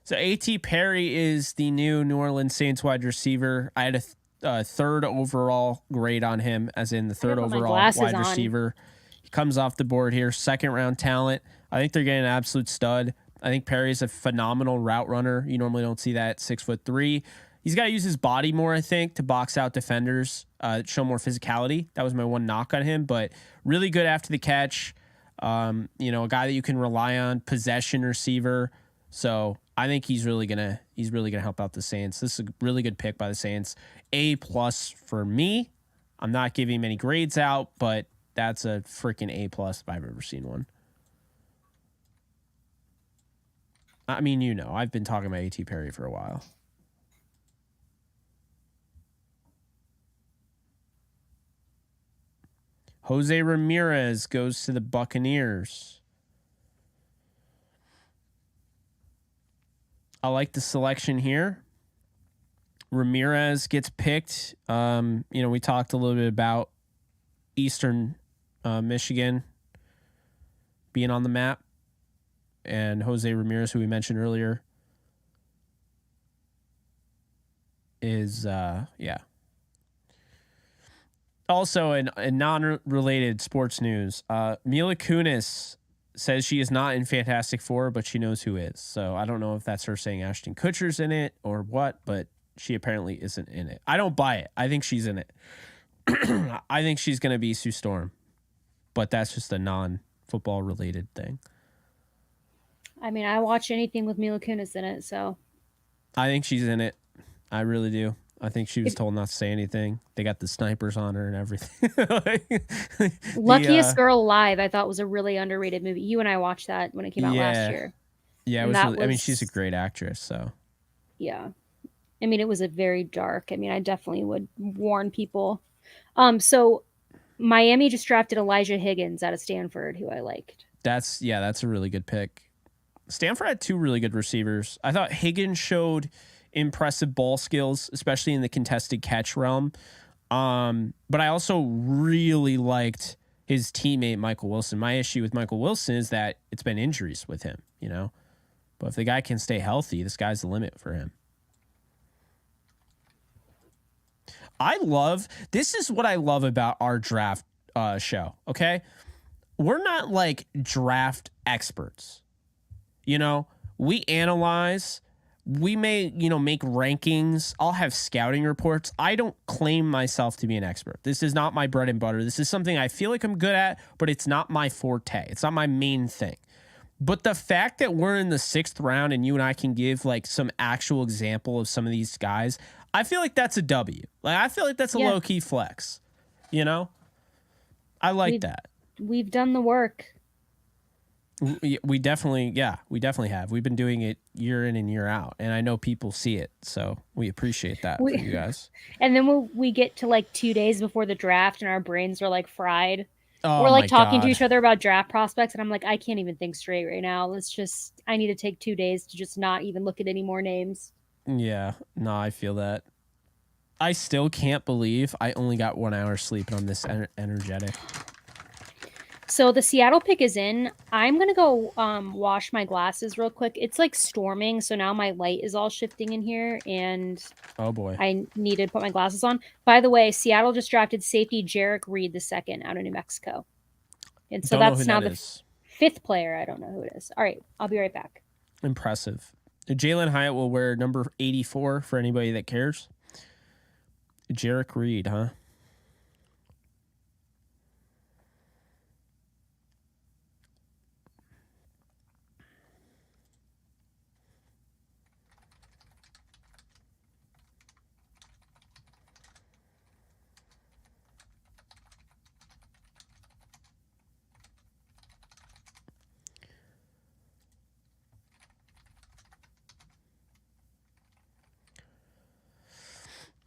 So A.T. Perry is the new New Orleans Saints wide receiver. I had a third overall grade on him, as in the third overall wide receiver. He comes off the board here, 2nd round talent. I think they're getting an absolute stud. I think Perry's a phenomenal route runner. You normally don't see that at 6'3". He's got to use his body more, I think, to box out defenders, show more physicality. That was my one knock on him, but really good after the catch. A guy that you can rely on, possession receiver. So I think he's really gonna help out the Saints. This is a really good pick by the Saints. A+ for me. I'm not giving him any grades out, but that's a freaking A+ if I've ever seen one. I mean, I've been talking about A.T. Perry for a while. Jose Ramirez goes to the Buccaneers. I like the selection here. Ramirez gets picked. We talked a little bit about Eastern Michigan being on the map, and Jose Ramirez, who we mentioned earlier, is Also, in non-related sports news, Mila Kunis says she is not in Fantastic Four, but she knows who is. So I don't know if that's her saying Ashton Kutcher's in it or what, but she apparently isn't in it. I don't buy it. I think she's in it. I think she's going to be Sue Storm, but that's just a non-football related thing. I mean, I watch anything with Mila Kunis in it, so. I think she's in it. I really do. I think she was told not to say anything. They got the snipers on her and everything. Luckiest Girl Alive, I thought was a really underrated movie. You and I watched that when it came out last year. Yeah, it was really, I mean, she's a great actress, so. Yeah. I mean, it was a very dark. I mean, I definitely would warn people. So Miami just drafted Elijah Higgins out of Stanford, who I liked. That's a really good pick. Stanford had two really good receivers. I thought Higgins showed impressive ball skills, especially in the contested catch realm. But I also really liked his teammate, Michael Wilson. My issue with Michael Wilson is that it's been injuries with him, But if the guy can stay healthy, the sky's the limit for him. This is what I love about our draft show, okay? We're not like draft experts. We analyze. We may, make rankings. I'll have scouting reports. I don't claim myself to be an expert. This is not my bread and butter. This is something I feel like I'm good at, but it's not my forte. It's not my main thing. But the fact that we're in the 6th round and you and I can give like some actual example of some of these guys, I feel like that's a W. Like I feel like that's a low key flex. I like that. We've done the work. We definitely have. We've been doing it year in and year out, and I know people see it, so we appreciate that for you guys. And then we get to like 2 days before the draft, and our brains are like fried. Oh, we're like talking to each other about draft prospects, and I'm like, I can't even think straight right now. I need to take 2 days to just not even look at any more names. Yeah, no, I feel that. I still can't believe I only got 1 hour sleep and I'm this energetic. So the Seattle pick is in. I'm going to go wash my glasses real quick. It's like storming, so now my light is all shifting in here, and oh boy, I need to put my glasses on. By the way, Seattle just drafted safety Jarek Reed II out of New Mexico. And so that's now the 5th player. I don't know who it is. All right, I'll be right back. Impressive. Jalen Hyatt will wear number 84 for anybody that cares. Jarek Reed, huh?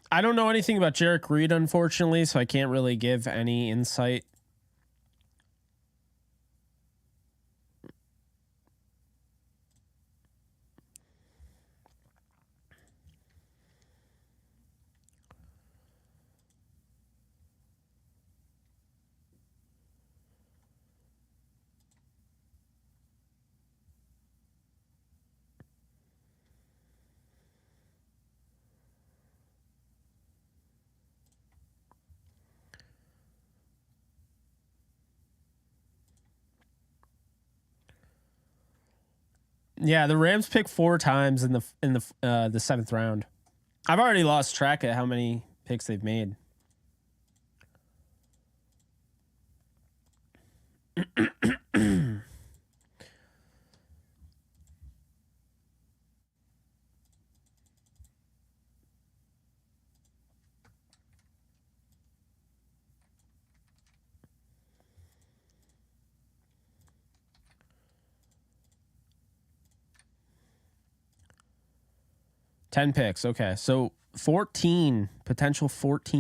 I don't know anything about Jarek Reed, unfortunately, so I can't really give any insight. Yeah, the Rams pick 4 times in the 7th round. I've already lost track of how many picks they've made. Ten picks. Okay. So 14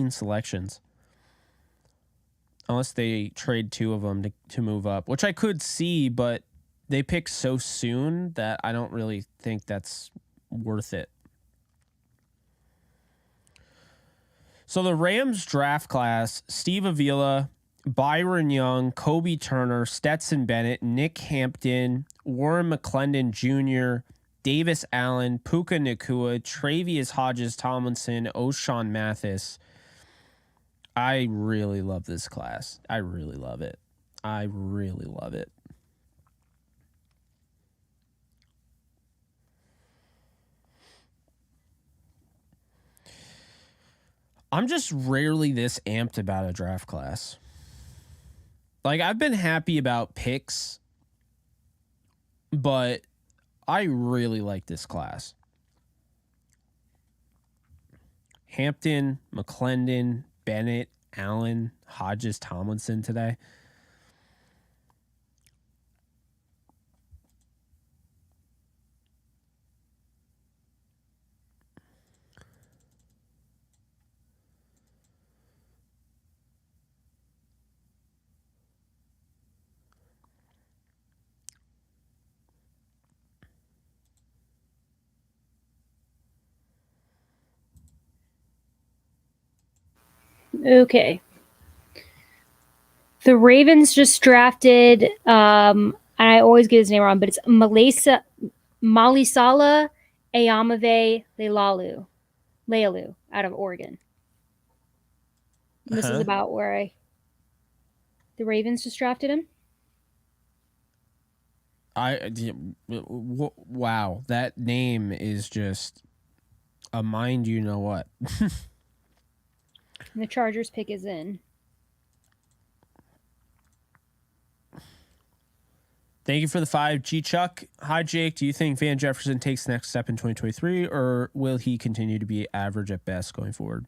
selections. unless they trade 2 of them to move up, which I could see, but they pick so soon that I don't really think that's worth it. So the Rams draft class: Steve Avila, Byron Young, Kobe Turner, Stetson Bennett, Nick Hampton, Warren McClendon Jr., Davis Allen, Puka Nacua, Travius Hodges Tomlinson, O'Shawn Mathis. I really love this class. I really love it. I really love it. I'm just rarely this amped about a draft class. Like, I've been happy about picks, but I really like this class. Hampton, McClendon, Bennett, Allen, Hodges, Tomlinson today. Okay. The Ravens just drafted, and I always get his name wrong, but it's Malisala Ayamave Lealu out of Oregon. And this is about where the Ravens just drafted him. Wow, that name is just a mind you know what. And the Chargers pick is in. Thank you for the 5G Chuck. Hi, Jake. Do you think Van Jefferson takes the next step in 2023, or will he continue to be average at best going forward?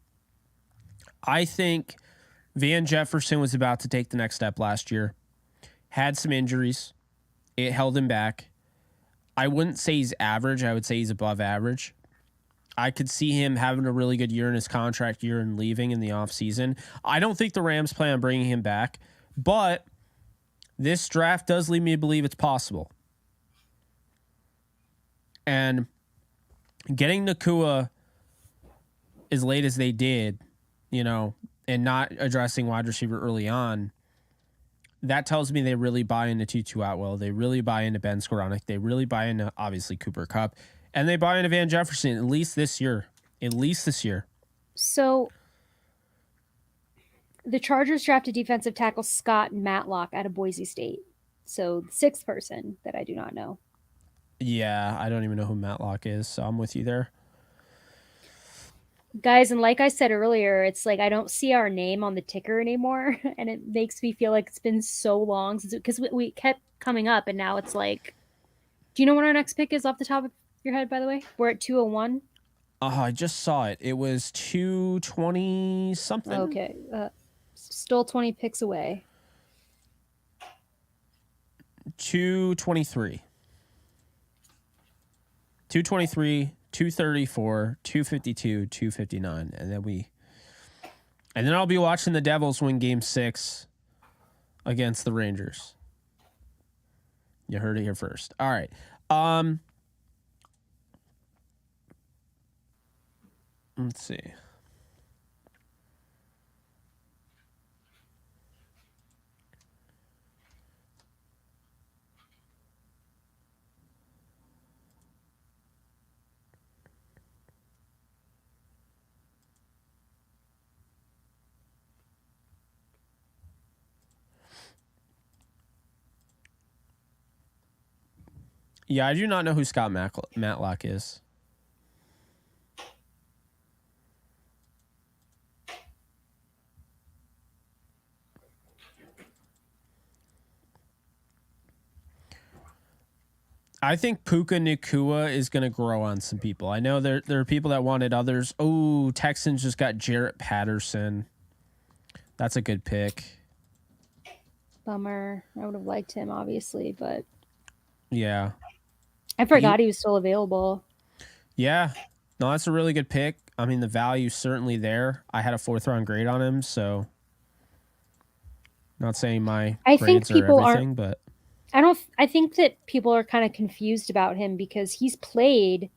I think Van Jefferson was about to take the next step last year. Had some injuries. It held him back. I wouldn't say he's average. I would say he's above average. I could see him having a really good year in his contract year and leaving in the offseason. I don't think the Rams plan on bringing him back, but this draft does lead me to believe it's possible. And getting Nacua as late as they did, and not addressing wide receiver early on, that tells me they really buy into Tutu Atwell. They really buy into Ben Skoranek. They really buy into, obviously, Cooper Kupp. And they buy into Van Jefferson, at least this year. So the Chargers drafted defensive tackle Scott Matlock out of Boise State. So the 6th person that I do not know. Yeah, I don't even know who Matlock is, so I'm with you there. Guys, and like I said earlier, it's like I don't see our name on the ticker anymore, and it makes me feel like it's been so long since, because we kept coming up, and now it's like, do you know what our next pick is off the top of your head, by the way? We're at 201. I just saw it. It was 220 something. Okay. Still 20 picks away. 223. 223, 234, 252, 259. And then I'll be watching the Devils win game 6 against the Rangers. You heard it here first. All right. Let's see. Yeah, I do not know who Scott Matlock is. I think Puka Nacua is going to grow on some people. I know there are people that wanted others. Oh, Texans just got Jarrett Patterson. That's a good pick. Bummer. I would have liked him, obviously, but yeah. I forgot he was still available. Yeah. No, that's a really good pick. I mean, the value's certainly there. I had a 4th round grade on him, so Not saying my I think grades are people everything, but I think that people are kind of confused about him because he's played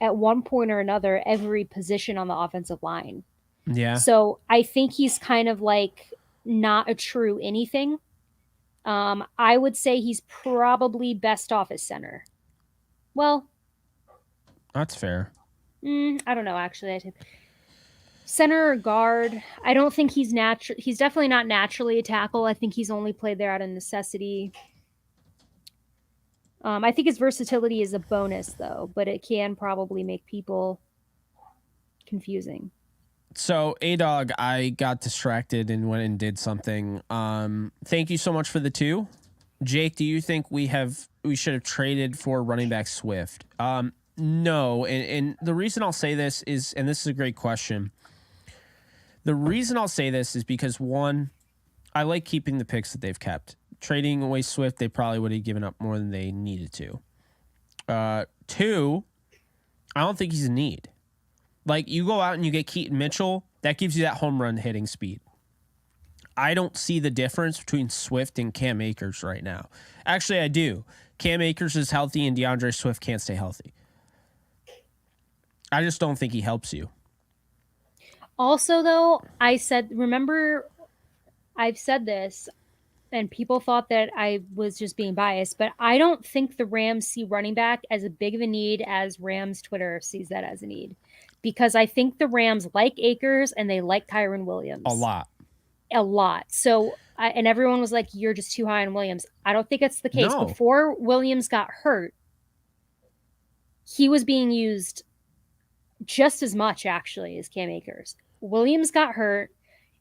at one point or another every position on the offensive line. yeah. So I think he's kind of like not a true anything. I would say he's probably best off as center. Well, That's fair. I don't know, actually. Center or guard, I don't think he's natural. He's definitely not naturally a tackle. I think he's only played there out of necessity. I think his versatility is a bonus, though, but it can probably make people confusing. So, A-Dog, I got distracted and went and did something. Thank you so much for the 2. Jake, do you think we should have traded for running back Swift? No, and the reason I'll say this is, and this is a great question. The reason I'll say this is because, one, I like keeping the picks that they've kept. Trading away Swift, they probably would have given up more than they needed to. 2, I don't think he's a need. Like, you go out and you get Keaton Mitchell, that gives you that home run hitting speed. I don't see the difference between Swift and Cam Akers right now. Actually, I do. Cam Akers is healthy and DeAndre Swift can't stay healthy. I just don't think he helps you. Also, though, I've said this, and people thought that I was just being biased, but I don't think the Rams see running back as a big of a need as Rams Twitter sees that as a need. Because I think the Rams like Akers and they like Kyron Williams. A lot. So, and everyone was like, you're just too high on Williams. I don't think it's the case. No. Before Williams got hurt, he was being used just as much, actually, as Cam Akers. Williams got hurt.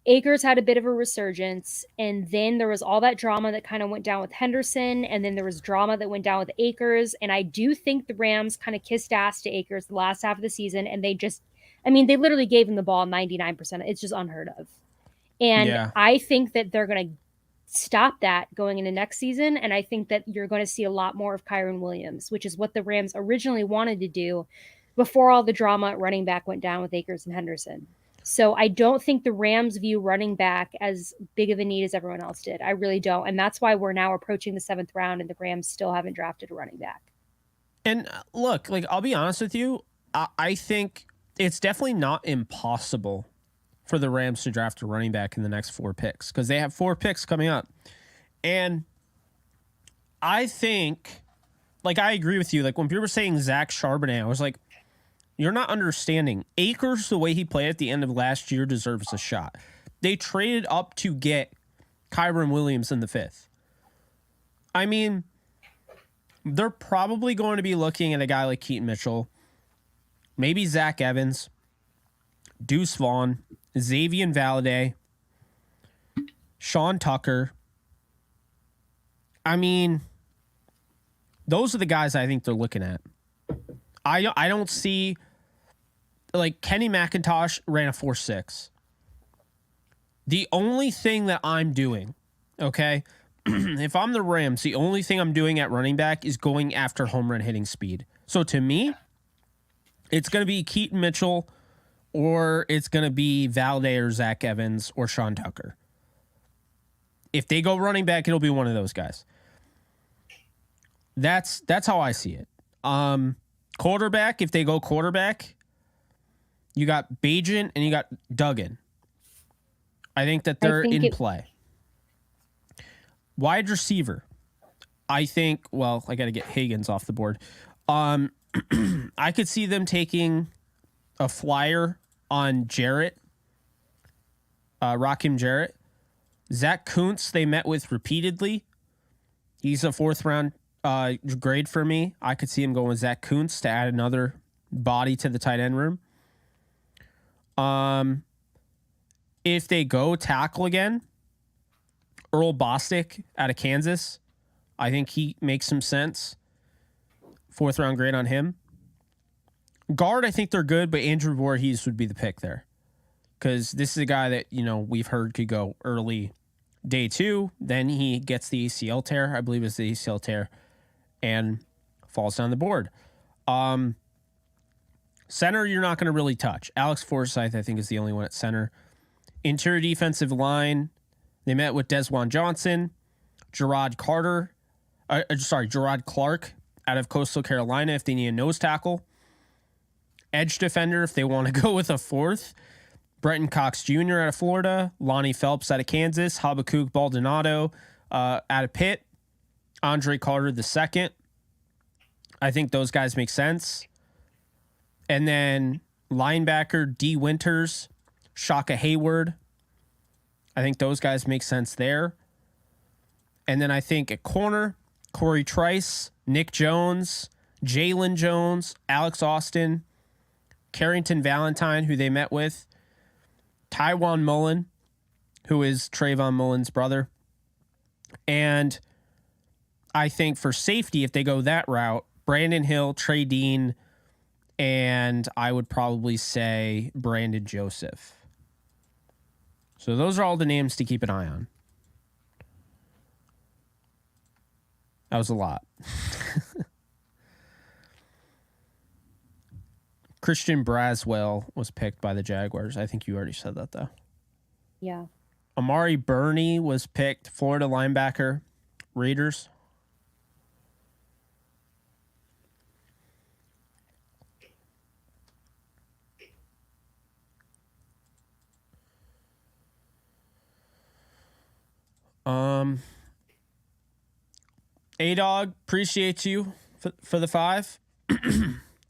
Akers had a bit of a resurgence, and then there was all that drama that kind of went down with Henderson, and then there was drama that went down with Akers, and I do think the Rams kind of kissed ass to Akers the last half of the season, and they literally gave him the ball 99%. It's just unheard of. And I think that they're going to stop that going into next season, and I think that you're going to see a lot more of Kyron Williams, which is what the Rams originally wanted to do before all the drama at running back went down with Akers and Henderson. So I don't think the Rams view running back as big of a need as everyone else did. I really don't. And that's why we're now approaching the 7th round and the Rams still haven't drafted a running back. And look, like, I'll be honest with you. I think it's definitely not impossible for the Rams to draft a running back in the next 4 picks because they have 4 picks coming up. And I think, like, I agree with you. Like, when people were saying Zach Charbonnet, I was like, you're not understanding. Akers, the way he played at the end of last year, deserves a shot. They traded up to get Kyron Williams in the 5th. I mean, they're probably going to be looking at a guy like Keaton Mitchell, maybe Zach Evans, Deuce Vaughn, Xavier Valade, Sean Tucker. I mean, those are the guys I think they're looking at. I don't see... Like, Kenny McIntosh ran a 4.6. The only thing that I'm doing, okay, if I'm the Rams, the only thing I'm doing at running back is going after home run hitting speed. So to me, it's going to be Keaton Mitchell or it's going to be Valde or Zach Evans or Sean Tucker. If they go running back, it'll be one of those guys. That's how I see it. Quarterback, if they go quarterback, you got Bajan and you got Duggan. I think that they're in play. Wide receiver. I think, well, I got to get Higgins off the board. I could see them taking a flyer on Jarrett, Rakim Jarrett. Zach Kuntz, they met with repeatedly. He's a 4th round grade for me. I could see him going with Zach Kuntz to add another body to the tight end room. If they go tackle again, Earl Bostic out of Kansas, I think he makes some sense. 4th round grade on him. Guard, I think they're good, but Andrew Voorhees would be the pick there. Because this is a guy that, you know, we've heard could go early day 2. Then he gets the ACL tear. I believe it's the ACL tear. And falls down the board. Center, you're not going to really touch. Alex Forsythe, I think, is the only one at center. Interior defensive line, They met with Desjuan Johnson, Gerard Clark out of Coastal Carolina if they need a nose tackle. Edge defender if they want to go with a fourth. Brenton Cox Jr. out of Florida. Lonnie Phelps out of Kansas. Habakkuk Baldonado out of Pitt. Andre Carter II. I think those guys make sense. And then linebacker D. Winters, Shaka Hayward. I think those guys make sense there. And then I think at corner, Corey Trice, Nick Jones, Jalen Jones, Alex Austin, Carrington Valentine, who they met with, Tywan Mullen, who is Trayvon Mullen's brother. And I think for safety, if they go that route, Brandon Hill, Trey Dean, and I would probably say Brandon Joseph. So those are all the names to keep an eye on. That was a lot. Christian Braswell was picked by the Jaguars. I think you already said that, though. Yeah. Amari Burney was picked, Florida linebacker, Raiders. A-Dog, appreciate you for the 5.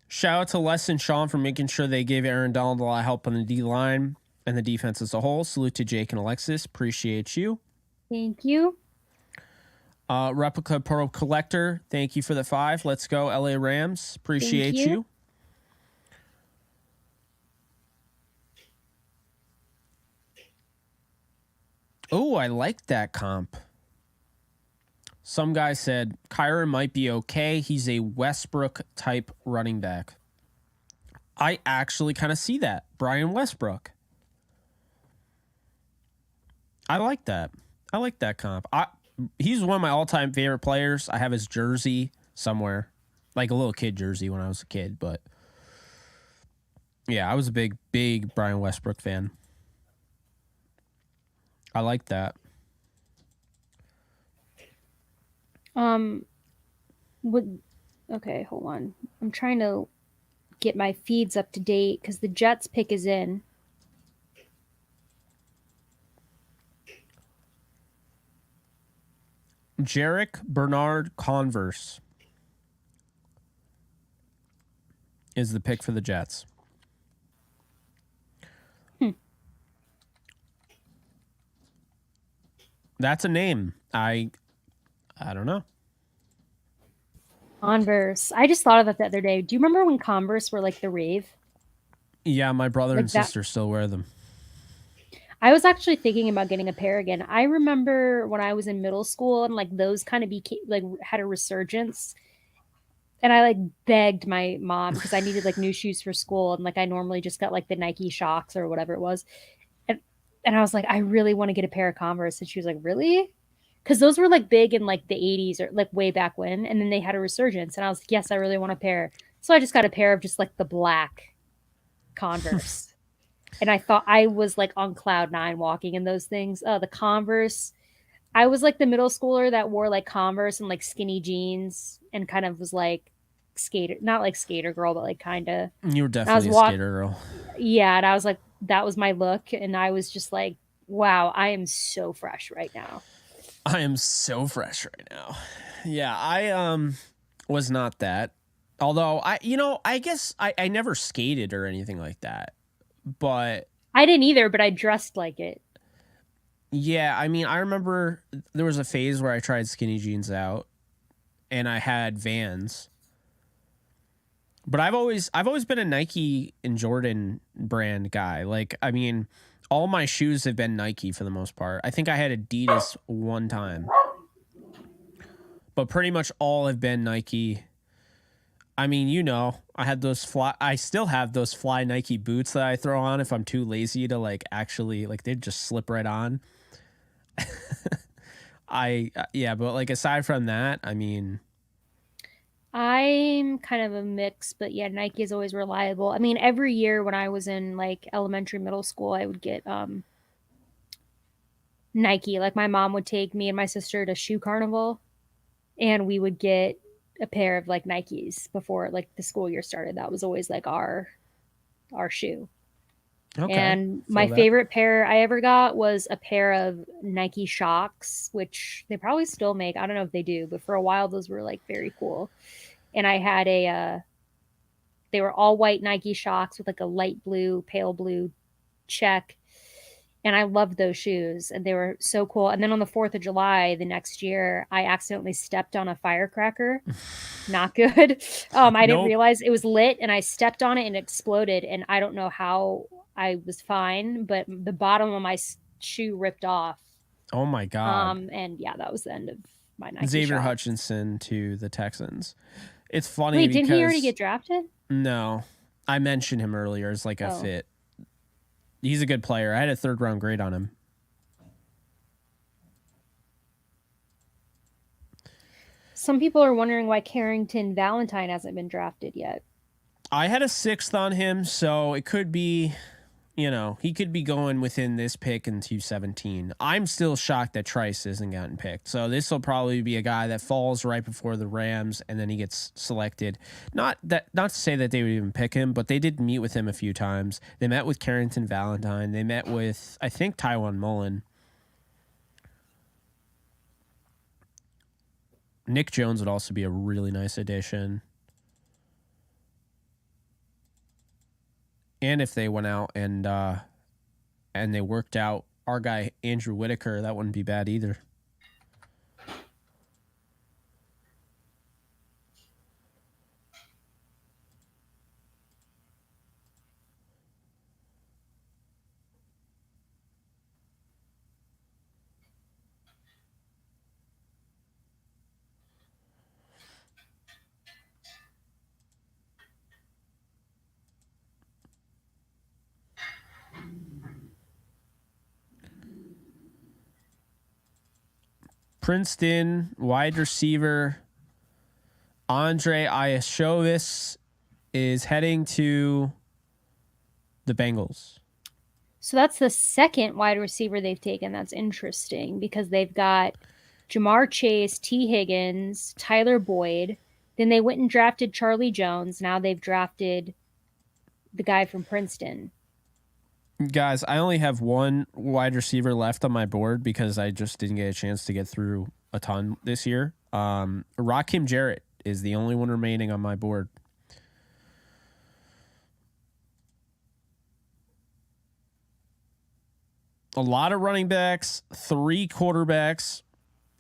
Shout out to Les and Sean for making sure they gave Aaron Donald a lot of help on the D-line and the defense as a whole. Salute to Jake and Alexis. Appreciate you. Thank you. Replica Pearl Collector, thank you for the 5. Let's go, LA Rams. Appreciate you. Oh, I like that comp. Some guy said Kyron might be okay. He's a Westbrook type running back. I actually kind of see that. Brian Westbrook. I like that. I like that comp. He's one of my all-time favorite players. I have his jersey somewhere. Like a little kid jersey when I was a kid. But yeah, I was a big Brian Westbrook fan. I like that. Okay, hold on. I'm trying to get my feeds up to date because the Jets pick is in. Jarek Bernard Converse is the pick for the Jets. That's a name. I don't know. Converse. I just thought of that the other day. Do you remember when Converse were like the rave? Yeah, my brother and sister still wear them. I was actually thinking about getting a pair again. I remember when I was in middle school and like those kind of became like had a resurgence. And I like begged my mom because I needed like new shoes for school. And like I normally just got like the Nike Shox or whatever it was. And I was like, I really want to get a pair of Converse. And she was like, really? Because those were like big in like the 80s or like way back when. And then they had a resurgence. And I was like, yes, I really want a pair. So I just got a pair of just like the black Converse. And I thought I was like on cloud 9 walking in those things. The Converse. I was like the middle schooler that wore like Converse and like skinny jeans and kind of was like skater, not like skater girl, but like kind of. You were definitely a skater girl. Yeah. And I was like, that was my look. And I was just like, wow, I am so fresh right now. I am so fresh right now. Yeah, I was not that. Although I guess I never skated or anything like that. But I didn't either, but I dressed like it. Yeah, I mean, I remember there was a phase where I tried skinny jeans out and I had Vans. But I've always been a Nike and Jordan brand guy. Like, I mean, all my shoes have been Nike for the most part. I think I had Adidas one time. But pretty much all have been Nike. I mean, I still have those fly Nike boots that I throw on if I'm too lazy to like actually like they just slip right on. But like aside from that, I mean, I'm kind of a mix, but yeah, Nike is always reliable. I mean, every year when I was in like elementary, middle school, I would get Nike. Like my mom would take me and my sister to Shoe Carnival, and we would get a pair of like Nikes before like the school year started. That was always like our shoe. Okay. And my favorite pair I ever got was a pair of Nike Shox, which they probably still make. I don't know if they do, but for a while those were like very cool. And I had they were all white Nike Shox with like a light blue, pale blue check. And I loved those shoes, and they were so cool. And then on the 4th of July, the next year, I accidentally stepped on a firecracker. Not good. I didn't realize it was lit, and I stepped on it and it exploded. And I don't know how I was fine, but the bottom of my shoe ripped off. Oh my God. And yeah, that was the end of my Nike Xavier Shox. Hutchinson to the Texans. It's funny. Wait, didn't he already get drafted? No. I mentioned him earlier as like a fit. He's a good player. I had a 3rd round grade on him. Some people are wondering why Carrington Valentine hasn't been drafted yet. I had a 6th on him, so it could be, he could be going within this pick in 217. I'm still shocked that Trice isn't gotten picked. So this will probably be a guy that falls right before the Rams, and then he gets selected. Not to say that they would even pick him, but they did meet with him a few times. They met with Carrington Valentine. They met with, I think, Tywan Mullen. Nick Jones would also be a really nice addition. And if they went out and they worked out our guy Andrew Whitaker, that wouldn't be bad either. Princeton wide receiver Andre Ioshovis is heading to the Bengals. So that's the second wide receiver they've taken. That's interesting because they've got Jamar Chase, T. Higgins, Tyler Boyd. Then they went and drafted Charlie Jones. Now they've drafted the guy from Princeton. Guys, I only have one wide receiver left on my board because I just didn't get a chance to get through a ton this year. Rakim Jarrett is the only one remaining on my board. A lot of running backs, 3 quarterbacks,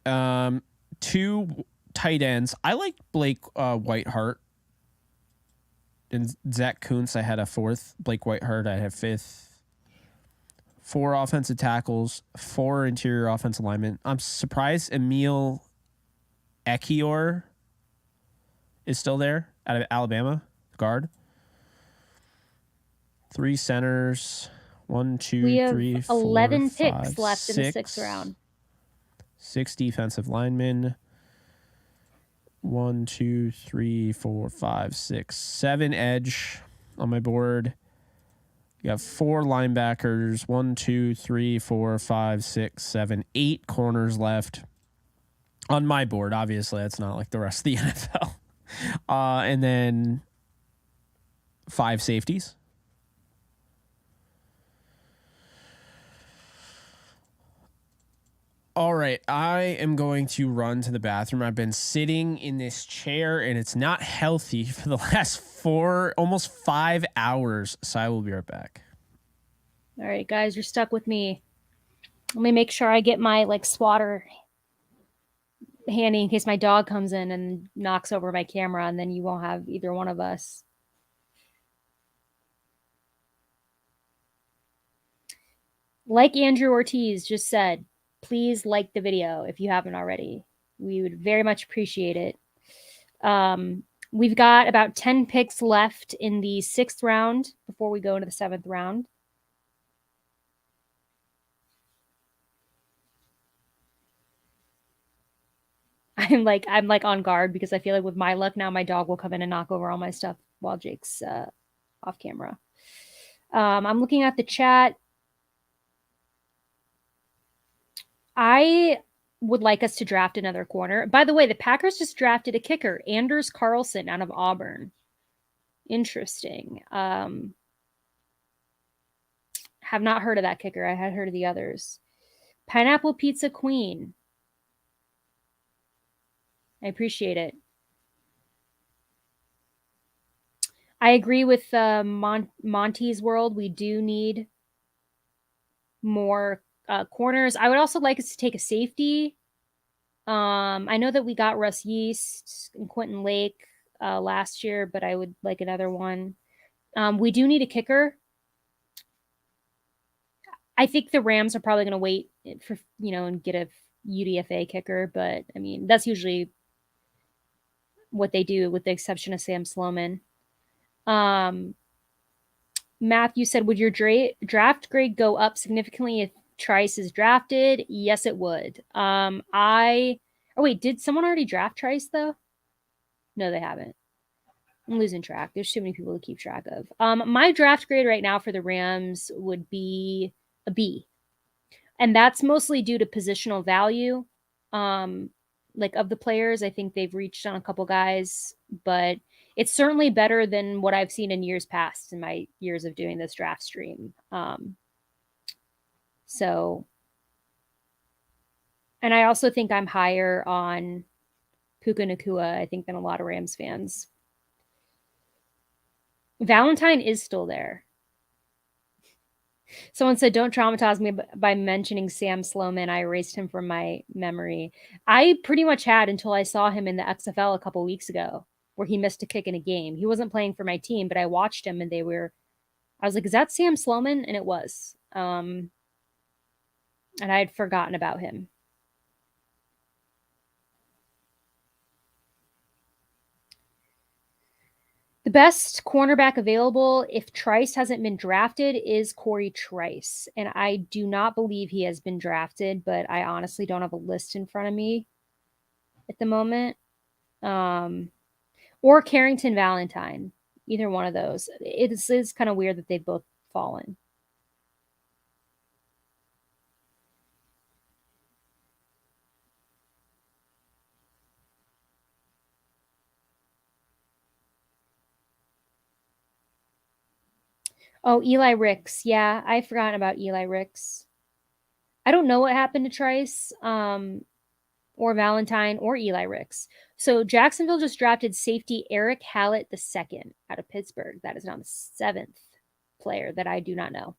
2 tight ends. I like Blake Whiteheart. And Zach Kuntz, I had a 4th. Blake Whiteheart, I had 5th. 4 offensive tackles, 4 interior offensive linemen. I'm surprised Emil Ekiyor is still there out of Alabama, guard. 3 centers. 1, 2, we have 3, 4, 11 picks 5, left 6, in the 6th round. 6 defensive linemen. 1, 2, 3, 4, 5, 6, 7 edge on my board. You got 4 linebackers, 1, 2, 3, 4, 5, 6, 7, 8 corners left on my board. Obviously, that's not like the rest of the NFL. And then 5 safeties. All right, I am going to run to the bathroom. I've been sitting in this chair and it's not healthy for the last almost 5 hours. So I will be right back. All right, guys, you're stuck with me. Let me make sure I get my swatter handy in case my dog comes in and knocks over my camera, and then you won't have either one of us. Like Andrew Ortiz just said, please like the video if you haven't already. We would very much appreciate it. We've got about 10 picks left in the 6th round before we go into the 7th round. I'm on guard because I feel like with my luck now, my dog will come in and knock over all my stuff while Jake's off camera. I'm looking at the chat. I would like us to draft another corner. By the way, the Packers just drafted a kicker, Anders Carlson out of Auburn. Interesting. Have not heard of that kicker. I had heard of the others. Pineapple Pizza Queen. I appreciate it. I agree with Monty's World. We do need more corners. I would also like us to take a safety. I know that we got Russ Yeast and Quentin Lake last year, but I would like another one. We do need a kicker. I think the Rams are probably going to wait for, and get a UDFA kicker, but I mean, that's usually what they do, with the exception of Sam Sloman. Matthew said, would your draft grade go up significantly if Trice is drafted? Yes, it would. Did someone already draft Trice though? No, they haven't. I'm losing track. There's too many people to keep track of. My draft grade right now for the Rams would be a B. And that's mostly due to positional value. Like of the players, I think they've reached on a couple guys, but it's certainly better than what I've seen in years past in my years of doing this draft stream. And I also think I'm higher on Puka Nacua, I think, than a lot of Rams fans. Valentine is still there. Someone said, don't traumatize me by mentioning Sam Sloman. I erased him from my memory. I pretty much had until I saw him in the XFL a couple weeks ago, where he missed a kick in a game. He wasn't playing for my team, but I watched him and I was like, is that Sam Sloman? And it was. And I had forgotten about him. The best cornerback available, if Trice hasn't been drafted, is Corey Trice. And I do not believe he has been drafted, but I honestly don't have a list in front of me at the moment. Or Carrington Valentine. Either one of those. It is kind of weird that they've both fallen. Oh, Eli Ricks. Yeah, I've forgotten about Eli Ricks. I don't know what happened to Trice, or Valentine, or Eli Ricks. So Jacksonville just drafted safety Eric Hallett II out of Pittsburgh. That is now the 7th player that I do not know.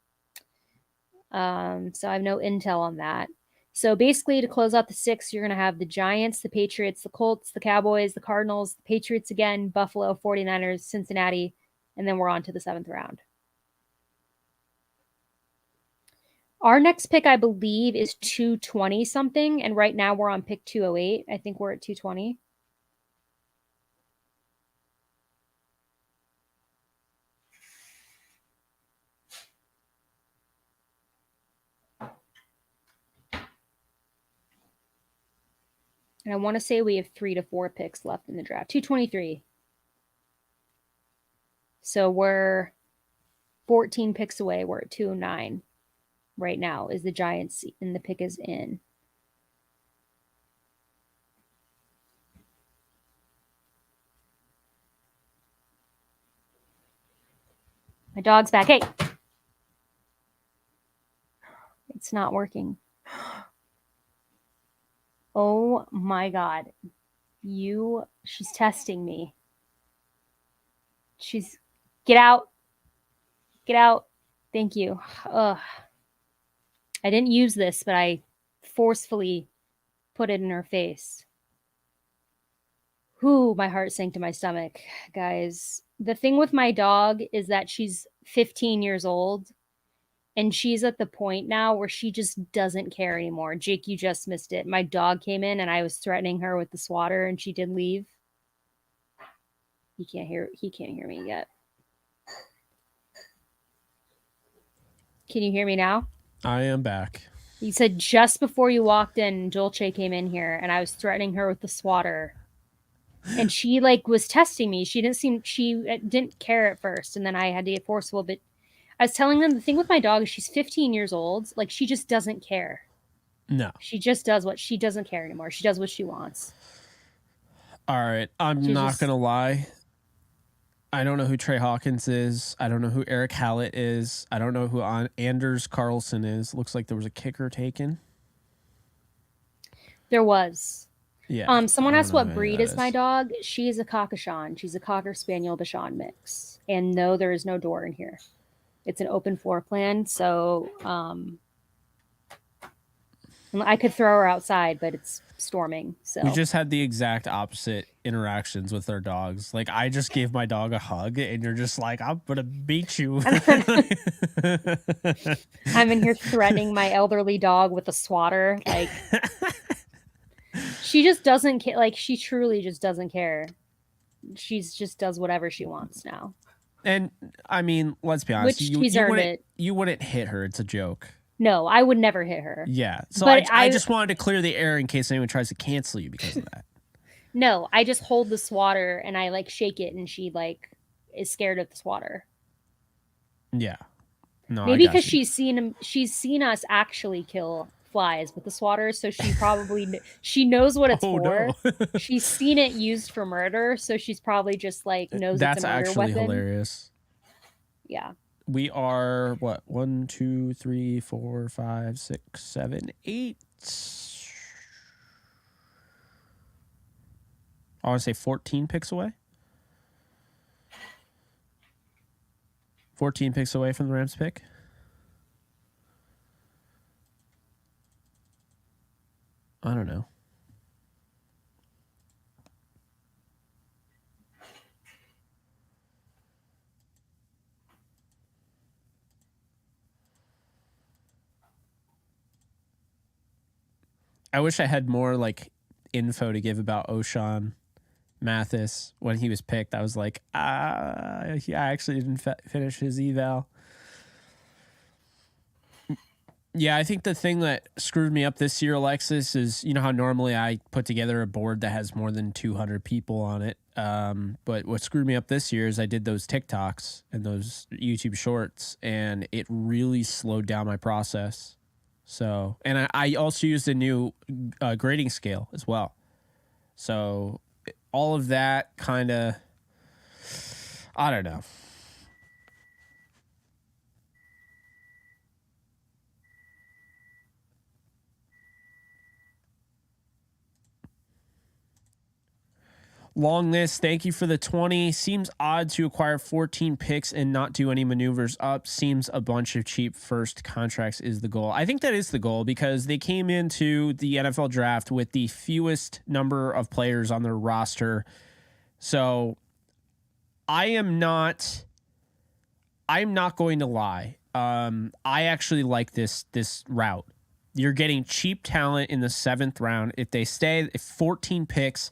So I have no intel on that. So basically, to close out the 6, you're going to have the Giants, the Patriots, the Colts, the Cowboys, the Cardinals, the Patriots again, Buffalo, 49ers, Cincinnati, and then we're on to the 7th round. Our next pick, I believe, is 220 something, and right now we're on pick 208. I think we're at 220. And I want to say we have 3 to 4 picks left in the draft. 223. So we're 14 picks away. We're at 209 right now is the Giants, and the pick is in. My dog's back. Hey. It's not working. Oh my God. She's testing me. Get out. Get out. Thank you. Ugh. I didn't use this, but I forcefully put it in her face. Whew, my heart sank to my stomach, guys. The thing with my dog is that she's 15 years old, and she's at the point now where she just doesn't care anymore. Jake, you just missed it. My dog came in, and I was threatening her with the swatter, and she did leave. He can't hear me yet. Can you hear me now? I am back. You said just before you walked in, Dolce came in here, and I was threatening her with the swatter. And she was testing me. She didn't care at first, and then I had to get forceful. But I was telling them the thing with my dog is she's 15 years old. She just doesn't care. No. She just does what she doesn't care anymore. She does what she wants. All right. I'm not going to lie. I don't know who Trey Hawkins is. I don't know who Eric Hallett is. I don't know who Anders Carlson is. Looks like there was a kicker taken. There was. Yeah. Someone asked what breed is my dog. She is a Cockashawn. She's a Cocker Spaniel Dachshund mix. And no, there is no door in here. It's an open floor plan. So I could throw her outside, but it's storming. So we just had the exact opposite interactions with our dogs. Like, I just gave my dog a hug, and you're just like, I'm gonna beat you. I'm in here threatening my elderly dog with a swatter. Like, she just doesn't care. Like, she truly just doesn't care. She's just does whatever she wants now. And I mean, let's be honest. You wouldn't hit her. It's a joke. No, I would never hit her. Yeah. So I just wanted to clear the air in case anyone tries to cancel you because of that. No, I just hold the swatter and I like shake it and she like is scared of the swatter. Yeah. No, maybe because she's seen us actually kill flies with the swatter, so she probably she knows what it's for. No. She's seen it used for murder, so she's probably just like knows that's it's a murder actually weapon. Hilarious. Yeah. We are what 1, 2, 3, 4, 5, 6, 7, 8. I want to say 14 picks away. 14 picks away from the Rams pick. I don't know. I wish I had more like info to give about O'Shawn Mathis when he was picked. I was like, I actually didn't finish his eval. Yeah, I think the thing that screwed me up this year, Alexis, is you know how normally I put together a board that has more than 200 people on it. But what screwed me up this year is I did those TikToks and those YouTube shorts, and it really slowed down my process. So, and I also used a new grading scale as well. So all of that kind of, I don't know. Long list, thank you for the 20. Seems odd to acquire 14 picks and not do any maneuvers up. Seems a bunch of cheap first contracts is the goal. I think that is the goal because they came into the NFL draft with the fewest number of players on their roster. So I'm not going to lie. I actually like this route. You're getting cheap talent in the 7th round. If they stay, 14 picks.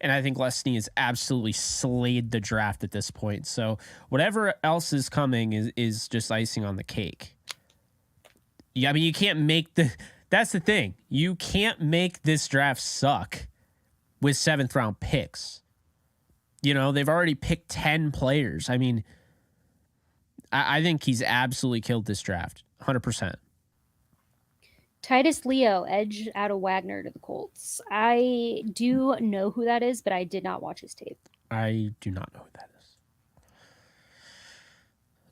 And I think Lesney has absolutely slayed the draft at this point. So whatever else is coming is just icing on the cake. Yeah, I mean, you can't make that's the thing. You can't make this draft suck with 7th round picks. You know, they've already picked 10 players. I mean, I think he's absolutely killed this draft. 100%. Titus Leo, edge out of Wagner to the Colts. I do know who that is, but I did not watch his tape. I do not know who that is.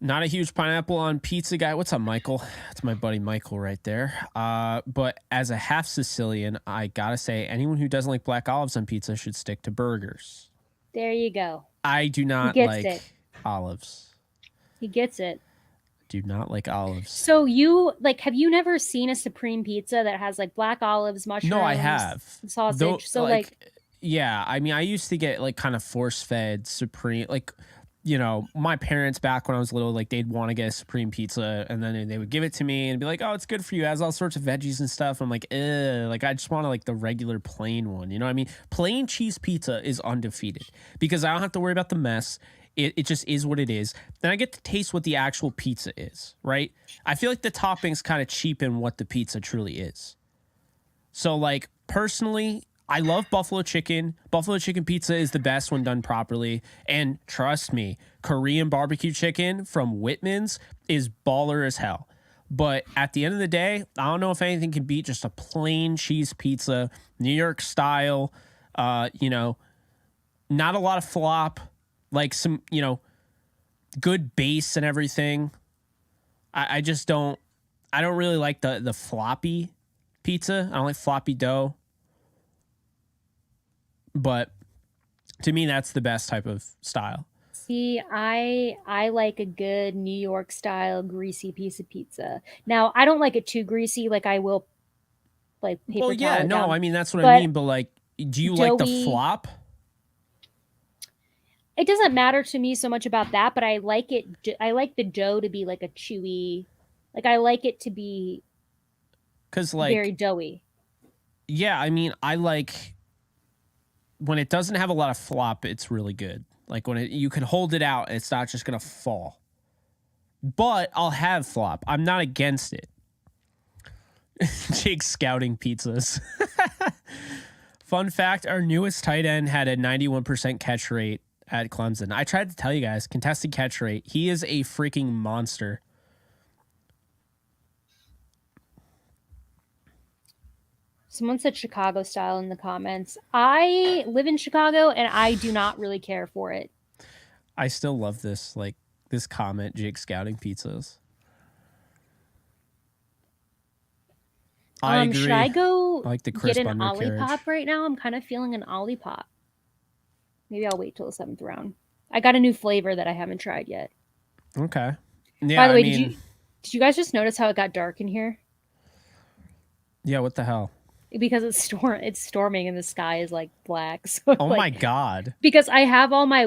Not a huge pineapple on pizza guy. What's up, Michael? That's my buddy Michael right there. But as a half Sicilian, I gotta say, anyone who doesn't like black olives on pizza should stick to burgers. There you go. I do not like olives. He gets it. Do not like olives. So have you never seen a Supreme pizza that has like black olives, mushrooms? No, I have. Sausage. Yeah, I mean, I used to get like kind of force-fed Supreme, like, you know, my parents back when I was little, like they'd want to get a Supreme pizza and then they would give it to me and be like, oh, it's good for you. It has all sorts of veggies and stuff. I'm like, like I just want like the regular plain one. You know what I mean? Plain cheese pizza is undefeated because I don't have to worry about the mess. It just is what it is. Then I get to taste what the actual pizza is, right? I feel like the toppings kind of cheapen what the pizza truly is. So, like, personally, I love buffalo chicken. Buffalo chicken pizza is the best when done properly. And trust me, Korean barbecue chicken from Whitman's is baller as hell. But at the end of the day, I don't know if anything can beat just a plain cheese pizza, New York style. You know, not a lot of flop, like some, you know, good base and everything. I just don't. I don't really like the floppy pizza. I don't like floppy dough. But to me, that's the best type of style. See, I like a good New York style greasy piece of pizza. Now, I don't like it too greasy. Like I will, like paper Well, yeah, towel it no, down. I mean that's what But I mean. But like, do you like the doughy- flop? It doesn't matter to me so much about that, but I like it. I like the dough to be like a chewy, like I like it to be Because like, very doughy. yeah, I mean, I like when it doesn't have a lot of flop. It's really good. Like when you can hold it out, it's not just gonna fall. But I'll have flop. I'm not against it. Jake's scouting pizzas. Fun fact: our newest tight end had a 91% catch rate at Clemson. I tried to tell you guys, contested catch rate. He is a freaking monster. Someone said Chicago style in the comments. I live in Chicago and I do not really care for it. I still love this, like this comment, Jake scouting pizzas. I agree. Should I go I like the crisp get an undercarriage. Olipop right now? I'm kind of feeling an Olipop. Maybe I'll wait till the 7th round. I got a new flavor that I haven't tried yet. Okay. Yeah. By the way, I mean, did you guys just notice how it got dark in here? Yeah. What the hell? Because it's storming and the sky is like black. So Oh like, my god. because I have all my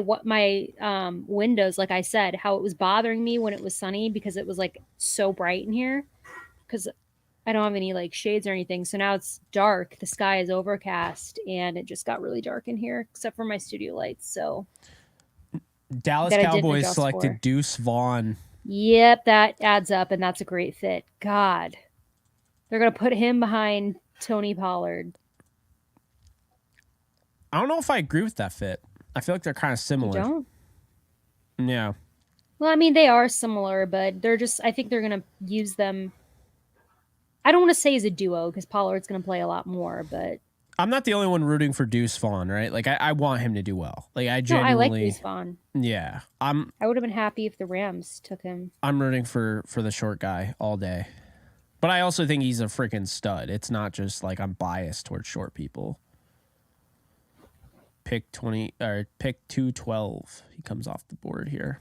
windows, like I said, how it was bothering me when it was sunny because it was like so bright in here. Because I don't have any like shades or anything. So now it's dark. The sky is overcast and it just got really dark in here, except for my studio lights. So Dallas Cowboys selected Deuce Vaughn. Yep, that adds up, and that's a great fit. God, they're gonna put him behind Tony Pollard. I don't know if I agree with that fit. I feel like they're kind of similar. You don't? Yeah. Well, I mean, they are similar, but they're just. I think they're gonna use them. I don't want to say as a duo because Pollard's gonna play a lot more, but I'm not the only one rooting for Deuce Vaughn, right? Like I want him to do well. Like I genuinely. No, I like Deuce Vaughn. Yeah, I would have been happy if the Rams took him. I'm rooting for the short guy all day, but I also think he's a freaking stud. It's not just like I'm biased towards short people. Pick 212. He comes off the board here.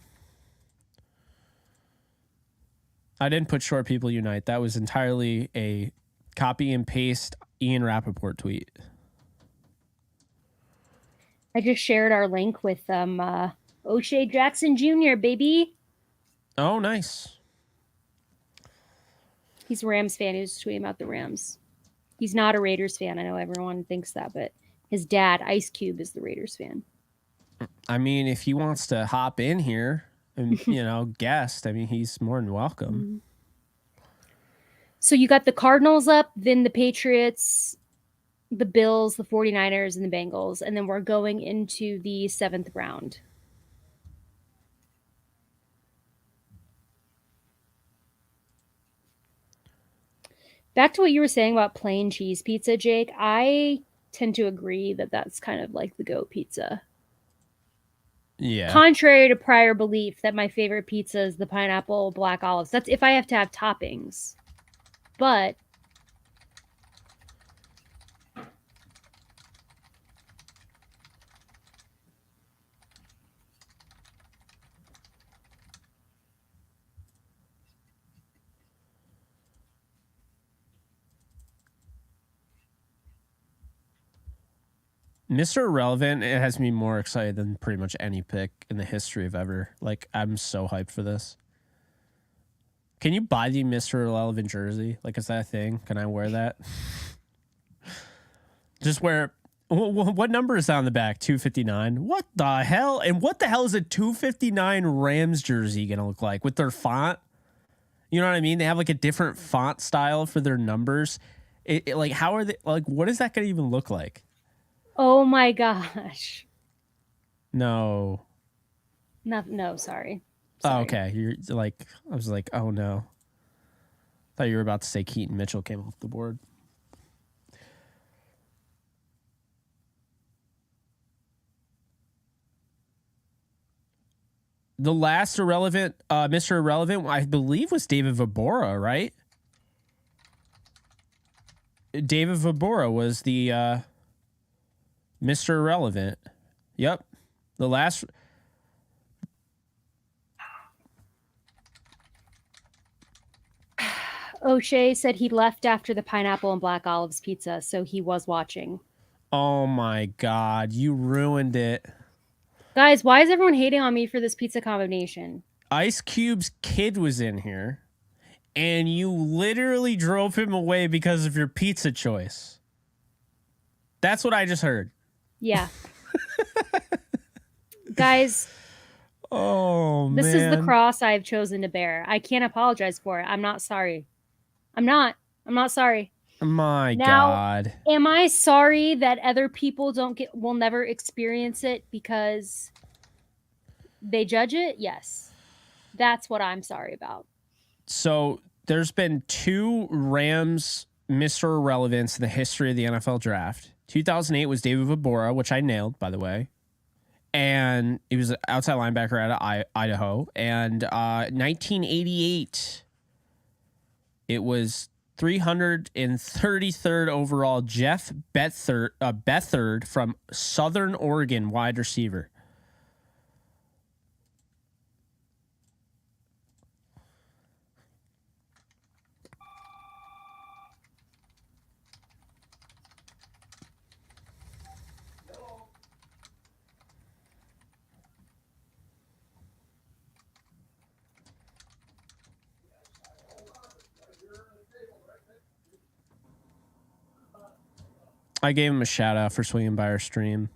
I didn't put short people unite. That was entirely a copy and paste Ian Rappaport tweet. I just shared our link with O'Shea Jackson Jr., baby. Oh, nice. He's a Rams fan. He was tweeting about the Rams. He's not a Raiders fan. I know everyone thinks that, but his dad, Ice Cube, is the Raiders fan. I mean, if he wants to hop in here and, guest, I mean, he's more than welcome. Mm-hmm. So you got the Cardinals up, then the Patriots, the Bills, the 49ers, and the Bengals, and then we're going into the 7th round. Back to what you were saying about plain cheese pizza, Jake, I tend to agree that that's kind of like the GOAT pizza. Yeah. Contrary to prior belief that my favorite pizza is the pineapple black olives. That's if I have to have toppings. But Mr. Irrelevant, it has me more excited than pretty much any pick in the history of ever. Like, I'm so hyped for this. Can you buy the Mr. Irrelevant jersey? Like, is that a thing? Can I wear that? Just wear... What number is that on the back? 259? What the hell? And what the hell is a 259 Rams jersey going to look like? With their font? You know what I mean? They have, like, a different font style for their numbers. Like, how are they... Like, what is that going to even look like? oh my gosh. No. No, sorry. Oh, okay. You're like, I was like, oh no. Thought you were about to say Keaton Mitchell came off the board. The last irrelevant, Mr. Irrelevant, I believe, was David Vobora, right? David Vobora was the Mr. Irrelevant. Yep. The last. O'Shea said he left after the pineapple and black olives pizza, so he was watching. Oh my God, you ruined it. Guys, why is everyone hating on me for this pizza combination? Ice Cube's kid was in here, and you literally drove him away because of your pizza choice. That's what I just heard. Yeah. Guys. Oh, man. This is the cross I have chosen to bear. I can't apologize for it. I'm not sorry. I'm not sorry. My now, God. Am I sorry that other people will never experience it because they judge it? Yes. That's what I'm sorry about. So there's been 2 Rams Mr. Irrelevance in the history of the NFL draft. 2008 was David Vobora, which I nailed, by the way. And he was an outside linebacker out of Idaho. And 1988, it was 333rd overall, Jeff Beathard from Southern Oregon, wide receiver. I gave him a shout out for swinging by our stream.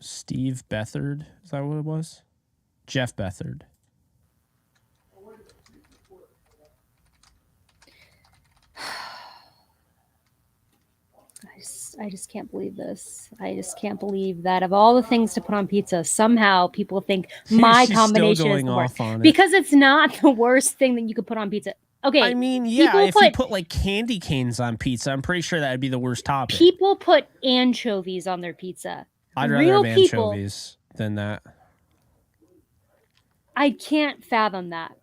Steve Beathard, is that what it was? Jeff Beathard. I just can't believe this. I just can't believe that of all the things to put on pizza, somehow people think my combination is the worst. Because it's not the worst thing that you could put on pizza. Okay. I mean, yeah, if you put like candy canes on pizza, I'm pretty sure that would be the worst topic. People put anchovies on their pizza. I'd rather have anchovies than that. I can't fathom that.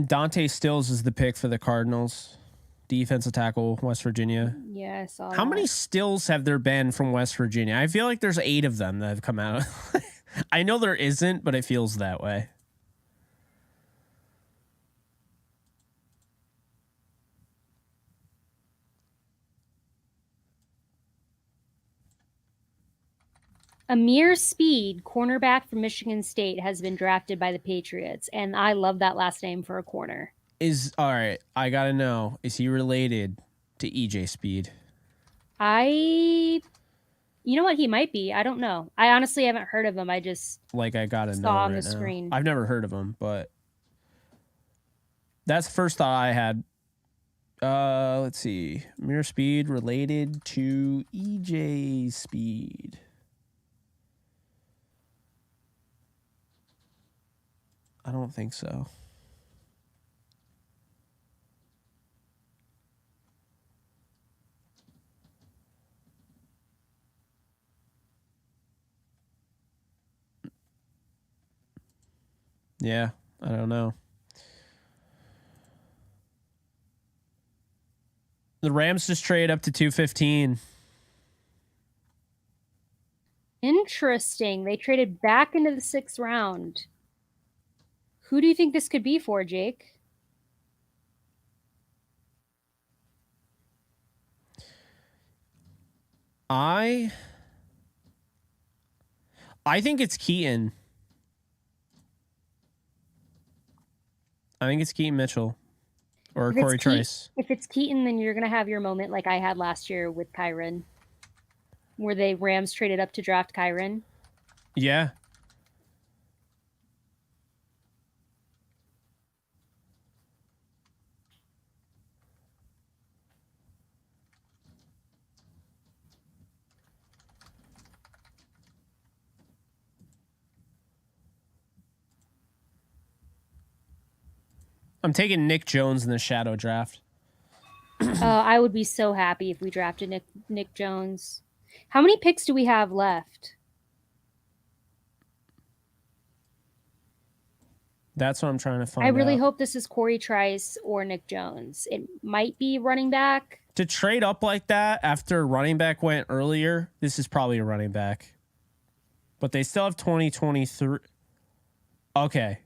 Dante Stills is the pick for the Cardinals. Defensive tackle, West Virginia. Yeah, I saw How many Stills have there been from West Virginia? I feel like there's 8 of them that have come out. I know there isn't, but it feels that way. Amir Speed, cornerback from Michigan State, has been drafted by the Patriots, and I love that last name for a corner. All right, I gotta know, is he related to EJ Speed? You know what, he might be. I don't know. I honestly haven't heard of him. I just I gotta know saw on right the now. screen. I've never heard of him, but that's the first thought I had. Let's see. Amir Speed related to EJ Speed. I don't think so. Yeah, I don't know. The Rams just traded up to 215. Interesting. They traded back into the 6th round. Who do you think this could be for, Jake? I think it's Keaton. I think it's Keaton Mitchell or Corey Trice. If it's Keaton, then you're going to have your moment like I had last year with Kyron, where the Rams traded up to draft Kyron. Yeah. I'm taking Nick Jones in the shadow draft. I would be so happy if we drafted Nick Jones. How many picks do we have left? That's what I'm trying to find out. I really hope this is Corey Trice or Nick Jones. It might be running back. To trade up like that after running back went earlier, this is probably a running back. But they still have 2023. Okay.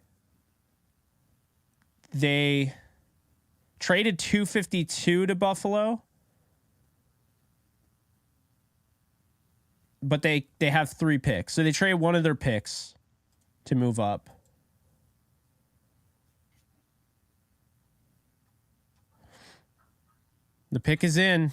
They traded 252 to Buffalo. But they have 3 picks. So they trade one of their picks to move up. The pick is in.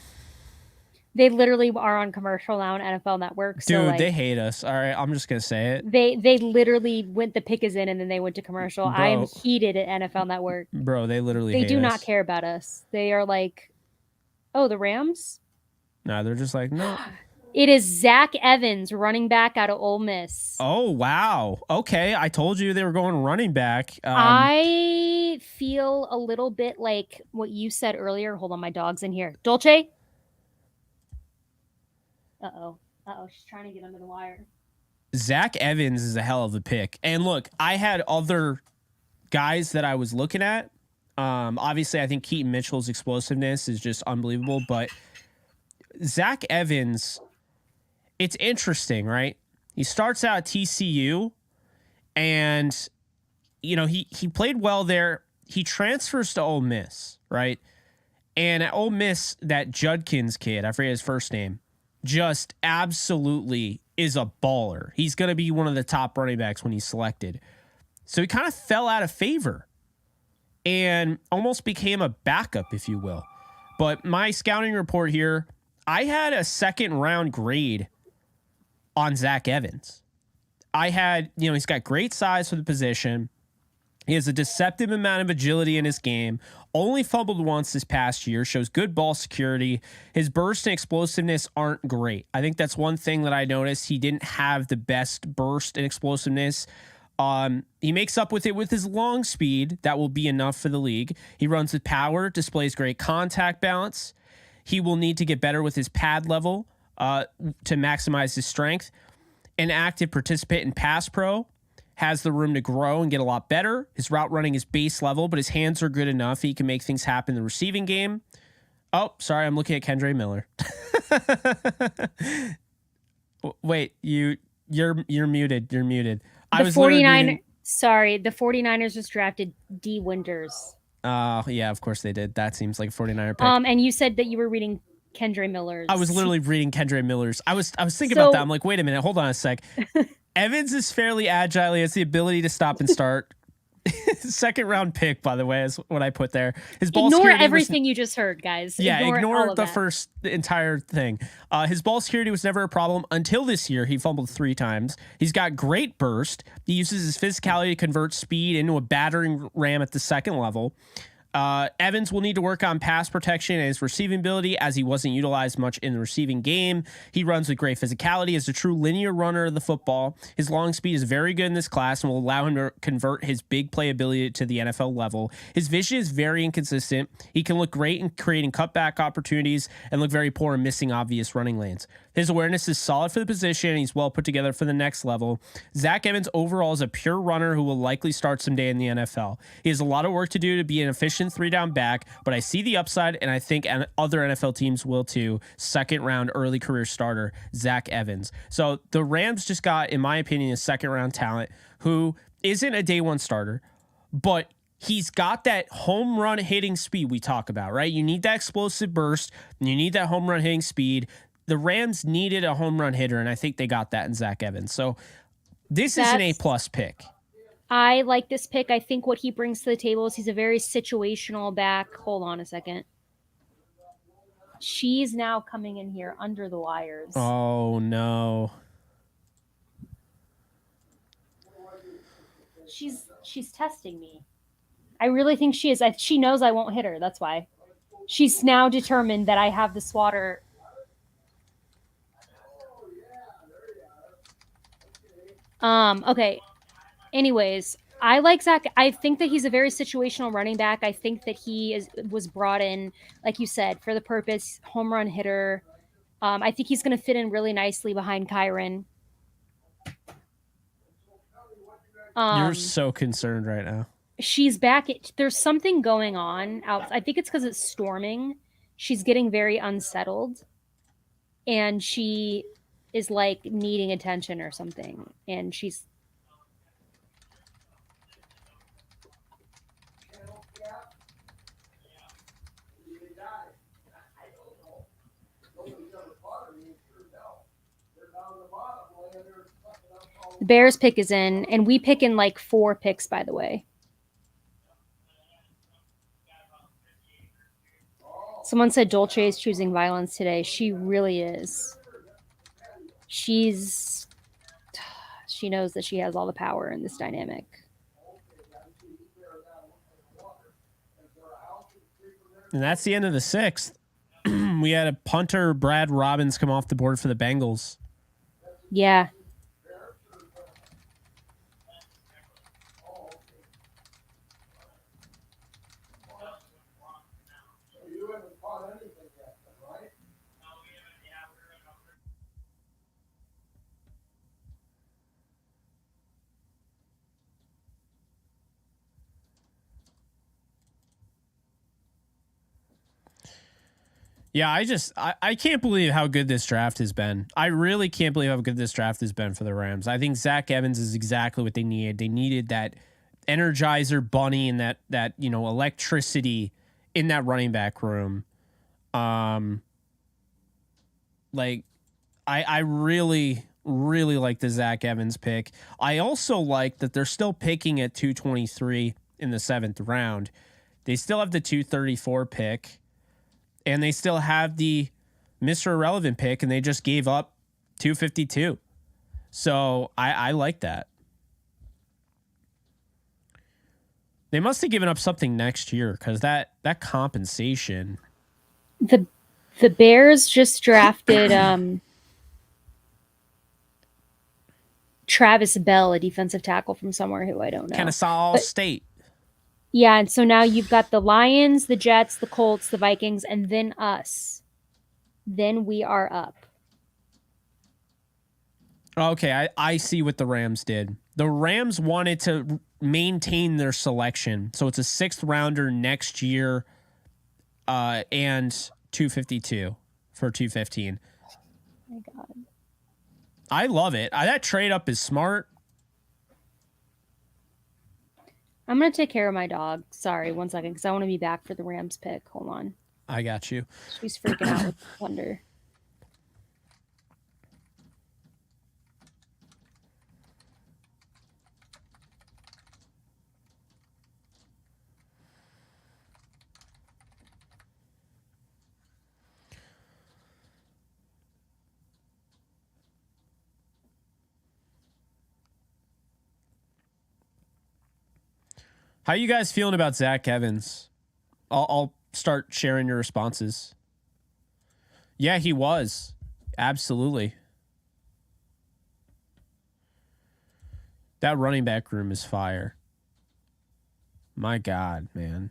They literally are on commercial now on NFL Network. Dude, so they hate us. All right, I'm just going to say it. They literally went, the pick is in, and then they went to commercial. Bro. I am heated at NFL Network. Bro, they literally hate us. They do not care about us. They are like, oh, the Rams? No, they're just like, no. It is Zach Evans, running back out of Ole Miss. Oh, wow. Okay, I told you they were going running back. I feel a little bit like what you said earlier. Hold on, my dog's in here. Dolce? Uh-oh, she's trying to get under the wire. Zach Evans is a hell of a pick. And look, I had other guys that I was looking at. Obviously, I think Keaton Mitchell's explosiveness is just unbelievable. But Zach Evans, it's interesting, right? He starts out at TCU, and, you know, he played well there. He transfers to Ole Miss, right? And at Ole Miss, that Judkins kid, I forget his first name, just absolutely is a baller. He's going to be one of the top running backs when he's selected. So he kind of fell out of favor and almost became a backup, if you will. But my scouting report here, I had a 2nd round grade on Zach Evans. I had, you know, he's got great size for the position. He has a deceptive amount of agility in his game. Only fumbled once this past year. Shows good ball security. His burst and explosiveness aren't great. I think that's one thing that I noticed. He didn't have the best burst and explosiveness. He makes up with it with his long speed. That will be enough for the league. He runs with power, displays great contact balance. He will need to get better with his pad level to maximize his strength. An active participant in pass pro. Has the room to grow and get a lot better. His route running is base level, but his hands are good enough. He can make things happen in the receiving game. Oh, sorry, I'm looking at Kendre Miller. Wait, you're muted. You're muted. The 49ers just drafted D. Winters. Yeah, of course they did. That seems like a 49er pick. And you said that you were reading Kendre Miller's. I was literally reading Kendre Miller's. I was thinking about that. I'm like, wait a minute, hold on a sec. Evans is fairly agile. He has the ability to stop and start. 2nd round pick, by the way, is what I put there. His ball ignore everything you just heard, guys. Yeah, ignore the entire thing. His ball security was never a problem until this year. He fumbled 3 times. He's got great burst. He uses his physicality to convert speed into a battering ram at the 2nd level. Evans will need to work on pass protection and his receiving ability, as he wasn't utilized much in the receiving game. He runs with great physicality as a true linear runner of the football. His long speed is very good in this class and will allow him to convert his big play ability to the NFL level. His vision is very inconsistent. He can look great in creating cutback opportunities and look very poor in missing obvious running lanes. His awareness is solid for the position, and he's well put together for the next level. Zach Evans overall is a pure runner who will likely start someday in the NFL. He has a lot of work to do to be an efficient 3-down back, but I see the upside, and I think other NFL teams will too. Second round early career starter, Zach Evans. So the Rams just got, in my opinion, a second round talent who isn't a day one starter, but he's got that home run hitting speed we talk about, right? You need that explosive burst, and you need that home run hitting speed. The Rams needed a home run hitter, and I think they got that in Zach Evans. So this is an A-plus pick. I like this pick. I think what he brings to the table is he's a very situational back. Hold on a second. She's now coming in here under the wires. Oh, no. She's testing me. I really think she is. She knows I won't hit her. That's why. She's now determined that I have the swatter. Okay. Anyways, I like Zach. I think that he's a very situational running back. I think that he was brought in, like you said, for the purpose, home run hitter. I think he's going to fit in really nicely behind Kyron. You're so concerned right now. She's back. There's something going on out. I think it's because it's storming. She's getting very unsettled, and she is like needing attention or something. And she's. The Bears pick is in, and we pick in like 4 picks, by the way. Someone said Dolce is choosing violence today. She really is. She knows that she has all the power in this dynamic. And that's the end of the 6th. We had a punter, Brad Robbins, come off the board for the Bengals. Yeah. Yeah, I can't believe how good this draft has been. I really can't believe how good this draft has been for the Rams. I think Zach Evans is exactly what they needed. They needed that energizer bunny and that electricity in that running back room. Like I really, really like the Zach Evans pick. I also like that they're still picking at 223 in the 7th round. They still have the 234 pick. And they still have the Mr. Irrelevant pick, and they just gave up 252. So I like that. They must have given up something next year because that compensation. The Bears just drafted Travis Bell, a defensive tackle from somewhere who I don't know. Kennesaw State. Yeah, and so now you've got the Lions, the Jets, the Colts, the Vikings, and then us. Then we are up. Okay, I see what the Rams did. The Rams wanted to maintain their selection. So it's a 6th rounder next year and 252 for 215. Oh my God. I love it. That trade up is smart. I'm going to take care of my dog. Sorry, 1 second, because I want to be back for the Rams pick. Hold on. I got you. She's freaking out with wonder. How you guys feeling about Zach Evans? I'll start sharing your responses. Yeah, he was. Absolutely. That running back room is fire. My God, man.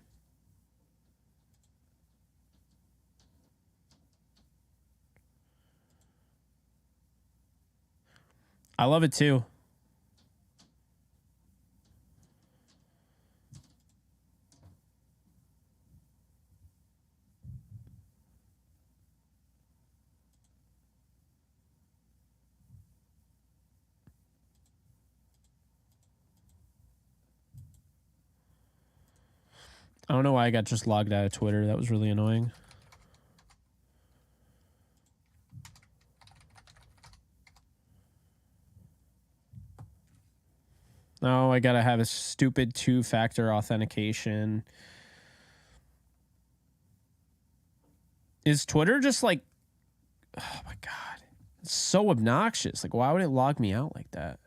I love it too. I don't know why I got just logged out of Twitter. That was really annoying. No, I gotta have a stupid 2-factor authentication. Is Twitter just like, oh my God, it's so obnoxious. Like, why would it log me out like that?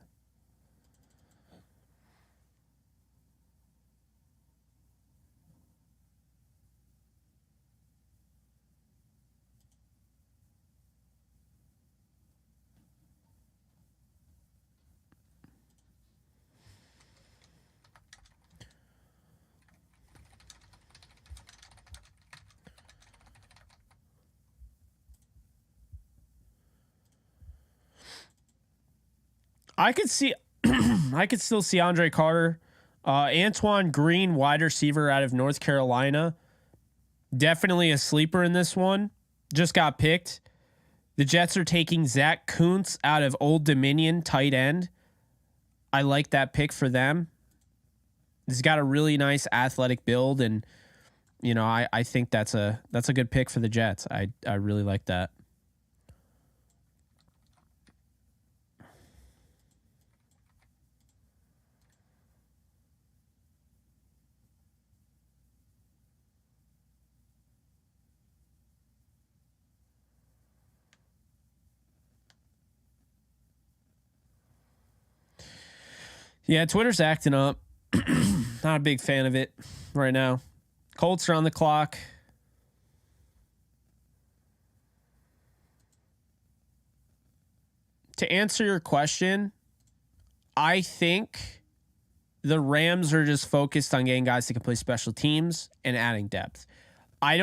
I could see, I could still see Andre Carter, Antoine Green, wide receiver out of North Carolina. Definitely a sleeper in this one. Just got picked. The Jets are taking Zach Kuntz out of Old Dominion, tight end. I like that pick for them. He's got a really nice athletic build, and you know, I think that's a good pick for the Jets. I really like that. Yeah, Twitter's acting up. Not a big fan of it right now. Colts are on the clock. To answer your question, I think the Rams are just focused on getting guys that can play special teams and adding depth. I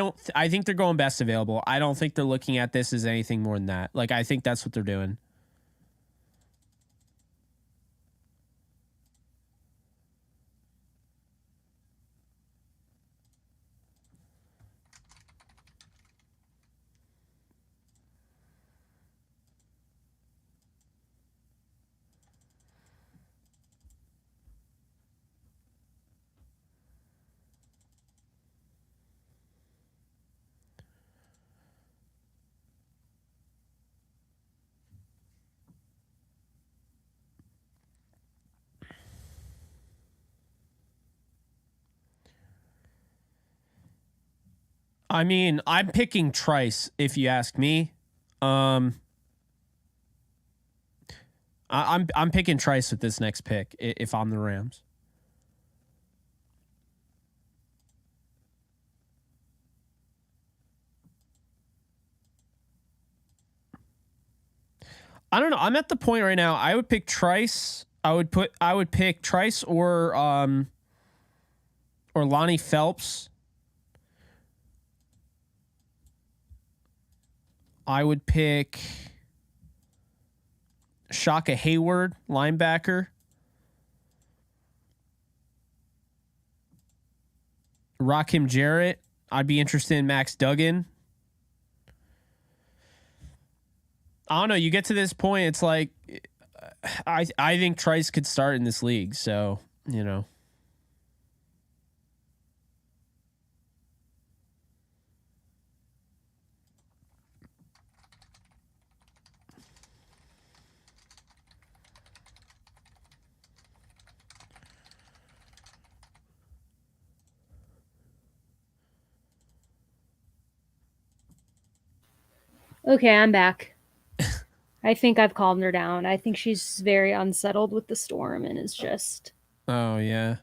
think they're going best available. I don't think they're looking at this as anything more than that. Like, I think that's what they're doing. I mean, I'm picking Trice if you ask me. I'm picking Trice with this next pick if I'm the Rams. I don't know. I'm at the point right now. I would pick Trice. I would pick Trice or Lonnie Phelps. I would pick Shaka Hayward, linebacker. Rakim Jarrett. I'd be interested in Max Duggan. I don't know. You get to this point, it's like I think Trice could start in this league. So, you know. Okay, I'm back. I think I've calmed her down. I think she's very unsettled with the storm and is just Oh, yeah.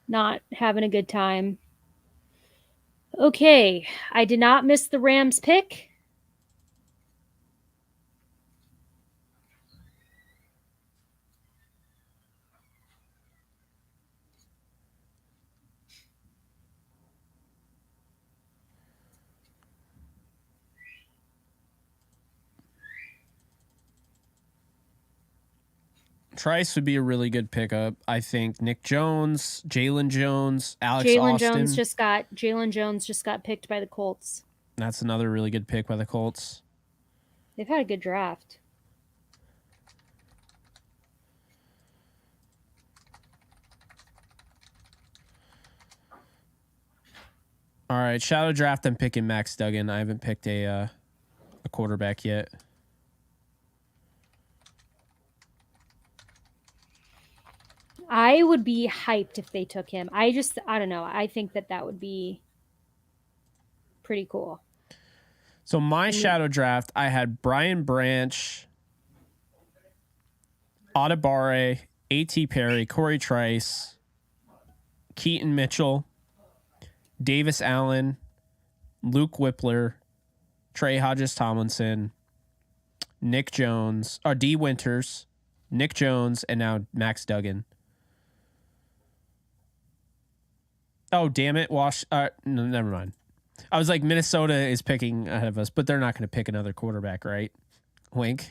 not having a good time. Okay, I did not miss the Rams pick. Trice would be a really good pickup. I think Nick Jones, Jalen Jones, Alex Jalen Austin. Jalen Jones just got picked by the Colts. That's another really good pick by the Colts. They've had a good draft. All right, shadow draft. I'm picking Max Duggan. I haven't picked a quarterback yet. I would be hyped if they took him. I don't know. I think that would be pretty cool. So my shadow draft, I had Brian Branch, Audibare, A.T. Perry, Corey Trice, Keaton Mitchell, Davis Allen, Luke Whippler, Trey Hodges-Tomlinson, Nick Jones, or D. Winters, Nick Jones, and now Max Duggan. Oh, damn it. No, never mind. I was like, Minnesota is picking ahead of us, but they're not going to pick another quarterback, right? Wink.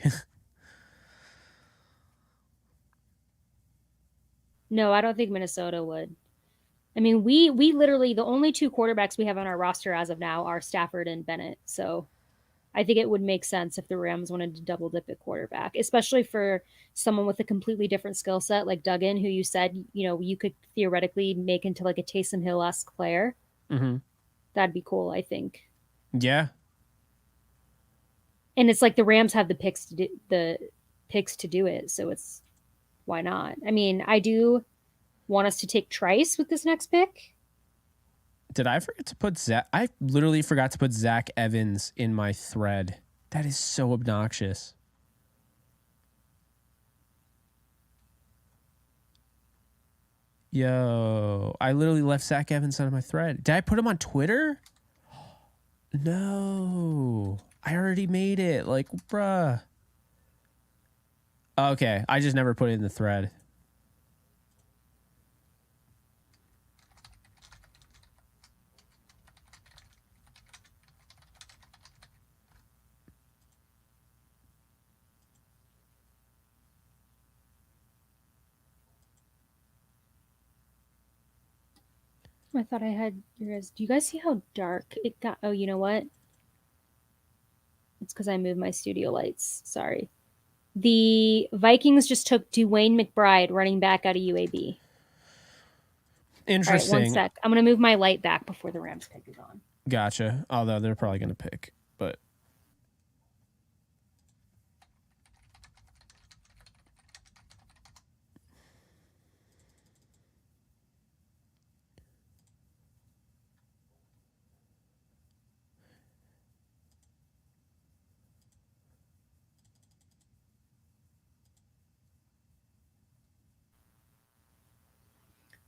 No, I don't think Minnesota would. I mean, we literally, the only two quarterbacks we have on our roster as of now are Stafford and Bennett. So I think it would make sense if the Rams wanted to double dip at quarterback, especially for someone with a completely different skill set like Duggan, who you said, you could theoretically make into like a Taysom Hill-esque player. Mm-hmm. That'd be cool, I think. Yeah. And it's like the Rams have the picks to do it, so it's why not? I mean, I do want us to take Trice with this next pick. Did I forget to put Zach? I literally forgot to put Zach Evans in my thread. That is so obnoxious. Yo, I literally left Zach Evans out of my thread. Did I put him on Twitter? No, I already made it. Like, bruh. Okay, I just never put it in the thread. I thought I had you guys. Do you guys see how dark it got? Oh, you know what? It's because I moved my studio lights. Sorry. The Vikings just took Dwayne McBride, running back out of UAB. Interesting. All right, one sec. I'm going to move my light back before the Rams pick is on. Gotcha. Although they're probably going to pick, but.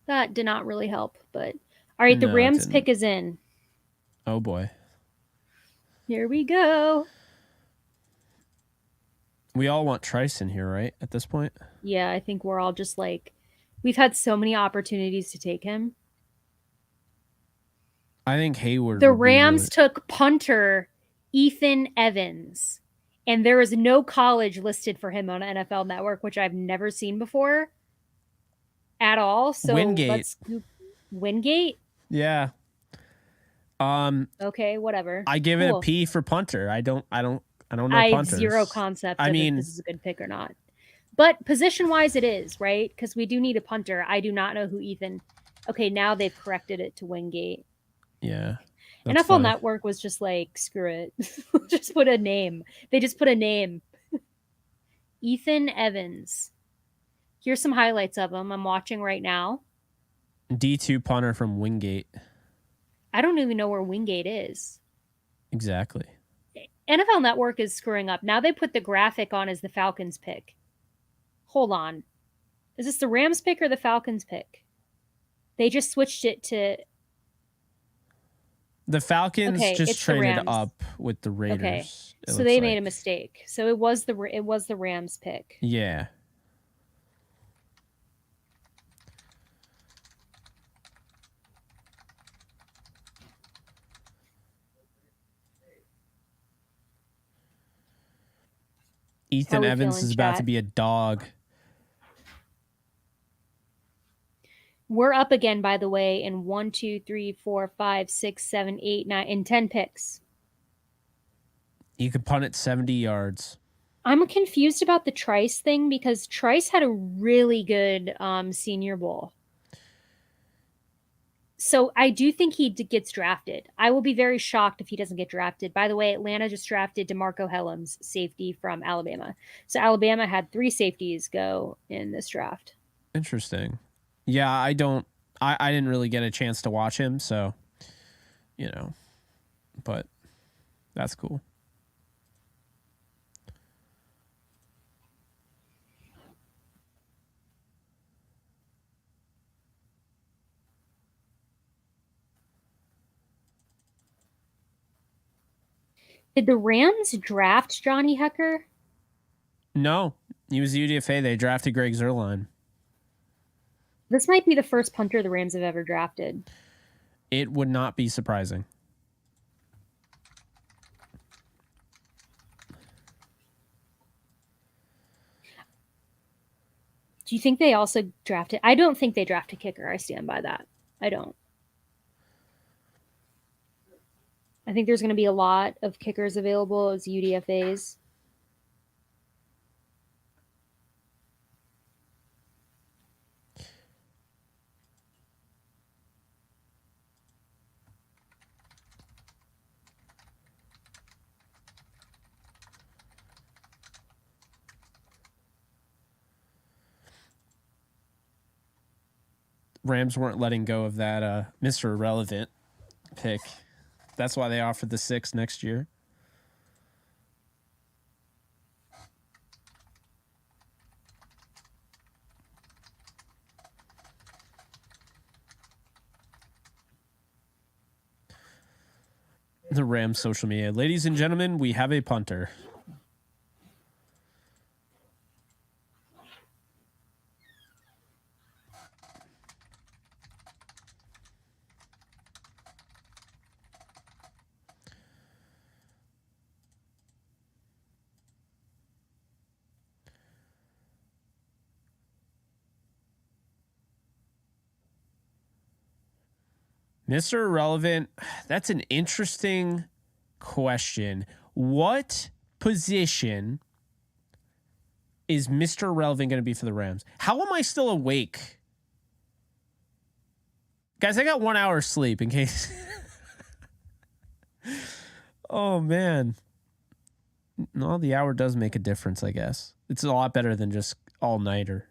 That did not really help, but all right, the Rams pick is in. Oh boy. Here we go. We all want Trice in here, right? At this point? Yeah, I think we're all just like, we've had so many opportunities to take him. I think Hayward. The Rams took punter Ethan Evans, and there is no college listed for him on NFL Network, which I've never seen before at all. So Wingate. Wingate? Yeah. Okay, whatever. I give it a P for punter. I don't know punters. I have zero concept of if this is a good pick or not. But position-wise, it is, right? Because we do need a punter. I do not know who Ethan... Okay, now they've corrected it to Wingate. Yeah. NFL Network was just like, screw it. Just put a name. They just put a name. Ethan Evans. Here's some highlights of him. I'm watching right now. D2 punter from Wingate. I don't even know where Wingate is. Exactly. NFL Network is screwing up. Now they put the graphic on as the Falcons pick. Hold on. Is this the Rams pick or the Falcons pick? They just switched it to... The Falcons just traded up with the Raiders. Okay, so they made a mistake. So it was the Rams pick. Yeah. Ethan Evans is about to be a dog. We're up again, by the way, in 1, 2, 3, 4, 5, 6, 7, 8, 9, in 10 picks. You could punt it 70 yards. I'm confused about the Trice thing because Trice had a really good Senior Bowl. So I do think he gets drafted. I will be very shocked if he doesn't get drafted. By the way, Atlanta just drafted DeMarco Hellams, safety from Alabama. So Alabama had 3 safeties go in this draft. Interesting. Yeah, I didn't really get a chance to watch him, so, but that's cool. Did the Rams draft Johnny Hecker? No, he was UDFA. They drafted Greg Zuerlein. This might be the first punter the Rams have ever drafted. It would not be surprising. Do you think they also drafted? I don't think they draft a kicker. I stand by that. I don't. I think there's going to be a lot of kickers available as UDFAs. Rams weren't letting go of that Mr. Irrelevant pick. That's why they offered the 6 next year. The Rams social media. Ladies and gentlemen, we have a punter. Mr. Irrelevant, that's an interesting question. What position is Mr. Irrelevant going to be for the Rams? How am I still awake? Guys, I got 1 hour sleep in case. Oh, man. No, the hour does make a difference, I guess. It's a lot better than just all-nighter.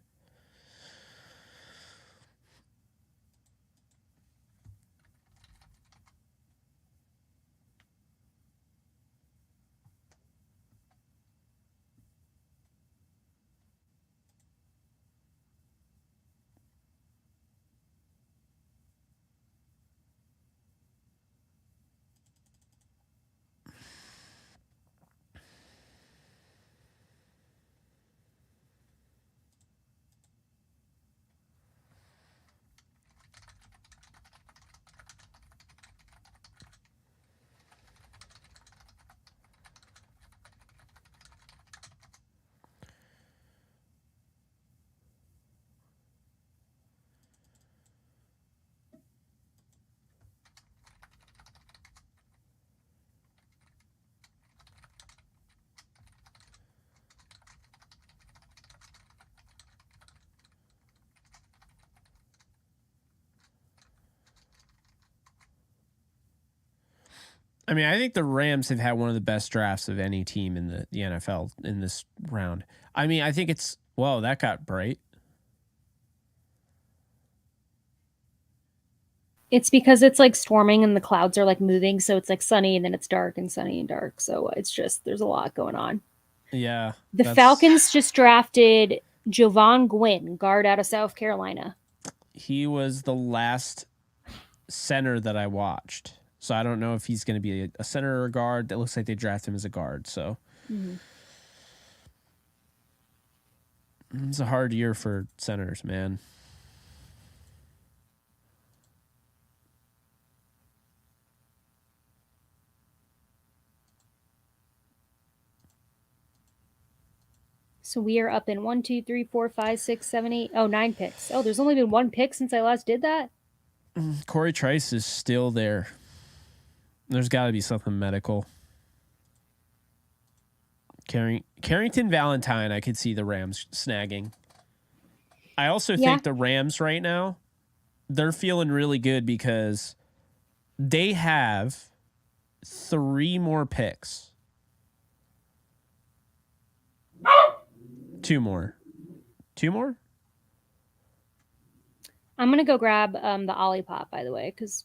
I mean, I think the Rams have had one of the best drafts of any team in the NFL in this round. I mean, I think it's... Whoa, that got bright. It's because it's like storming and the clouds are like moving. So it's like sunny and then it's dark and sunny and dark. So it's just, there's a lot going on. Yeah. The Falcons just drafted Jovan Gwynn, guard out of South Carolina. He was the last center that I watched. So I don't know if he's going to be a center or a guard. That looks like they draft him as a guard. So It's a hard year for centers, man. So we are up in 1, 2, 3, 4, 5, 6, 7, 8. Oh, 9 picks. Oh, there's only been 1 pick since I last did that. Corey Trice is still there. There's got to be something medical. Carrington Valentine, I could see the Rams snagging. I also think the Rams right now, they're feeling really good because they have 3 more picks. 2 more. 2 more? I'm going to go grab the Olipop, by the way, because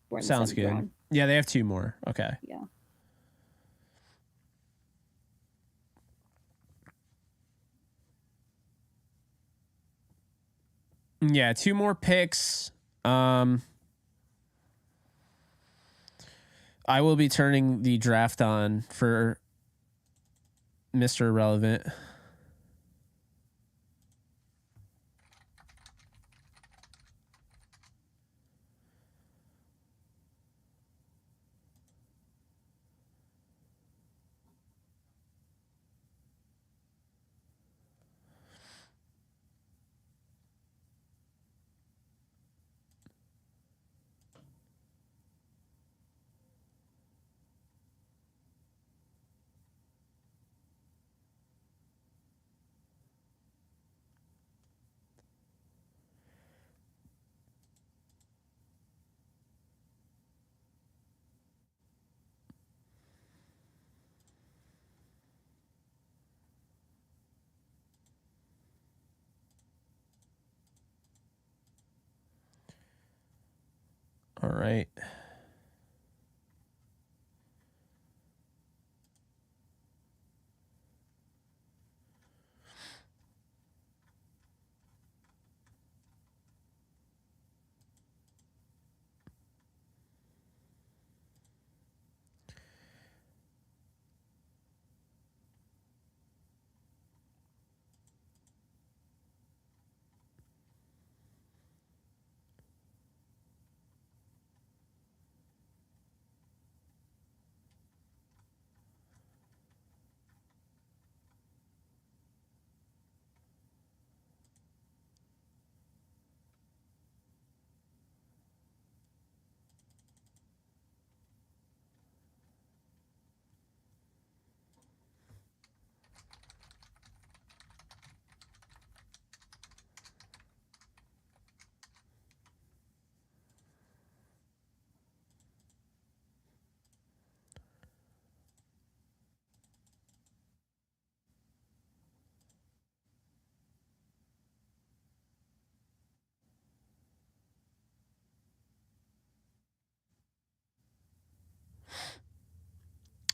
we're in the Sounds good. round. Yeah, they have 2 more. Okay. Yeah. Yeah, 2 more picks. I will be turning the draft on for Mr. Irrelevant. All right.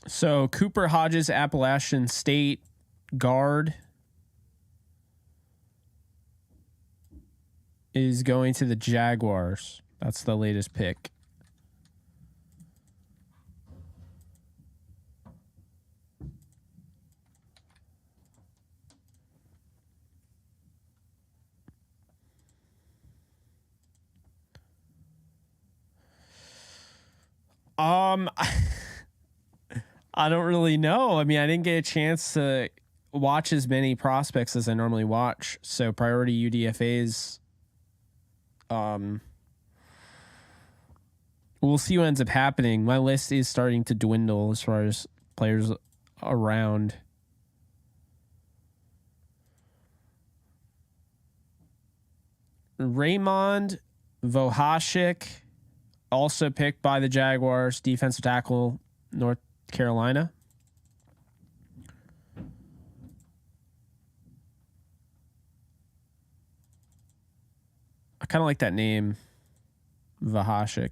So Cooper Hodges, Appalachian State guard, is going to the Jaguars. That's the latest pick. I don't really know. I mean, I didn't get a chance to watch as many prospects as I normally watch. So priority UDFAs. We'll see what ends up happening. My list is starting to dwindle as far as players around. Raymond Vohashik, also picked by the Jaguars, defensive tackle, North Carolina. I kind of like that name, Vohashik.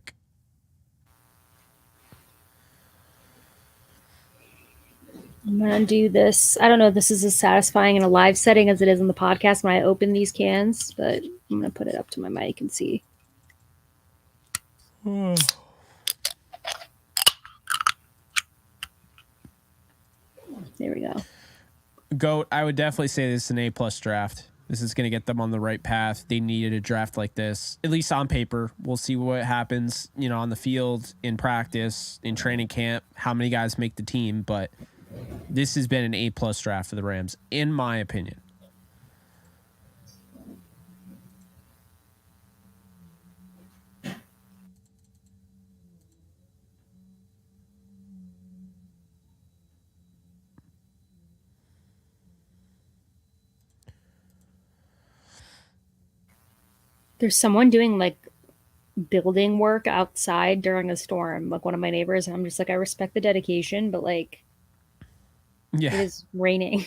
I'm going to do this. I don't know if this is as satisfying in a live setting as it is in the podcast when I open these cans, but I'm going to put it up to my mic and see. There we go. GOAT, I would definitely say this is an A+ draft. This is going to get them on the right path. They needed a draft like this, at least on paper. We'll see what happens, on the field, in practice, in training camp, how many guys make the team. But This has been an A+ draft for the Rams, in my opinion. There's someone doing like building work outside during a storm, like one of my neighbors, and I'm just like, I respect the dedication, but like, Yeah, it is raining.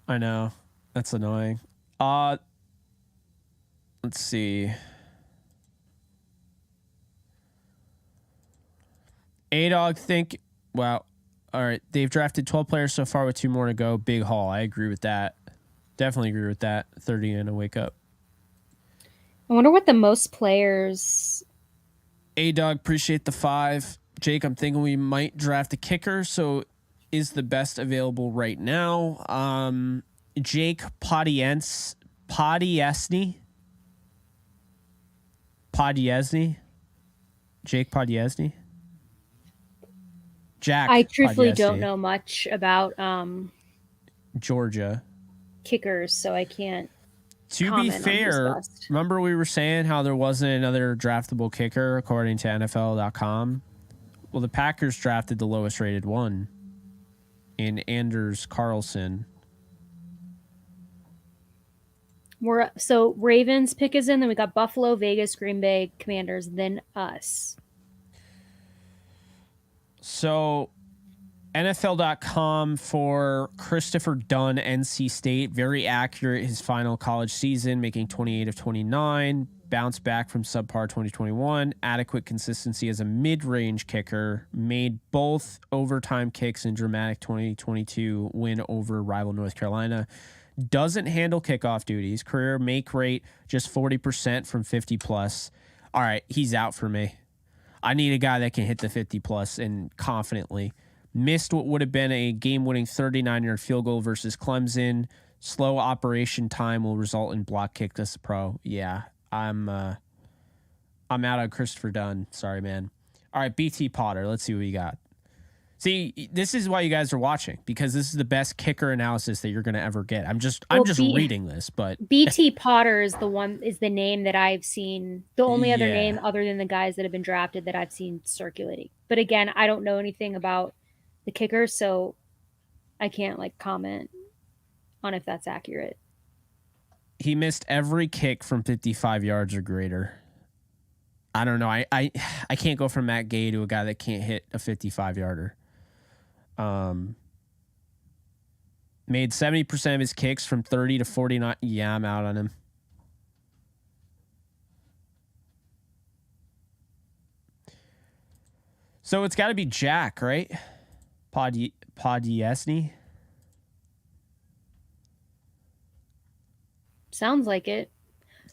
I know. That's annoying. Let's see. A-Dog wow. All right. They've drafted 12 players so far with 2 more to go. Big haul. I agree with that. Definitely agree with that. 30 and a wake up. I wonder what the most players. A-Dog, appreciate the 5. Jake, I'm thinking we might draft a kicker. So is the best available right now. Jake Podiesny. Jake Podiesny. Jack. I truthfully Podiesny. don't know much about Georgia kickers, so I can't. To be fair, remember we were saying how there wasn't another draftable kicker according to NFL.com? Well, the Packers drafted the lowest rated one in Anders Carlson. So Ravens pick is in, then we got Buffalo, Vegas, Green Bay, Commanders, then us. So NFL.com for Christopher Dunn, NC State. Very accurate. His final college season, making 28 of 29. Bounced back from subpar 2021. Adequate consistency as a mid-range kicker. Made both overtime kicks in dramatic 2022 win over rival North Carolina. Doesn't handle kickoff duties. Career make rate just 40% from 50 plus. All right, he's out for me. I need a guy that can hit the 50 plus and confidently. Missed what would have been a game-winning 39-yard field goal versus Clemson. Slow operation time will result in block kick to the pro. Yeah, I'm out on Christopher Dunn. Sorry, man. All right, BT Potter. Let's see what we got. See, this is why you guys are watching, because this is the best kicker analysis that you're going to ever get. I'm just reading this, but BT Potter is the name that I've seen. The only other name other than the guys that have been drafted that I've seen circulating. But again, I don't know anything about the kicker, so I can't like comment on if that's accurate. He missed every kick from 55 yards or greater. I don't know. I can't go from Matt Gay to a guy that can't hit a 55-yarder. Made 70% of his kicks from 30 to 49. Yeah, I'm out on him. So it's got to be Jack, right? Podiesny. Sounds like it.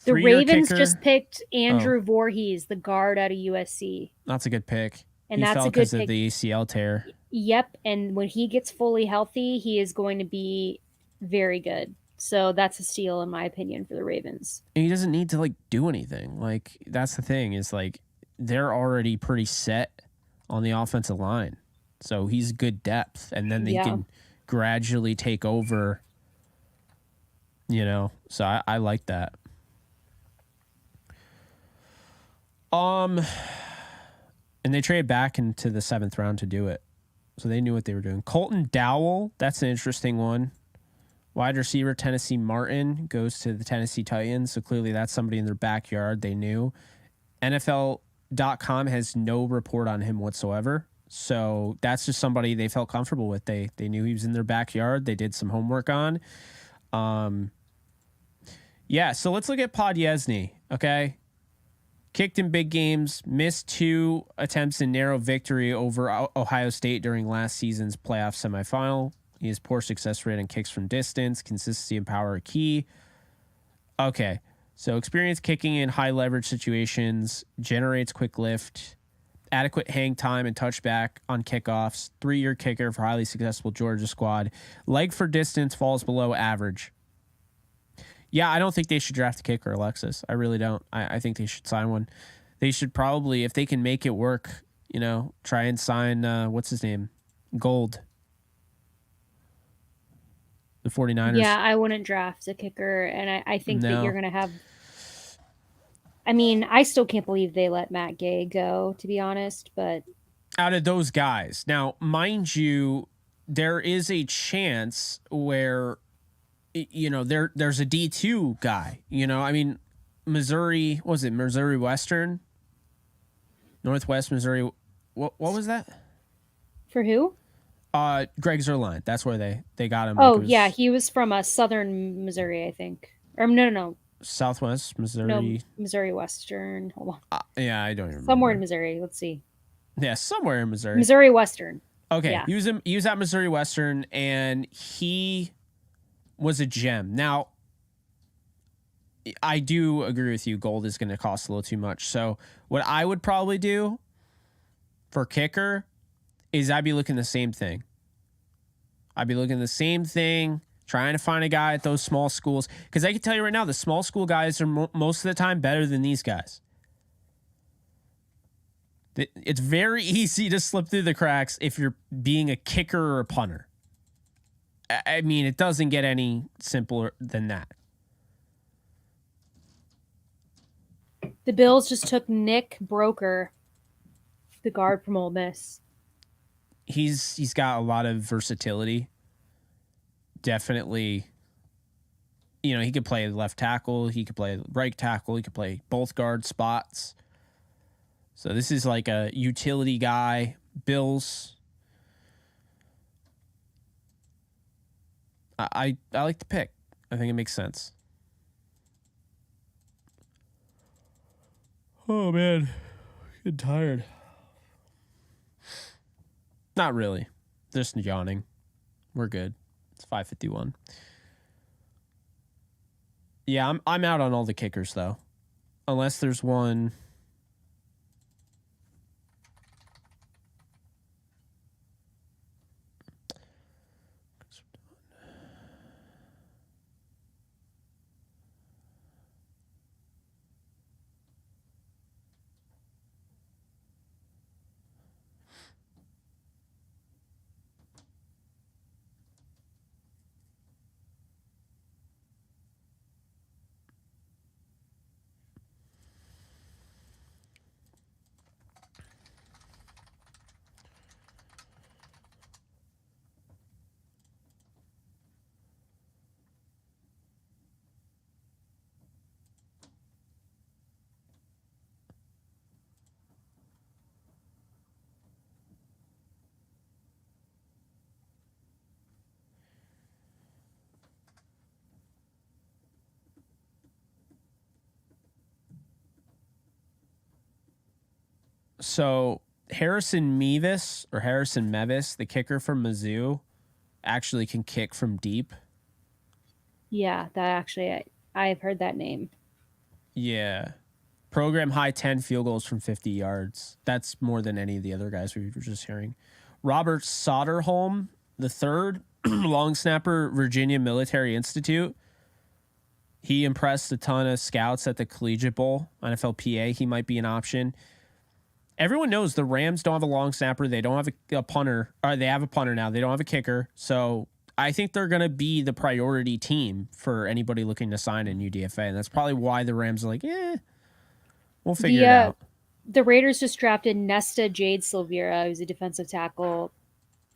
The Ravens just picked Andrew Voorhees, the guard out of USC. That's a good pick. And he that's fell a good because pick. of the ACL tear. Yep, and when he gets fully healthy, he is going to be very good. So that's a steal, in my opinion, for the Ravens. And he doesn't need to like do anything. Like that's the thing is like they're already pretty set on the offensive line, so he's good depth, and then they can gradually take over. You know, so I like that. And they traded back into the 7th round to do it. So they knew what they were doing. Colton Dowell, that's an interesting one. Wide receiver, Tennessee Martin, goes to the Tennessee Titans. So clearly that's somebody in their backyard they knew. NFL.com has no report on him whatsoever. So that's just somebody they felt comfortable with. They knew he was in their backyard. They did some homework on. Yeah, so let's look at Podiesny, okay? Kicked in big games, missed 2 attempts in narrow victory over Ohio State during last season's playoff semifinal. He has poor success rate on kicks from distance. Consistency and power are key. Okay, so experience kicking in high leverage situations, generates quick lift, adequate hang time and touchback on kickoffs, 3-year kicker for highly successful Georgia squad. Leg for distance falls below average. Yeah, I don't think they should draft a kicker, Alexis. I really don't. I think they should sign one. They should probably, if they can make it work, you know, try and sign, what's his name? Gold. the 49ers. Yeah, I wouldn't draft a kicker, and I think that No. you're going to have. I mean, I still can't believe they let Matt Gay go, to be honest, but Out of those guys, now, mind you, there is a chance where, you know, there's a D2 guy, you know, I mean, Missouri, what was it, Missouri Western? Northwest Missouri. What was that? for who? Greg Zerline. That's where they got him. Oh, Like, yeah, he was from southern Missouri, I think. Or no. Southwest Missouri. No, Missouri Western. Hold on. Yeah, I don't even remember. Somewhere in Missouri. Let's see. Yeah, somewhere in Missouri. Missouri Western. Okay, Yeah. he was at Missouri Western, and he was a gem. Now, I do agree with you. Gold is going to cost a little too much. So what I would probably do for kicker is I'd be looking the same thing. Trying to find a guy at those small schools. Because I can tell you right now, the small school guys are most of the time better than these guys. It's very easy to slip through the cracks if you're being a kicker or a punter. I mean, it doesn't get any simpler than that. The Bills just took Nick Broker, the guard from Ole Miss. He's got a lot of versatility. Definitely, you know, he could play left tackle, he could play right tackle, he could play both guard spots. So this is like a utility guy. Bills. I like the pick. I think it makes sense. Oh man, getting tired. Not really. Just yawning. We're good. It's 5:51. Yeah, I'm out on all the kickers though, unless there's one. So Harrison Mevis, the kicker from Mizzou, actually can kick from deep. Yeah, that actually, I've heard that name. Yeah. Program high 10 field goals from 50 yards. That's more than any of the other guys we were just hearing. Robert Soderholm, the third, long snapper, Virginia Military Institute. He impressed a ton of scouts at the Collegiate Bowl, NFLPA. He might be an option. Everyone knows the Rams don't have a long snapper. They don't have a punter. Or they have a punter now. They don't have a kicker. So I think they're going to be the priority team for anybody looking to sign in UDFA. And that's probably why the Rams are like, we'll figure it out. The Raiders just drafted Nesta Jade Silvera, who's a defensive tackle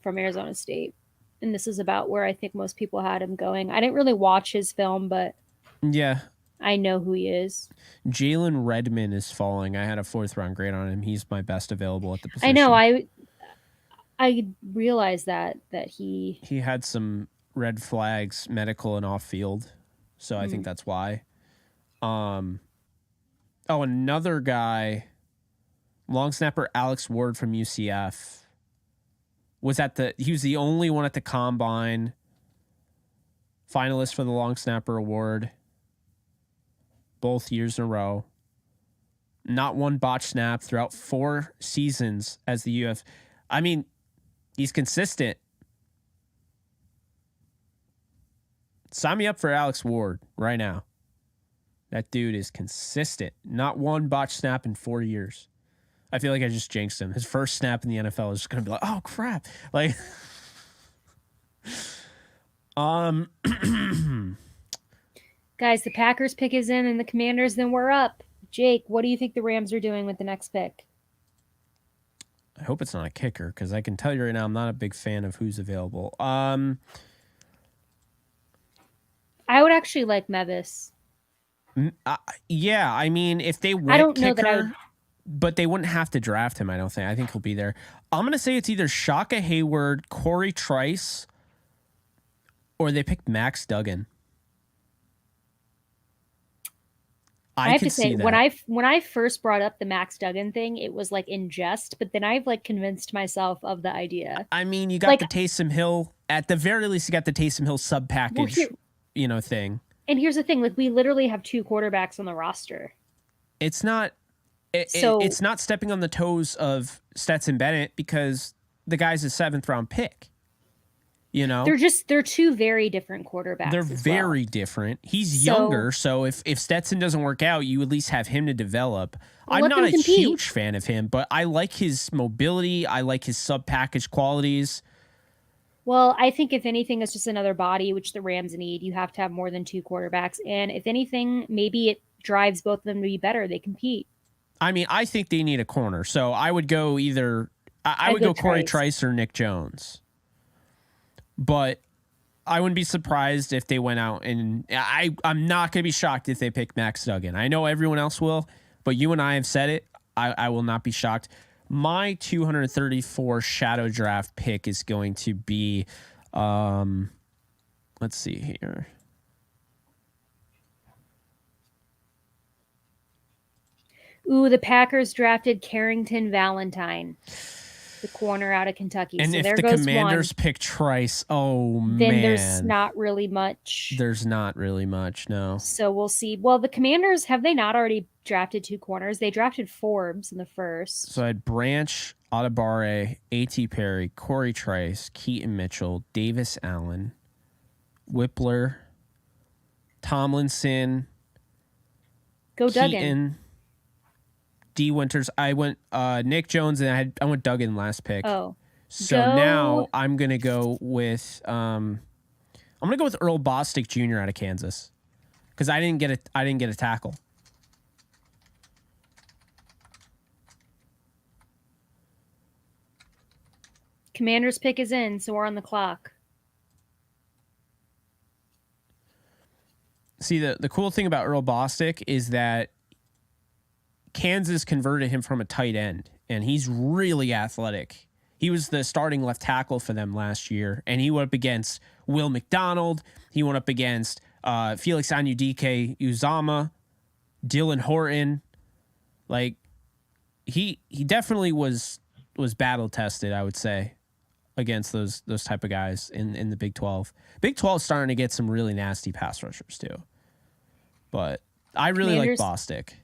from Arizona State. And this is about where I think most people had him going. I didn't really watch his film, but yeah, I know who he is. Jalen Redmond is falling. I had a 4th round grade on him. He's my best available at the position. I know. I realized that he had some red flags, medical and off field. So I think that's why. Another guy, long snapper Alex Ward from UCF, he was the only one at the combine, finalist for the long snapper award both years in a row. Not one botch snap throughout 4 seasons as the UF. I mean, he's consistent. Sign me up for Alex Ward right now. That dude is consistent. Not one botch snap in 4 years. I feel like I just jinxed him. His first snap in the NFL is just going to be like, oh, crap. Like, Guys, the Packers pick is in and the Commanders, then we're up. Jake, what do you think the Rams are doing with the next pick? I hope it's not a kicker, because I can tell you right now I'm not a big fan of who's available. I would actually like Mevis. Yeah, I mean, if they went I don't kicker, know that I would... but they wouldn't have to draft him, I don't think. I think he'll be there. I'm going to say it's either Shaka Hayward, Corey Trice, or they picked Max Duggan. I have to say, when I first brought up the Max Duggan thing, it was like in jest, but then I've like convinced myself of the idea. I mean, you got the Taysom Hill, at the very least, you got the Taysom Hill sub package, thing. And here's the thing, like we literally have 2 quarterbacks on the roster. It's not it's not stepping on the toes of Stetson Bennett, because the guy's a 7th round pick. They're 2 very different quarterbacks. They're very different. He's younger, so if Stetson doesn't work out, you at least have him to develop. I'm not a huge fan of him, but I like his mobility. I like his sub-package qualities. Well, I think if anything, it's just another body, which the Rams need. You have to have more than 2 quarterbacks. And if anything, maybe it drives both of them to be better. They compete. I mean, I think they need a corner. So I would go I would go Corey Trice or Nick Jones. But I wouldn't be surprised if they went out, and I'm not going to be shocked if they pick Max Duggan. I know everyone else will, but you and I have said it. I will not be shocked. My 234 shadow draft pick is going to be, let's see here. Ooh, the Packers drafted Carrington Valentine, the corner out of Kentucky. And so if there the goes Commanders pick Trice, man. Then there's not really much. There's not really much, no. So we'll see. Well, the Commanders, have they not already drafted 2 corners? They drafted Forbes in the first. So I had Branch, Atabare, A.T. Perry, Corey Trice, Keaton Mitchell, Davis Allen, Whippler, Tomlinson, Duggan. D. Winters. I went Nick Jones, and I went Duggan last pick. Oh, so now I'm gonna go with Earl Bostic Jr. out of Kansas, because I didn't get a tackle. Commander's pick is in, so we're on the clock. See, the cool thing about Earl Bostic is that Kansas converted him from a tight end, and he's really athletic. He was the starting left tackle for them last year, and he went up against Will McDonald. He went up against Felix Anudike Uzama, Dylan Horton. Like, he definitely was battle tested, I would say, against those type of guys in the Big 12. Big 12 is starting to get some really nasty pass rushers too. But I really like Bostic.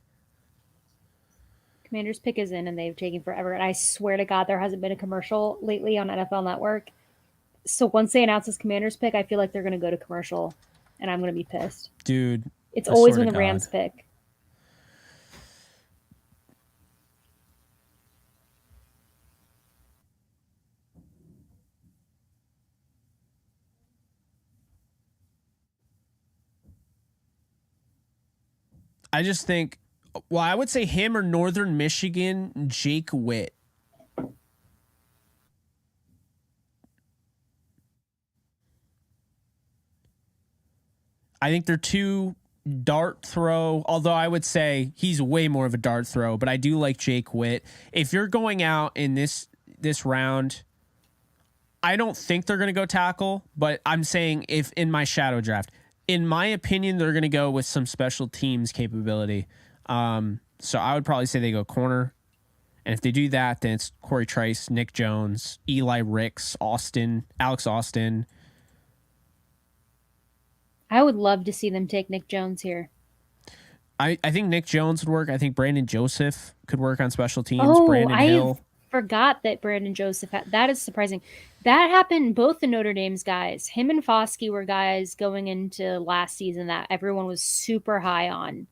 Commander's pick is in, and they've taken forever. And I swear to God, there hasn't been a commercial lately on NFL Network. So once they announce this Commander's pick, I feel like they're going to go to commercial, and I'm going to be pissed. Dude. It's always when the Rams pick. I just think, well, I would say him or Northern Michigan, Jake Witt. I think they're too dart throw, although I would say he's way more of a dart throw, but I do like Jake Witt. If you're going out in this round, I don't think they're going to go tackle, but I'm saying if in my shadow draft, in my opinion, they're going to go with some special teams capability. So I would probably say they go corner. And if they do that, then it's Corey Trice, Nick Jones, Eli Ricks, Alex Austin. I would love to see them take Nick Jones here. I think Nick Jones would work. I think Brandon Joseph could work on special teams. Oh, Brandon Hill. Forgot that Brandon Joseph that is surprising. That happened both the Notre Dame's guys. Him and Foskey were guys going into last season that everyone was super high on,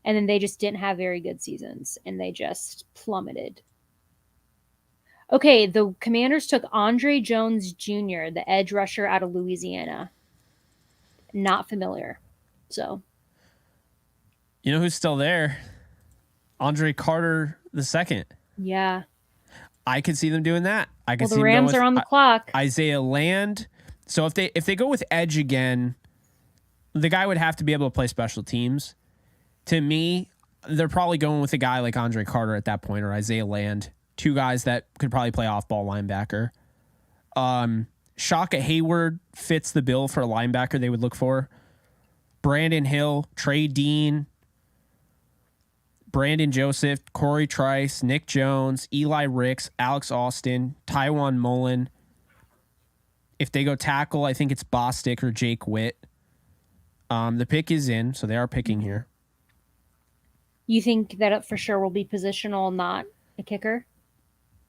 and then they just didn't have very good seasons, and they just plummeted. Okay, the Commanders took Andre Jones Jr., the edge rusher out of Louisiana. not familiar. So, you know who's still there? Andre Carter II. Yeah. I could see them doing that. I could Well, see the them going Rams with are on the clock. Isaiah Land. So if they go with edge again, the guy would have to be able to play special teams. To me, they're probably going with a guy like Andre Carter at that point or Isaiah Land. Two guys that could probably play off-ball linebacker. Shaka Hayward fits the bill for a linebacker they would look for. Brandon Hill, Trey Dean, Brandon Joseph, Corey Trice, Nick Jones, Eli Ricks, Alex Austin, Tywan Mullen. If they go tackle, I think it's Bostic or Jake Witt. The pick is in, so they are picking here. You think that it for sure will be positional, not a kicker?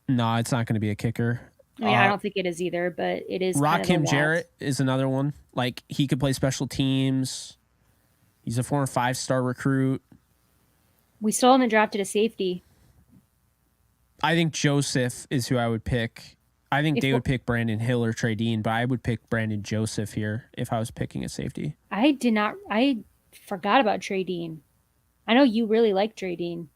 No, it's not going to be a kicker. I mean, I don't think it is either, but it is. Rakim Jarrett is another one. Like, he could play special teams. He's a former 5-star recruit. We still haven't drafted a safety. I think Joseph is who I would pick. I think they would pick Brandon Hill or Trey Dean, but I would pick Brandon Joseph here if I was picking a safety. I forgot about Trey Dean. I know you really like Trey Dean.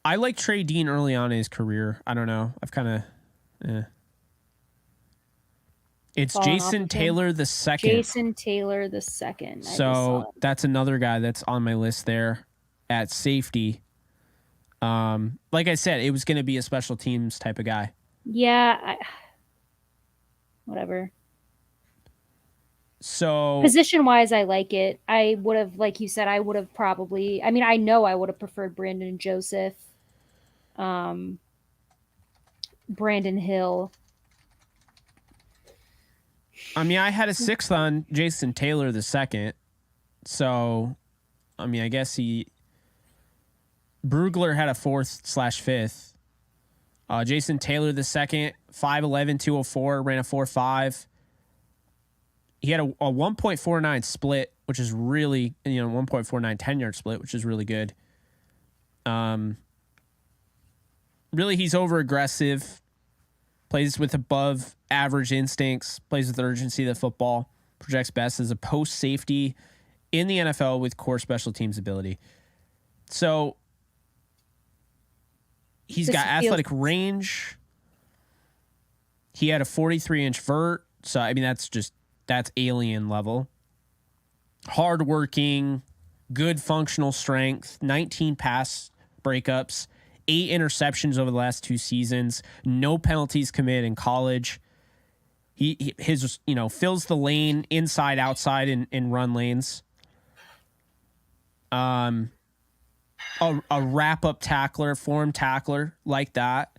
I like Trey Dean early on in his career. I don't know. I've kind of... It's Jason Taylor the second. Jason Taylor the second. So that's another guy that's on my list there at safety. Like I said, it was going to be a special teams type of guy. Yeah. Whatever. So position-wise, I like it. I would have, like you said, I would have probably... I mean, I know I would have preferred Brandon Joseph. Brandon Hill. I mean, I had a 6th on Jason Taylor the second. So, I mean, I guess Brugler had a 4th/5th. Jason Taylor the second, 5'11", 204, ran a 4.5. He had a 1.49 split, which is really, 1.49 10-yard split, which is really good. Really, he's over aggressive. Plays with above average instincts, plays with urgency of the football, projects best as a post safety in the NFL with core special teams ability. So he's got athletic range. He had a 43-inch vert. So, I mean, that's alien level. Hardworking, good functional strength, 19 pass breakups, 8 interceptions over the last 2 seasons, no penalties committed in college. He fills the lane inside, outside in run lanes. A wrap up tackler, form tackler like that.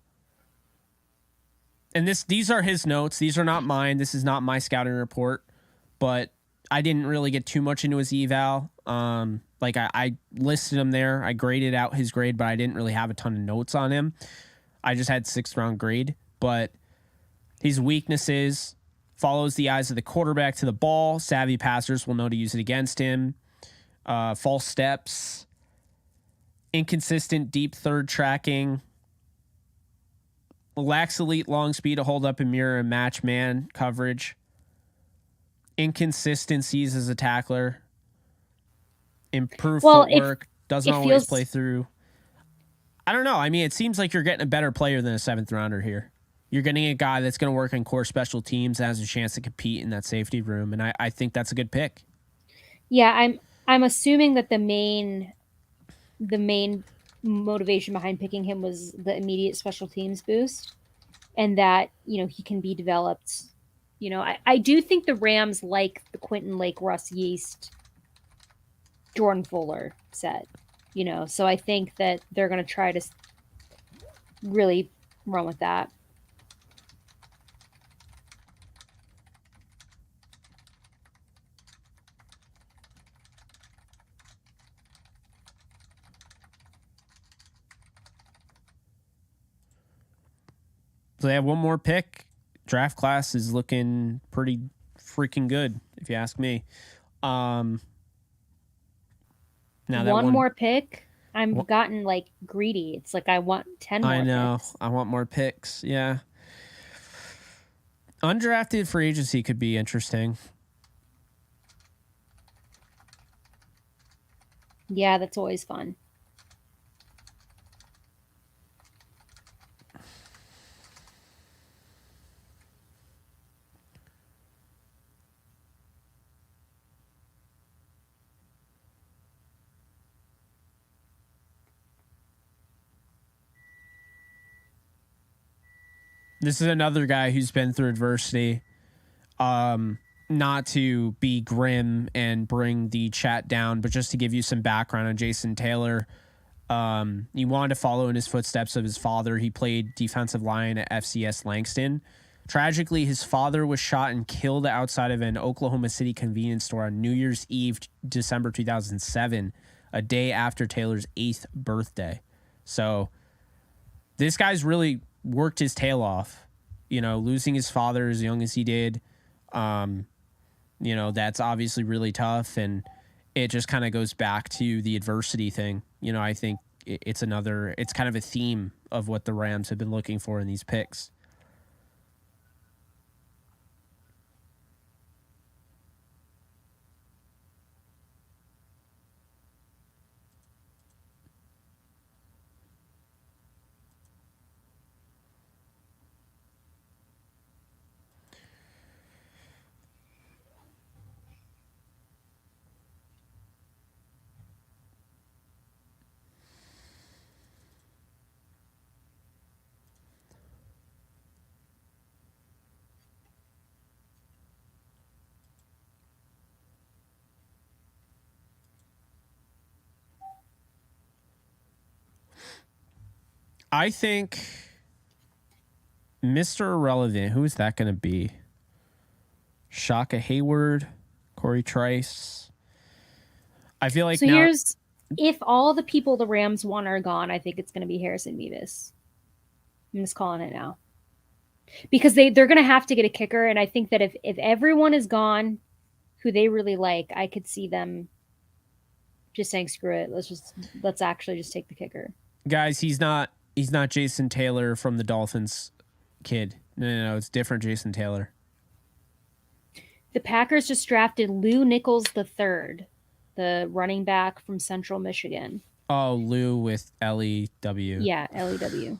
And these are his notes. These are not mine. This is not my scouting report, but I didn't really get too much into his eval. I listed him there. I graded out his grade, but I didn't really have a ton of notes on him. I just had 6th round grade, but his weaknesses: follows the eyes of the quarterback to the ball. Savvy passers will know to use it against him. False steps, inconsistent deep third tracking, lacks elite long speed to hold up and mirror and match man coverage, inconsistencies as a tackler, improved footwork, doesn't always play through. I don't know. I mean, it seems like you're getting a better player than a 7th rounder here. You're getting a guy that's going to work in core special teams and has a chance to compete in that safety room, and I think that's a good pick. Yeah, I'm assuming that the main motivation behind picking him was the immediate special teams boost, and that he can be developed. I do think the Rams like the Quentin Lake, Russ Yeast, Jordan Fuller set. So I think that they're going to try to really run with that. So they have one more pick. Draft class is looking pretty freaking good, if you ask me. Now that one more pick. I'm gotten like greedy. It's like I want 10 more. I know. Picks. I want more picks. Yeah. Undrafted free agency could be interesting. Yeah, that's always fun. This is another guy who's been through adversity. Not to be grim and bring the chat down, but just to give you some background on Jason Taylor. He wanted to follow in his footsteps of his father. He played defensive line at FCS Langston. Tragically, his father was shot and killed outside of an Oklahoma City convenience store on New Year's Eve, December 2007, a day after Taylor's 8th birthday. So this guy's really worked his tail off, losing his father as young as he did. That's obviously really tough, and it just kind of goes back to the adversity thing. I think it's kind of a theme of what the Rams have been looking for in these picks. I think Mr. Irrelevant, who is that going to be? Shaka Hayward, Corey Trice. I feel like if all the people the Rams want are gone, I think it's going to be Harrison Mevis. I'm just calling it now. Because they're going to have to get a kicker, and I think that if everyone is gone who they really like, I could see them just saying, screw it, let's actually just take the kicker. Guys, he's not Jason Taylor from the Dolphins kid. No, it's different Jason Taylor. The Packers just drafted Lou Nichols III, the running back from Central Michigan. Oh, Lou with L-E-W. Yeah, L-E-W.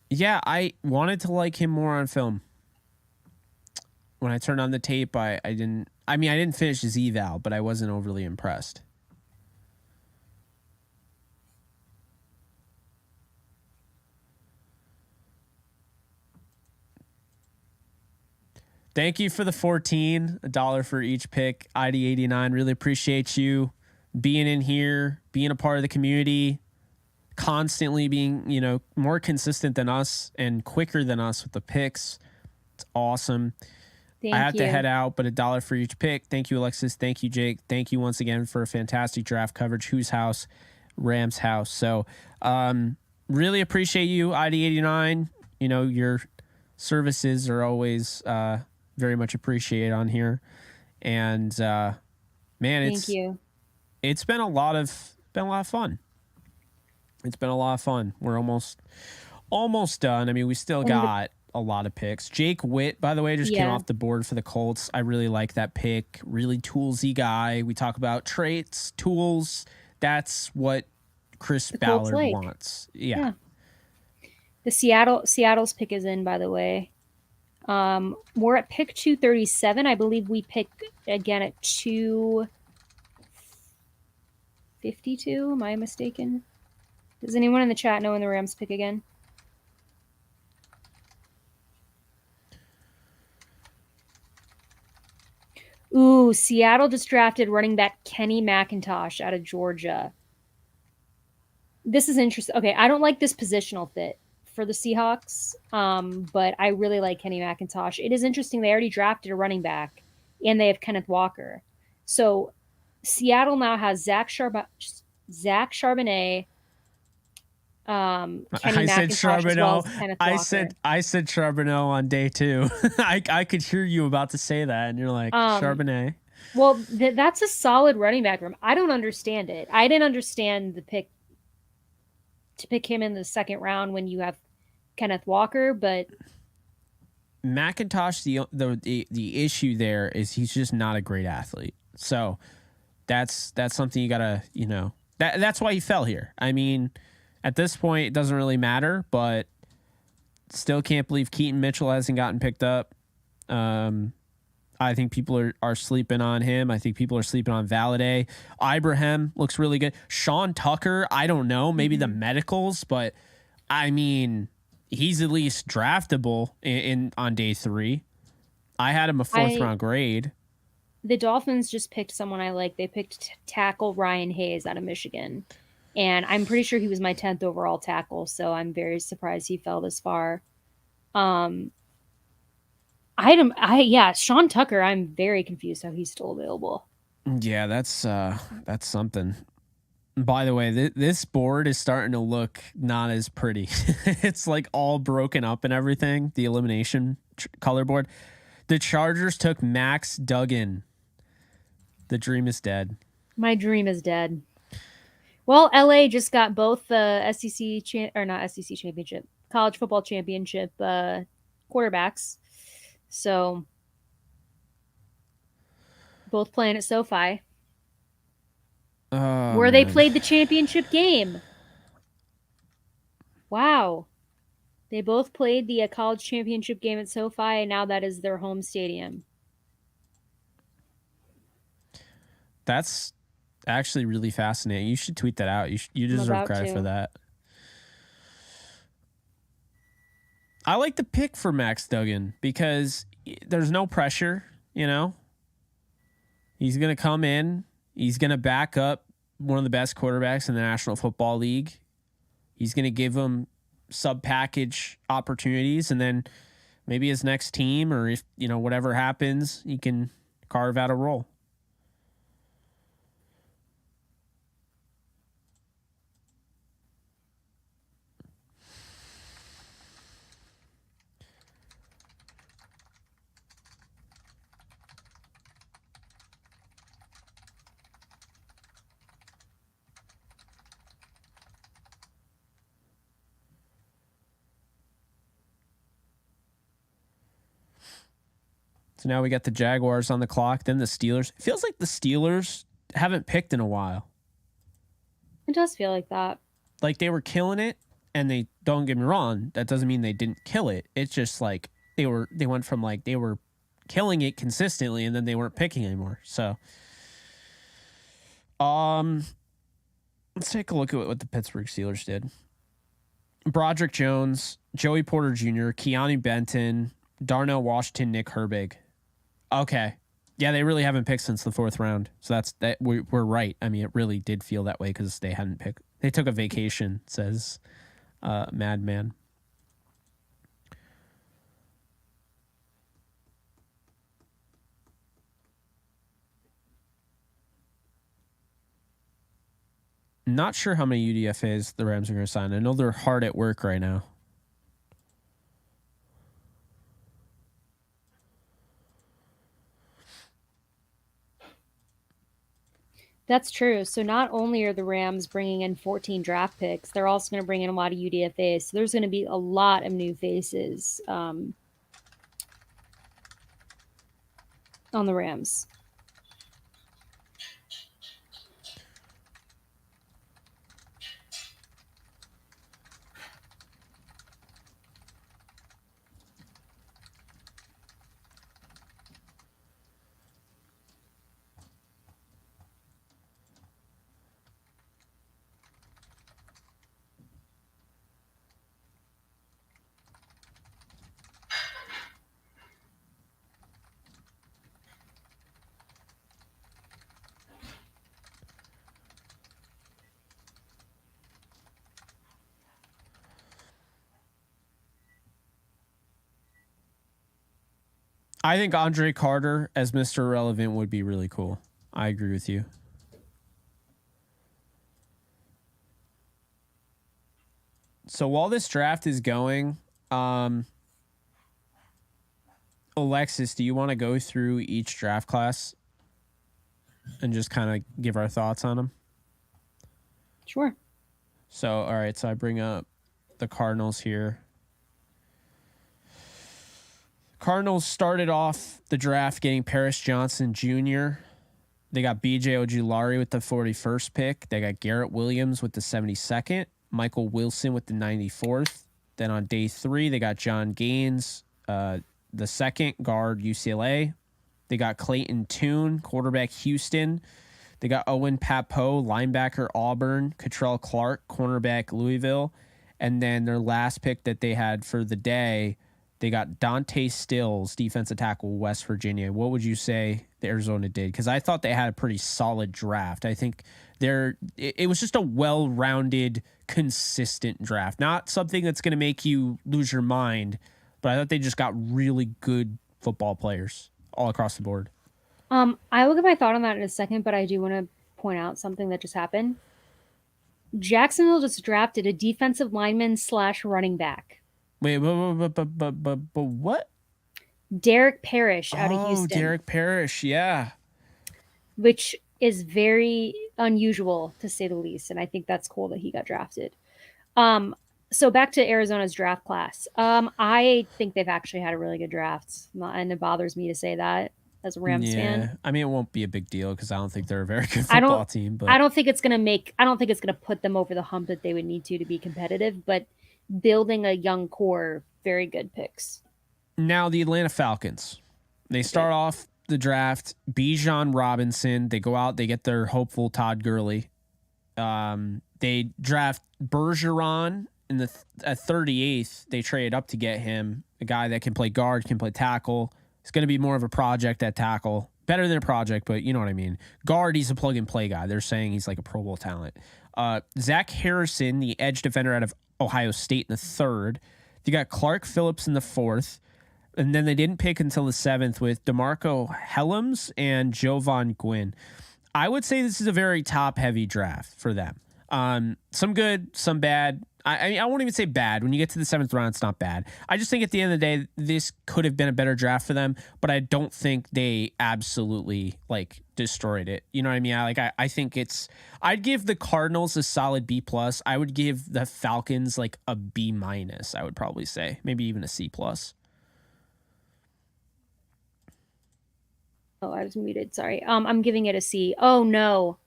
Yeah, I wanted to like him more on film. When I turned on the tape, I didn't finish his eval, but I wasn't overly impressed. Thank you for the 14, $1 for each pick. ID89, really appreciate you being in here, being a part of the community, constantly being, more consistent than us and quicker than us with the picks. It's awesome. I have to head out, but $1 for each pick. Thank you, Alexis. Thank you, Jake. Thank you once again for a fantastic draft coverage. Whose house? Rams house. So really appreciate you, ID89. Your services are always very much appreciated on here. And thank you. It's been a lot of fun. It's been a lot of fun. We're almost done. I mean, we still got a lot of picks. Jake Witt, by the way, just came off the board for the Colts. I really like that pick. Really toolsy guy. We talk about traits, tools. That's what Chris Ballard wants. Yeah. The Seattle's pick is in, by the way. We're at pick 237. I believe we pick again at 252. Am I mistaken? Does anyone in the chat know when the Rams pick again? Ooh, Seattle just drafted running back Kenny McIntosh out of Georgia. This is interesting. Okay, I don't like this positional fit for the Seahawks, but I really like Kenny McIntosh. It is interesting. They already drafted a running back, and they have Kenneth Walker. So Seattle now has Zach Charbonnet, Kenny McIntosh, as well as Kenneth Walker. I said Charbonnet on day 2. I could hear you about to say that, and you're like, Charbonnet. Well, that's a solid running back room. I don't understand it. I didn't understand the pick to pick him in the second round when you have Kenneth Walker, but McIntosh, the issue there is he's just not a great athlete. So that's something you gotta, that's why he fell here. I mean, at this point, it doesn't really matter, but still can't believe Keaton Mitchell hasn't gotten picked up. I think people are sleeping on him. I think people are sleeping on Valladay. Ibrahim looks really good. Sean Tucker, I don't know, maybe the medicals, but I mean, he's at least draftable in on day 3. I had him a 4th round grade. The Dolphins just picked someone I like. They picked tackle Ryan Hayes out of Michigan. And I'm pretty sure he was my 10th overall tackle, so I'm very surprised he fell this far. Sean Tucker, I'm very confused how he's still available. Yeah, that's something. By the way, this board is starting to look not as pretty. It's like all broken up and everything, the elimination color board. The Chargers took Max Duggan. The dream is dead. My dream is dead. Well, LA just got both the championship, college football championship quarterbacks. So both playing at SoFi. Where they played the championship game. Wow. They both played the college championship game at SoFi, and now that is their home stadium. That's actually really fascinating. You should tweet that out. You deserve credit for that. I like the pick for Max Duggan because there's no pressure, He's going to come in. He's going to back up one of the best quarterbacks in the National Football League. He's going to give him sub-package opportunities, and then maybe his next team or if, whatever happens, he can carve out a role. So now we got the Jaguars on the clock, then the Steelers. It feels like the Steelers haven't picked in a while. It does feel like that. Like they were killing it, and they don't get me wrong, that doesn't mean they didn't kill it. It's just like they went from like they were killing it consistently, and then they weren't picking anymore. So let's take a look at what the Pittsburgh Steelers did. Broderick Jones, Joey Porter Jr., Keanu Benton, Darnell Washington, Nick Herbig. Okay. Yeah, they really haven't picked since the 4th round. So we're right. I mean, it really did feel that way because they hadn't picked. They took a vacation, says Madman. Not sure how many UDFAs the Rams are going to sign. I know they're hard at work right now. That's true. So not only are the Rams bringing in 14 draft picks, they're also going to bring in a lot of UDFAs. So there's going to be a lot of new faces on the Rams. I think Andre Carter as Mr. Irrelevant would be really cool. I agree with you. So while this draft is going, Alexis, do you want to go through each draft class and just kind of give our thoughts on them? Sure. So, all right. So I bring up the Cardinals here. Cardinals started off the draft getting Paris Johnson Jr. They got B.J. Ojulari with the 41st pick. They got Garrett Williams with the 72nd. Michael Wilson with the 94th. Then on day 3, they got John Gaines, the second guard UCLA. They got Clayton Tune, quarterback Houston. They got Owen Papo, linebacker Auburn. Cottrell Clark, cornerback Louisville. And then their last pick that they had for the day, they got Dante Stills, defensive tackle, West Virginia. What would you say the Arizona did? Because I thought they had a pretty solid draft. I think it was just a well-rounded, consistent draft. Not something that's going to make you lose your mind, but I thought they just got really good football players all across the board. I will give my thought on that in a second, but I do want to point out something that just happened. Jacksonville just drafted a defensive lineman / running back. Wait, but what? Derek Parrish out of Houston. Derek Parrish, yeah. Which is very unusual, to say the least, and I think that's cool that he got drafted. So back to Arizona's draft class. I think they've actually had a really good draft, and it bothers me to say that as a Rams fan. I mean, it won't be a big deal because I don't think they're a very good football team. But I don't think it's gonna put them over the hump that they would need to be competitive. But building a young core, very good picks. Now the Atlanta Falcons, they start off the draft, Bijan Robinson. They go out, they get their hopeful Todd Gurley. They draft Bergeron at 38th. They trade up to get him, a guy that can play guard, can play tackle. It's going to be more of a project at tackle. Better than a project, but you know what I mean. Guard, he's a plug-and-play guy. They're saying he's like a Pro Bowl talent. Zach Harrison, the edge defender out of Ohio State, in the 3rd. You got Clark Phillips in the 4th. And then they didn't pick until the 7th with DeMarco Helms and Jovan Gwynn. I would say this is a very top-heavy draft for them. Some good, some bad. I mean, I won't even say bad. When you get to the 7th round, it's not bad. I just think at the end of the day, this could have been a better draft for them, but I don't think they absolutely destroyed it. You know what I mean? I think I'd give the Cardinals a solid B+. I would give the Falcons a B-. I would probably say maybe even a C+. Oh, I was muted. Sorry. I'm giving it a C. Oh no.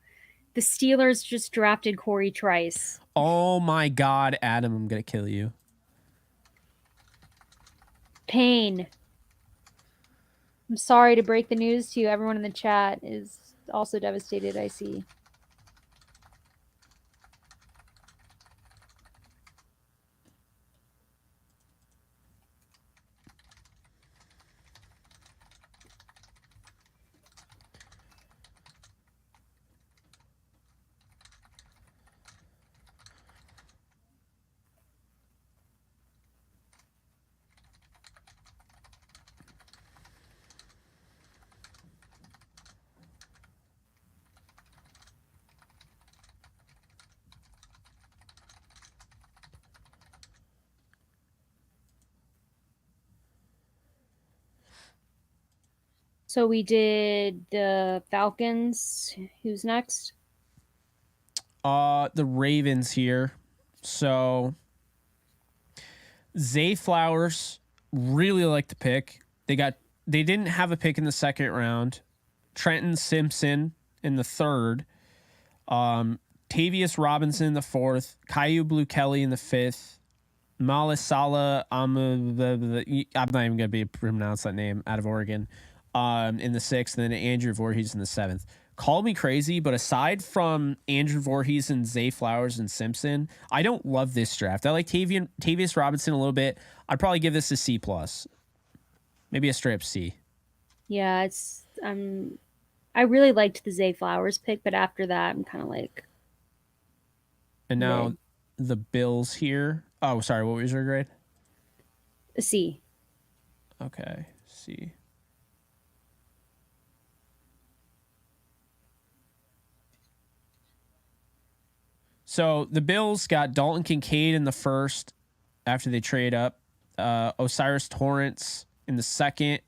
The Steelers just drafted Corey Trice. Oh my God, Adam, I'm going to kill you. Pain. I'm sorry to break the news to you. Everyone in the chat is also devastated, I see. So we did the Falcons. Who's next? The Ravens here. So Zay Flowers, really like the pick. They didn't have a pick in the 2nd round. Trenton Simpson in the 3rd. Tavius Robinson in the 4th. Caillou Blue Kelly in the 5th. Malasala I'm not even going to be pronounce that name, out of Oregon, in the 6th, and then Andrew Voorhees in the 7th. Call me crazy, but aside from Andrew Voorhees and Zay Flowers and Simpson, I don't love this draft. I like Tavius Robinson a little bit. I'd probably give this a C+. Maybe a straight up C. Yeah, it's I really liked the Zay Flowers pick, but after that, I'm kind of like. And now the Bills here. Oh, sorry. What was your grade? A C. Okay, C. So the Bills got Dalton Kincaid in the 1st after they trade up. Osiris Torrance in the 2nd.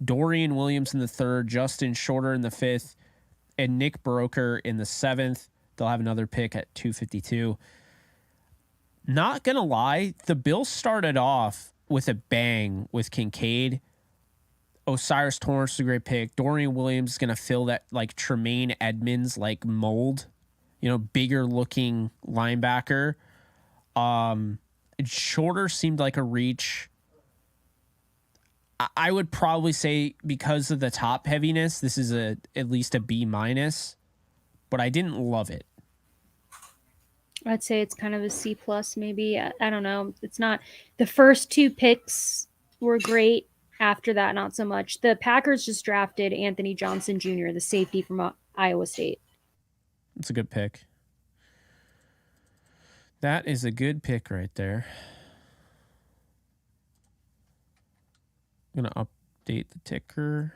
Dorian Williams in the 3rd. Justin Shorter in the 5th. and Nick Broker in the 7th. They'll have another pick at 252. Not going to lie, the Bills started off with a bang with Kincaid. Osiris Torrance is a great pick. Dorian Williams is going to fill that like Tremaine Edmonds like mold, bigger looking linebacker. Shorter seemed like a reach. I would probably say because of the top heaviness, this is at least a B-, but I didn't love it. I'd say it's kind of a C+, maybe. I don't know. It's not. The first 2 picks were great. After that, not so much. The Packers just drafted Anthony Johnson Jr., the safety from Iowa State. That's a good pick. That is a good pick right there. I'm going to update the ticker.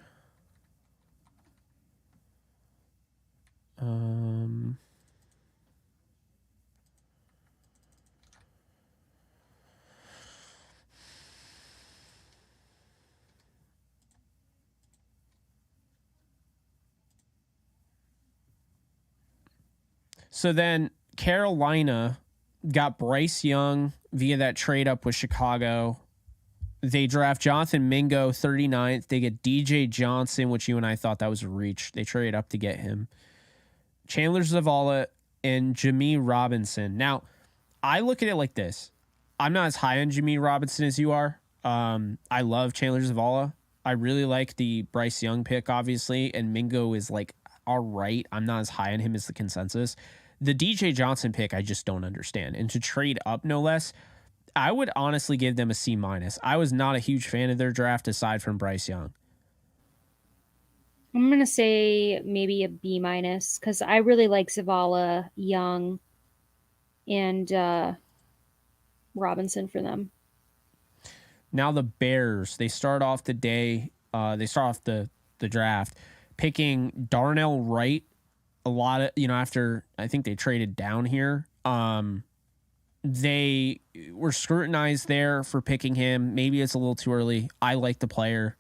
So then Carolina got Bryce Young via that trade up with Chicago. They draft Jonathan Mingo 39th. They get DJ Johnson, which you and I thought that was a reach. They trade up to get him. Chandler Zavala and Jammie Robinson. Now, I look at it like this. I'm not as high on Jammie Robinson as you are. I love Chandler Zavala. I really like the Bryce Young pick, obviously, and Mingo is like all right. I'm not as high on him as the consensus. The DJ Johnson pick, I just don't understand. And to trade up, no less, I would honestly give them a C-. I was not a huge fan of their draft aside from Bryce Young. I'm going to say maybe a B- because I really like Zavala, Young, and Robinson for them. Now the Bears, they start off the day, the draft picking Darnell Wright. A lot of, after I think they traded down here, they were scrutinized there for picking him. Maybe it's a little too early. I like the player.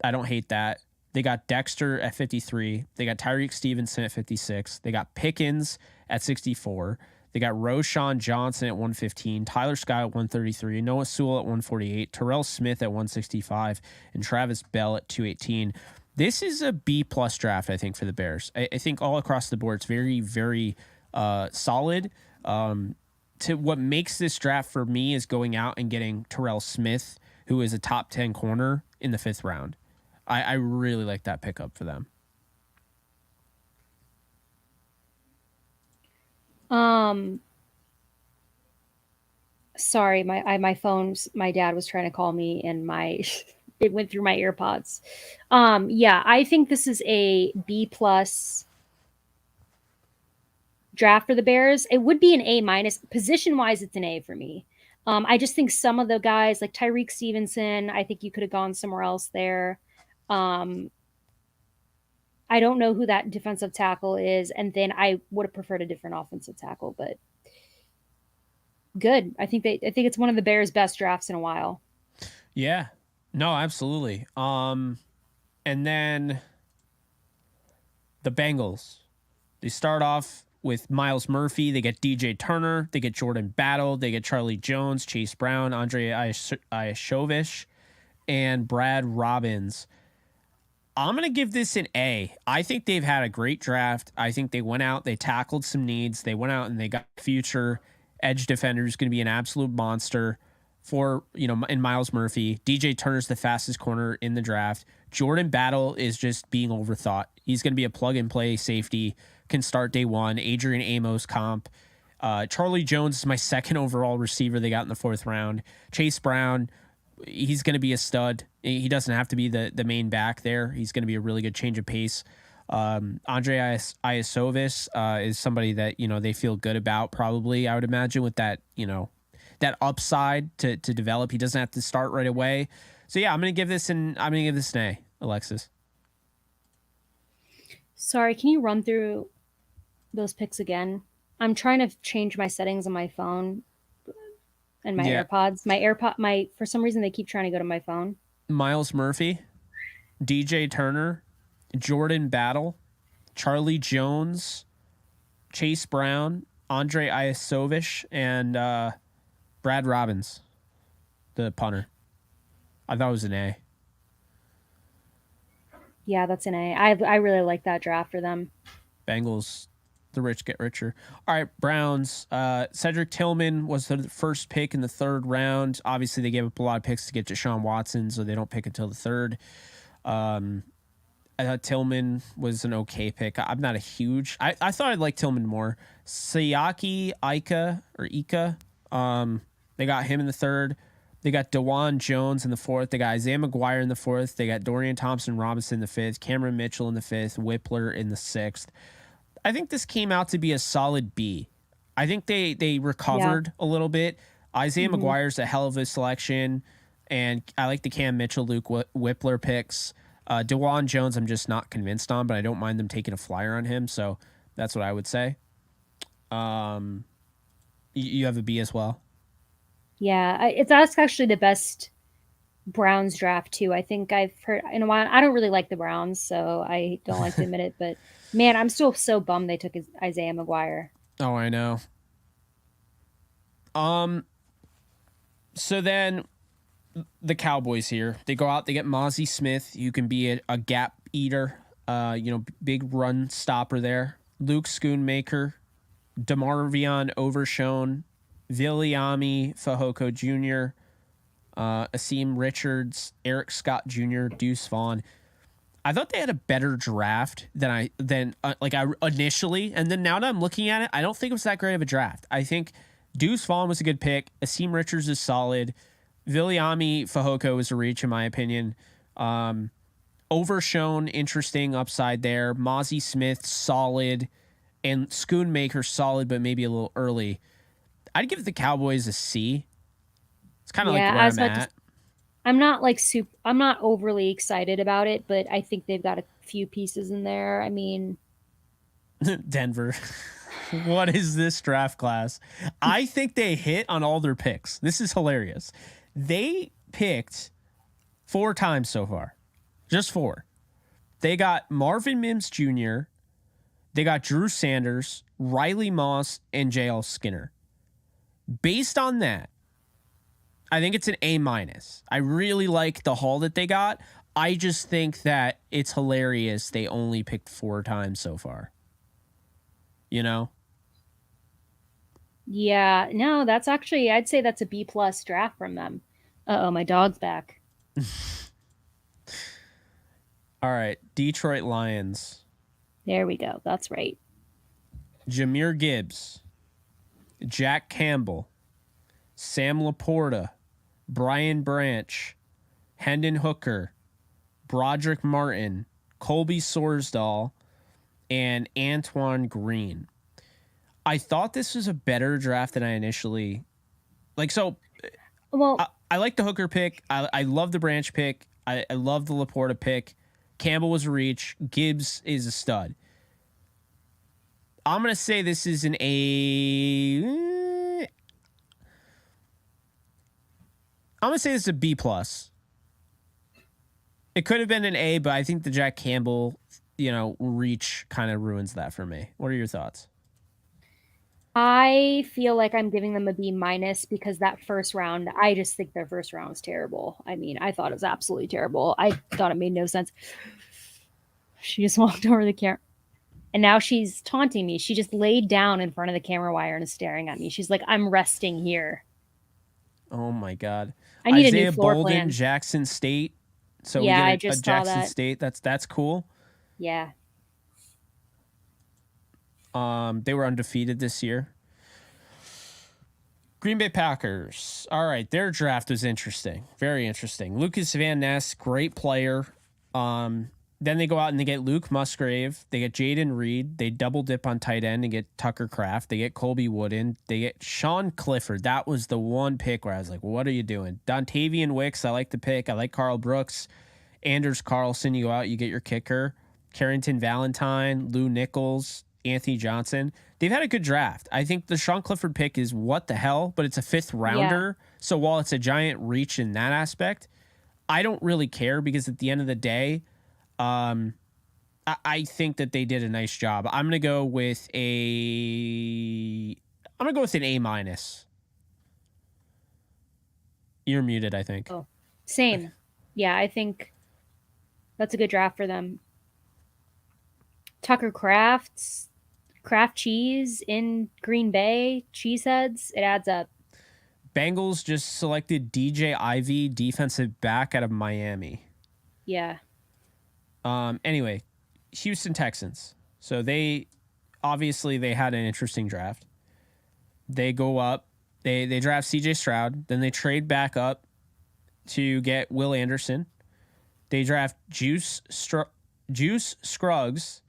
I don't hate that. They got Dexter at 53. They got Tyreek Stevenson at 56. They got Pickens at 64. They got Roshan Johnson at 115, Tyler Scott at 133, Noah Sewell at 148, Terrell Smith at 165, and Travis Bell at 218. This is a B+ draft, I think, for the Bears. I think all across the board, it's very, very solid. To what makes this draft for me is going out and getting Terrell Smith, who is a top 10 corner in the 5th round. I really like that pickup for them. Sorry, my phone's, my dad was trying to call me and it went through my AirPods. Yeah, I think this is a B+ draft for the Bears. It would be an A-. Position wise, it's an A for me. I just think some of the guys like Tyreek Stevenson, I think you could have gone somewhere else there. I don't know who that defensive tackle is, and then I would have preferred a different offensive tackle, but good. I think it's one of the Bears' best drafts in a while. Yeah. No, absolutely. And then the Bengals. They start off with Miles Murphy. They get DJ Turner. They get Jordan Battle. They get Charlie Jones, Chase Brown, Andre Ioshovich, and Brad Robbins. I'm going to give this an A. I think they've had a great draft. I think they went out, they tackled some needs. They went out and they got future edge defender who's going to be an absolute monster for, in Miles Murphy. DJ Turner's the fastest corner in the draft. Jordan Battle is just being overthought. He's going to be a plug-and-play safety, can start day one. Adrian Amos comp. Charlie Jones is my 2nd overall receiver they got in the 4th round. Chase Brown, he's going to be a stud. He doesn't have to be the main back there. He's going to be a really good change of pace. Andre Ioshovich is somebody that, they feel good about probably, I would imagine, with that, that upside to develop. He doesn't have to start right away. So yeah, I'm going to give this an A, Alexis. Sorry, can you run through those picks again? I'm trying to change my settings on my phone and my AirPods. For some reason they keep trying to go to my phone. Miles Murphy, DJ Turner, Jordan Battle, Charlie Jones, Chase Brown, Andre Iosovich, and Brad Robbins, the punter. I thought it was an A. Yeah, that's an A. I really like that draft for them. Bengals, the rich get richer. All right, Browns. Cedric Tillman was the first pick in the 3rd round. Obviously, they gave up a lot of picks to get Deshaun Watson, so they don't pick until the 3rd. I thought Tillman was an okay pick. I'm not a huge... I thought I'd like Tillman more. Siaki Ika. They got him in the 3rd. They got DeJuan Jones in the 4th. They got Isaiah McGuire in the 4th. They got Dorian Thompson-Robinson in the 5th. Cameron Mitchell in the 5th. Whippler in the 6th. I think this came out to be a solid B. I think they recovered a little bit. Isaiah McGuire's a hell of a selection, and I like the Cam Mitchell, Luke Whippler picks. DeJuan Jones, I'm just not convinced on, but I don't mind them taking a flyer on him, so that's what I would say. You have a B as well? Yeah, that's actually the best Browns draft too. I think I've heard in a while. I don't really like the Browns, so I don't like to admit it. But man, I'm still so bummed they took Isaiah McGuire. Oh, I know. So then the Cowboys here, they go out, they get Mozzie Smith. You can be a gap eater, big run stopper there. Luke Schoonmaker, DeMarvion Overshone, Viliami Fehoko Jr., Asim Richards, Eric Scott Jr., Deuce Vaughn. I thought they had a better draft than I initially, and then now that I'm looking at it, I don't think it was that great of a draft. I think Deuce Vaughn was a good pick. Asim Richards is solid. Viliami Fehoko is a reach in my opinion. Overshone, interesting upside there. Mozzie Smith, solid, and Schoonmaker, solid, but maybe a little early. I'd give the Cowboys a C. It's kind of like where I'm at. I'm not overly excited about it, but I think they've got a few pieces in there. I mean, Denver. What is this draft class? I think they hit on all their picks. This is hilarious. They picked 4 times so far. Just 4. They got Marvin Mims Jr., they got Drew Sanders, Riley Moss, and JL Skinner. Based on that, I think it's an A-. I really like the haul that they got. I just think that it's hilarious they only picked 4 times so far. You know? Yeah, no, that's actually, I'd say that's a B+ draft from them. Uh-oh, my dog's back. All right, Detroit Lions. There we go. That's right. Jahmyr Gibbs, Jack Campbell, Sam Laporta, Brian Branch, Hendon Hooker, Broderick Martin, Colby Sorsdahl, and Antoine Green. I thought this was a better draft than I initially... Well, I like the Hooker pick. I love the Branch pick. I love the Laporta pick. Campbell was a reach. Gibbs is a stud. I'm going to say this is an A... I'm going to say this is a B+. It could have been an A, but I think the Jack Campbell, reach kind of ruins that for me. What are your thoughts? I feel like I'm giving them a B- because that first round, I just think their first round was terrible. I mean, I thought it was absolutely terrible. I thought it made no sense. She just walked over the camera. And now she's taunting me. She just laid down in front of the camera wire and is staring at me. She's like, I'm resting here. Oh, my God. I need Isaiah a new floor Bolden, plan. Jackson State. So yeah, we I get just a Jackson saw that. State. That's cool. Yeah. They were undefeated this year. Green Bay Packers. All right, their draft was interesting. Very interesting. Lucas Van Ness, great player. Then they go out and they get Luke Musgrave. They get Jaden Reed. They double dip on tight end and get Tucker Kraft. They get Colby Wooden. They get Sean Clifford. That was the one pick where I was like, what are you doing? Dontavian Wicks, I like the pick. I like Carl Brooks. Anders Carlson, you go out, you get your kicker. Carrington Valentine, Lou Nichols, Anthony Johnson. They've had a good draft. I think the Sean Clifford pick is what the hell, but it's a 5th rounder. Yeah. So while it's a giant reach in that aspect, I don't really care because at the end of the day, I think that they did a nice job. I'm gonna go with an A minus. You're muted, I think. Oh, same. Yeah, I think that's a good draft for them. Tucker Kraft cheese in Green Bay, cheeseheads, it adds up. Bengals just selected DJ Ivy, defensive back out of Miami. Yeah. Anyway, Houston Texans. So they had an interesting draft. They go up, they draft CJ Stroud, then they trade back up to get Will Anderson. They draft Juice Scruggs,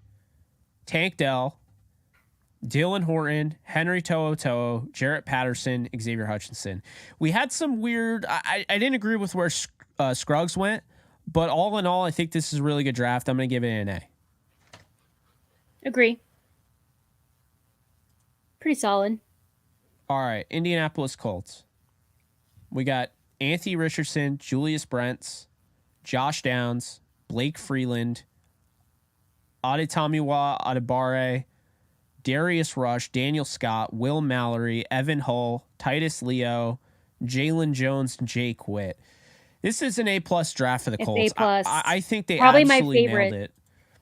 Tank Dell, Dylan Horton, Henry To'oTo'o, Jarrett Patterson, Xavier Hutchinson. We had some weird... I didn't agree with where Scruggs went, but all in all, I think this is a really good draft. I'm going to give it an A. Agree. Pretty solid. All right, Indianapolis Colts. We got Anthony Richardson, Julius Brents, Josh Downs, Blake Freeland, Adetomiwa Adebare, Darius Rush, Daniel Scott, Will Mallory, Evan Hull, Titus Leo, Jalen Jones, Jake Witt. This is an A-plus draft for the Colts. I think they probably absolutely my favorite. nailed it.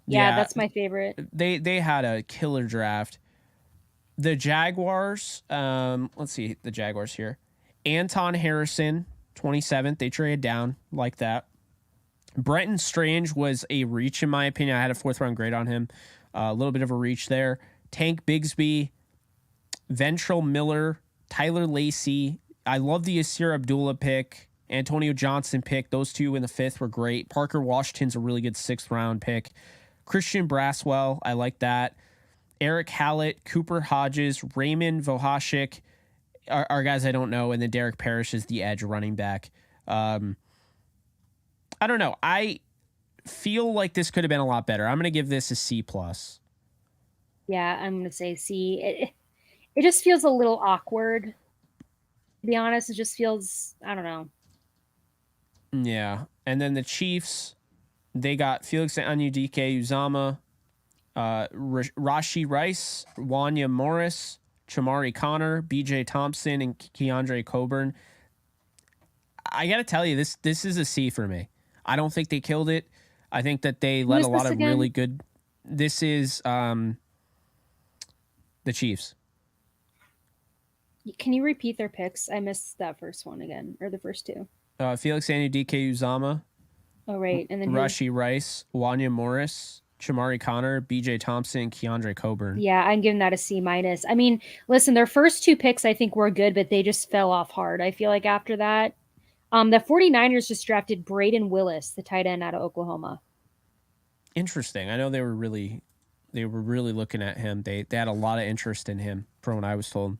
Yeah, that's my favorite. They had a killer draft. The Jaguars, let's see the Jaguars here. Anton Harrison, 27th. They traded down like that. Brenton Strange was a reach, in my opinion. I had a 4th-round grade on him. A little bit of a reach there. Tank Bigsby, Ventrell Miller, Tyler Lacey. I love the Asir Abdullah pick. Antonio Johnson pick. Those two in the 5th were great. Parker Washington's a really good 6th-round pick. Christian Braswell, I like that. Eric Hallett, Cooper Hodges, Raymond Vohashik are guys I don't know, and then Derek Parrish is the edge running back. I don't know. I feel like this could have been a lot better. I'm going to give this a C+. Yeah, I'm going to say C. It just feels a little awkward, to be honest. It just feels, I don't know. Yeah. And then the Chiefs, they got Felix Anudike-Uzama, Rashee Rice, Wanya Morris, Chamari Connor, BJ Thompson, and Keandre Coburn. I got to tell you, this is a C for me. I don't think they killed it. I think that they let a lot of really good... This is the Chiefs. Can you repeat their picks? I missed that first one again, or the first two. Felix Anudike-Uzama. Oh, right. And then Rashee Rice, Wanya Morris, Chamari Connor, BJ Thompson, and Keandre Coburn. Yeah, I'm giving that a C-. I mean, listen, their first 2 picks I think were good, but they just fell off hard. I feel like after that, the 49ers just drafted Braden Willis, the tight end out of Oklahoma. Interesting. I know they were really looking at him. They had a lot of interest in him from what I was told.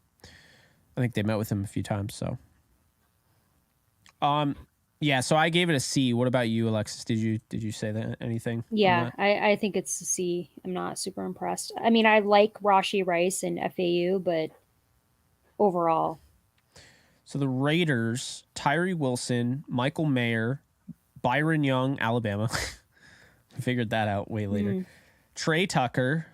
I think they met with him a few times. So, yeah. So I gave it a C. What about you, Alexis? Did you say that anything? Yeah, I think it's a C. I'm not super impressed. I mean, I like Rashee Rice and FAU, but overall. So the Raiders, Tyree Wilson, Michael Mayer, Byron Young, Alabama. I figured that out way later. Mm-hmm. Trey Tucker,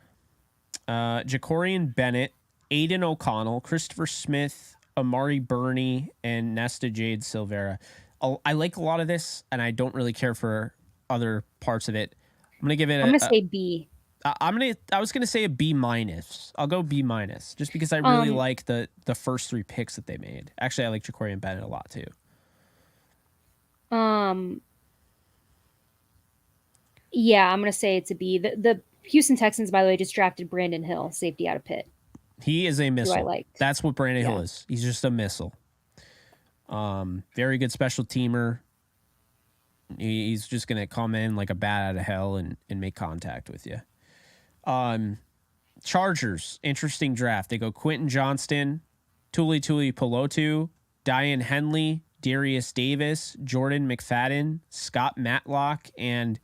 Jacorian Bennett, Aiden O'Connell, Christopher Smith, Amari Burney, and Nesta Jade Silvera. I like a lot of this, and I don't really care for other parts of it. I'm gonna give it. I'm gonna say B. I was gonna say a B minus. I'll go B minus, just because I really like the first 3 picks that they made. Actually, I like Jacorian Bennett a lot too. Yeah, I'm gonna say it's a B. The Houston Texans, by the way, just drafted Brandon Hill, safety out of Pitt. He is a missile. Who I liked. That's what Brandon Hill is. He's just a missile. Very good special teamer. He's just gonna come in like a bat out of hell and make contact with you. Chargers, interesting draft. They go Quentin Johnston, Tuli Pelotu, Diane Henley, Darius Davis, Jordan McFadden, Scott Matlock, and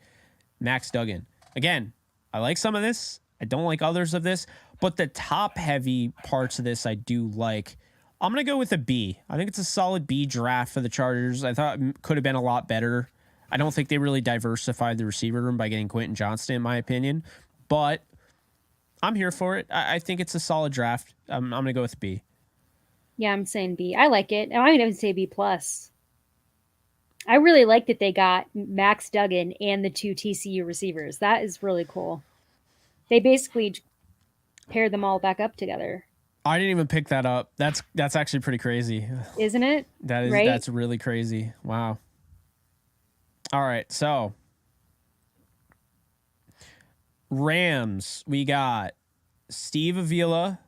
Max Duggan. Again, I like some of this. I don't like others of this, but the top heavy parts of this I do like. I'm going to go with a B. I think it's a solid B draft for the Chargers. I thought it could have been a lot better. I don't think they really diversified the receiver room by getting Quentin Johnston, in my opinion. But I'm here for it. I think it's a solid draft. I'm going to go with B. Yeah, I'm saying B. I like it. I would even say B+. I really like that they got Max Duggan and the 2 TCU receivers. That is really cool. They basically paired them all back up together. I didn't even pick that up. That's actually pretty crazy. Isn't it? That is, right? That's really crazy. Wow. All right, so Rams, we got Steve Avila,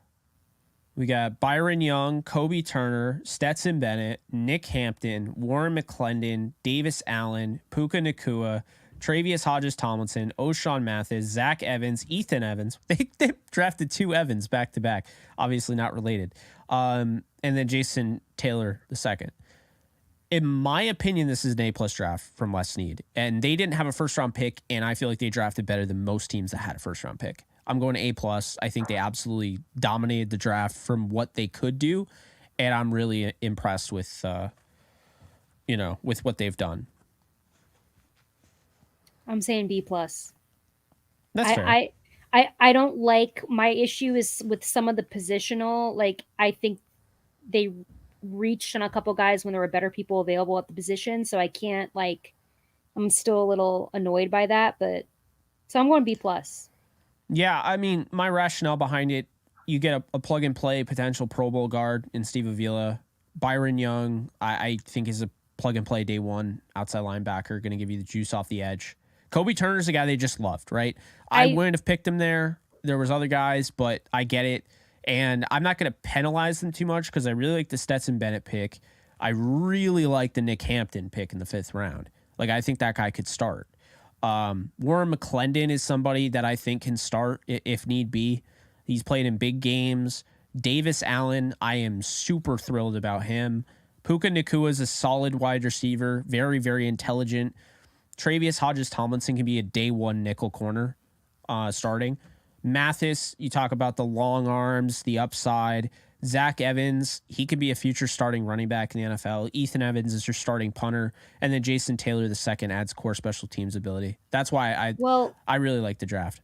we got Byron Young, Kobe Turner, Stetson Bennett, Nick Hampton, Warren McClendon, Davis Allen, Puka Nakua, Travius Hodges-Tomlinson, O'Shawn Mathis, Zach Evans, Ethan Evans. They drafted 2 Evans back to back, obviously not related. And then Jason Taylor II. In my opinion, this is an A+ draft from Les Snead. And they didn't have a first-round pick, and I feel like they drafted better than most teams that had a first-round pick. I'm going to A+. I think they absolutely dominated the draft from what they could do, and I'm really impressed with, with what they've done. I'm saying B+. That's fair. I don't like, my issue is with some of the positional, like I think they reached on a couple guys when there were better people available at the position, so I can't, like, I'm still a little annoyed by that, but so I'm going B+. Yeah, I mean, my rationale behind it, you get a plug and play potential Pro Bowl guard in Steve Avila. Byron Young, I think is a plug and play day one outside linebacker, going to give you the juice off the edge. Kobe Turner's a guy they just loved, right? I wouldn't have picked him there. There was other guys, but I get it. And I'm not going to penalize them too much because I really like the Stetson Bennett pick. I really like the Nick Hampton pick in the 5th round. Like, I think that guy could start. Warren McClendon is somebody that I think can start if need be. He's played in big games. Davis Allen, I am super thrilled about him. Puka Nakua is a solid wide receiver, very, very intelligent. Travius Hodges-Tomlinson can be a day one nickel corner starting. Mathis, you talk about the long arms, the upside. Zach Evans, he could be a future starting running back in the NFL. Ethan Evans is your starting punter. And then Jason Taylor II adds core special teams ability. That's why I really like the draft.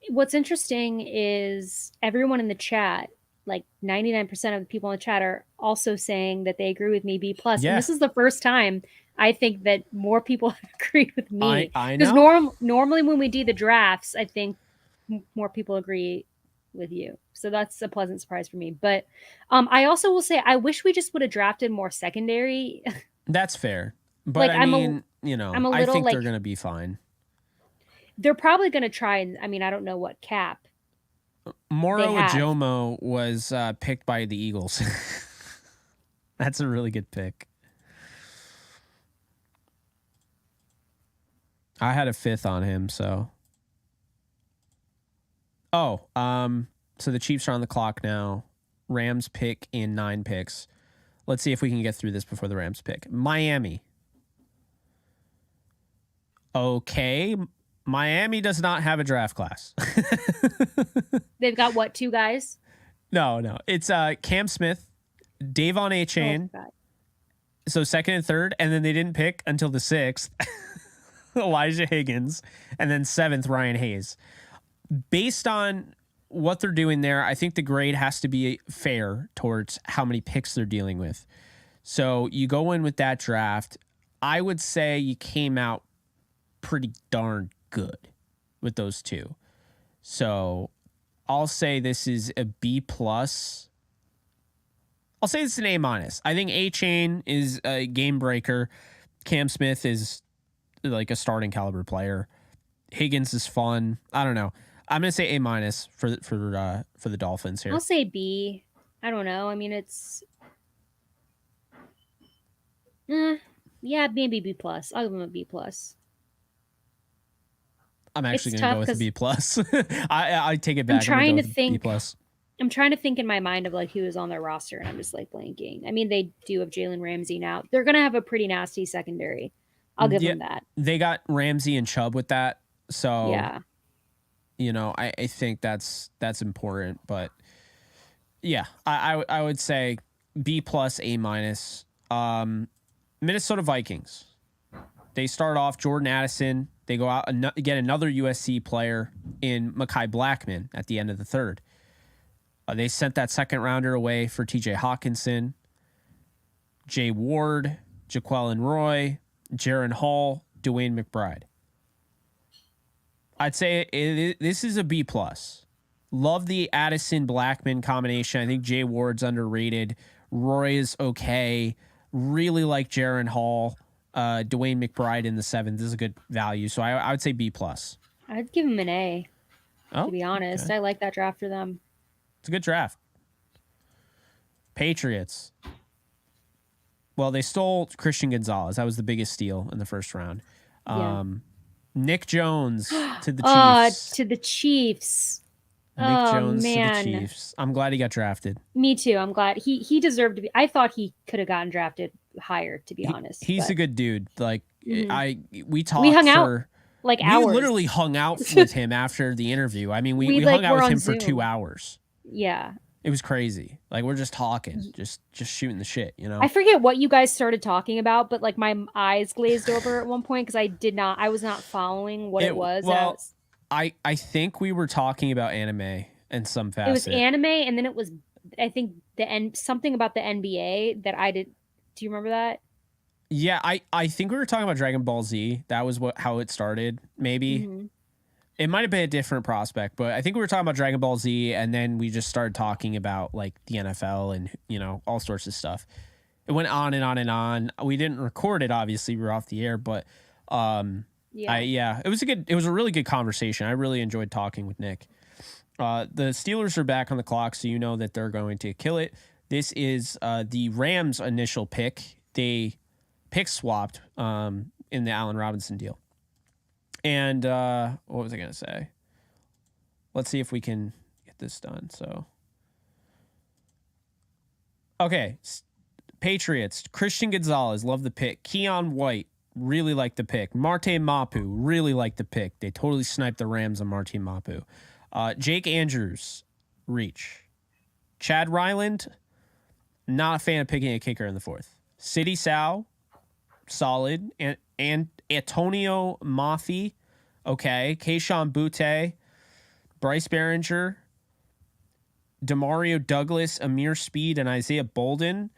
What's interesting is everyone in the chat, like 99% of the people in the chat, are also saying that they agree with me, B+. Yeah. And this is the first time I think that more people have agreed with me. I know. Because normally when we do the drafts, I think more people agree with you. So that's a pleasant surprise for me. But I also will say I wish we just would have drafted more secondary. That's fair. But like, I think they're going to be fine. They're probably going to try and, I mean, I don't know what cap. Moro Ajomo was picked by the Eagles. That's a really good pick. I had a 5th on him, so. So the Chiefs are on the clock now. Rams pick in 9 picks. Let's see if we can get through this before the Rams pick. Miami. Okay. Miami does not have a draft class. They've got what, 2 guys? No. It's Cam Smith, Davon Achane. Oh, so 2nd and 3rd, and then they didn't pick until the 6th. Elijah Higgins, and then 7th, Ryan Hayes. Based on what they're doing there, I think the grade has to be fair towards how many picks they're dealing with. So you go in with that draft. I would say you came out pretty darn good with those 2. So I'll say this is a B+. I'll say it's an A-. I think A-Chain is a game breaker. Cam Smith is like a starting caliber player. Higgins is fun. I don't know. I'm gonna say A- for the Dolphins here. I'll say B. I don't know. I mean, it's maybe B+. I'll give him a B+. I'm actually gonna go with a B+. I take it back. I'm trying to think. I'm trying to think in my mind of like who is on their roster, and I'm just like blanking. I mean, they do have Jalen Ramsey now. They're gonna have a pretty nasty secondary. I'll give them that. They got Ramsey and Chubb with that. So yeah. I think that's important. But yeah, I would say B+, A-. Minnesota Vikings. they start off Jordan Addison. They go out and get another USC player in Mekhi Blackman at the end of the third. They sent that second rounder away for TJ Hawkinson, Jay Ward, Jaquelin Roy, Jaron Hall, Dwayne McBride. I'd say this is a B+. Love the Addison Blackman combination. I think Jay Ward's underrated. Roy is okay. Really like Jaron Hall. Dwayne McBride in the 7th. This is a good value. So I would say B+. I'd give him an A, to be honest. Okay. I like that draft for them. It's a good draft. Patriots. Well, they stole Christian Gonzalez. That was the biggest steal in the first round. Nick Jones to the Chiefs. To the Chiefs. Nick Jones to the Chiefs. I'm glad he got drafted. Me too. I'm glad he deserved to be. I thought he could have gotten drafted higher, to be honest. He's a good dude. Like we talked. We hung out like hours. We literally hung out with him after the interview. I mean, we hung out with him for 2 hours. Yeah. It was crazy. Like, we're just talking, just shooting the shit, you know? I forget what you guys started talking about, but like my eyes glazed over at one point because I was not following what it was. Well, I think we were talking about anime in some facet. It was anime, and then it was, I think, something about the NBA that I did. Do you remember that? Yeah, I think we were talking about Dragon Ball Z. That was how it started, maybe. Mm-hmm. It might have been a different prospect, but I think we were talking about Dragon Ball Z, and then we just started talking about like the NFL and, you know, all sorts of stuff. It went on and on and on. We didn't record it, obviously. We were off the air, but it was a really good conversation. I really enjoyed talking with Nick. The Steelers are back on the clock, so you know that they're going to kill it. This is the Rams' initial pick. They pick swapped in the Allen Robinson deal. And what was I going to say? Let's see if we can get this done. So, okay. Patriots, Christian Gonzalez, love the pick. Keon White, really like the pick. Marte Mapu, really like the pick. They totally sniped the Rams on Marte Mapu. Jake Andrews, reach. Chad Ryland, not a fan of picking a kicker in the 4th. City Sal, solid. And Antonio Mafi, okay. Keyshawn Butte, Bryce Behringer, Demario Douglas, Amir Speed, and Isaiah Bolden.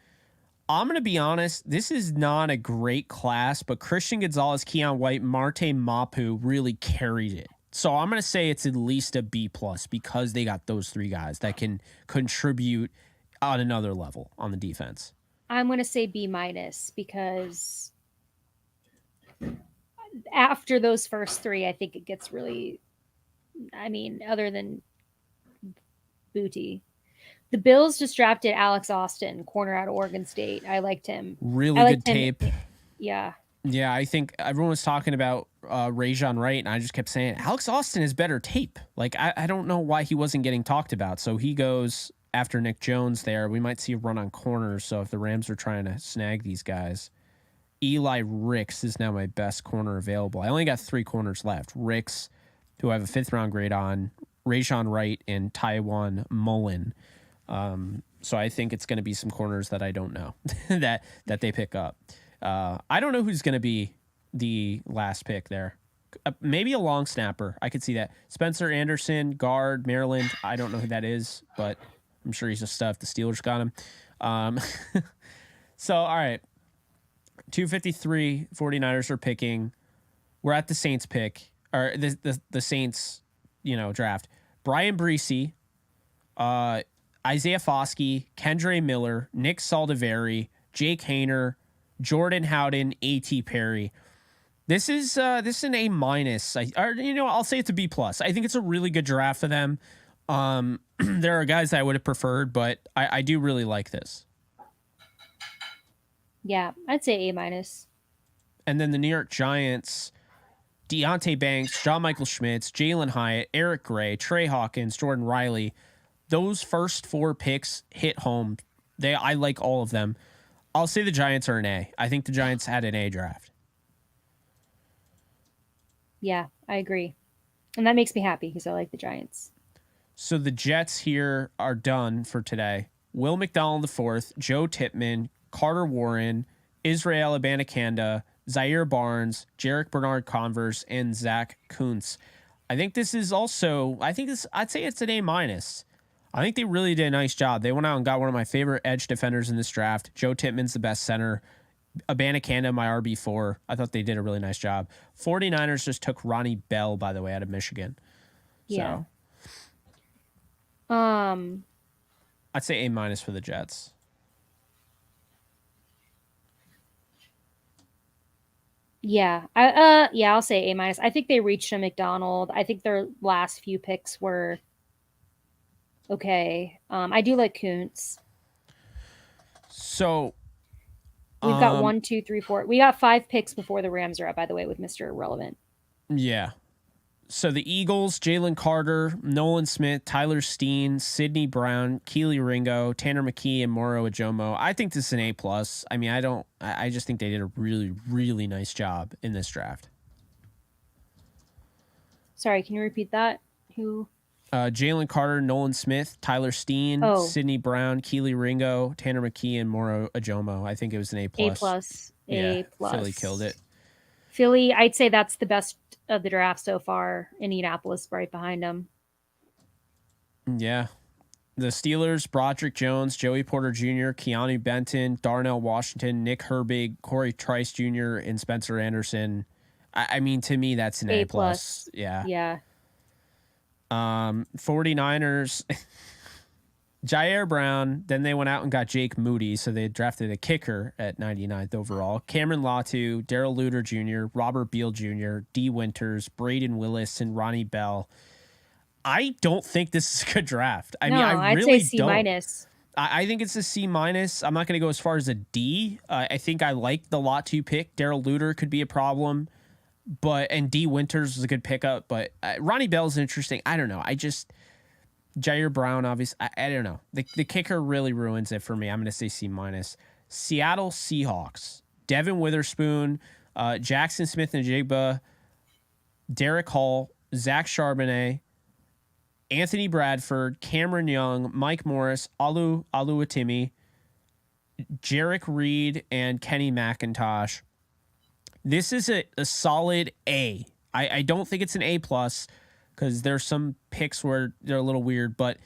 I'm going to be honest, this is not a great class, but Christian Gonzalez, Keon White, Marte Mapu really carried it. So I'm going to say it's at least a B+ because they got those 3 guys that can contribute on another level on the defense. I'm going to say B- because after those first 3, I think it gets really, I mean, other than Booty. The Bills just drafted Alex Austin, corner out of Oregon State. I liked him. Really good tape. Yeah. Yeah, I think everyone was talking about Rajon Wright, and I just kept saying, Alex Austin is better tape. Like, I don't know why he wasn't getting talked about. So he goes after Nick Jones there. We might see a run on corners. So if the Rams are trying to snag these guys, Eli Ricks is now my best corner available. I only got 3 corners left. Ricks, who I have a 5th round grade on, Rajon Wright, and Taiwan Mullen. So I think it's going to be some corners that I don't know that they pick up. I don't know who's going to be the last pick there. Maybe a long snapper. I could see that. Spencer Anderson, guard, Maryland. I don't know who that is, but I'm sure he's a stud. The Steelers got him. So, all right. 253 49ers are picking. We're at the Saints pick, or the Saints, draft. Brian Breesy, Isaiah Foskey, Kendre Miller, Nick Saldiveri, Jake Hayner, Jordan Howden, A.T. Perry. This is an A-. I'll say it's a B+. I think it's a really good draft for them. There are guys that I would have preferred, but I do really like this. Yeah, I'd say A-. And then the New York Giants, Deontay Banks, John Michael Schmitz, Jalen Hyatt, Eric Gray, Trey Hawkins, Jordan Riley. Those first 4 picks hit home. I like all of them. I'll say the Giants are an A. I think the Giants had an A draft. Yeah, I agree. And that makes me happy because I like the Giants. So the Jets here are done for today. Will McDonald IV, Joe Tippmann, Carter Warren, Israel Abanikanda, Zaire Barnes, Jarek Bernard Converse, and Zach Kuntz. I think this is also, I'd say it's an A-. I think they really did a nice job. They went out and got one of my favorite edge defenders in this draft. Joe Tippmann's the best center. Abanikanda, my RB4. I thought they did a really nice job. 49ers just took Ronnie Bell, by the way, out of Michigan. Yeah. So, I'd say A- for the Jets. Yeah. I'll say A-. I think they reached a McDonald. I think their last few picks were okay. I do like Kuntz. So we've got 1, 2, 3, 4. We got 5 picks before the Rams are up, by the way, with Mr. Irrelevant. Yeah. So the Eagles, Jalen Carter, Nolan Smith, Tyler Steen, Sidney Brown, Keely Ringo, Tanner McKee, and Moro Ajomo. I think this is an A+. I mean, I just think they did a really, really nice job in this draft. Sorry, can you repeat that? Who? Jalen Carter, Nolan Smith, Tyler Steen, Sidney Brown, Keely Ringo, Tanner McKee, and Moro Ajomo. I think it was an A+. A+. Philly killed it. Philly, I'd say that's the best of the draft so far. Indianapolis right behind them. Yeah. The Steelers, Broderick Jones, Joey Porter Jr., Keanu Benton, Darnell Washington, Nick Herbig, Corey Trice Jr., and Spencer Anderson. I mean, to me, that's an A+. Yeah. Yeah. 49ers, Jair Brown. Then they went out and got Jake Moody, so they drafted a kicker at 99th overall. Cameron Latu, Darrell Luter Jr., Robert Beal Jr., D. Winters, Braden Willis, and Ronnie Bell. I don't think this is a good draft. I mean, I really say C-. don't. I think it's a C-. I'm not going to go as far as a D. I think I like the Latu pick. Darrell Luter could be a problem. And D. Winters was a good pickup, but Ronnie Bell's interesting. I don't know. Jair Brown, obviously. I don't know. The kicker really ruins it for me. I'm going to say C-. Seattle Seahawks. Devin Witherspoon, Jackson Smith-Njigba, Derek Hall, Zach Charbonnet, Anthony Bradford, Cameron Young, Mike Morris, Alu Atimi, Jarek Reed, and Kenny McIntosh. This is a solid A. I don't think it's an A+, because there's some picks where they're a little weird, but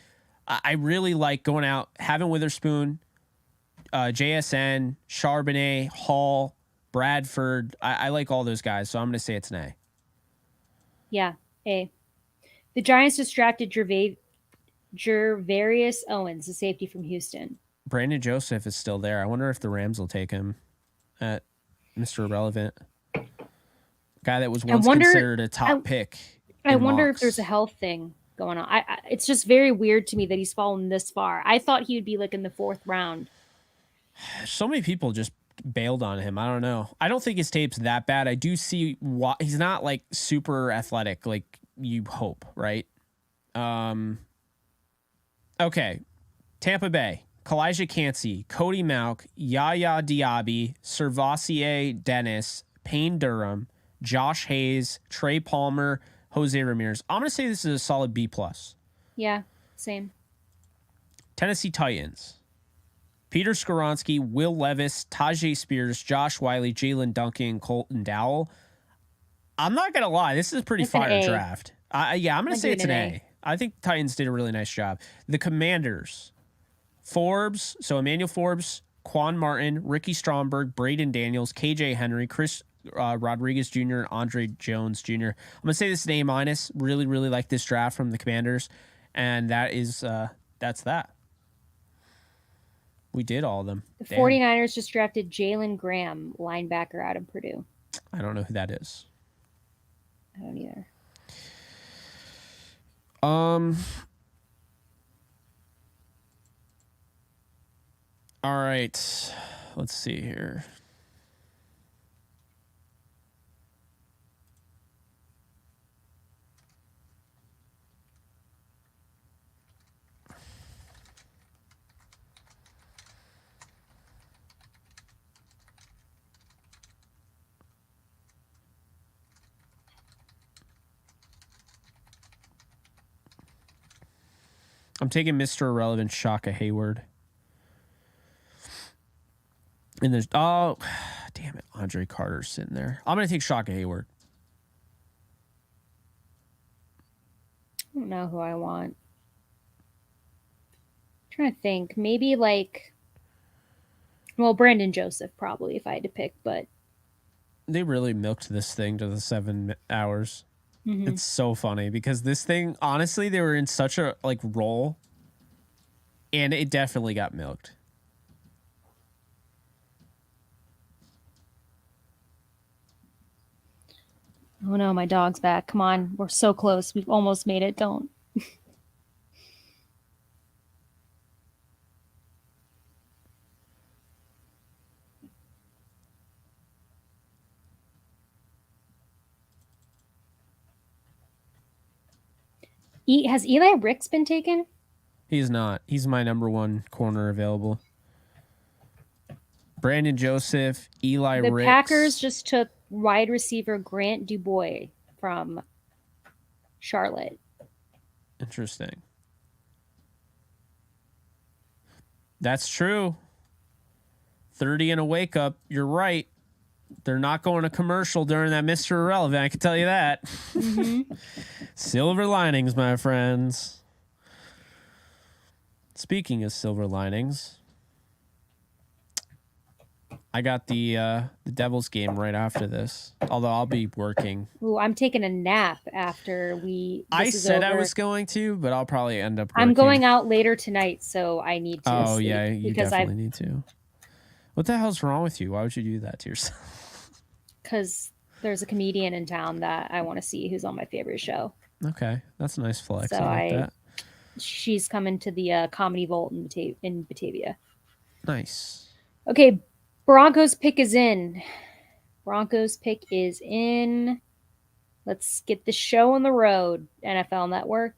I really like going out, having Witherspoon, JSN, Charbonnet, Hall, Bradford. I like all those guys, so I'm going to say it's an A. Yeah, A. The Giants just drafted Gervarius Owens, the safety from Houston. Brandon Joseph is still there. I wonder if the Rams will take him at Mr. Irrelevant. Guy that was once considered a top pick. I wonder if there's a health thing going on. It's just very weird to me that he's fallen this far. I thought he would be like in the 4th round. So many people just bailed on him. I don't know. I don't think his tape's that bad. I do see why he's not like super athletic like you hope, right? Okay. Tampa Bay. Kalijah Cansey, Cody Mauch, Yaya Diaby, Servassier Dennis, Payne Durham, Josh Hayes, Trey Palmer, Jose Ramirez. I'm going to say this is a solid B+. Yeah, same. Tennessee Titans. Peter Skoronski, Will Levis, Tajay Spears, Josh Wiley, Jalen Duncan, and Colton Dowell. I'm not going to lie. This is a pretty fire draft. I'm going to say it's an A. I think the Titans did a really nice job. The Commanders. Forbes, so Emmanuel Forbes, Quan Martin, Ricky Stromberg, Braden Daniels, KJ Henry, Chris Rodriguez Jr., and Andre Jones Jr. I'm going to say this is an A-. Really, really like this draft from the Commanders. And that's that. We did all of them. The 49ers just drafted Jalen Graham, linebacker out of Purdue. I don't know who that is. I don't either. All right, let's see here. I'm taking Mr. Irrelevant, Shaka Hayward. And there's damn Damn it, Andre Carter's sitting there. I'm gonna take Shaka Hayward. I don't know who I want. I'm trying to think. Maybe like, well, Brandon Joseph probably if I had to pick, but they really milked this thing to the 7 hours. Mm-hmm. It's so funny because this thing, honestly, they were in such a like roll, and it definitely got milked. Oh no, my dog's back. Come on. We're so close. We've almost made it. Don't. Has Eli Ricks been taken? He's not. He's my number 1 corner available. Brandon Joseph, Eli Ricks. The Packers just took wide receiver Grant Dubois from Charlotte. Interesting. That's true. 30 and a wake up. You're right. They're not going to commercial during that Mr. Irrelevant. I can tell you that. Mm-hmm. Silver linings, my friends. Speaking of silver linings, I got the Devils game right after this. Although I'll be working. Ooh, I'm taking a nap after I said I was going to, but I'll probably end up working. I'm going out later tonight, so I need to Oh, sleep yeah, you definitely need to. What the hell's wrong with you? Why would you do that to yourself? Because there's a comedian in town that I want to see who's on my favorite show. Okay, that's a nice flex. So I like that. She's coming to the Comedy Vault in Batavia. Nice. Okay, Broncos pick is in. Broncos pick is in. Let's get the show on the road, NFL Network.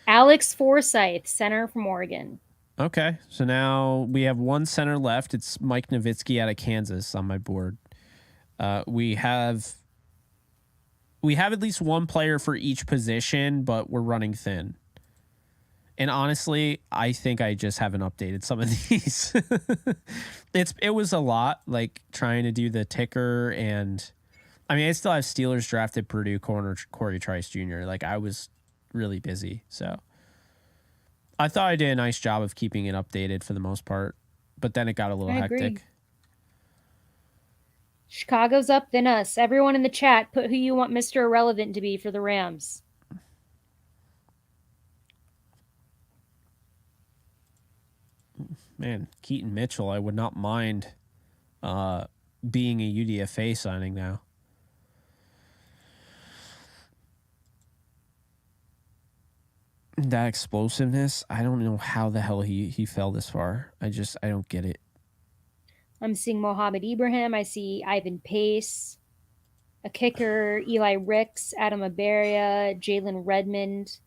Alex Forsyth, center from Oregon. Okay, so now we have 1 center left. It's Mike Nowitzki out of Kansas on my board. We have at least 1 player for each position, but we're running thin. And honestly, I think I just haven't updated some of these. It was a lot, like trying to do the ticker, and I mean, I still have Steelers drafted Purdue corner Corey Trice Jr. Like I was really busy, so I thought I did a nice job of keeping it updated for the most part, but then it got a little hectic. Agree. Chicago's up, then us. Everyone in the chat, put who you want Mr. Irrelevant to be for the Rams. Man, Keaton Mitchell, I would not mind being a UDFA signing now. That explosiveness, I don't know how the hell he fell this far. I don't get it. I'm seeing Mohamed Ibrahim. I see Ivan Pace, a kicker, Eli Ricks, Adam Aberia, Jalen Redmond.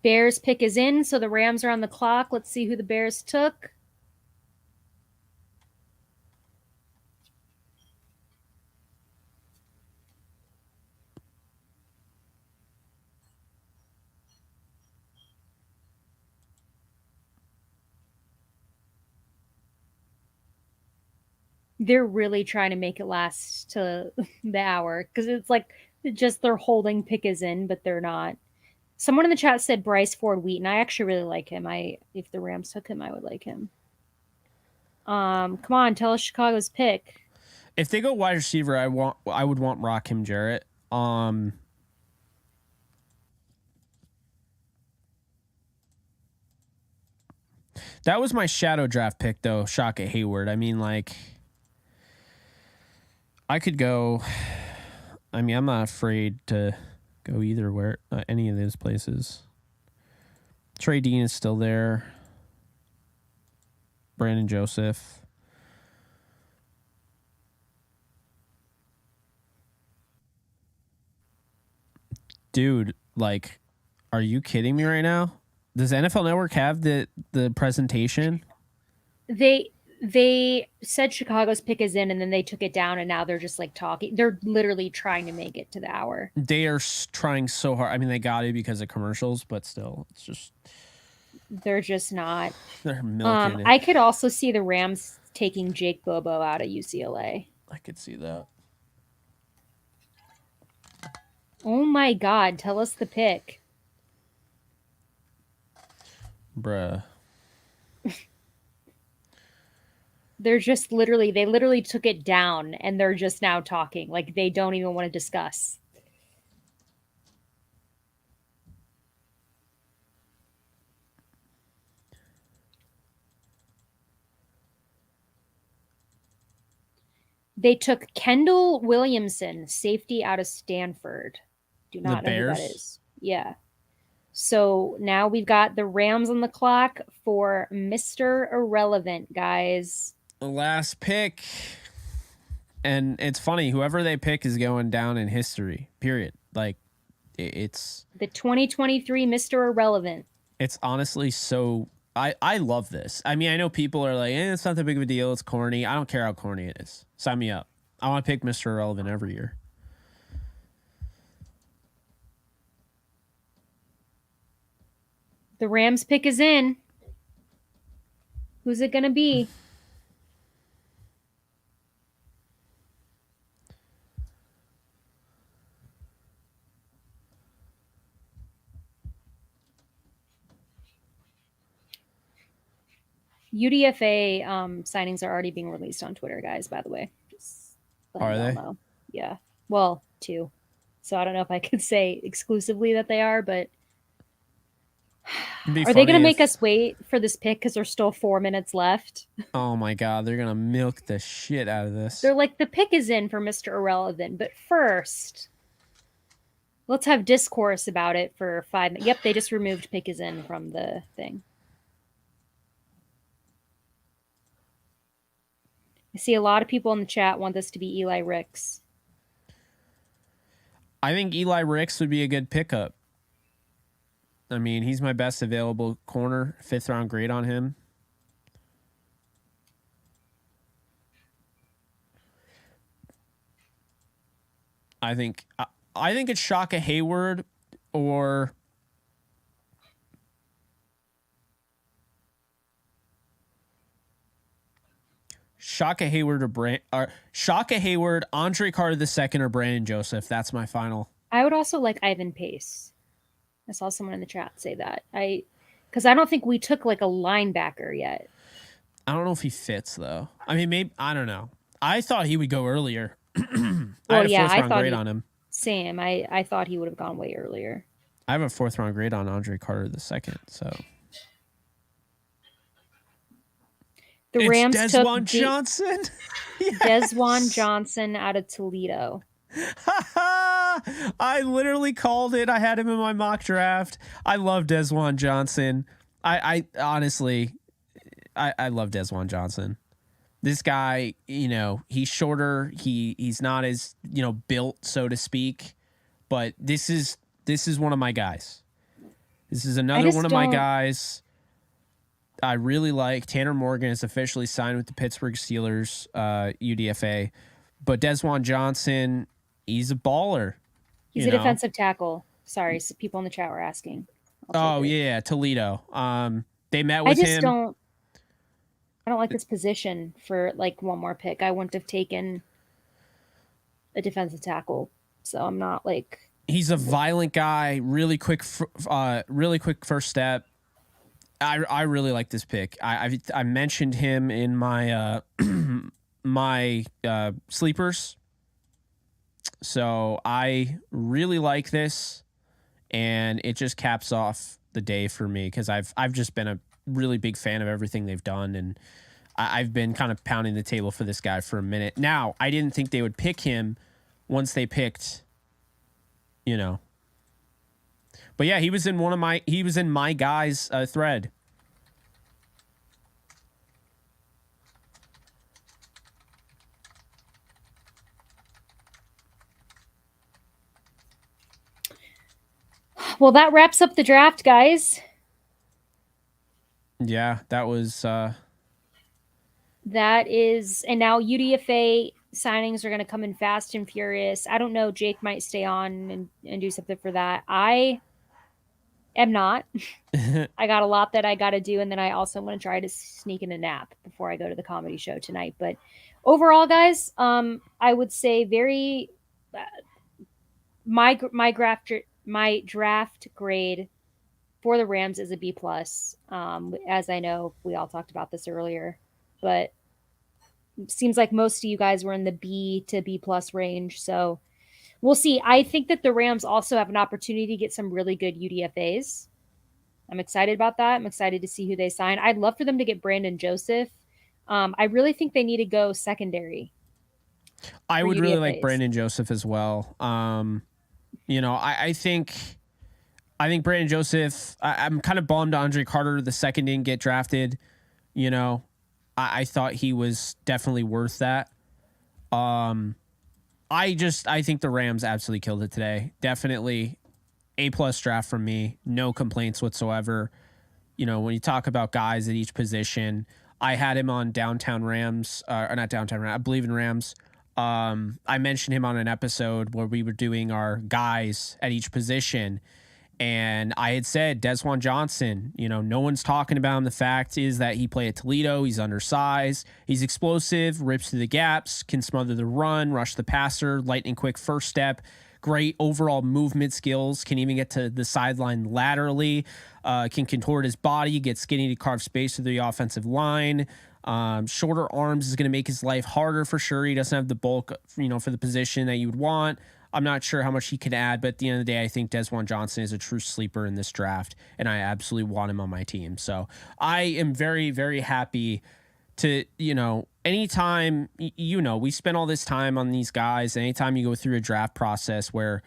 Bears pick is in, so the Rams are on the clock. Let's see who the Bears took. They're really trying to make it last to the hour because it's like just they're holding pick is in, but they're not. Someone in the chat said Bryce Ford Wheaton. I actually really like him. If the Rams took him, I would like him. Come on, tell us Chicago's pick. If they go wide receiver, I would want Rakim Jarrett. That was my shadow draft pick though, Shaka Hayward. I mean, like I could go. I mean, I'm not afraid to go any of those places. Trey Dean is still there. Brandon Joseph. Dude, like, are you kidding me right now? Does NFL Network have the presentation? They said Chicago's pick is in, and then they took it down, and now they're just like talking. They're literally trying to make it to the hour. They are trying so hard. I mean, they got it because of commercials, but still, it's just They're just not. They're milking it. I could also see the Rams taking Jake Bobo out of UCLA. I could see that. Oh my God! Tell us the pick, Bruh. They're just they literally took it down and they're just now talking. Like they don't even want to discuss. They took Kendall Williamson, safety out of Stanford. Do not know who that is. Yeah. So now we've got the Rams on the clock for Mr. Irrelevant, guys. The last pick. And it's funny, whoever they pick is going down in history, period. Like, it's... The 2023 Mr. Irrelevant. It's honestly so... I love this. I mean, I know people are like, it's not that big of a deal. It's corny. I don't care how corny it is. Sign me up. I want to pick Mr. Irrelevant every year. The Rams pick is in. Who's it going to be? UDFA signings are already being released on Twitter, guys, by the way. Just are they? Know. Yeah. Well, 2. So I don't know if I could say exclusively that they are, but are they going to make us wait for this pick because there's still 4 minutes left? Oh my God, they're going to milk the shit out of this. They're like, the pick is in for Mr. Irrelevant, but first, let's have discourse about it for 5 minutes. Yep, they just removed pick is in from the thing. I see a lot of people in the chat want this to be Eli Ricks. I think Eli Ricks would be a good pickup. I mean, he's my best available corner. 5th round grade on him. I think it's Shaka Hayward or Shaka Hayward or Shaka Hayward, Andre Carter II, or Brandon Joseph. That's my final. I would also like Ivan Pace. I saw someone in the chat say that. Because I don't think we took like a linebacker yet. I don't know if he fits though. I mean, maybe I don't know. I thought he would go earlier. Well, I had a 4th round grade on him. Same. I thought he would have gone way earlier. I have a 4th round grade on Andre Carter II. So the Rams Desjuan Johnson. Yes. Desjuan Johnson out of Toledo. I literally called it. I had him in my mock draft. I love Desjuan Johnson. I honestly, I love Desjuan Johnson. This guy, he's shorter. He's not as, built, so to speak. But this is one of my guys. This is another one of my guys. I really like. Tanner Morgan is officially signed with the Pittsburgh Steelers, UDFA. But Desjuan Johnson, he's a baller. He's a defensive tackle. Sorry, so people in the chat were asking. Oh, yeah, Toledo. They met with him. I don't like this position for like one more pick. I wouldn't have taken a defensive tackle. So I'm not like... He's a violent guy, really quick first step. I really like this pick. I mentioned him in my my sleepers. So I really like this, and it just caps off the day for me because I've just been a really big fan of everything they've done, and I've been kind of pounding the table for this guy for a minute. Now, I didn't think they would pick him once they picked, But yeah, he was in my guys thread. Well, that wraps up the draft, guys. Yeah, that was... That is... And now UDFA signings are going to come in fast and furious. I don't know. Jake might stay on and do something for that. I am not. I got a lot that I got to do, and then I also want to try to sneak in a nap before I go to the comedy show tonight. But overall, guys, I would say very my draft grade for the Rams is a B plus. As I know, we all talked about this earlier, but it seems like most of you guys were in the B to B plus range. So we'll see. I think that the Rams also have an opportunity to get some really good UDFAs. I'm excited about that. I'm excited to see who they sign. I'd love for them to get Brandon Joseph. I really think they need to go secondary. I would really like Brandon Joseph as well. I think Brandon Joseph, I'm kind of bummed Andre Carter the second didn't get drafted. I thought he was definitely worth that. I think the Rams absolutely killed it today. Definitely A+ draft from me. No complaints whatsoever. When you talk about guys at each position, I had him on Downtown Rams, or not Downtown Rams, I Believe in Rams. I mentioned him on an episode where we were doing our guys at each position. And I had said Desjuan Johnson, no one's talking about him. The fact is that he played at Toledo. He's undersized. He's explosive, rips through the gaps, can smother the run, rush the passer, lightning quick first step, great overall movement skills, can even get to the sideline laterally, can contort his body, get skinny to carve space through the offensive line. Shorter arms is going to make his life harder for sure. He doesn't have the bulk, for the position that you would want. I'm not sure how much he can add, but at the end of the day, I think Desjuan Johnson is a true sleeper in this draft, and I absolutely want him on my team. So I am very, very happy to, anytime, we spend all this time on these guys, anytime you go through a draft process where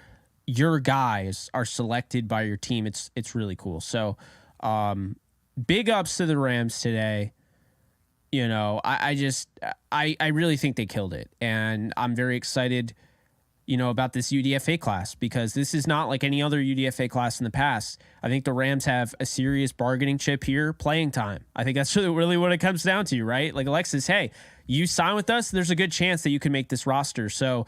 your guys are selected by your team, it's really cool. So big ups to the Rams today. I really think they killed it, and I'm very excited about this UDFA class, because this is not like any other UDFA class in the past. I think the Rams have a serious bargaining chip here, playing time. I think that's really what it comes down to, right? Like, Alexis, hey, you sign with us, there's a good chance that you can make this roster. So,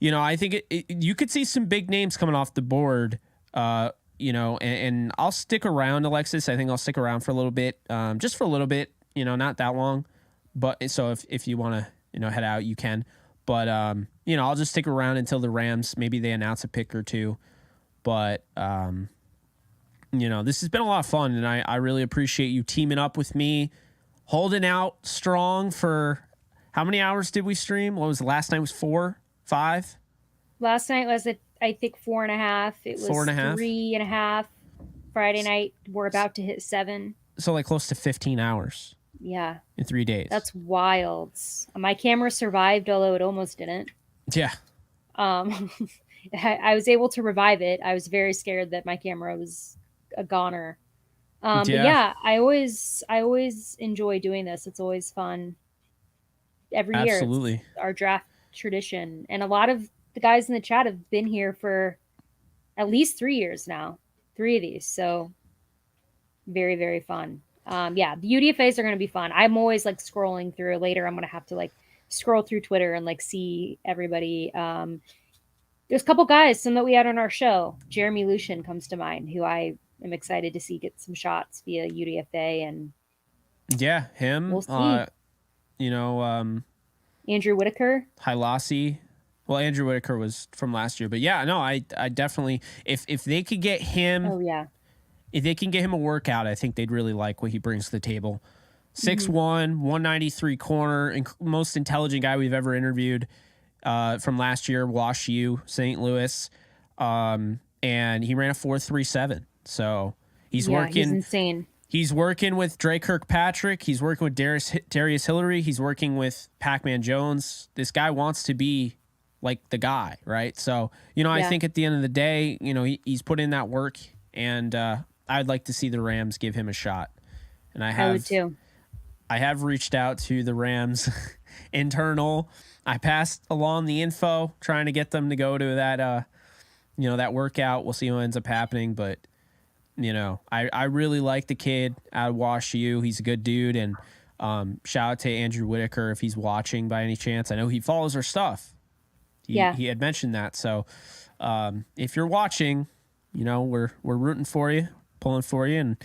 I think you could see some big names coming off the board, and I'll stick around, Alexis. I think I'll stick around for a little bit, just for a little bit, not that long. But so if you want to, head out, you can. But, I'll just stick around until the Rams, maybe they announce a pick or two. But, this has been a lot of fun, and I really appreciate you teaming up with me, holding out strong for how many hours did we stream? What was the last night? Was 4, 5? Last night was, I think, 4.5. It was 4.5? 3.5. Friday night, we're about to hit 7. So like close to 15 hours. Yeah. In 3 days. That's wild. My camera survived, although it almost didn't. Yeah. I was able to revive it. I was very scared that my camera was a goner. But yeah, I always enjoy doing this. It's always fun. Every year. Absolutely. It's our draft tradition. And a lot of the guys in the chat have been here for at least 3 years now. 3 of these. So very, very fun. The UDFAs are going to be fun. I'm always like scrolling through. Later, I'm going to have to like scroll through Twitter and like see everybody. There's a couple guys, some that we had on our show. Jeremy Lucian comes to mind, who I am excited to see get some shots via UDFA. And yeah, him. We'll see. Andrew Whitaker. Hilasi. Well, Andrew Whitaker was from last year, but yeah, no, I definitely, if they could get him. Oh yeah. If they can get him a workout, I think they'd really like what he brings to the table. 6'1", 193 corner, most intelligent guy we've ever interviewed from last year, Wash U, St. Louis. And he ran a 4.37. So he's working. He's insane. He's working with Dre Kirkpatrick. He's working with Darius Hillary. He's working with Pac-Man Jones. This guy wants to be like the guy, right? So, I think at the end of the day, he's put in that work, and I'd like to see the Rams give him a shot. And I would too. I have reached out to the Rams internal. I passed along the info, trying to get them to go to that, that workout. We'll see what ends up happening. But, I really like the kid out of Wash U. He's a good dude. And shout out to Andrew Whitaker if he's watching by any chance. I know he follows our stuff. He had mentioned that. So if you're watching, you know, we're rooting for you, pulling for you, and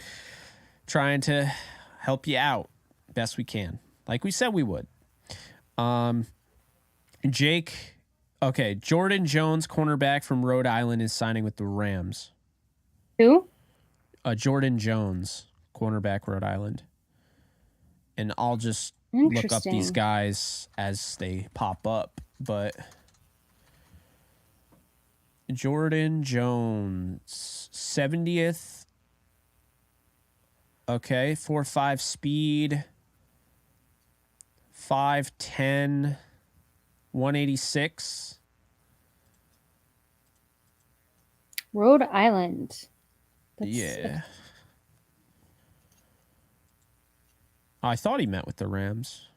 trying to help you out best we can, like we said we would. Jake, okay, Jordan Jones, cornerback from Rhode Island, is signing with the Rams. Who? Jordan Jones, cornerback, Rhode Island. And I'll just look up these guys as they pop up, but Jordan Jones, 70th. Okay, 4.5 speed, 5'10", 186. Rhode Island. Yeah. I thought he met with the Rams.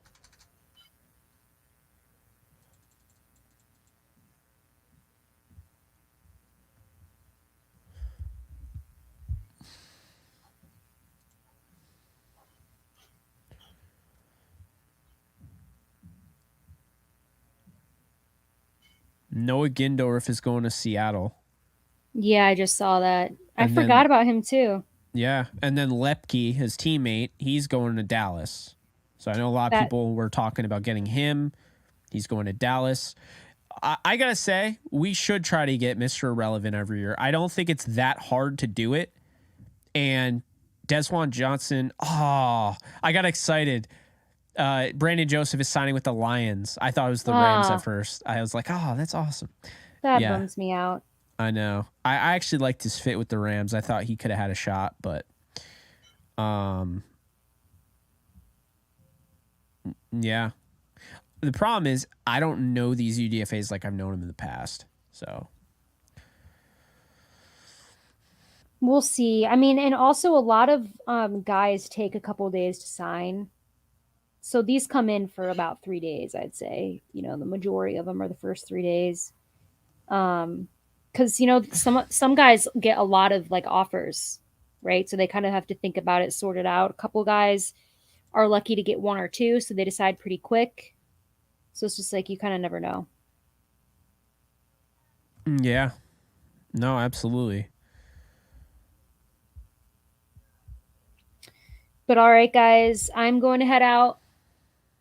Noah Gindorf is going to Seattle. Yeah, I just saw that. I forgot about him too. Yeah, and then Lepke, his teammate, he's going to Dallas. So I know a lot of people were talking about getting him. He's going to Dallas. I got to say, we should try to get Mr. Irrelevant every year. I don't think it's that hard to do it. And Desjuan Johnson, I got excited. Brandon Joseph is signing with the Lions. I thought it was the Rams at first. I was like, that's awesome. That bums me out. I know. I actually liked his fit with the Rams. I thought he could have had a shot, but yeah. The problem is I don't know these UDFAs like I've known them in the past. So we'll see. I mean, and also a lot of guys take a couple of days to sign. So these come in for about 3 days, I'd say. You know, the majority of them are the first 3 days. Because, you know, some guys get a lot of like offers, right? So they kind of have to think about it, sort it out. A couple guys are lucky to get 1 or 2, so they decide pretty quick. So it's just like you kind of never know. Yeah. No, absolutely. But all right, guys, I'm going to head out.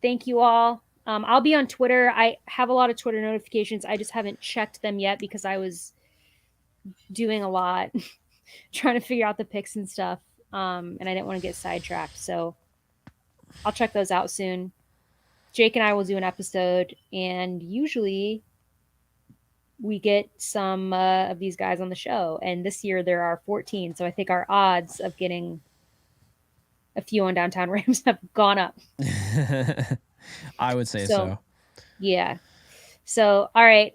Thank you all. I'll be on Twitter. I have a lot of Twitter notifications. I just haven't checked them yet because I was doing a lot trying to figure out the picks and stuff. And I didn't want to get sidetracked. So I'll check those out soon. Jake and I will do an episode, and usually we get some of these guys on the show. And this year there are 14. So I think our odds of getting a few on Downtown Rams have gone up. I would say so. Yeah. So, all right.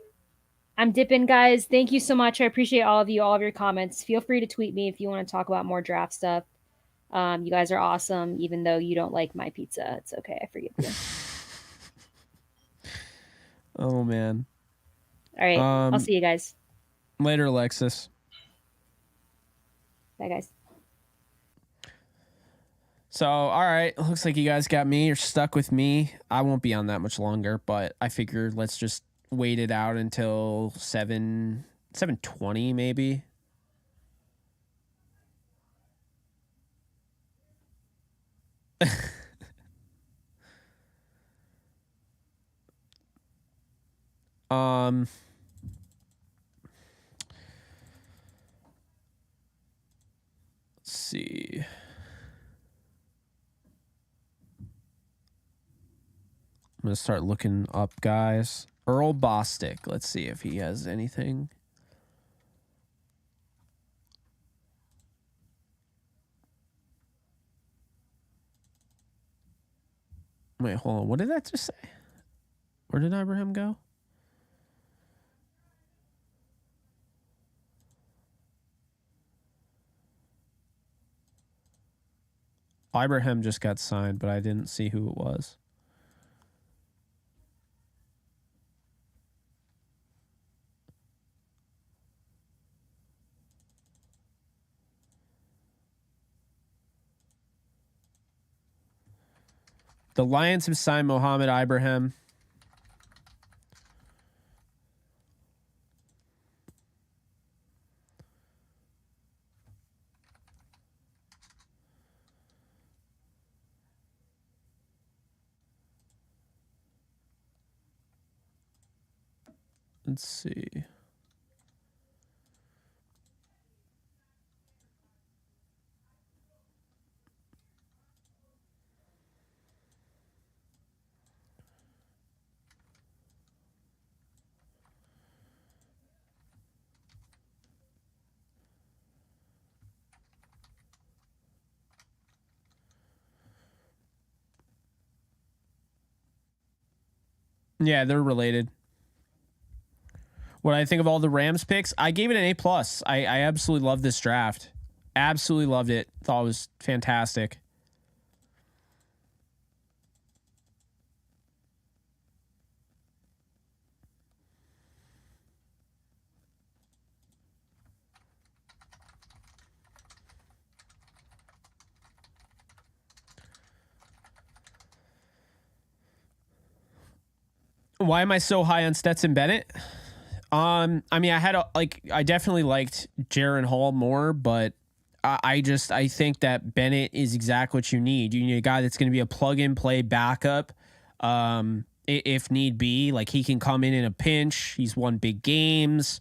I'm dipping, guys. Thank you so much. I appreciate all of you, all of your comments. Feel free to tweet me if you want to talk about more draft stuff. You guys are awesome, even though you don't like my pizza. It's okay. I forgive you. Oh, man. All right. I'll see you guys. Later, Alexis. Bye, guys. So, all right. Looks like you guys got me. You're stuck with me. I won't be on that much longer, but I figured let's just wait it out until 7:20 maybe. Let's see. I'm going to start looking up guys. Earl Bostic. Let's see if he has anything. Wait, hold on. What did that just say? Where did Ibrahim go? Ibrahim just got signed, but I didn't see who it was. The Lions have signed Mohamed Ibrahim. Let's see. Yeah, they're related. What I think of all the Rams picks, I gave it an A+. I absolutely love this draft. Absolutely loved it. Thought it was fantastic. Why am I so high on Stetson Bennett? I mean, I definitely liked Jaron Hall more, but I think that Bennett is exactly what you need. You need a guy that's going to be a plug and play backup, if need be. Like, he can come in a pinch. He's won big games,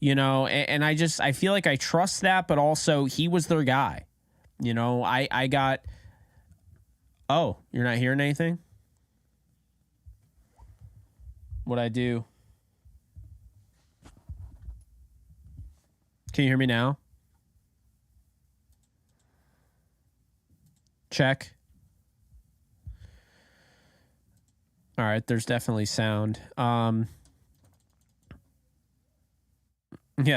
and I feel like I trust that, but also he was their guy. I got. Oh, you're not hearing anything? What'd I do? Can you hear me now? Check. All right, there's definitely sound. Yeah,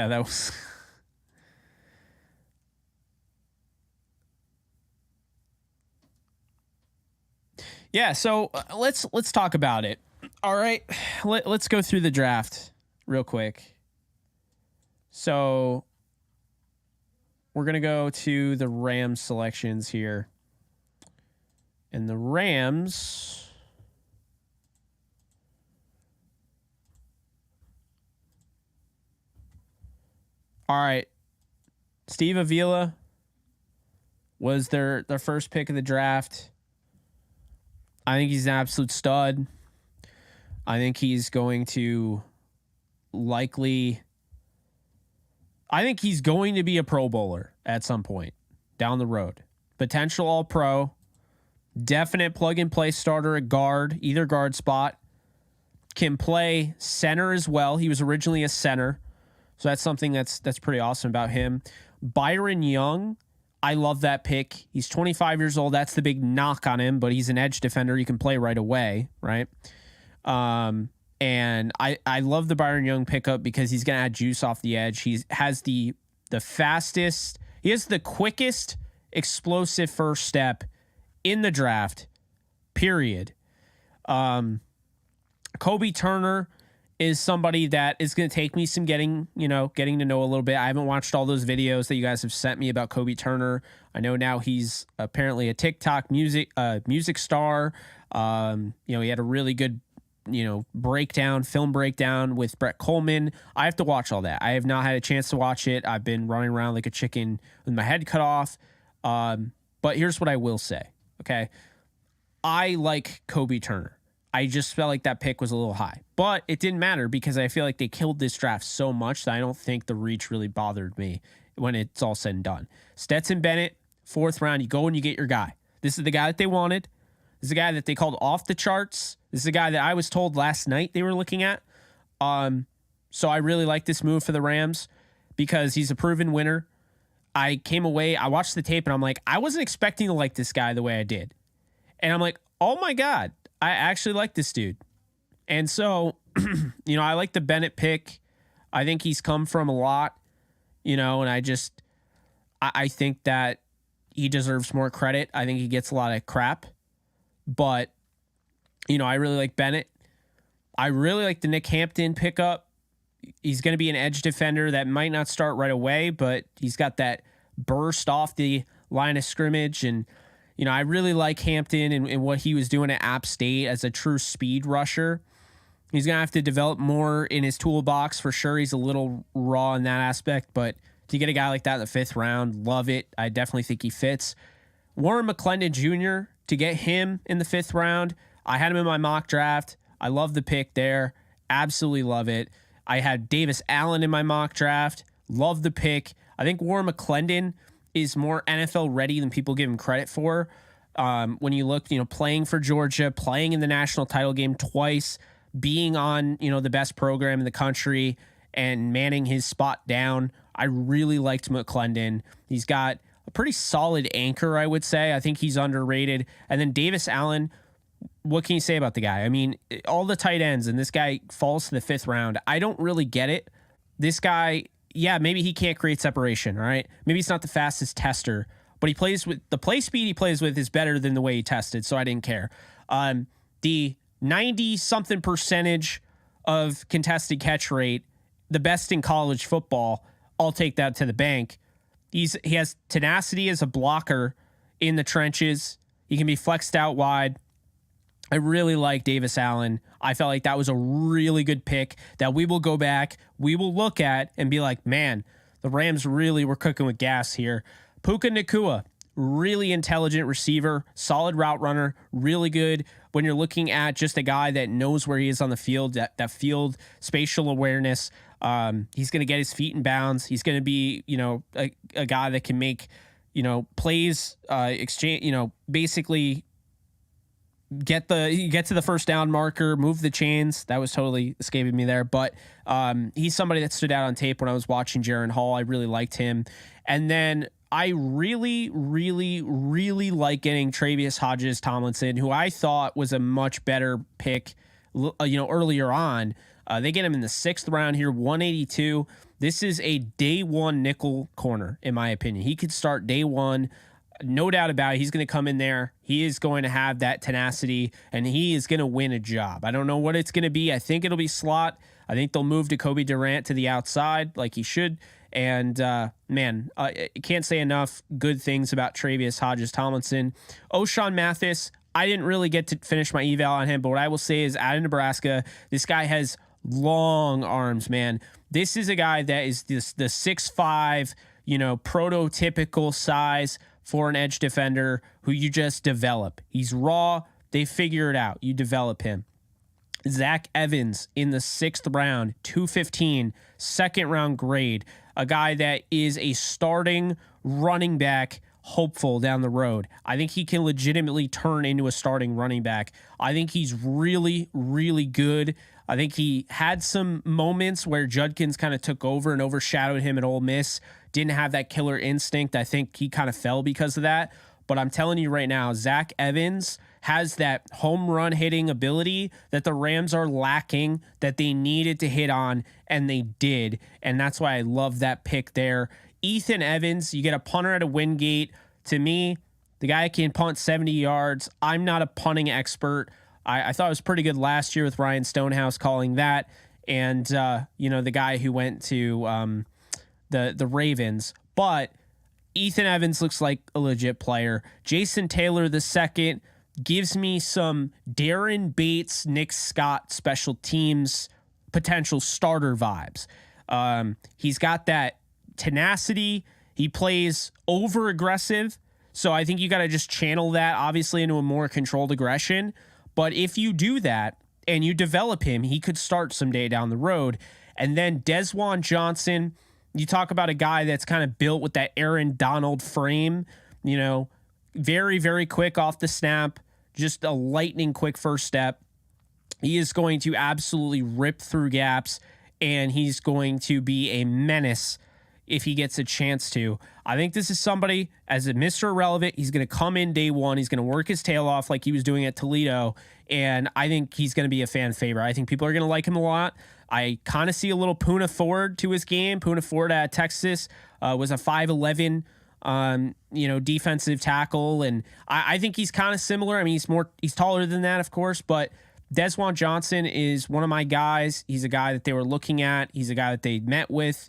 that was Yeah, so let's talk about it. All right, let's go through the draft real quick. So we're going to go to the Rams selections here. And the Rams, all right, Steve Avila was their first pick of the draft. I think he's an absolute stud. I think he's going to be a Pro Bowler at some point down the road. Potential All-Pro. Definite plug-and-play starter at guard, either guard spot. Can play center as well. He was originally a center. So that's something that's pretty awesome about him. Byron Young, I love that pick. He's 25 years old. That's the big knock on him, but he's an edge defender. He can play right away, right? And I love the Byron Young pickup because he's going to add juice off the edge. He has the fastest, he has the quickest explosive first step in the draft, period. Kobe Turner is somebody that is going to take me some getting to know a little bit. I haven't watched all those videos that you guys have sent me about Kobe Turner. I know now he's apparently a TikTok music star. He had a really good film breakdown with Brett Coleman. I have to watch all that. I have not had a chance to watch it. I've been running around like a chicken with my head cut off. But here's what I will say. Okay. I like Kobe Turner. I just felt like that pick was a little high, but it didn't matter because I feel like they killed this draft so much that I don't think the reach really bothered me when it's all said and done. Stetson Bennett, 4th round, you go and you get your guy. This is the guy that they wanted. This is a guy that they called off the charts. This is a guy that I was told last night they were looking at. So I really like this move for the Rams because he's a proven winner. I came away, I watched the tape, and I'm like, I wasn't expecting to like this guy the way I did. And I'm like, oh my God, I actually like this dude. And so, I like the Bennett pick. I think he's come from a lot, and I think that he deserves more credit. I think he gets a lot of crap. But, I really like Bennett. I really like the Nick Hampton pickup. He's going to be an edge defender that might not start right away, but he's got that burst off the line of scrimmage. And, I really like Hampton and what he was doing at App State as a true speed rusher. He's going to have to develop more in his toolbox for sure. He's a little raw in that aspect, but to get a guy like that in the 5th round, love it. I definitely think he fits. Warren McClendon Jr., to get him in the 5th round, I had him in my mock draft. I love the pick there. Absolutely love it. I had Davis Allen in my mock draft. Love the pick. I think Warren McClendon is more NFL ready than people give him credit for. When you look, playing for Georgia, playing in the national title game twice, being on, the best program in the country and manning his spot down. I really liked McClendon. He's got a pretty solid anchor, I would say. I think he's underrated. And then Davis Allen, what can you say about the guy? I mean, all the tight ends, and this guy falls to the 5th round. I don't really get it. This guy, yeah, maybe he can't create separation, right? Maybe he's not the fastest tester, but he plays with the play speed he plays with is better than the way he tested, so I didn't care. The 90-something percentage of contested catch rate, the best in college football, I'll take that to the bank. He has tenacity as a blocker in the trenches. He can be flexed out wide. I really like Davis Allen. I felt like that was a really good pick that we will go back, we will look at and be like, man, the Rams really were cooking with gas here. Puka Nacua, really intelligent receiver, solid route runner, really good when you're looking at just a guy that knows where he is on the field, that field spatial awareness. He's going to get his feet in bounds. He's going to be, a guy that can make, plays, exchange, basically get to the first down marker, move the chains. That was totally escaping me there. But he's somebody that stood out on tape when I was watching Jaron Hall. I really liked him. And then I really, really, really like getting Travius Hodges-Tomlinson, who I thought was a much better pick, earlier on. They get him in the 6th round here, 182. This is a day one nickel corner, in my opinion. He could start day one. No doubt about it. He's going to come in there. He is going to have that tenacity, and he is going to win a job. I don't know what it's going to be. I think it'll be slot. I think they'll move Jacoby Durant to the outside like he should. And, I can't say enough good things about Travius Hodges-Tomlinson. O'Shawn Mathis, I didn't really get to finish my eval on him, but what I will say is out of Nebraska, this guy has long arms, man. This is a guy that is the 6'5", prototypical size for an edge defender who you just develop. He's raw. They figure it out. You develop him. Zach Evans in the 6th round, 215, 2nd round grade. A guy that is a starting running back hopeful down the road. I think he can legitimately turn into a starting running back. I think he's really, really good. I think he had some moments where Judkins kind of took over and overshadowed him at Ole Miss. Didn't have that killer instinct. I think he kind of fell because of that. But I'm telling you right now, Zach Evans has that home run hitting ability that the Rams are lacking, that they needed to hit on, and they did. And that's why I love that pick there. Ethan Evans, you get a punter at a Wingate. To me, the guy can punt 70 yards. I'm not a punting expert. I thought it was pretty good last year with Ryan Stonehouse calling that. And, the guy who went to the Ravens. But Ethan Evans looks like a legit player. Jason Taylor II gives me some Darren Bates, Nick Scott special teams potential starter vibes. He's got that tenacity. He plays over aggressive. So I think you got to just channel that obviously into a more controlled aggression. But if you do that and you develop him, he could start someday down the road. And then Desjuan Johnson, you talk about a guy that's kind of built with that Aaron Donald frame, very, very quick off the snap, just a lightning quick first step. He is going to absolutely rip through gaps, and he's going to be a menace if he gets a chance to. I think this is somebody, as a Mr. Irrelevant, he's going to come in day one. He's going to work his tail off like he was doing at Toledo, and I think he's going to be a fan favorite. I think people are going to like him a lot. I kind of see a little Poona Ford to his game. Poona Ford at Texas was a 5'11", defensive tackle, and I think he's kind of similar. I mean, he's taller than that, of course, but Desjuan Johnson is one of my guys. He's a guy that they were looking at. He's a guy that they met with,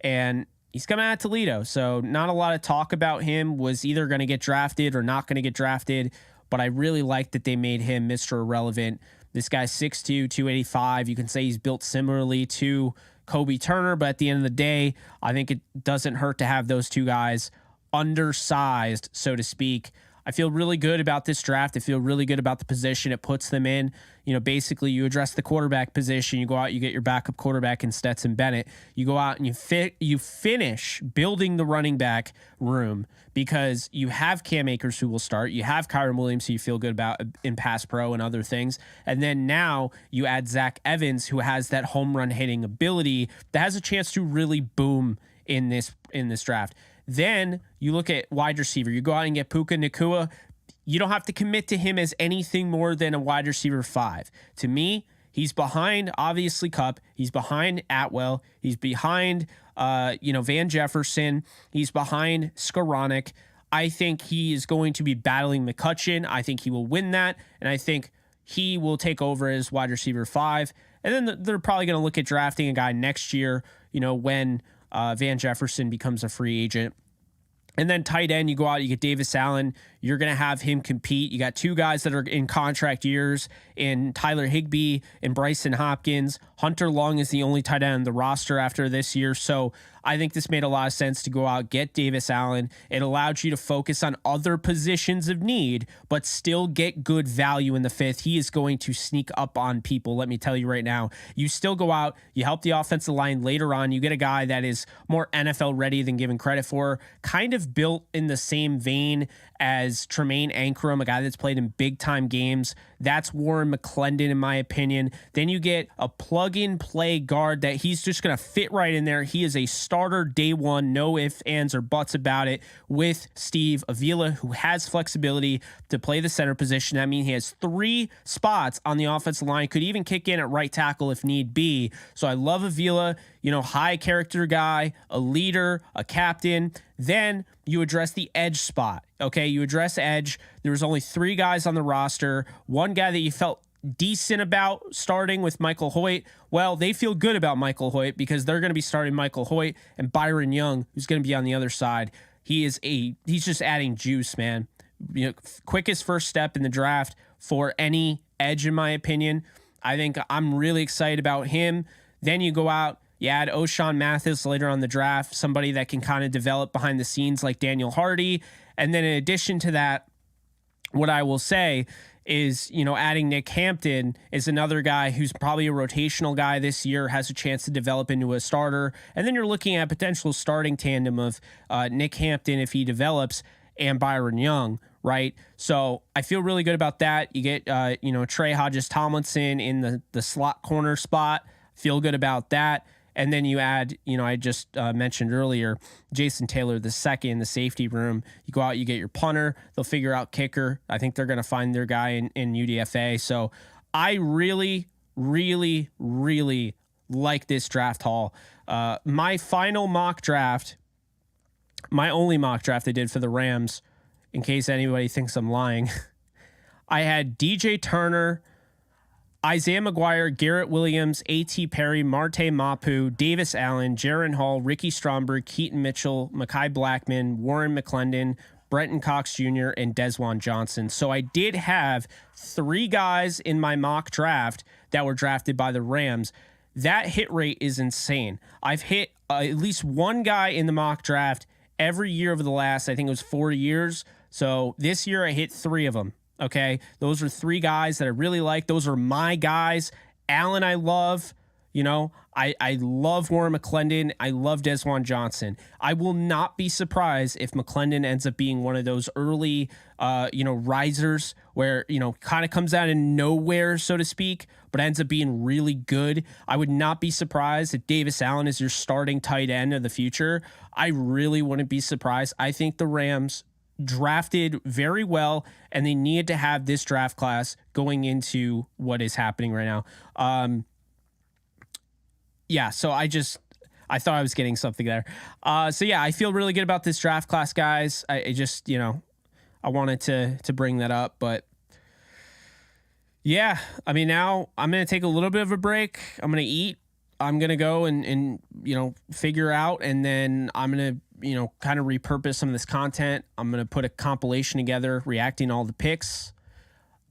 and he's coming out of Toledo, so not a lot of talk about him was either going to get drafted or not going to get drafted, but I really like that they made him Mr. Irrelevant. This guy's 6'2", 285. You can say he's built similarly to Kobe Turner, but at the end of the day, I think it doesn't hurt to have those two guys undersized, so to speak. I feel really good about this draft. I feel really good about the position it puts them in. Basically you address the quarterback position. You go out, you get your backup quarterback in Stetson Bennett. You go out and you finish building the running back room because you have Cam Akers who will start. You have Kyron Williams who you feel good about in pass pro and other things. And then now you add Zach Evans who has that home run hitting ability that has a chance to really boom in this draft. Then you look at wide receiver. You go out and get Puka Nacua. You don't have to commit to him as anything more than a wide receiver 5. To me, he's behind, obviously, Kupp. He's behind Atwell. He's behind, Van Jefferson. He's behind Skoranek. I think he is going to be battling McCutcheon. I think he will win that, and I think he will take over as wide receiver 5. And then they're probably going to look at drafting a guy next year, when Van Jefferson becomes a free agent. And then tight end, you go out, you get Davis Allen. You're going to have him compete. You got 2 guys that are in contract years in Tyler Higbee and Bryson Hopkins. Hunter Long is the only tight end on the roster after this year. So I think this made a lot of sense to go out, get Davis Allen. It allowed you to focus on other positions of need, but still get good value in the 5th. He is going to sneak up on people, let me tell you right now. You still go out, you help the offensive line later on. You get a guy that is more NFL ready than given credit for, kind of built in the same vein as Tremaine Ankrum, a guy that's played in big-time games. That's Warren McClendon, in my opinion. Then you get a plug-and-play guard that he's just going to fit right in there. He is a starter day one, no ifs, ands, or buts about it, with Steve Avila, who has flexibility to play the center position. That means he has 3 spots on the offensive line, could even kick in at right tackle if need be. So I love Avila, high character guy, a leader, a captain. Then you address the edge spot. Okay, you address edge. There was only 3 guys on the roster. One guy that you felt decent about starting with Michael Hoyt. Well, they feel good about Michael Hoyt because they're going to be starting Michael Hoyt and Byron Young, who's going to be on the other side. He's just adding juice, man. Quickest first step in the draft for any edge, in my opinion. I think I'm really excited about him. Then you go out, you add O'Shawn Mathis later on the draft, somebody that can kind of develop behind the scenes like Daniel Hardy. And then in addition to that, what I will say is, adding Nick Hampton is another guy who's probably a rotational guy this year, has a chance to develop into a starter. And then you're looking at a potential starting tandem of Nick Hampton if he develops and Byron Young, right? So I feel really good about that. You get, Trey Hodges-Tomlinson in the slot corner spot. Feel good about that. And then you add, I just mentioned earlier, Jason Taylor II, the safety room. You go out, you get your punter. They'll figure out kicker. I think they're going to find their guy in UDFA. So I really, really, really like this draft haul. My final mock draft, my only mock draft I did for the Rams, in case anybody thinks I'm lying, I had DJ Turner, Isaiah McGuire, Garrett Williams, A.T. Perry, Marte Mapu, Davis Allen, Jaron Hall, Ricky Stromberg, Keaton Mitchell, Mekhi Blackman, Warren McClendon, Brenton Cox Jr., and Desjuan Johnson. So I did have 3 guys in my mock draft that were drafted by the Rams. That hit rate is insane. I've hit at least 1 guy in the mock draft every year over the last, I think it was 4 years. So this year I hit 3 of them. Okay, those are 3 guys that I really like. Those are my guys. Allen, I love. I love Warren McClendon. I love Desjuan Johnson. I will not be surprised if McClendon ends up being one of those early, risers where, kind of comes out of nowhere, so to speak, but ends up being really good. I would not be surprised if Davis Allen is your starting tight end of the future. I really wouldn't be surprised. I think the Rams drafted very well, and they needed to have this draft class going into what is happening right now. So I thought I was getting something there. I feel really good about this draft class, guys. I just, I wanted to bring that up, but yeah, I mean, now I'm going to take a little bit of a break. I'm going to eat. I'm going to go and figure out, and then I'm going to, kind of repurpose some of this content. I'm going to put a compilation together, reacting all the picks.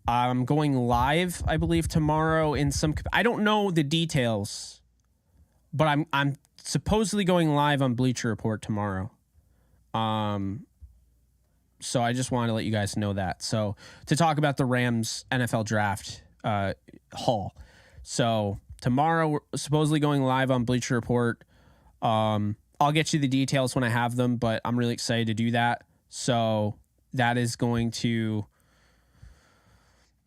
I'm going live, I believe, tomorrow in some, I don't know the details, but I'm supposedly going live on Bleacher Report tomorrow. So I just wanted to let you guys know that. So to talk about the Rams NFL draft haul. So tomorrow we're supposedly going live on Bleacher Report. I'll get you the details when I have them, but I'm really excited to do that. So that is going to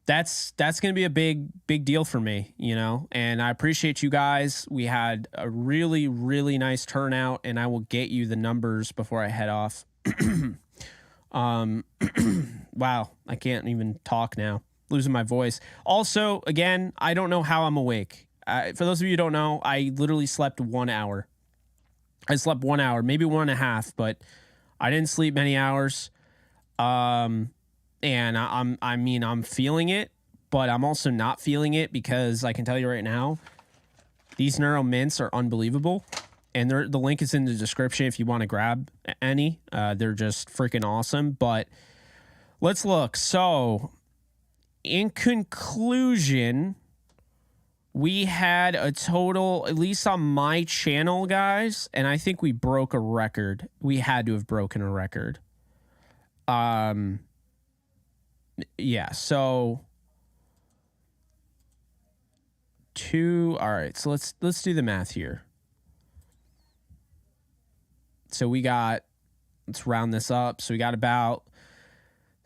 that's going to be a big deal for me, you know, and I appreciate you guys. We had a really, really nice turnout, and I will get you the numbers before I head off. Wow, I can't even talk now. Losing my voice. Also, again, I don't know how I'm awake. For those of you who don't know, I literally slept 1 hour. I slept 1 hour, maybe 1.5, but I didn't sleep many hours. And I'm feeling it, but I'm also not feeling it because I can tell you right now, these Neuro Mints are unbelievable. And the link is in the description if you want to grab any. They're just freaking awesome. But let's look. So, in conclusion, we had a total, at least on my channel, guys, and I think we broke a record. We had to have broken a record. Yeah, so all right, so let's do the math here. So let's round this up. So we got about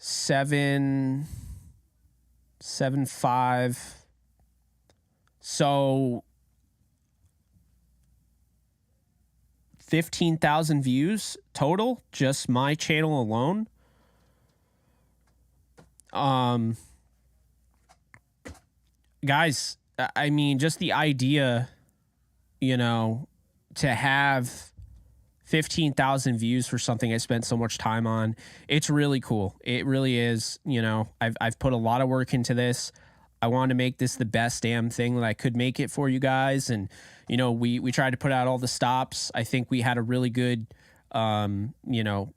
7.5. So 15,000 views total, just my channel alone. Guys, I mean, just the idea, you know, to have 15,000 views for something I spent so much time on, it's really cool. It really is. You know, I've put a lot of work into this. I wanted to make this the best damn thing that I could make it for you guys. And, you know, we tried to put out all the stops. I think we had a really good, you know,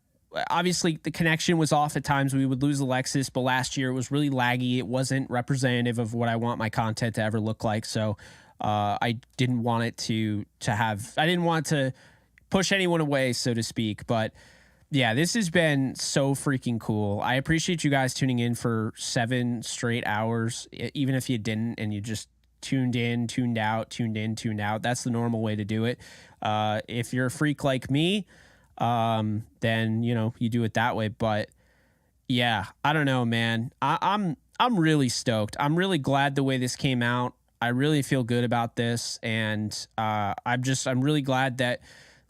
obviously the connection was off at times. We would lose Alexis, but last year it was really laggy. It wasn't representative of what I want my content to ever look like. So I didn't want it to have, I didn't want to push anyone away, so to speak. But yeah, this has been so freaking cool. I appreciate you guys tuning in for 7 straight hours, even if you didn't and you just tuned in, tuned out, tuned in, tuned out. That's the normal way to do it. If you're a freak like me, then, you know, you do it that way. But yeah, I don't know, man. I'm really stoked. I'm really glad the way this came out. I really feel good about this. And I'm really glad that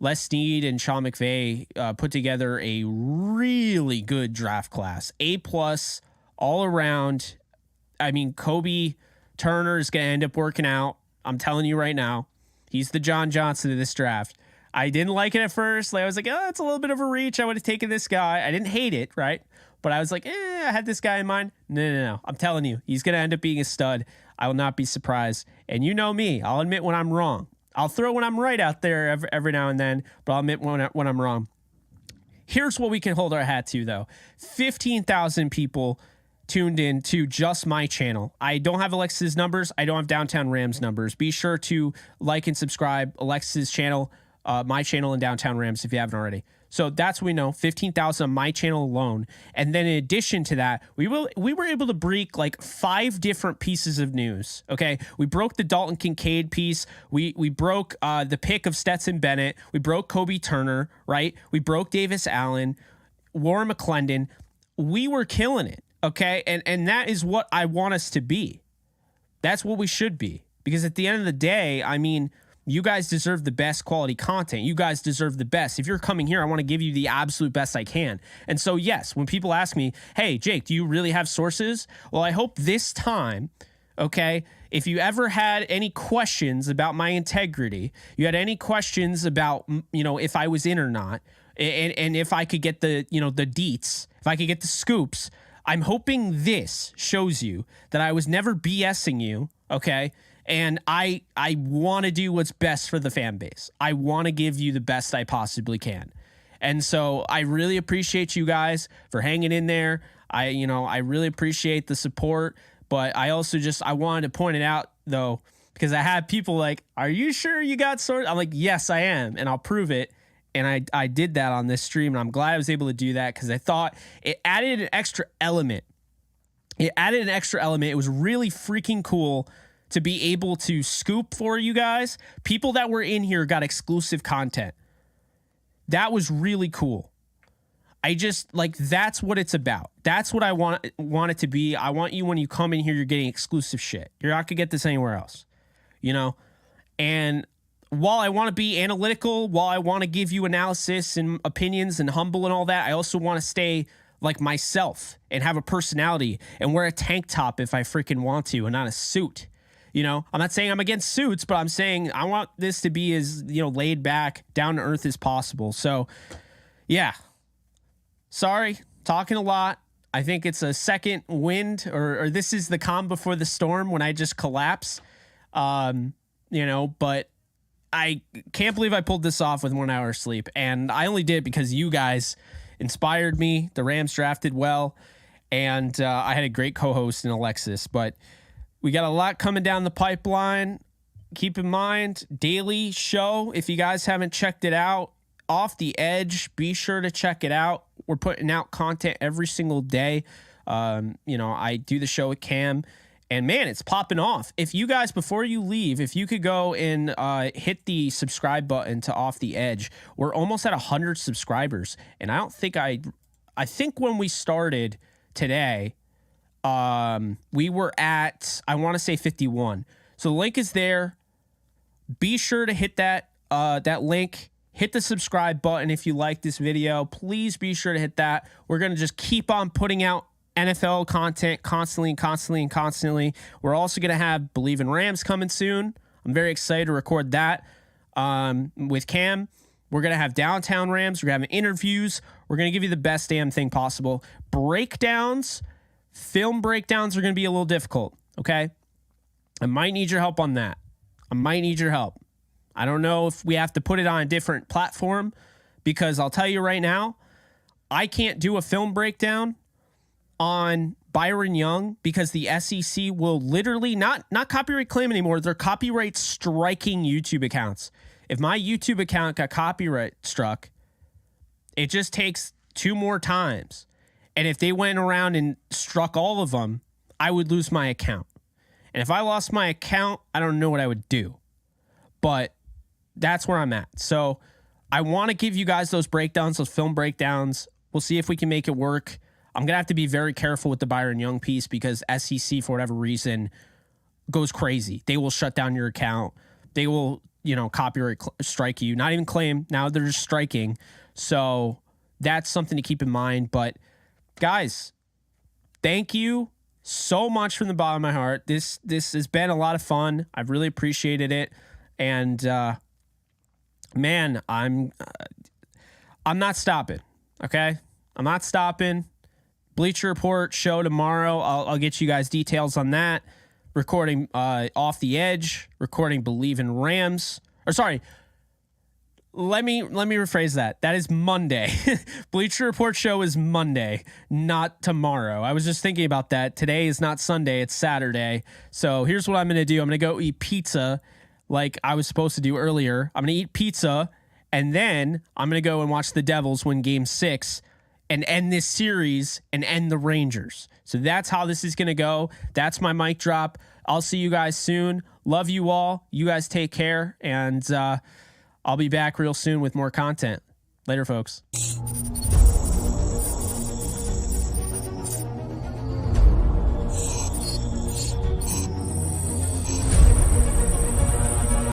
Les Snead and Sean McVay put together a really good draft class. A+ all around. I mean, Kobe Turner is going to end up working out. I'm telling you right now. He's the John Johnson of this draft. I didn't like it at first. Like, I was like, oh, it's a little bit of a reach. I would have taken this guy. I didn't hate it, right? But I was like, I had this guy in mind. No. I'm telling you, he's going to end up being a stud. I will not be surprised. And you know me. I'll admit when I'm wrong. I'll throw when I'm right out there every now and then, but I'll admit when I'm wrong. Here's what we can hold our hat to, though. 15,000 people tuned in to just my channel. I don't have Alexis' numbers. I don't have Downtown Rams numbers. Be sure to like and subscribe Alexis' channel, my channel, and Downtown Rams if you haven't already. So that's what we know, 15,000 on my channel alone. And then in addition to that, we were able to break like 5 different pieces of news. Okay, we broke the Dalton Kincaid piece. We broke the pick of Stetson Bennett. We broke Kobe Turner, right? We broke Davis Allen, Warren McClendon. We were killing it. Okay, and that is what I want us to be. That's what we should be. Because at the end of the day, I mean, you guys deserve the best quality content. You guys deserve the best. If you're coming here, I want to give you the absolute best I can. And so, yes, when people ask me, hey, Jake, do you really have sources? Well, I hope this time, okay, if you ever had any questions about my integrity, you had any questions about, you know, if I was in or not, and if I could get the, you know, the deets, if I could get the scoops, I'm hoping this shows you that I was never BSing you, okay? And I want to do what's best for the fan base. I want to give you the best I possibly can. And so I really appreciate you guys for hanging in there. I really appreciate the support, but I also I wanted to point it out though, because I had people like, are you sure you got source? I'm like, yes, I am. And I'll prove it. And I did that on this stream, and I'm glad I was able to do that because I thought it added an extra element. It was really freaking cool to be able to scoop for you guys. People that were in here got exclusive content. That was really cool. I just, like, that's what it's about. That's what I want it to be. I want you, when you come in here, you're getting exclusive shit. You're not going to get this anywhere else, you know? And while I want to be analytical, while I want to give you analysis and opinions and humble and all that, I also want to stay like myself and have a personality and wear a tank top if I freaking want to and not a suit. You know, I'm not saying I'm against suits, but I'm saying I want this to be as, you know, laid back, down to earth as possible. So, yeah. Sorry, talking a lot. I think it's a second wind, or this is the calm before the storm when I just collapse. You know, but I can't believe I pulled this off with 1 hour sleep. And I only did it because you guys inspired me. The Rams drafted well. And I had a great co-host in Alexis. But we got a lot coming down the pipeline. Keep in mind, daily show. If you guys haven't checked it out, Off the Edge, be sure to check it out. We're putting out content every single day. You know, I do the show with Cam. And man, it's popping off. If you guys, before you leave, if you could go and hit the subscribe button to Off the Edge, we're almost at 100 subscribers. And I think when we started today, we were at, I want to say 51. So the link is there. Be sure to hit that link. Hit the subscribe button if you like this video. Please be sure to hit that. We're going to just keep on putting out NFL content constantly. We're also going to have Believe in Rams coming soon. I'm very excited to record that with Cam. We're going to have Downtown Rams. We're going to have interviews. We're going to give you the best damn thing possible. Breakdowns, film breakdowns are going to be a little difficult, okay? I might need your help on that. I don't know if we have to put it on a different platform, because I'll tell you right now, I can't do a film breakdown on Byron Young because the SEC will literally not copyright claim anymore. They're copyright striking YouTube accounts. If my YouTube account got copyright struck, it just takes 2 more times. And if they went around and struck all of them, I would lose my account. And if I lost my account, I don't know what I would do. But that's where I'm at. So I want to give you guys those breakdowns, those film breakdowns. We'll see if we can make it work. I'm going to have to be very careful with the Byron Young piece because SEC, for whatever reason, goes crazy. They will shut down your account. They will, you know, copyright strike you. Not even claim. Now they're just striking. So that's something to keep in mind. But guys, thank you so much from the bottom of my heart. This has been a lot of fun. I've really appreciated it. And man, I'm not stopping. Okay, I'm not stopping. Bleacher Report show tomorrow. I'll get you guys details on that. Recording Off the Edge. Recording Believe in Rams. Or sorry, let me rephrase that. That is Monday. Bleacher Report show is Monday, not tomorrow. I was just thinking about that. Today is not Sunday. It's Saturday. So here's what I'm going to do. I'm going to go eat pizza like I was supposed to do earlier. I'm going to eat pizza, and then I'm going to go and watch the Devils win Game 6 and end this series and end the Rangers. So that's how this is going to go. That's my mic drop. I'll see you guys soon. Love you all. You guys take care, and I'll be back real soon with more content. Later, folks.